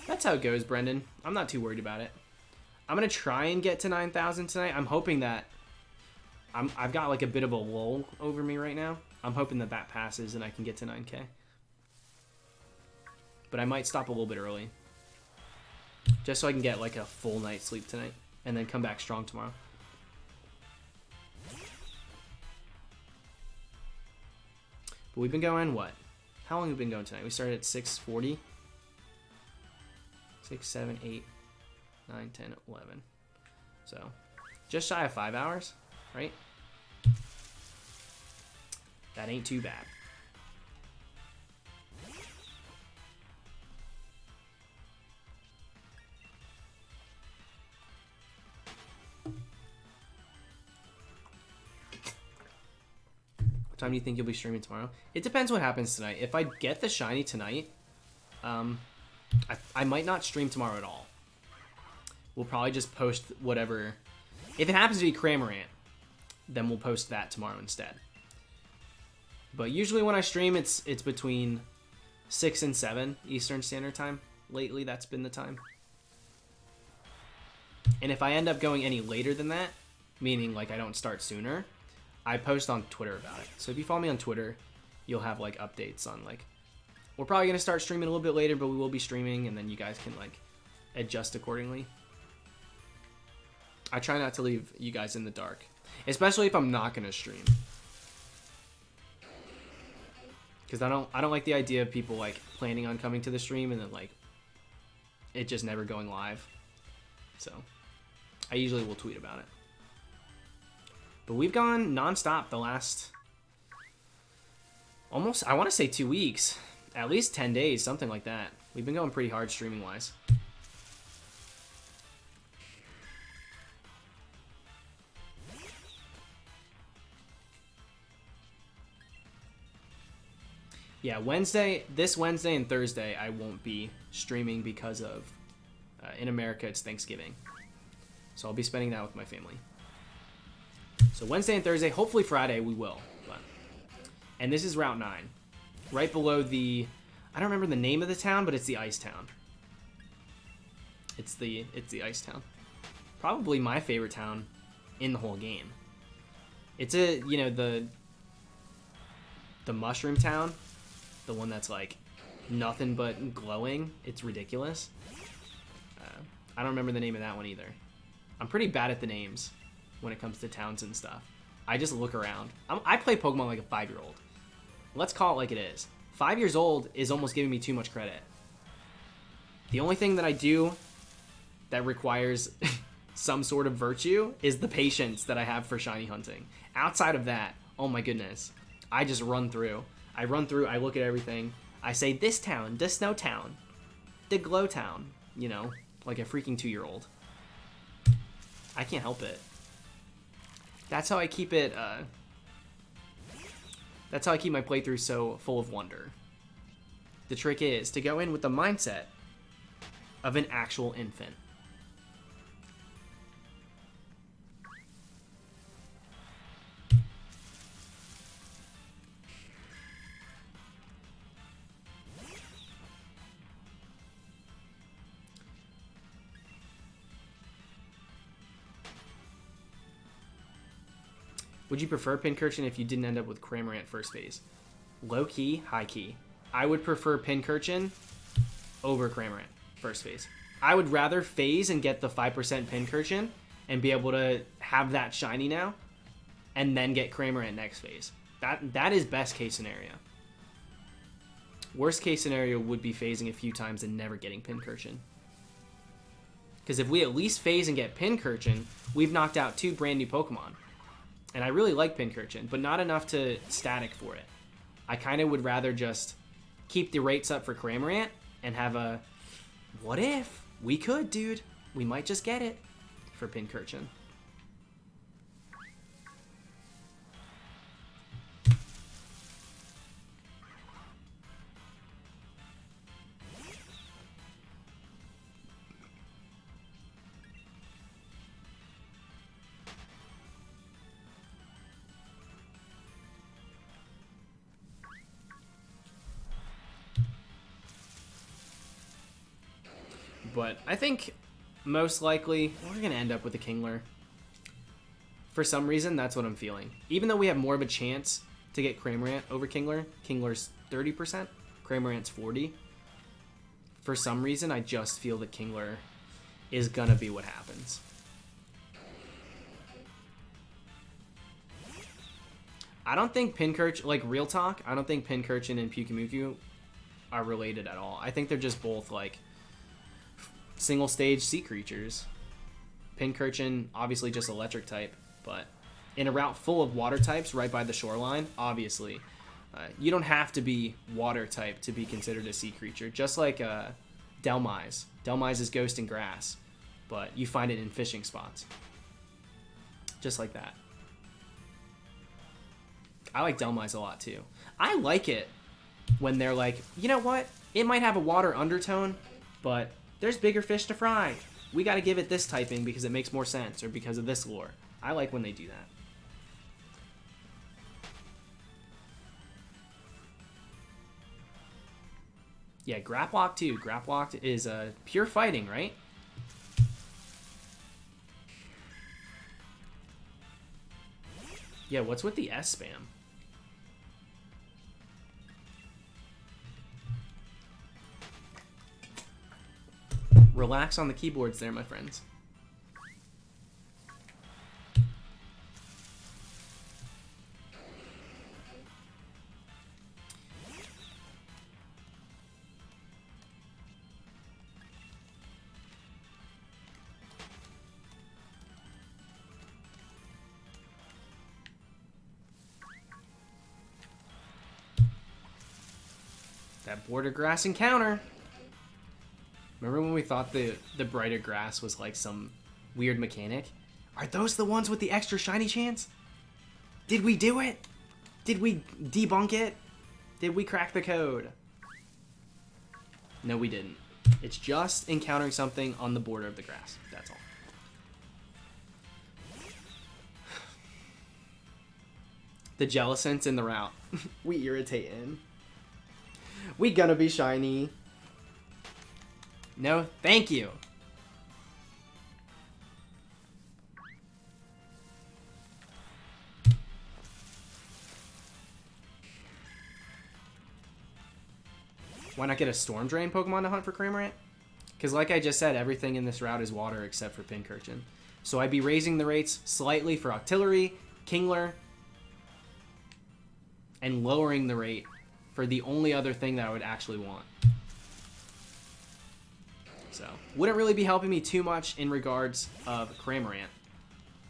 That's how it goes, Brendan. I'm not too worried about it. I'm going to try and get to 9,000 tonight. I'm hoping that... I've got like a bit of a lull over me right now. I'm hoping that that passes and I can get to 9K. But I might stop a little bit early. Just so I can get like a full night's sleep tonight. And then come back strong tomorrow. But we've been going, what? How long have we been going tonight? We started at 6:40. 6, 7, 8, 9, 10, 11. So, just shy of 5 hours, right? That ain't too bad. What time do you think you'll be streaming tomorrow? It depends what happens tonight. If I get the shiny tonight, I might not stream tomorrow at all. We'll probably just post whatever. If it happens to be Cramorant, then we'll post that tomorrow instead. But usually when I stream, it's between 6 and 7 Eastern Standard Time. Lately, that's been the time. And if I end up going any later than that, meaning like I don't start sooner, I post on Twitter about it. So if you follow me on Twitter, you'll have like updates on like... We're probably going to start streaming a little bit later, but we will be streaming, and then you guys can, like, adjust accordingly. I try not to leave you guys in the dark, especially if I'm not going to stream. Because I don't like the idea of people, like, planning on coming to the stream and then, like, it just never going live. So, I usually will tweet about it. But we've gone nonstop the last, almost, I want to say 2 weeks. At least 10 days, something like that. We've been going pretty hard streaming-wise. Yeah, this Wednesday and Thursday, I won't be streaming because of, in America, it's Thanksgiving. So I'll be spending that with my family. So Wednesday and Thursday, hopefully Friday, we will. But, and this is Route 9. Right below the, I don't remember the name of the town, but it's the Ice Town. It's the Ice Town. Probably my favorite town in the whole game. It's the Mushroom Town, the one that's like nothing but glowing. It's ridiculous. I don't remember the name of that one either. I'm pretty bad at the names when it comes to towns and stuff. I just look around. I play Pokemon like a 5-year-old. Let's call it like it is. 5 years old is almost giving me too much credit. The only thing that I do that requires some sort of virtue is the patience that I have for shiny hunting. Outside of that, oh my goodness, I just run through. I look at everything. I say this town, the snow town, the glow town, you know, like a freaking 2-year-old. I can't help it. That's how I keep it, that's how I keep my playthrough so full of wonder. The trick is to go in with the mindset of an actual infant. Would you prefer Pincurchin if you didn't end up with Cramorant first phase? Low key, high key. I would prefer Pincurchin over Cramorant first phase. I would rather phase and get the 5% Pincurchin and be able to have that shiny now and then get Cramorant next phase. That is best case scenario. Worst case scenario would be phasing a few times and never getting Pincurchin. Because if we at least phase and get Pincurchin, we've knocked out 2 brand new Pokemon. And I really like Pincurchin, but not enough to static for it. I kind of would rather just keep the rates up for Cramorant and have a, what if? We could, dude. We might just get it for Pincurchin. But I think most likely we're going to end up with a Kingler. For some reason, that's what I'm feeling. Even though we have more of a chance to get Cramorant over Kingler, Kingler's 30%, Cramorant's 40%. For some reason, I just feel that Kingler is going to be what happens. I don't think Pincurchin, like real talk, I don't think Pincurchin and Pyukumuku are related at all. I think they're just both like single stage sea creatures. Pincurchin, obviously just electric type, but in a route full of water types right by the shoreline, obviously, you don't have to be water type to be considered a sea creature. Just like Delmise. Delmise is ghost and grass, but you find it in fishing spots. Just like that. I like Delmise a lot too. I like it when they're like, you know what? It might have a water undertone, but there's bigger fish to fry. We got to give it this typing because it makes more sense or because of this lore. I like when they do that. Yeah, Graplock too. Graplock is pure fighting, right? Yeah, what's with the S spam? Relax on the keyboards there, my friends. That border grass encounter. Remember when we thought the brighter grass was like some weird mechanic? Are those the ones with the extra shiny chance? Did we do it? Did we debunk it? Did we crack the code? No, we didn't. It's just encountering something on the border of the grass. That's all. The Jellicent's in the route. We irritate him. We gonna be shiny. No, thank you. Why not get a Storm Drain Pokemon to hunt for Cramorant? Because like I just said, everything in this route is water except for Pincurchin. So I'd be raising the rates slightly for Octillery, Kingler, and lowering the rate for the only other thing that I would actually want. So, wouldn't really be helping me too much in regards of Cramorant,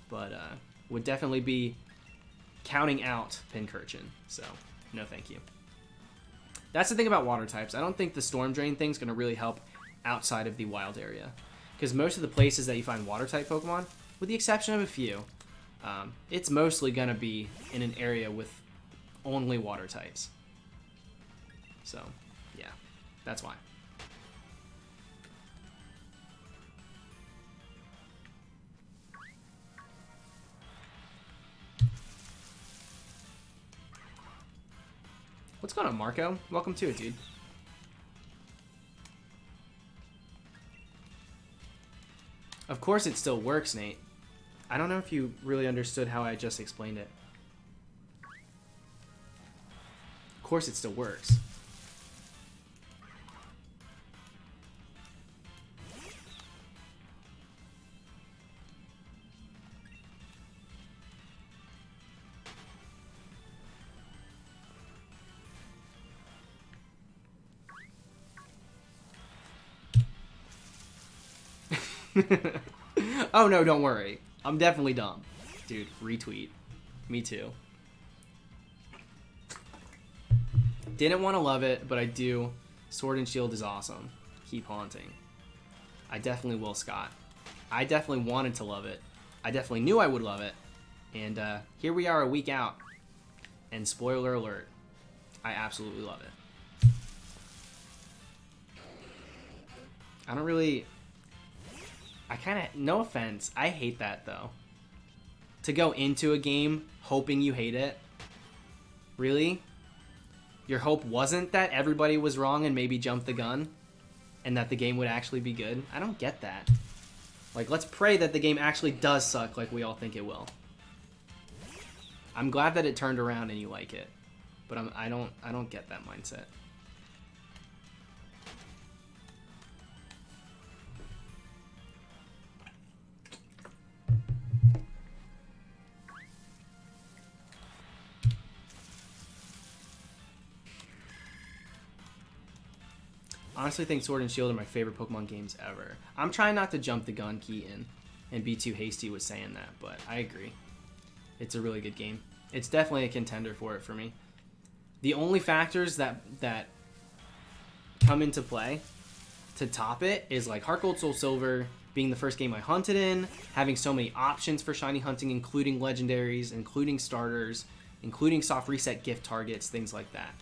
but would definitely be counting out Pincurchin. So, no thank you. That's the thing about water types. I don't think the Storm Drain thing's going to really help outside of the wild area. Because most of the places that you find water type Pokemon, with the exception of a few, it's mostly going to be in an area with only water types. So, yeah, that's why. What's going on, Marco? Welcome to it, dude. Of course it still works, Nate. I don't know if you really understood how I just explained it. Of course it still works. Oh no, don't worry. I'm definitely dumb. Dude, retweet. Me too. Didn't want to love it, but I do. Sword and Shield is awesome. Keep haunting. I definitely will, Scott. I definitely wanted to love it. I definitely knew I would love it. And here we are a week out. And spoiler alert, I absolutely love it. I don't really... I kind of... No offense. I hate that, though. To go into a game hoping you hate it. Really? Your hope wasn't that everybody was wrong and maybe jumped the gun? And that the game would actually be good? I don't get that. Like, let's pray that the game actually does suck like we all think it will. I'm glad that it turned around and you like it. But I don't get that mindset. Honestly think Sword and Shield are my favorite Pokemon games ever. I'm trying not to jump the gun, Keaton, and be too hasty with saying that, but I agree. It's a really good game. It's definitely a contender for it for me. The only factors that come into play to top it is like Heart Gold Soul Silver being the first game I hunted in, having so many options for shiny hunting, including legendaries, including starters, including soft reset gift targets, things like that.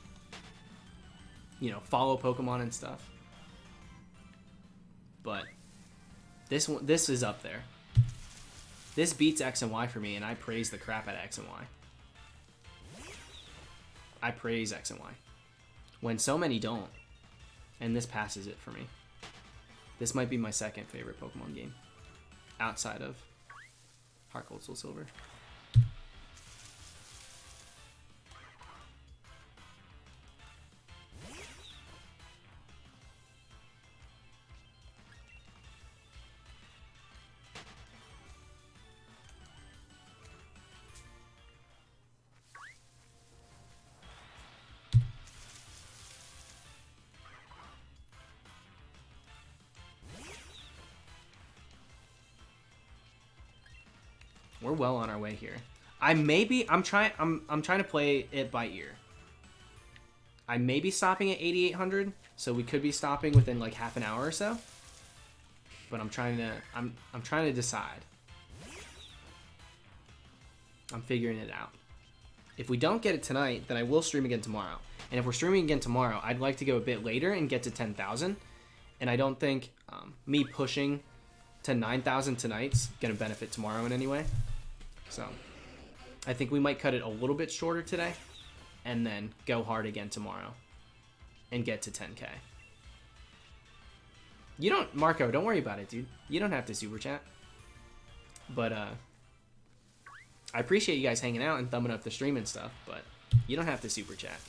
You know, follow Pokemon and stuff. But this is up there. This beats X and Y for me, and I praise the crap out of X and Y. I praise X and Y. When so many don't. And this passes it for me. This might be my second favorite Pokemon game. Outside of Heart Gold Soul Silver. We're well on our way here. I'm trying to play it by ear. I may be stopping at 8,800, so we could be stopping within like half an hour or so. But I'm trying to decide. I'm figuring it out. If we don't get it tonight, then I will stream again tomorrow. And if we're streaming again tomorrow, I'd like to go a bit later and get to 10,000. And I don't think me pushing to 9,000 tonight's gonna benefit tomorrow in any way. So I think we might cut it a little bit shorter today and then go hard again tomorrow and get to 10K. You don't, Marco, don't worry about it, dude. You don't have to super chat. But I appreciate you guys hanging out and thumbing up the stream and stuff, but you don't have to super chat.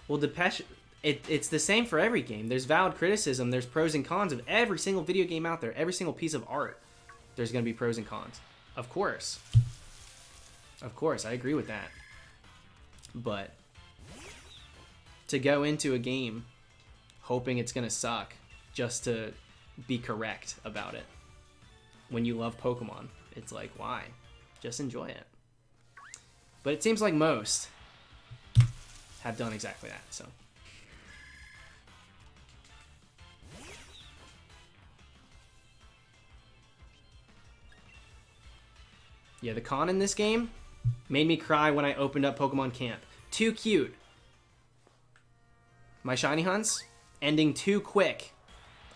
Well, Depeche, it's the same for every game. There's valid criticism. There's pros and cons of every single video game out there. Every single piece of art, there's going to be pros and cons. Of course. Of course, I agree with that. But to go into a game hoping it's going to suck just to be correct about it, when you love Pokemon. It's like, why? Just enjoy it. But it seems like most have done exactly that, so. Yeah, the con in this game made me cry when I opened up Pokemon Camp. Too cute. My shiny hunts ending too quick.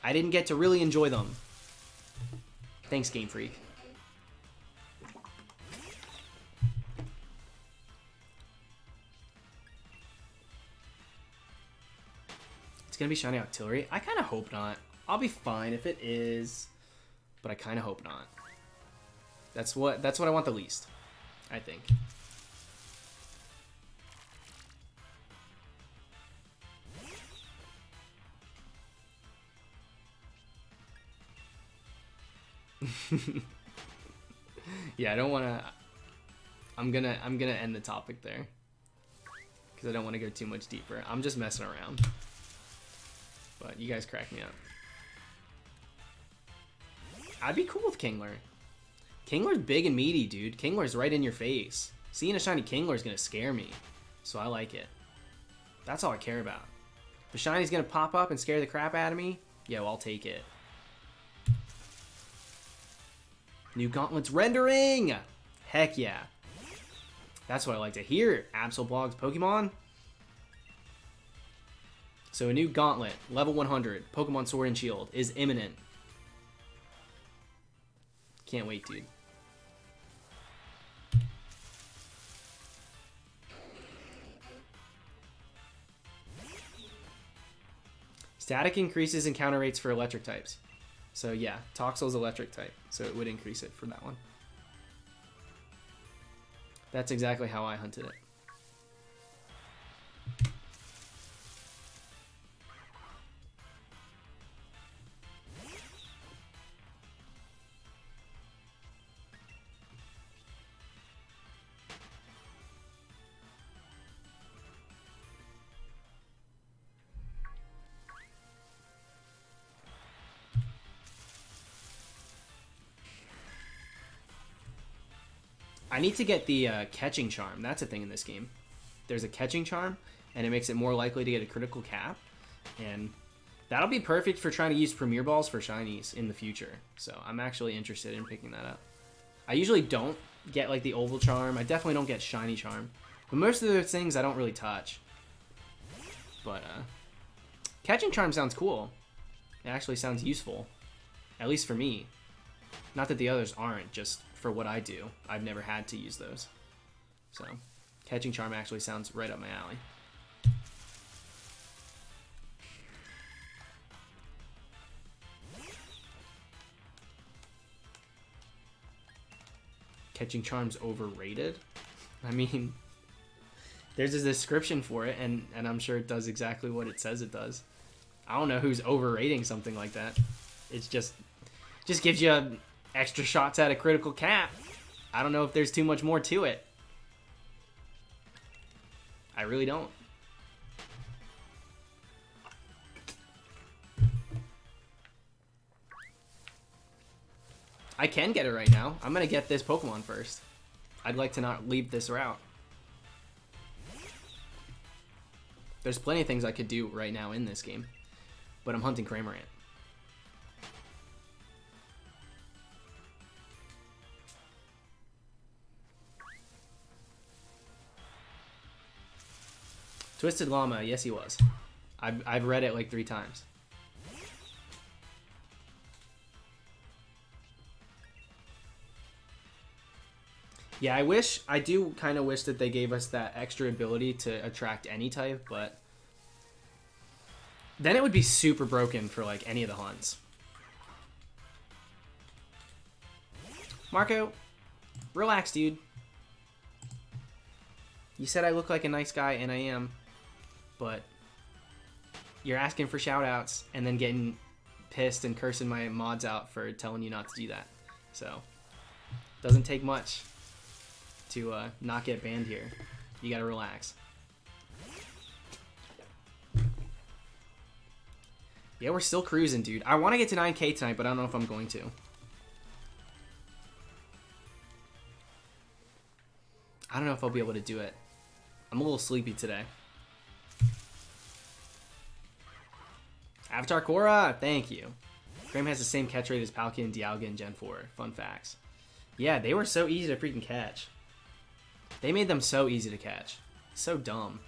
I didn't get to really enjoy them. Thanks, Game Freak. It's gonna be shiny Octillery. I kind of hope not. I'll be fine if it is, but I kind of hope not. That's what I want the least, I think. Yeah, I don't want to. I'm gonna end the topic there because I don't want to go too much deeper. I'm just messing around, but you guys crack me up. I'd be cool with Kingler. Kingler's big and meaty, dude. Kingler's right in your face. Seeing a shiny Kingler is gonna scare me, so I like it. That's all I care about. If the shiny's gonna pop up and scare the crap out of me, yo, I'll take it. New gauntlets rendering! Heck yeah. That's what I like to hear. Absolblog's Pokemon. So a new gauntlet, level 100, Pokemon Sword and Shield, is imminent. Can't wait, dude. Static increases encounter rates for electric types. So yeah, Toxel's electric type, so it would increase it for that one. That's exactly how I hunted it. I need to get the catching charm. That's a thing in this game. There's a catching charm, and it makes it more likely to get a critical cap. And that'll be perfect for trying to use Premier Balls for shinies in the future. So I'm actually interested in picking that up. I usually don't get like the oval charm. I definitely don't get shiny charm. But most of those things I don't really touch. But catching charm sounds cool. It actually sounds useful. At least for me. Not that the others aren't, just for what I do. I've never had to use those. So, catching charm actually sounds right up my alley. Catching charm's overrated? I mean, there's a description for it, and I'm sure it does exactly what it says it does. I don't know who's overrating something like that. It's just gives you extra shots at a critical cap. I don't know if there's too much more to it. I really don't. I can get it right now. I'm gonna get this Pokemon first. I'd like to not leave this route. There's plenty of things I could do right now in this game, but I'm hunting Cramorant. Twisted Llama, yes he was. I've read it like 3 times. Yeah, I do kind of wish that they gave us that extra ability to attract any type, but then it would be super broken for like any of the hunts. Marco, relax, dude. You said I look like a nice guy, and I am. But you're asking for shoutouts and then getting pissed and cursing my mods out for telling you not to do that. So, doesn't take much to not get banned here. You gotta relax. Yeah, we're still cruising, dude. I want to get to 9K tonight, but I don't know if I'm going to. I don't know if I'll be able to do it. I'm a little sleepy today. Avatar Korra, thank you. Graham has the same catch rate as Palkia and Dialga in Gen 4. Fun facts. Yeah, they were so easy to freaking catch. They made them so easy to catch. So dumb.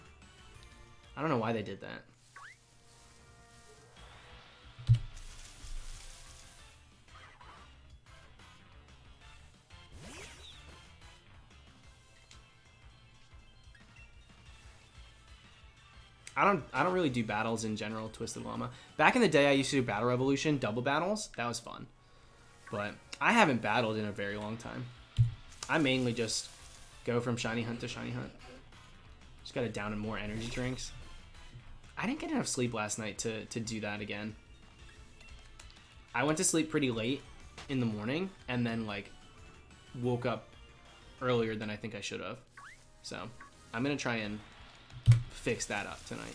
I don't know why they did that. I don't really do battles in general, Twisted Llama. Back in the day, I used to do Battle Revolution, double battles. That was fun. But I haven't battled in a very long time. I mainly just go from Shiny Hunt to Shiny Hunt. Just gotta down in more energy drinks. I didn't get enough sleep last night to do that again. I went to sleep pretty late in the morning and then like woke up earlier than I think I should have. So I'm gonna try and fix that up tonight.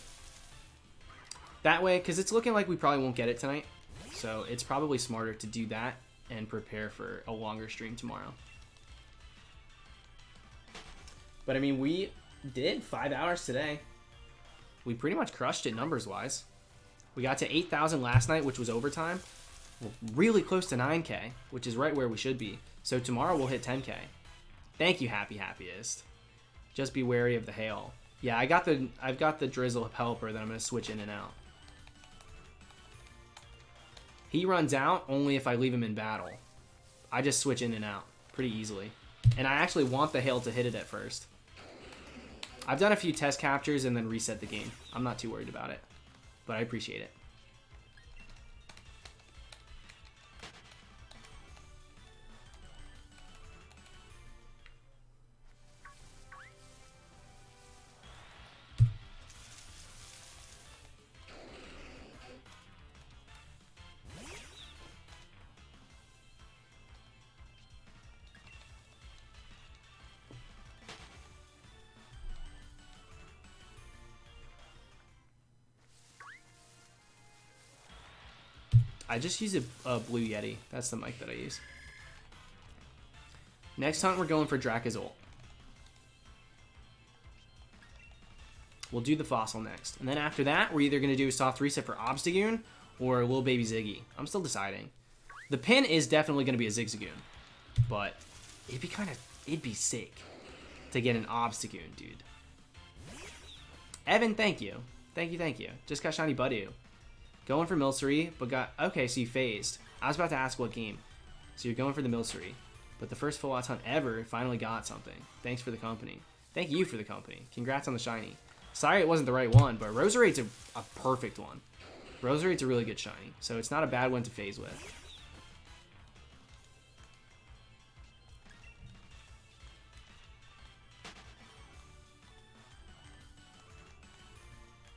That way, because it's looking like we probably won't get it tonight. So it's probably smarter to do that and prepare for a longer stream tomorrow. But I mean, we did 5 hours today. We pretty much crushed it numbers wise. We got to 8,000 last night, which was overtime. We're really close to 9K, which is right where we should be. So tomorrow we'll hit 10K. Thank you, Happiest. Just be wary of the hail. Yeah, I've got the Drizzle helper that I'm gonna switch in and out. He runs out only if I leave him in battle. I just switch in and out pretty easily. And I actually want the hail to hit it at first. I've done a few test captures and then reset the game. I'm not too worried about it, but I appreciate it. I just use a Blue Yeti. That's the mic that I use. Next hunt, we're going for Dracozolt. We'll do the Fossil next. And then after that, we're either going to do a soft reset for Obstagoon or Little Baby Ziggy. I'm still deciding. The pin is definitely going to be a Zigzagoon. But it'd be sick to get an Obstagoon, dude. Evan, thank you. Thank you. Just got Shiny Budew. Going for Milcery, but got... Okay, so you phased. I was about to ask what game. So you're going for the Milcery. But the first full-out hunt ever finally got something. Thanks for the company. Thank you for the company. Congrats on the Shiny. Sorry it wasn't the right one, but Roserade's a perfect one. Roserade's a really good Shiny, so it's not a bad one to phase with.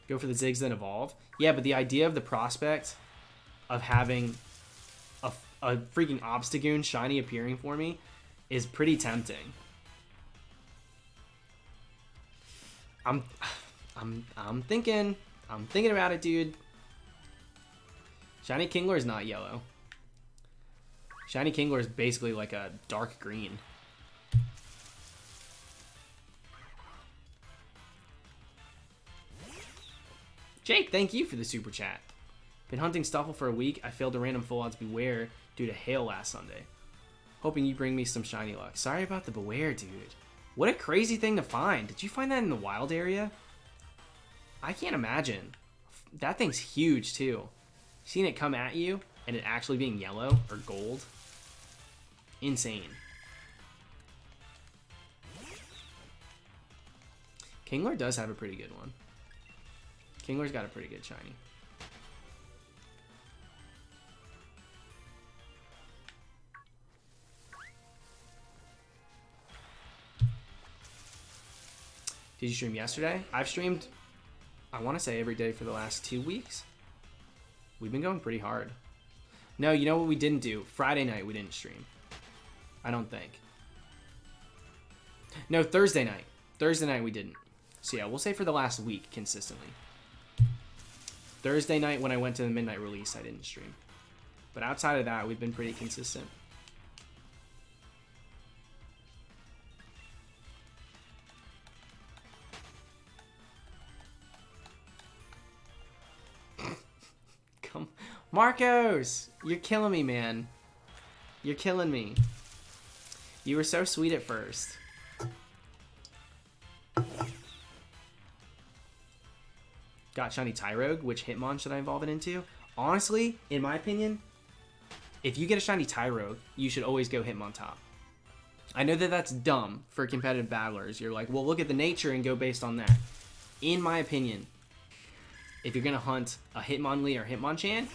Go for the Ziggs, then evolve. Yeah, but the idea of the prospect of having a freaking Obstagoon Shiny appearing for me is pretty tempting. I'm thinking about it, dude. Shiny Kingler is not yellow. Shiny Kingler is basically like a dark green. Jake, thank you for the super chat. Been hunting Stuffle for a week. I failed a random full odds Beware due to hail last Sunday. Hoping you bring me some shiny luck. Sorry about the Beware, dude. What a crazy thing to find. Did you find that in the wild area? I can't imagine. That thing's huge too. Seeing it come at you and it actually being yellow or gold. Insane. Kingler does have a pretty good one. Kingler's got a pretty good shiny. Did you stream yesterday? I've streamed, I want to say, every day for the last 2 weeks. We've been going pretty hard. No, you know what we didn't do? Friday night we didn't stream. I don't think. No, Thursday night. Thursday night we didn't. So yeah, we'll say for the last week consistently. Thursday night when I went to the midnight release, I didn't stream. But outside of that, we've been pretty consistent. Marcos! You're killing me, man. You're killing me. You were so sweet at first. Got Shiny Tyrogue. Which Hitmon should I evolve it into? Honestly, in my opinion, if you get a Shiny Tyrogue, you should always go Hitmontop. I know that that's dumb for competitive battlers. You're like, well, look at the nature and go based on that. In my opinion, if you're going to hunt a Hitmonlee or Hitmonchan,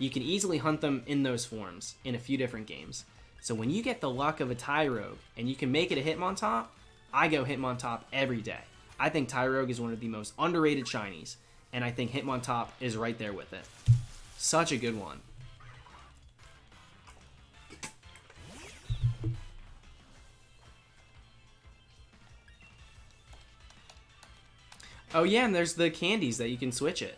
you can easily hunt them in those forms in a few different games. So when you get the luck of a Tyrogue and you can make it a Hitmontop, I go Hitmontop every day. I think Tyrogue is one of the most underrated shinies, and I think Hitmontop is right there with it. Such a good one. Oh yeah, and there's the candies that you can switch it.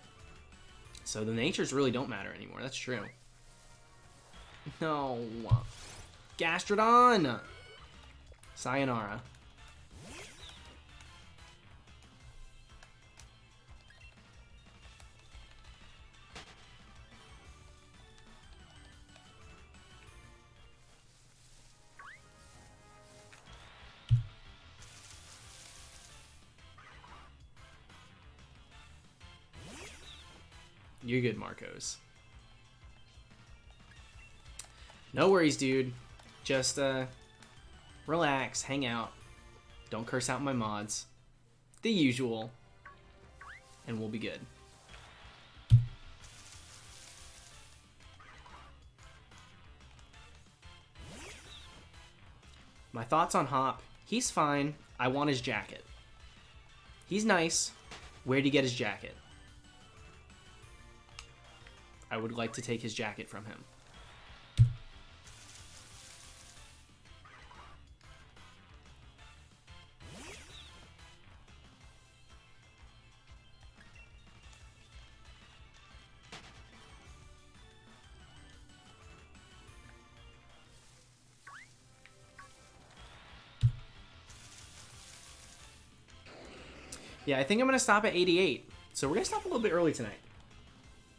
So the natures really don't matter anymore. That's true. No. Gastrodon! Sayonara. You're good, Marcos. No worries, dude. Just, relax, hang out. Don't curse out my mods. The usual. And we'll be good. My thoughts on Hop. He's fine. I want his jacket. He's nice. Where'd he get his jacket? I would like to take his jacket from him. Yeah, I think I'm going to stop at 88. So we're going to stop a little bit early tonight.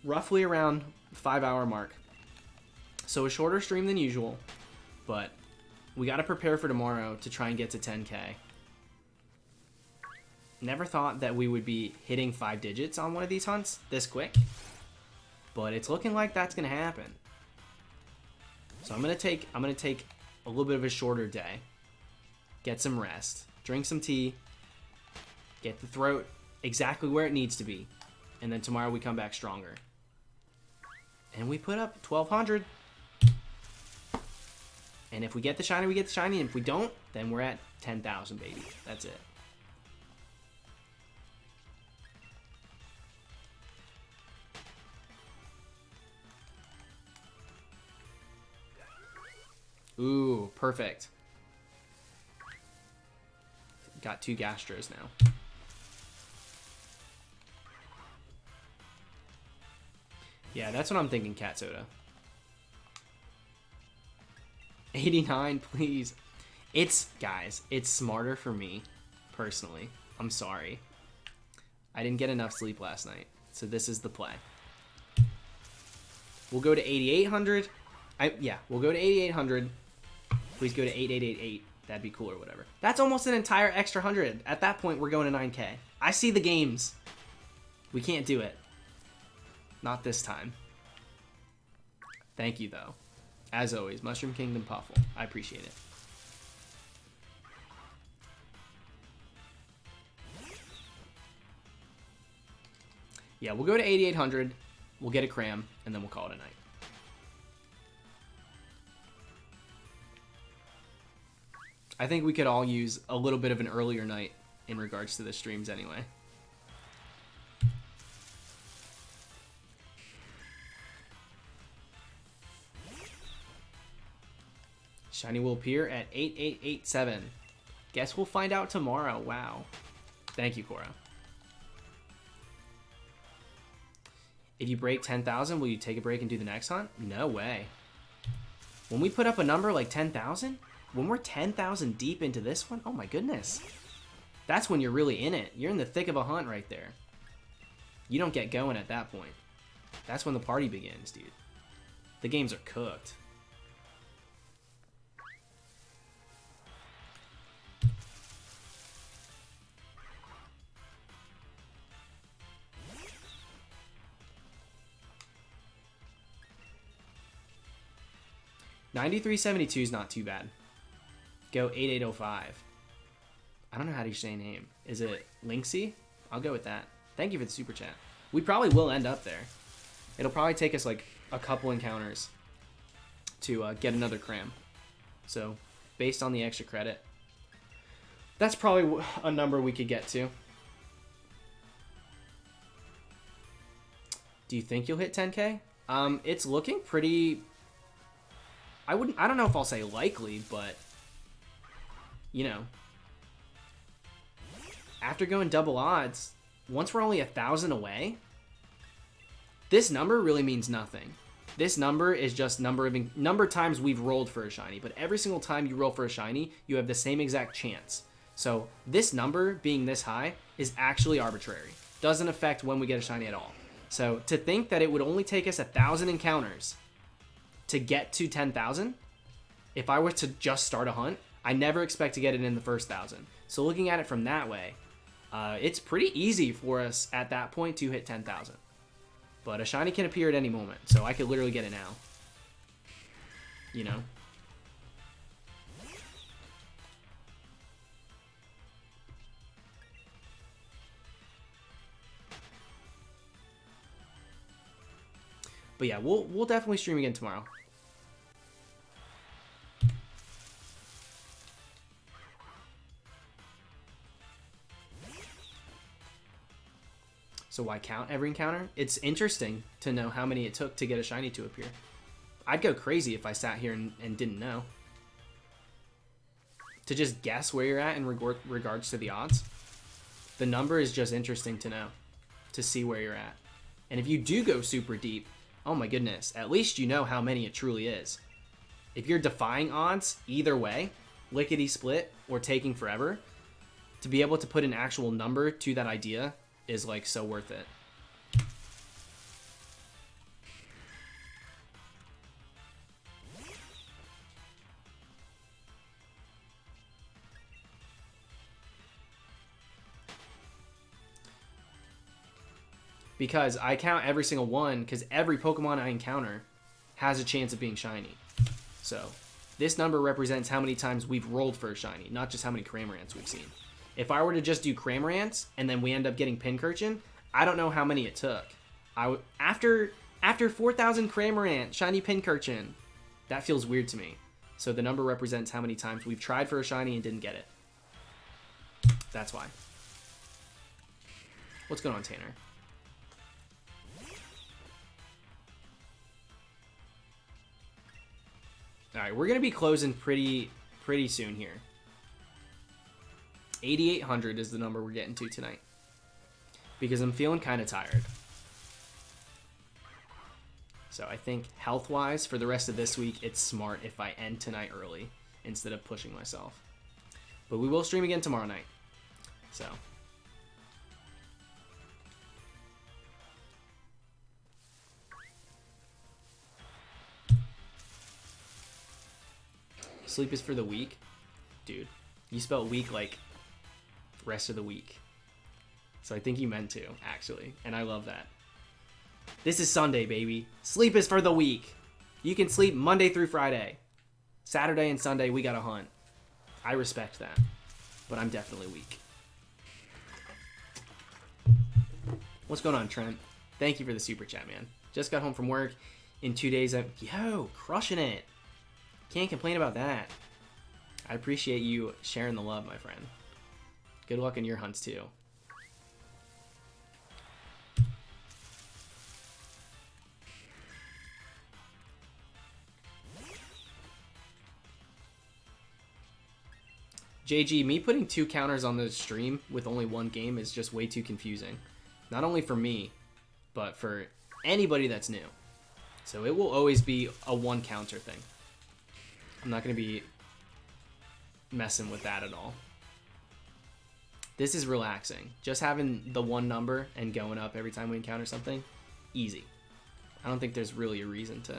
Roughly around 5-hour mark. So a shorter stream than usual, but we got to prepare for tomorrow to try and get to 10K. Never thought that we would be hitting 5 digits on one of these hunts this quick, but it's looking like that's going to happen. So I'm going to take a little bit of a shorter day. Get some rest, drink some tea, get the throat exactly where it needs to be, and then tomorrow we come back stronger. And we put up 1,200. And if we get the shiny, we get the shiny. And if we don't, then we're at 10,000, baby. That's it. Ooh, perfect. Got 2 Gastros now. Yeah, that's what I'm thinking, Cat Soda. 89, please. Guys, it's smarter for me, personally. I'm sorry. I didn't get enough sleep last night, so this is the play. We'll go to 8,800. We'll go to 8,800. Please go to 8,888. That'd be cool or whatever. That's almost an entire extra 100. At that point, we're going to 9K. I see the games. We can't do it. Not this time. Thank you, though. As always, Mushroom Kingdom Puffle. I appreciate it. Yeah, we'll go to 8,800. We'll get a cram, and then we'll call it a night. I think we could all use a little bit of an earlier night in regards to the streams anyway. Shiny will appear at 8887. Guess we'll find out tomorrow. Wow. Thank you, Cora. If you break 10,000, will you take a break and do the next hunt? No way. When we put up a number like 10,000, when we're 10,000 deep into this one, oh my goodness. That's when you're really in it. You're in the thick of a hunt right there. You don't get going at that point. That's when the party begins, dude. The games are cooked. $93.72 is not too bad. Go 8805. I don't know how to say name. Is it Linksy? I'll go with that. Thank you for the super chat. We probably will end up there. It'll probably take us like a couple encounters to get another cram. So, based on the extra credit, that's probably a number we could get to. Do you think you'll hit 10K? It's looking pretty... I don't know if I'll say likely, but you know, after going double odds, once we're only 1,000 away, this number really means nothing. This number is just number times we've rolled for a shiny, but every single time you roll for a shiny, you have the same exact chance. So this number being this high is actually arbitrary. Doesn't affect when we get a shiny at all. So to think that it would only take us 1,000 encounters to get to 10,000, if I were to just start a hunt, I never expect to get it in the first 1,000. So looking at it from that way, it's pretty easy for us at that point to hit 10,000. But a shiny can appear at any moment, so I could literally get it now. You know? But yeah, we'll definitely stream again tomorrow. So why count every encounter? It's interesting to know how many it took to get a shiny to appear. I'd go crazy if I sat here and didn't know. To just guess where you're at in regards to the odds. The number is just interesting to know. To see where you're at. And if you do go super deep, oh my goodness, at least you know how many it truly is. If you're defying odds, either way, lickety split or taking forever, to be able to put an actual number to that idea is like so worth it. Because I count every single one, because every Pokemon I encounter has a chance of being shiny. So this number represents how many times we've rolled for a shiny, not just how many Cramorants we've seen. If I were to just do Cramorants and then we end up getting Pincurchin, I don't know how many it took. After 4,000 Cramorant, shiny Pincurchin, that feels weird to me. So the number represents how many times we've tried for a shiny and didn't get it. That's why. What's going on, Tanner? All right, we're gonna be closing pretty soon here. 8,800 is the number we're getting to tonight. Because I'm feeling kind of tired. So I think health-wise, for the rest of this week, it's smart if I end tonight early instead of pushing myself. But we will stream again tomorrow night. So. Sleep is for the weak? Dude, you spell weak like rest of the week. So I think you meant to, actually. And I love that. This is Sunday, baby. Sleep is for the week. You can sleep Monday through Friday. Saturday and Sunday, we gotta hunt. I respect that. But I'm definitely weak. What's going on, Trent? Thank you for the super chat, man. Just got home from work. In 2 days, yo, crushing it. Can't complain about that. I appreciate you sharing the love, my friend. Good luck in your hunts, too. JG, me putting 2 counters on the stream with only 1 game is just way too confusing. Not only for me, but for anybody that's new. So it will always be a 1 counter thing. I'm not going to be messing with that at all. This is relaxing. Just having the 1 number and going up every time we encounter something, easy. I don't think there's really a reason to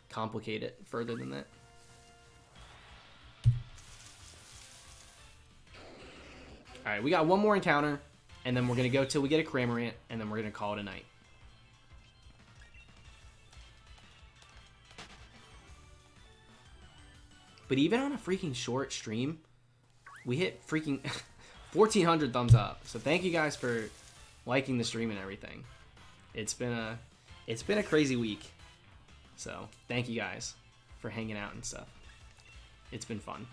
complicate it further than that. All right, we got one more encounter, and then we're going to go till we get a Cramorant, and then we're going to call it a night. But even on a freaking short stream, we hit freaking 1,400 thumbs up. So thank you guys for liking the stream and everything. It's been a crazy week. So thank you guys for hanging out and stuff. It's been fun.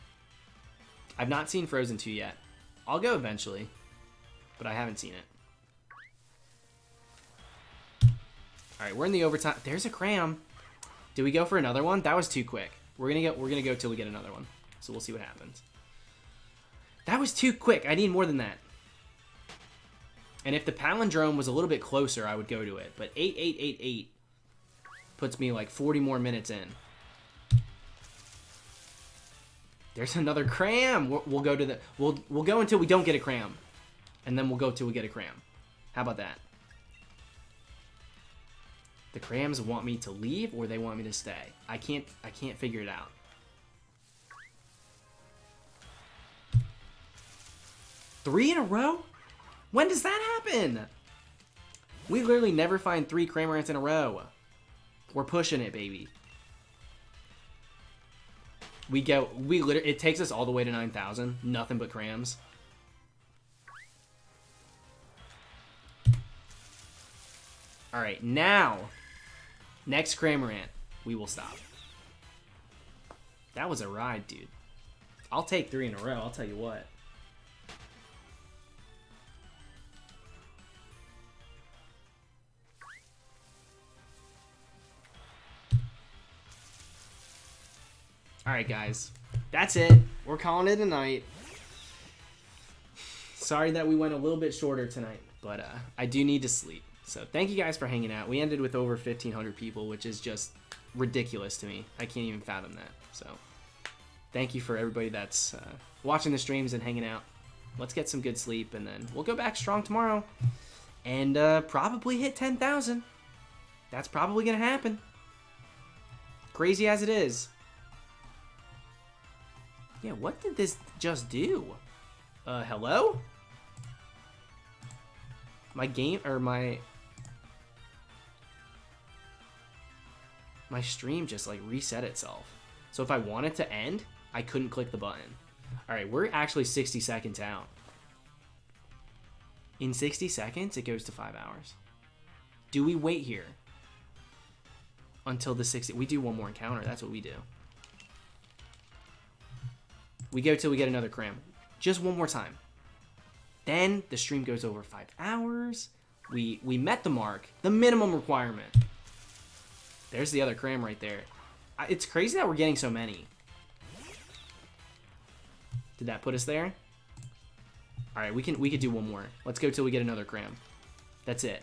I've not seen Frozen 2 yet. I'll go eventually, but I haven't seen it. All right, we're in the overtime. There's a Cram. Did we go for another one? That was too quick. We're gonna go till we get another one. So we'll see what happens. That was too quick. I need more than that. And if the palindrome was a little bit closer, I would go to it. But 8888 puts me like 40 more minutes in. There's another Cram. We'll go to the we'll go until we don't get a Cram, and then we'll go till we get a Cram. How about that? The Crams want me to leave or they want me to stay. I can't figure it out. Three in a row? When does that happen? We literally never find 3 Cramorants in a row. We're pushing it, baby. It takes us all the way to 9,000. Nothing but Crams. All right, now, next Cramorant, we will stop. That was a ride, dude. I'll take 3 in a row, I'll tell you what. Alright, guys. That's it. We're calling it a night. Sorry that we went a little bit shorter tonight, but I do need to sleep. So thank you guys for hanging out. We ended with over 1,500 people, which is just ridiculous to me. I can't even fathom that. So thank you for everybody that's watching the streams and hanging out. Let's get some good sleep, and then we'll go back strong tomorrow and probably hit 10,000. That's probably going to happen. Crazy as it is. Yeah, what did this just do? Hello? My game, or my stream just like reset itself. So if I wanted to end, I couldn't click the button. All right, we're actually 60 seconds out. In 60 seconds, it goes to 5 hours. Do we wait here until the 60? We do one more encounter. That's what we do. We go till we get another Cram. Just one more time. Then the stream goes over 5 hours. We met the mark, the minimum requirement. There's the other Cram right there. It's crazy that we're getting so many. Did that put us there? All right, we could do one more. Let's go till we get another Cram. That's it.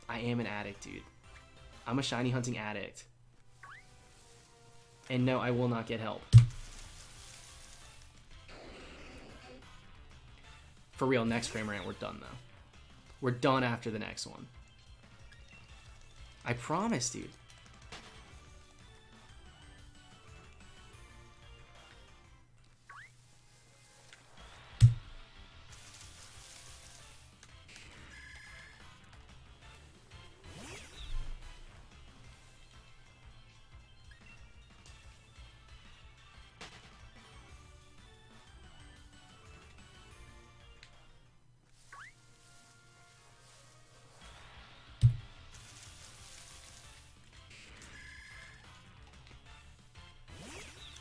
I am an addict, dude. I'm a shiny hunting addict. And no, I will not get help. For real, next Cramorant, we're done, though. We're done after the next one. I promise, dude.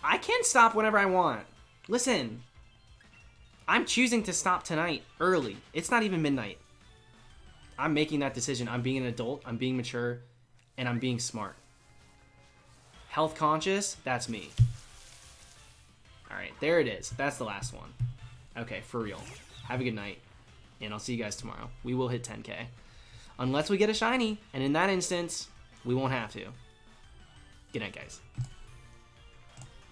I can stop whenever I want. Listen, I'm choosing to stop tonight early. It's not even midnight. I'm making that decision. I'm being an adult, I'm being mature, and I'm being smart. Health conscious, that's me. All right, there it is. That's the last one. Okay, for real. Have a good night, and I'll see you guys tomorrow. We will hit 10K. Unless we get a shiny, and in that instance, we won't have to. Good night, guys.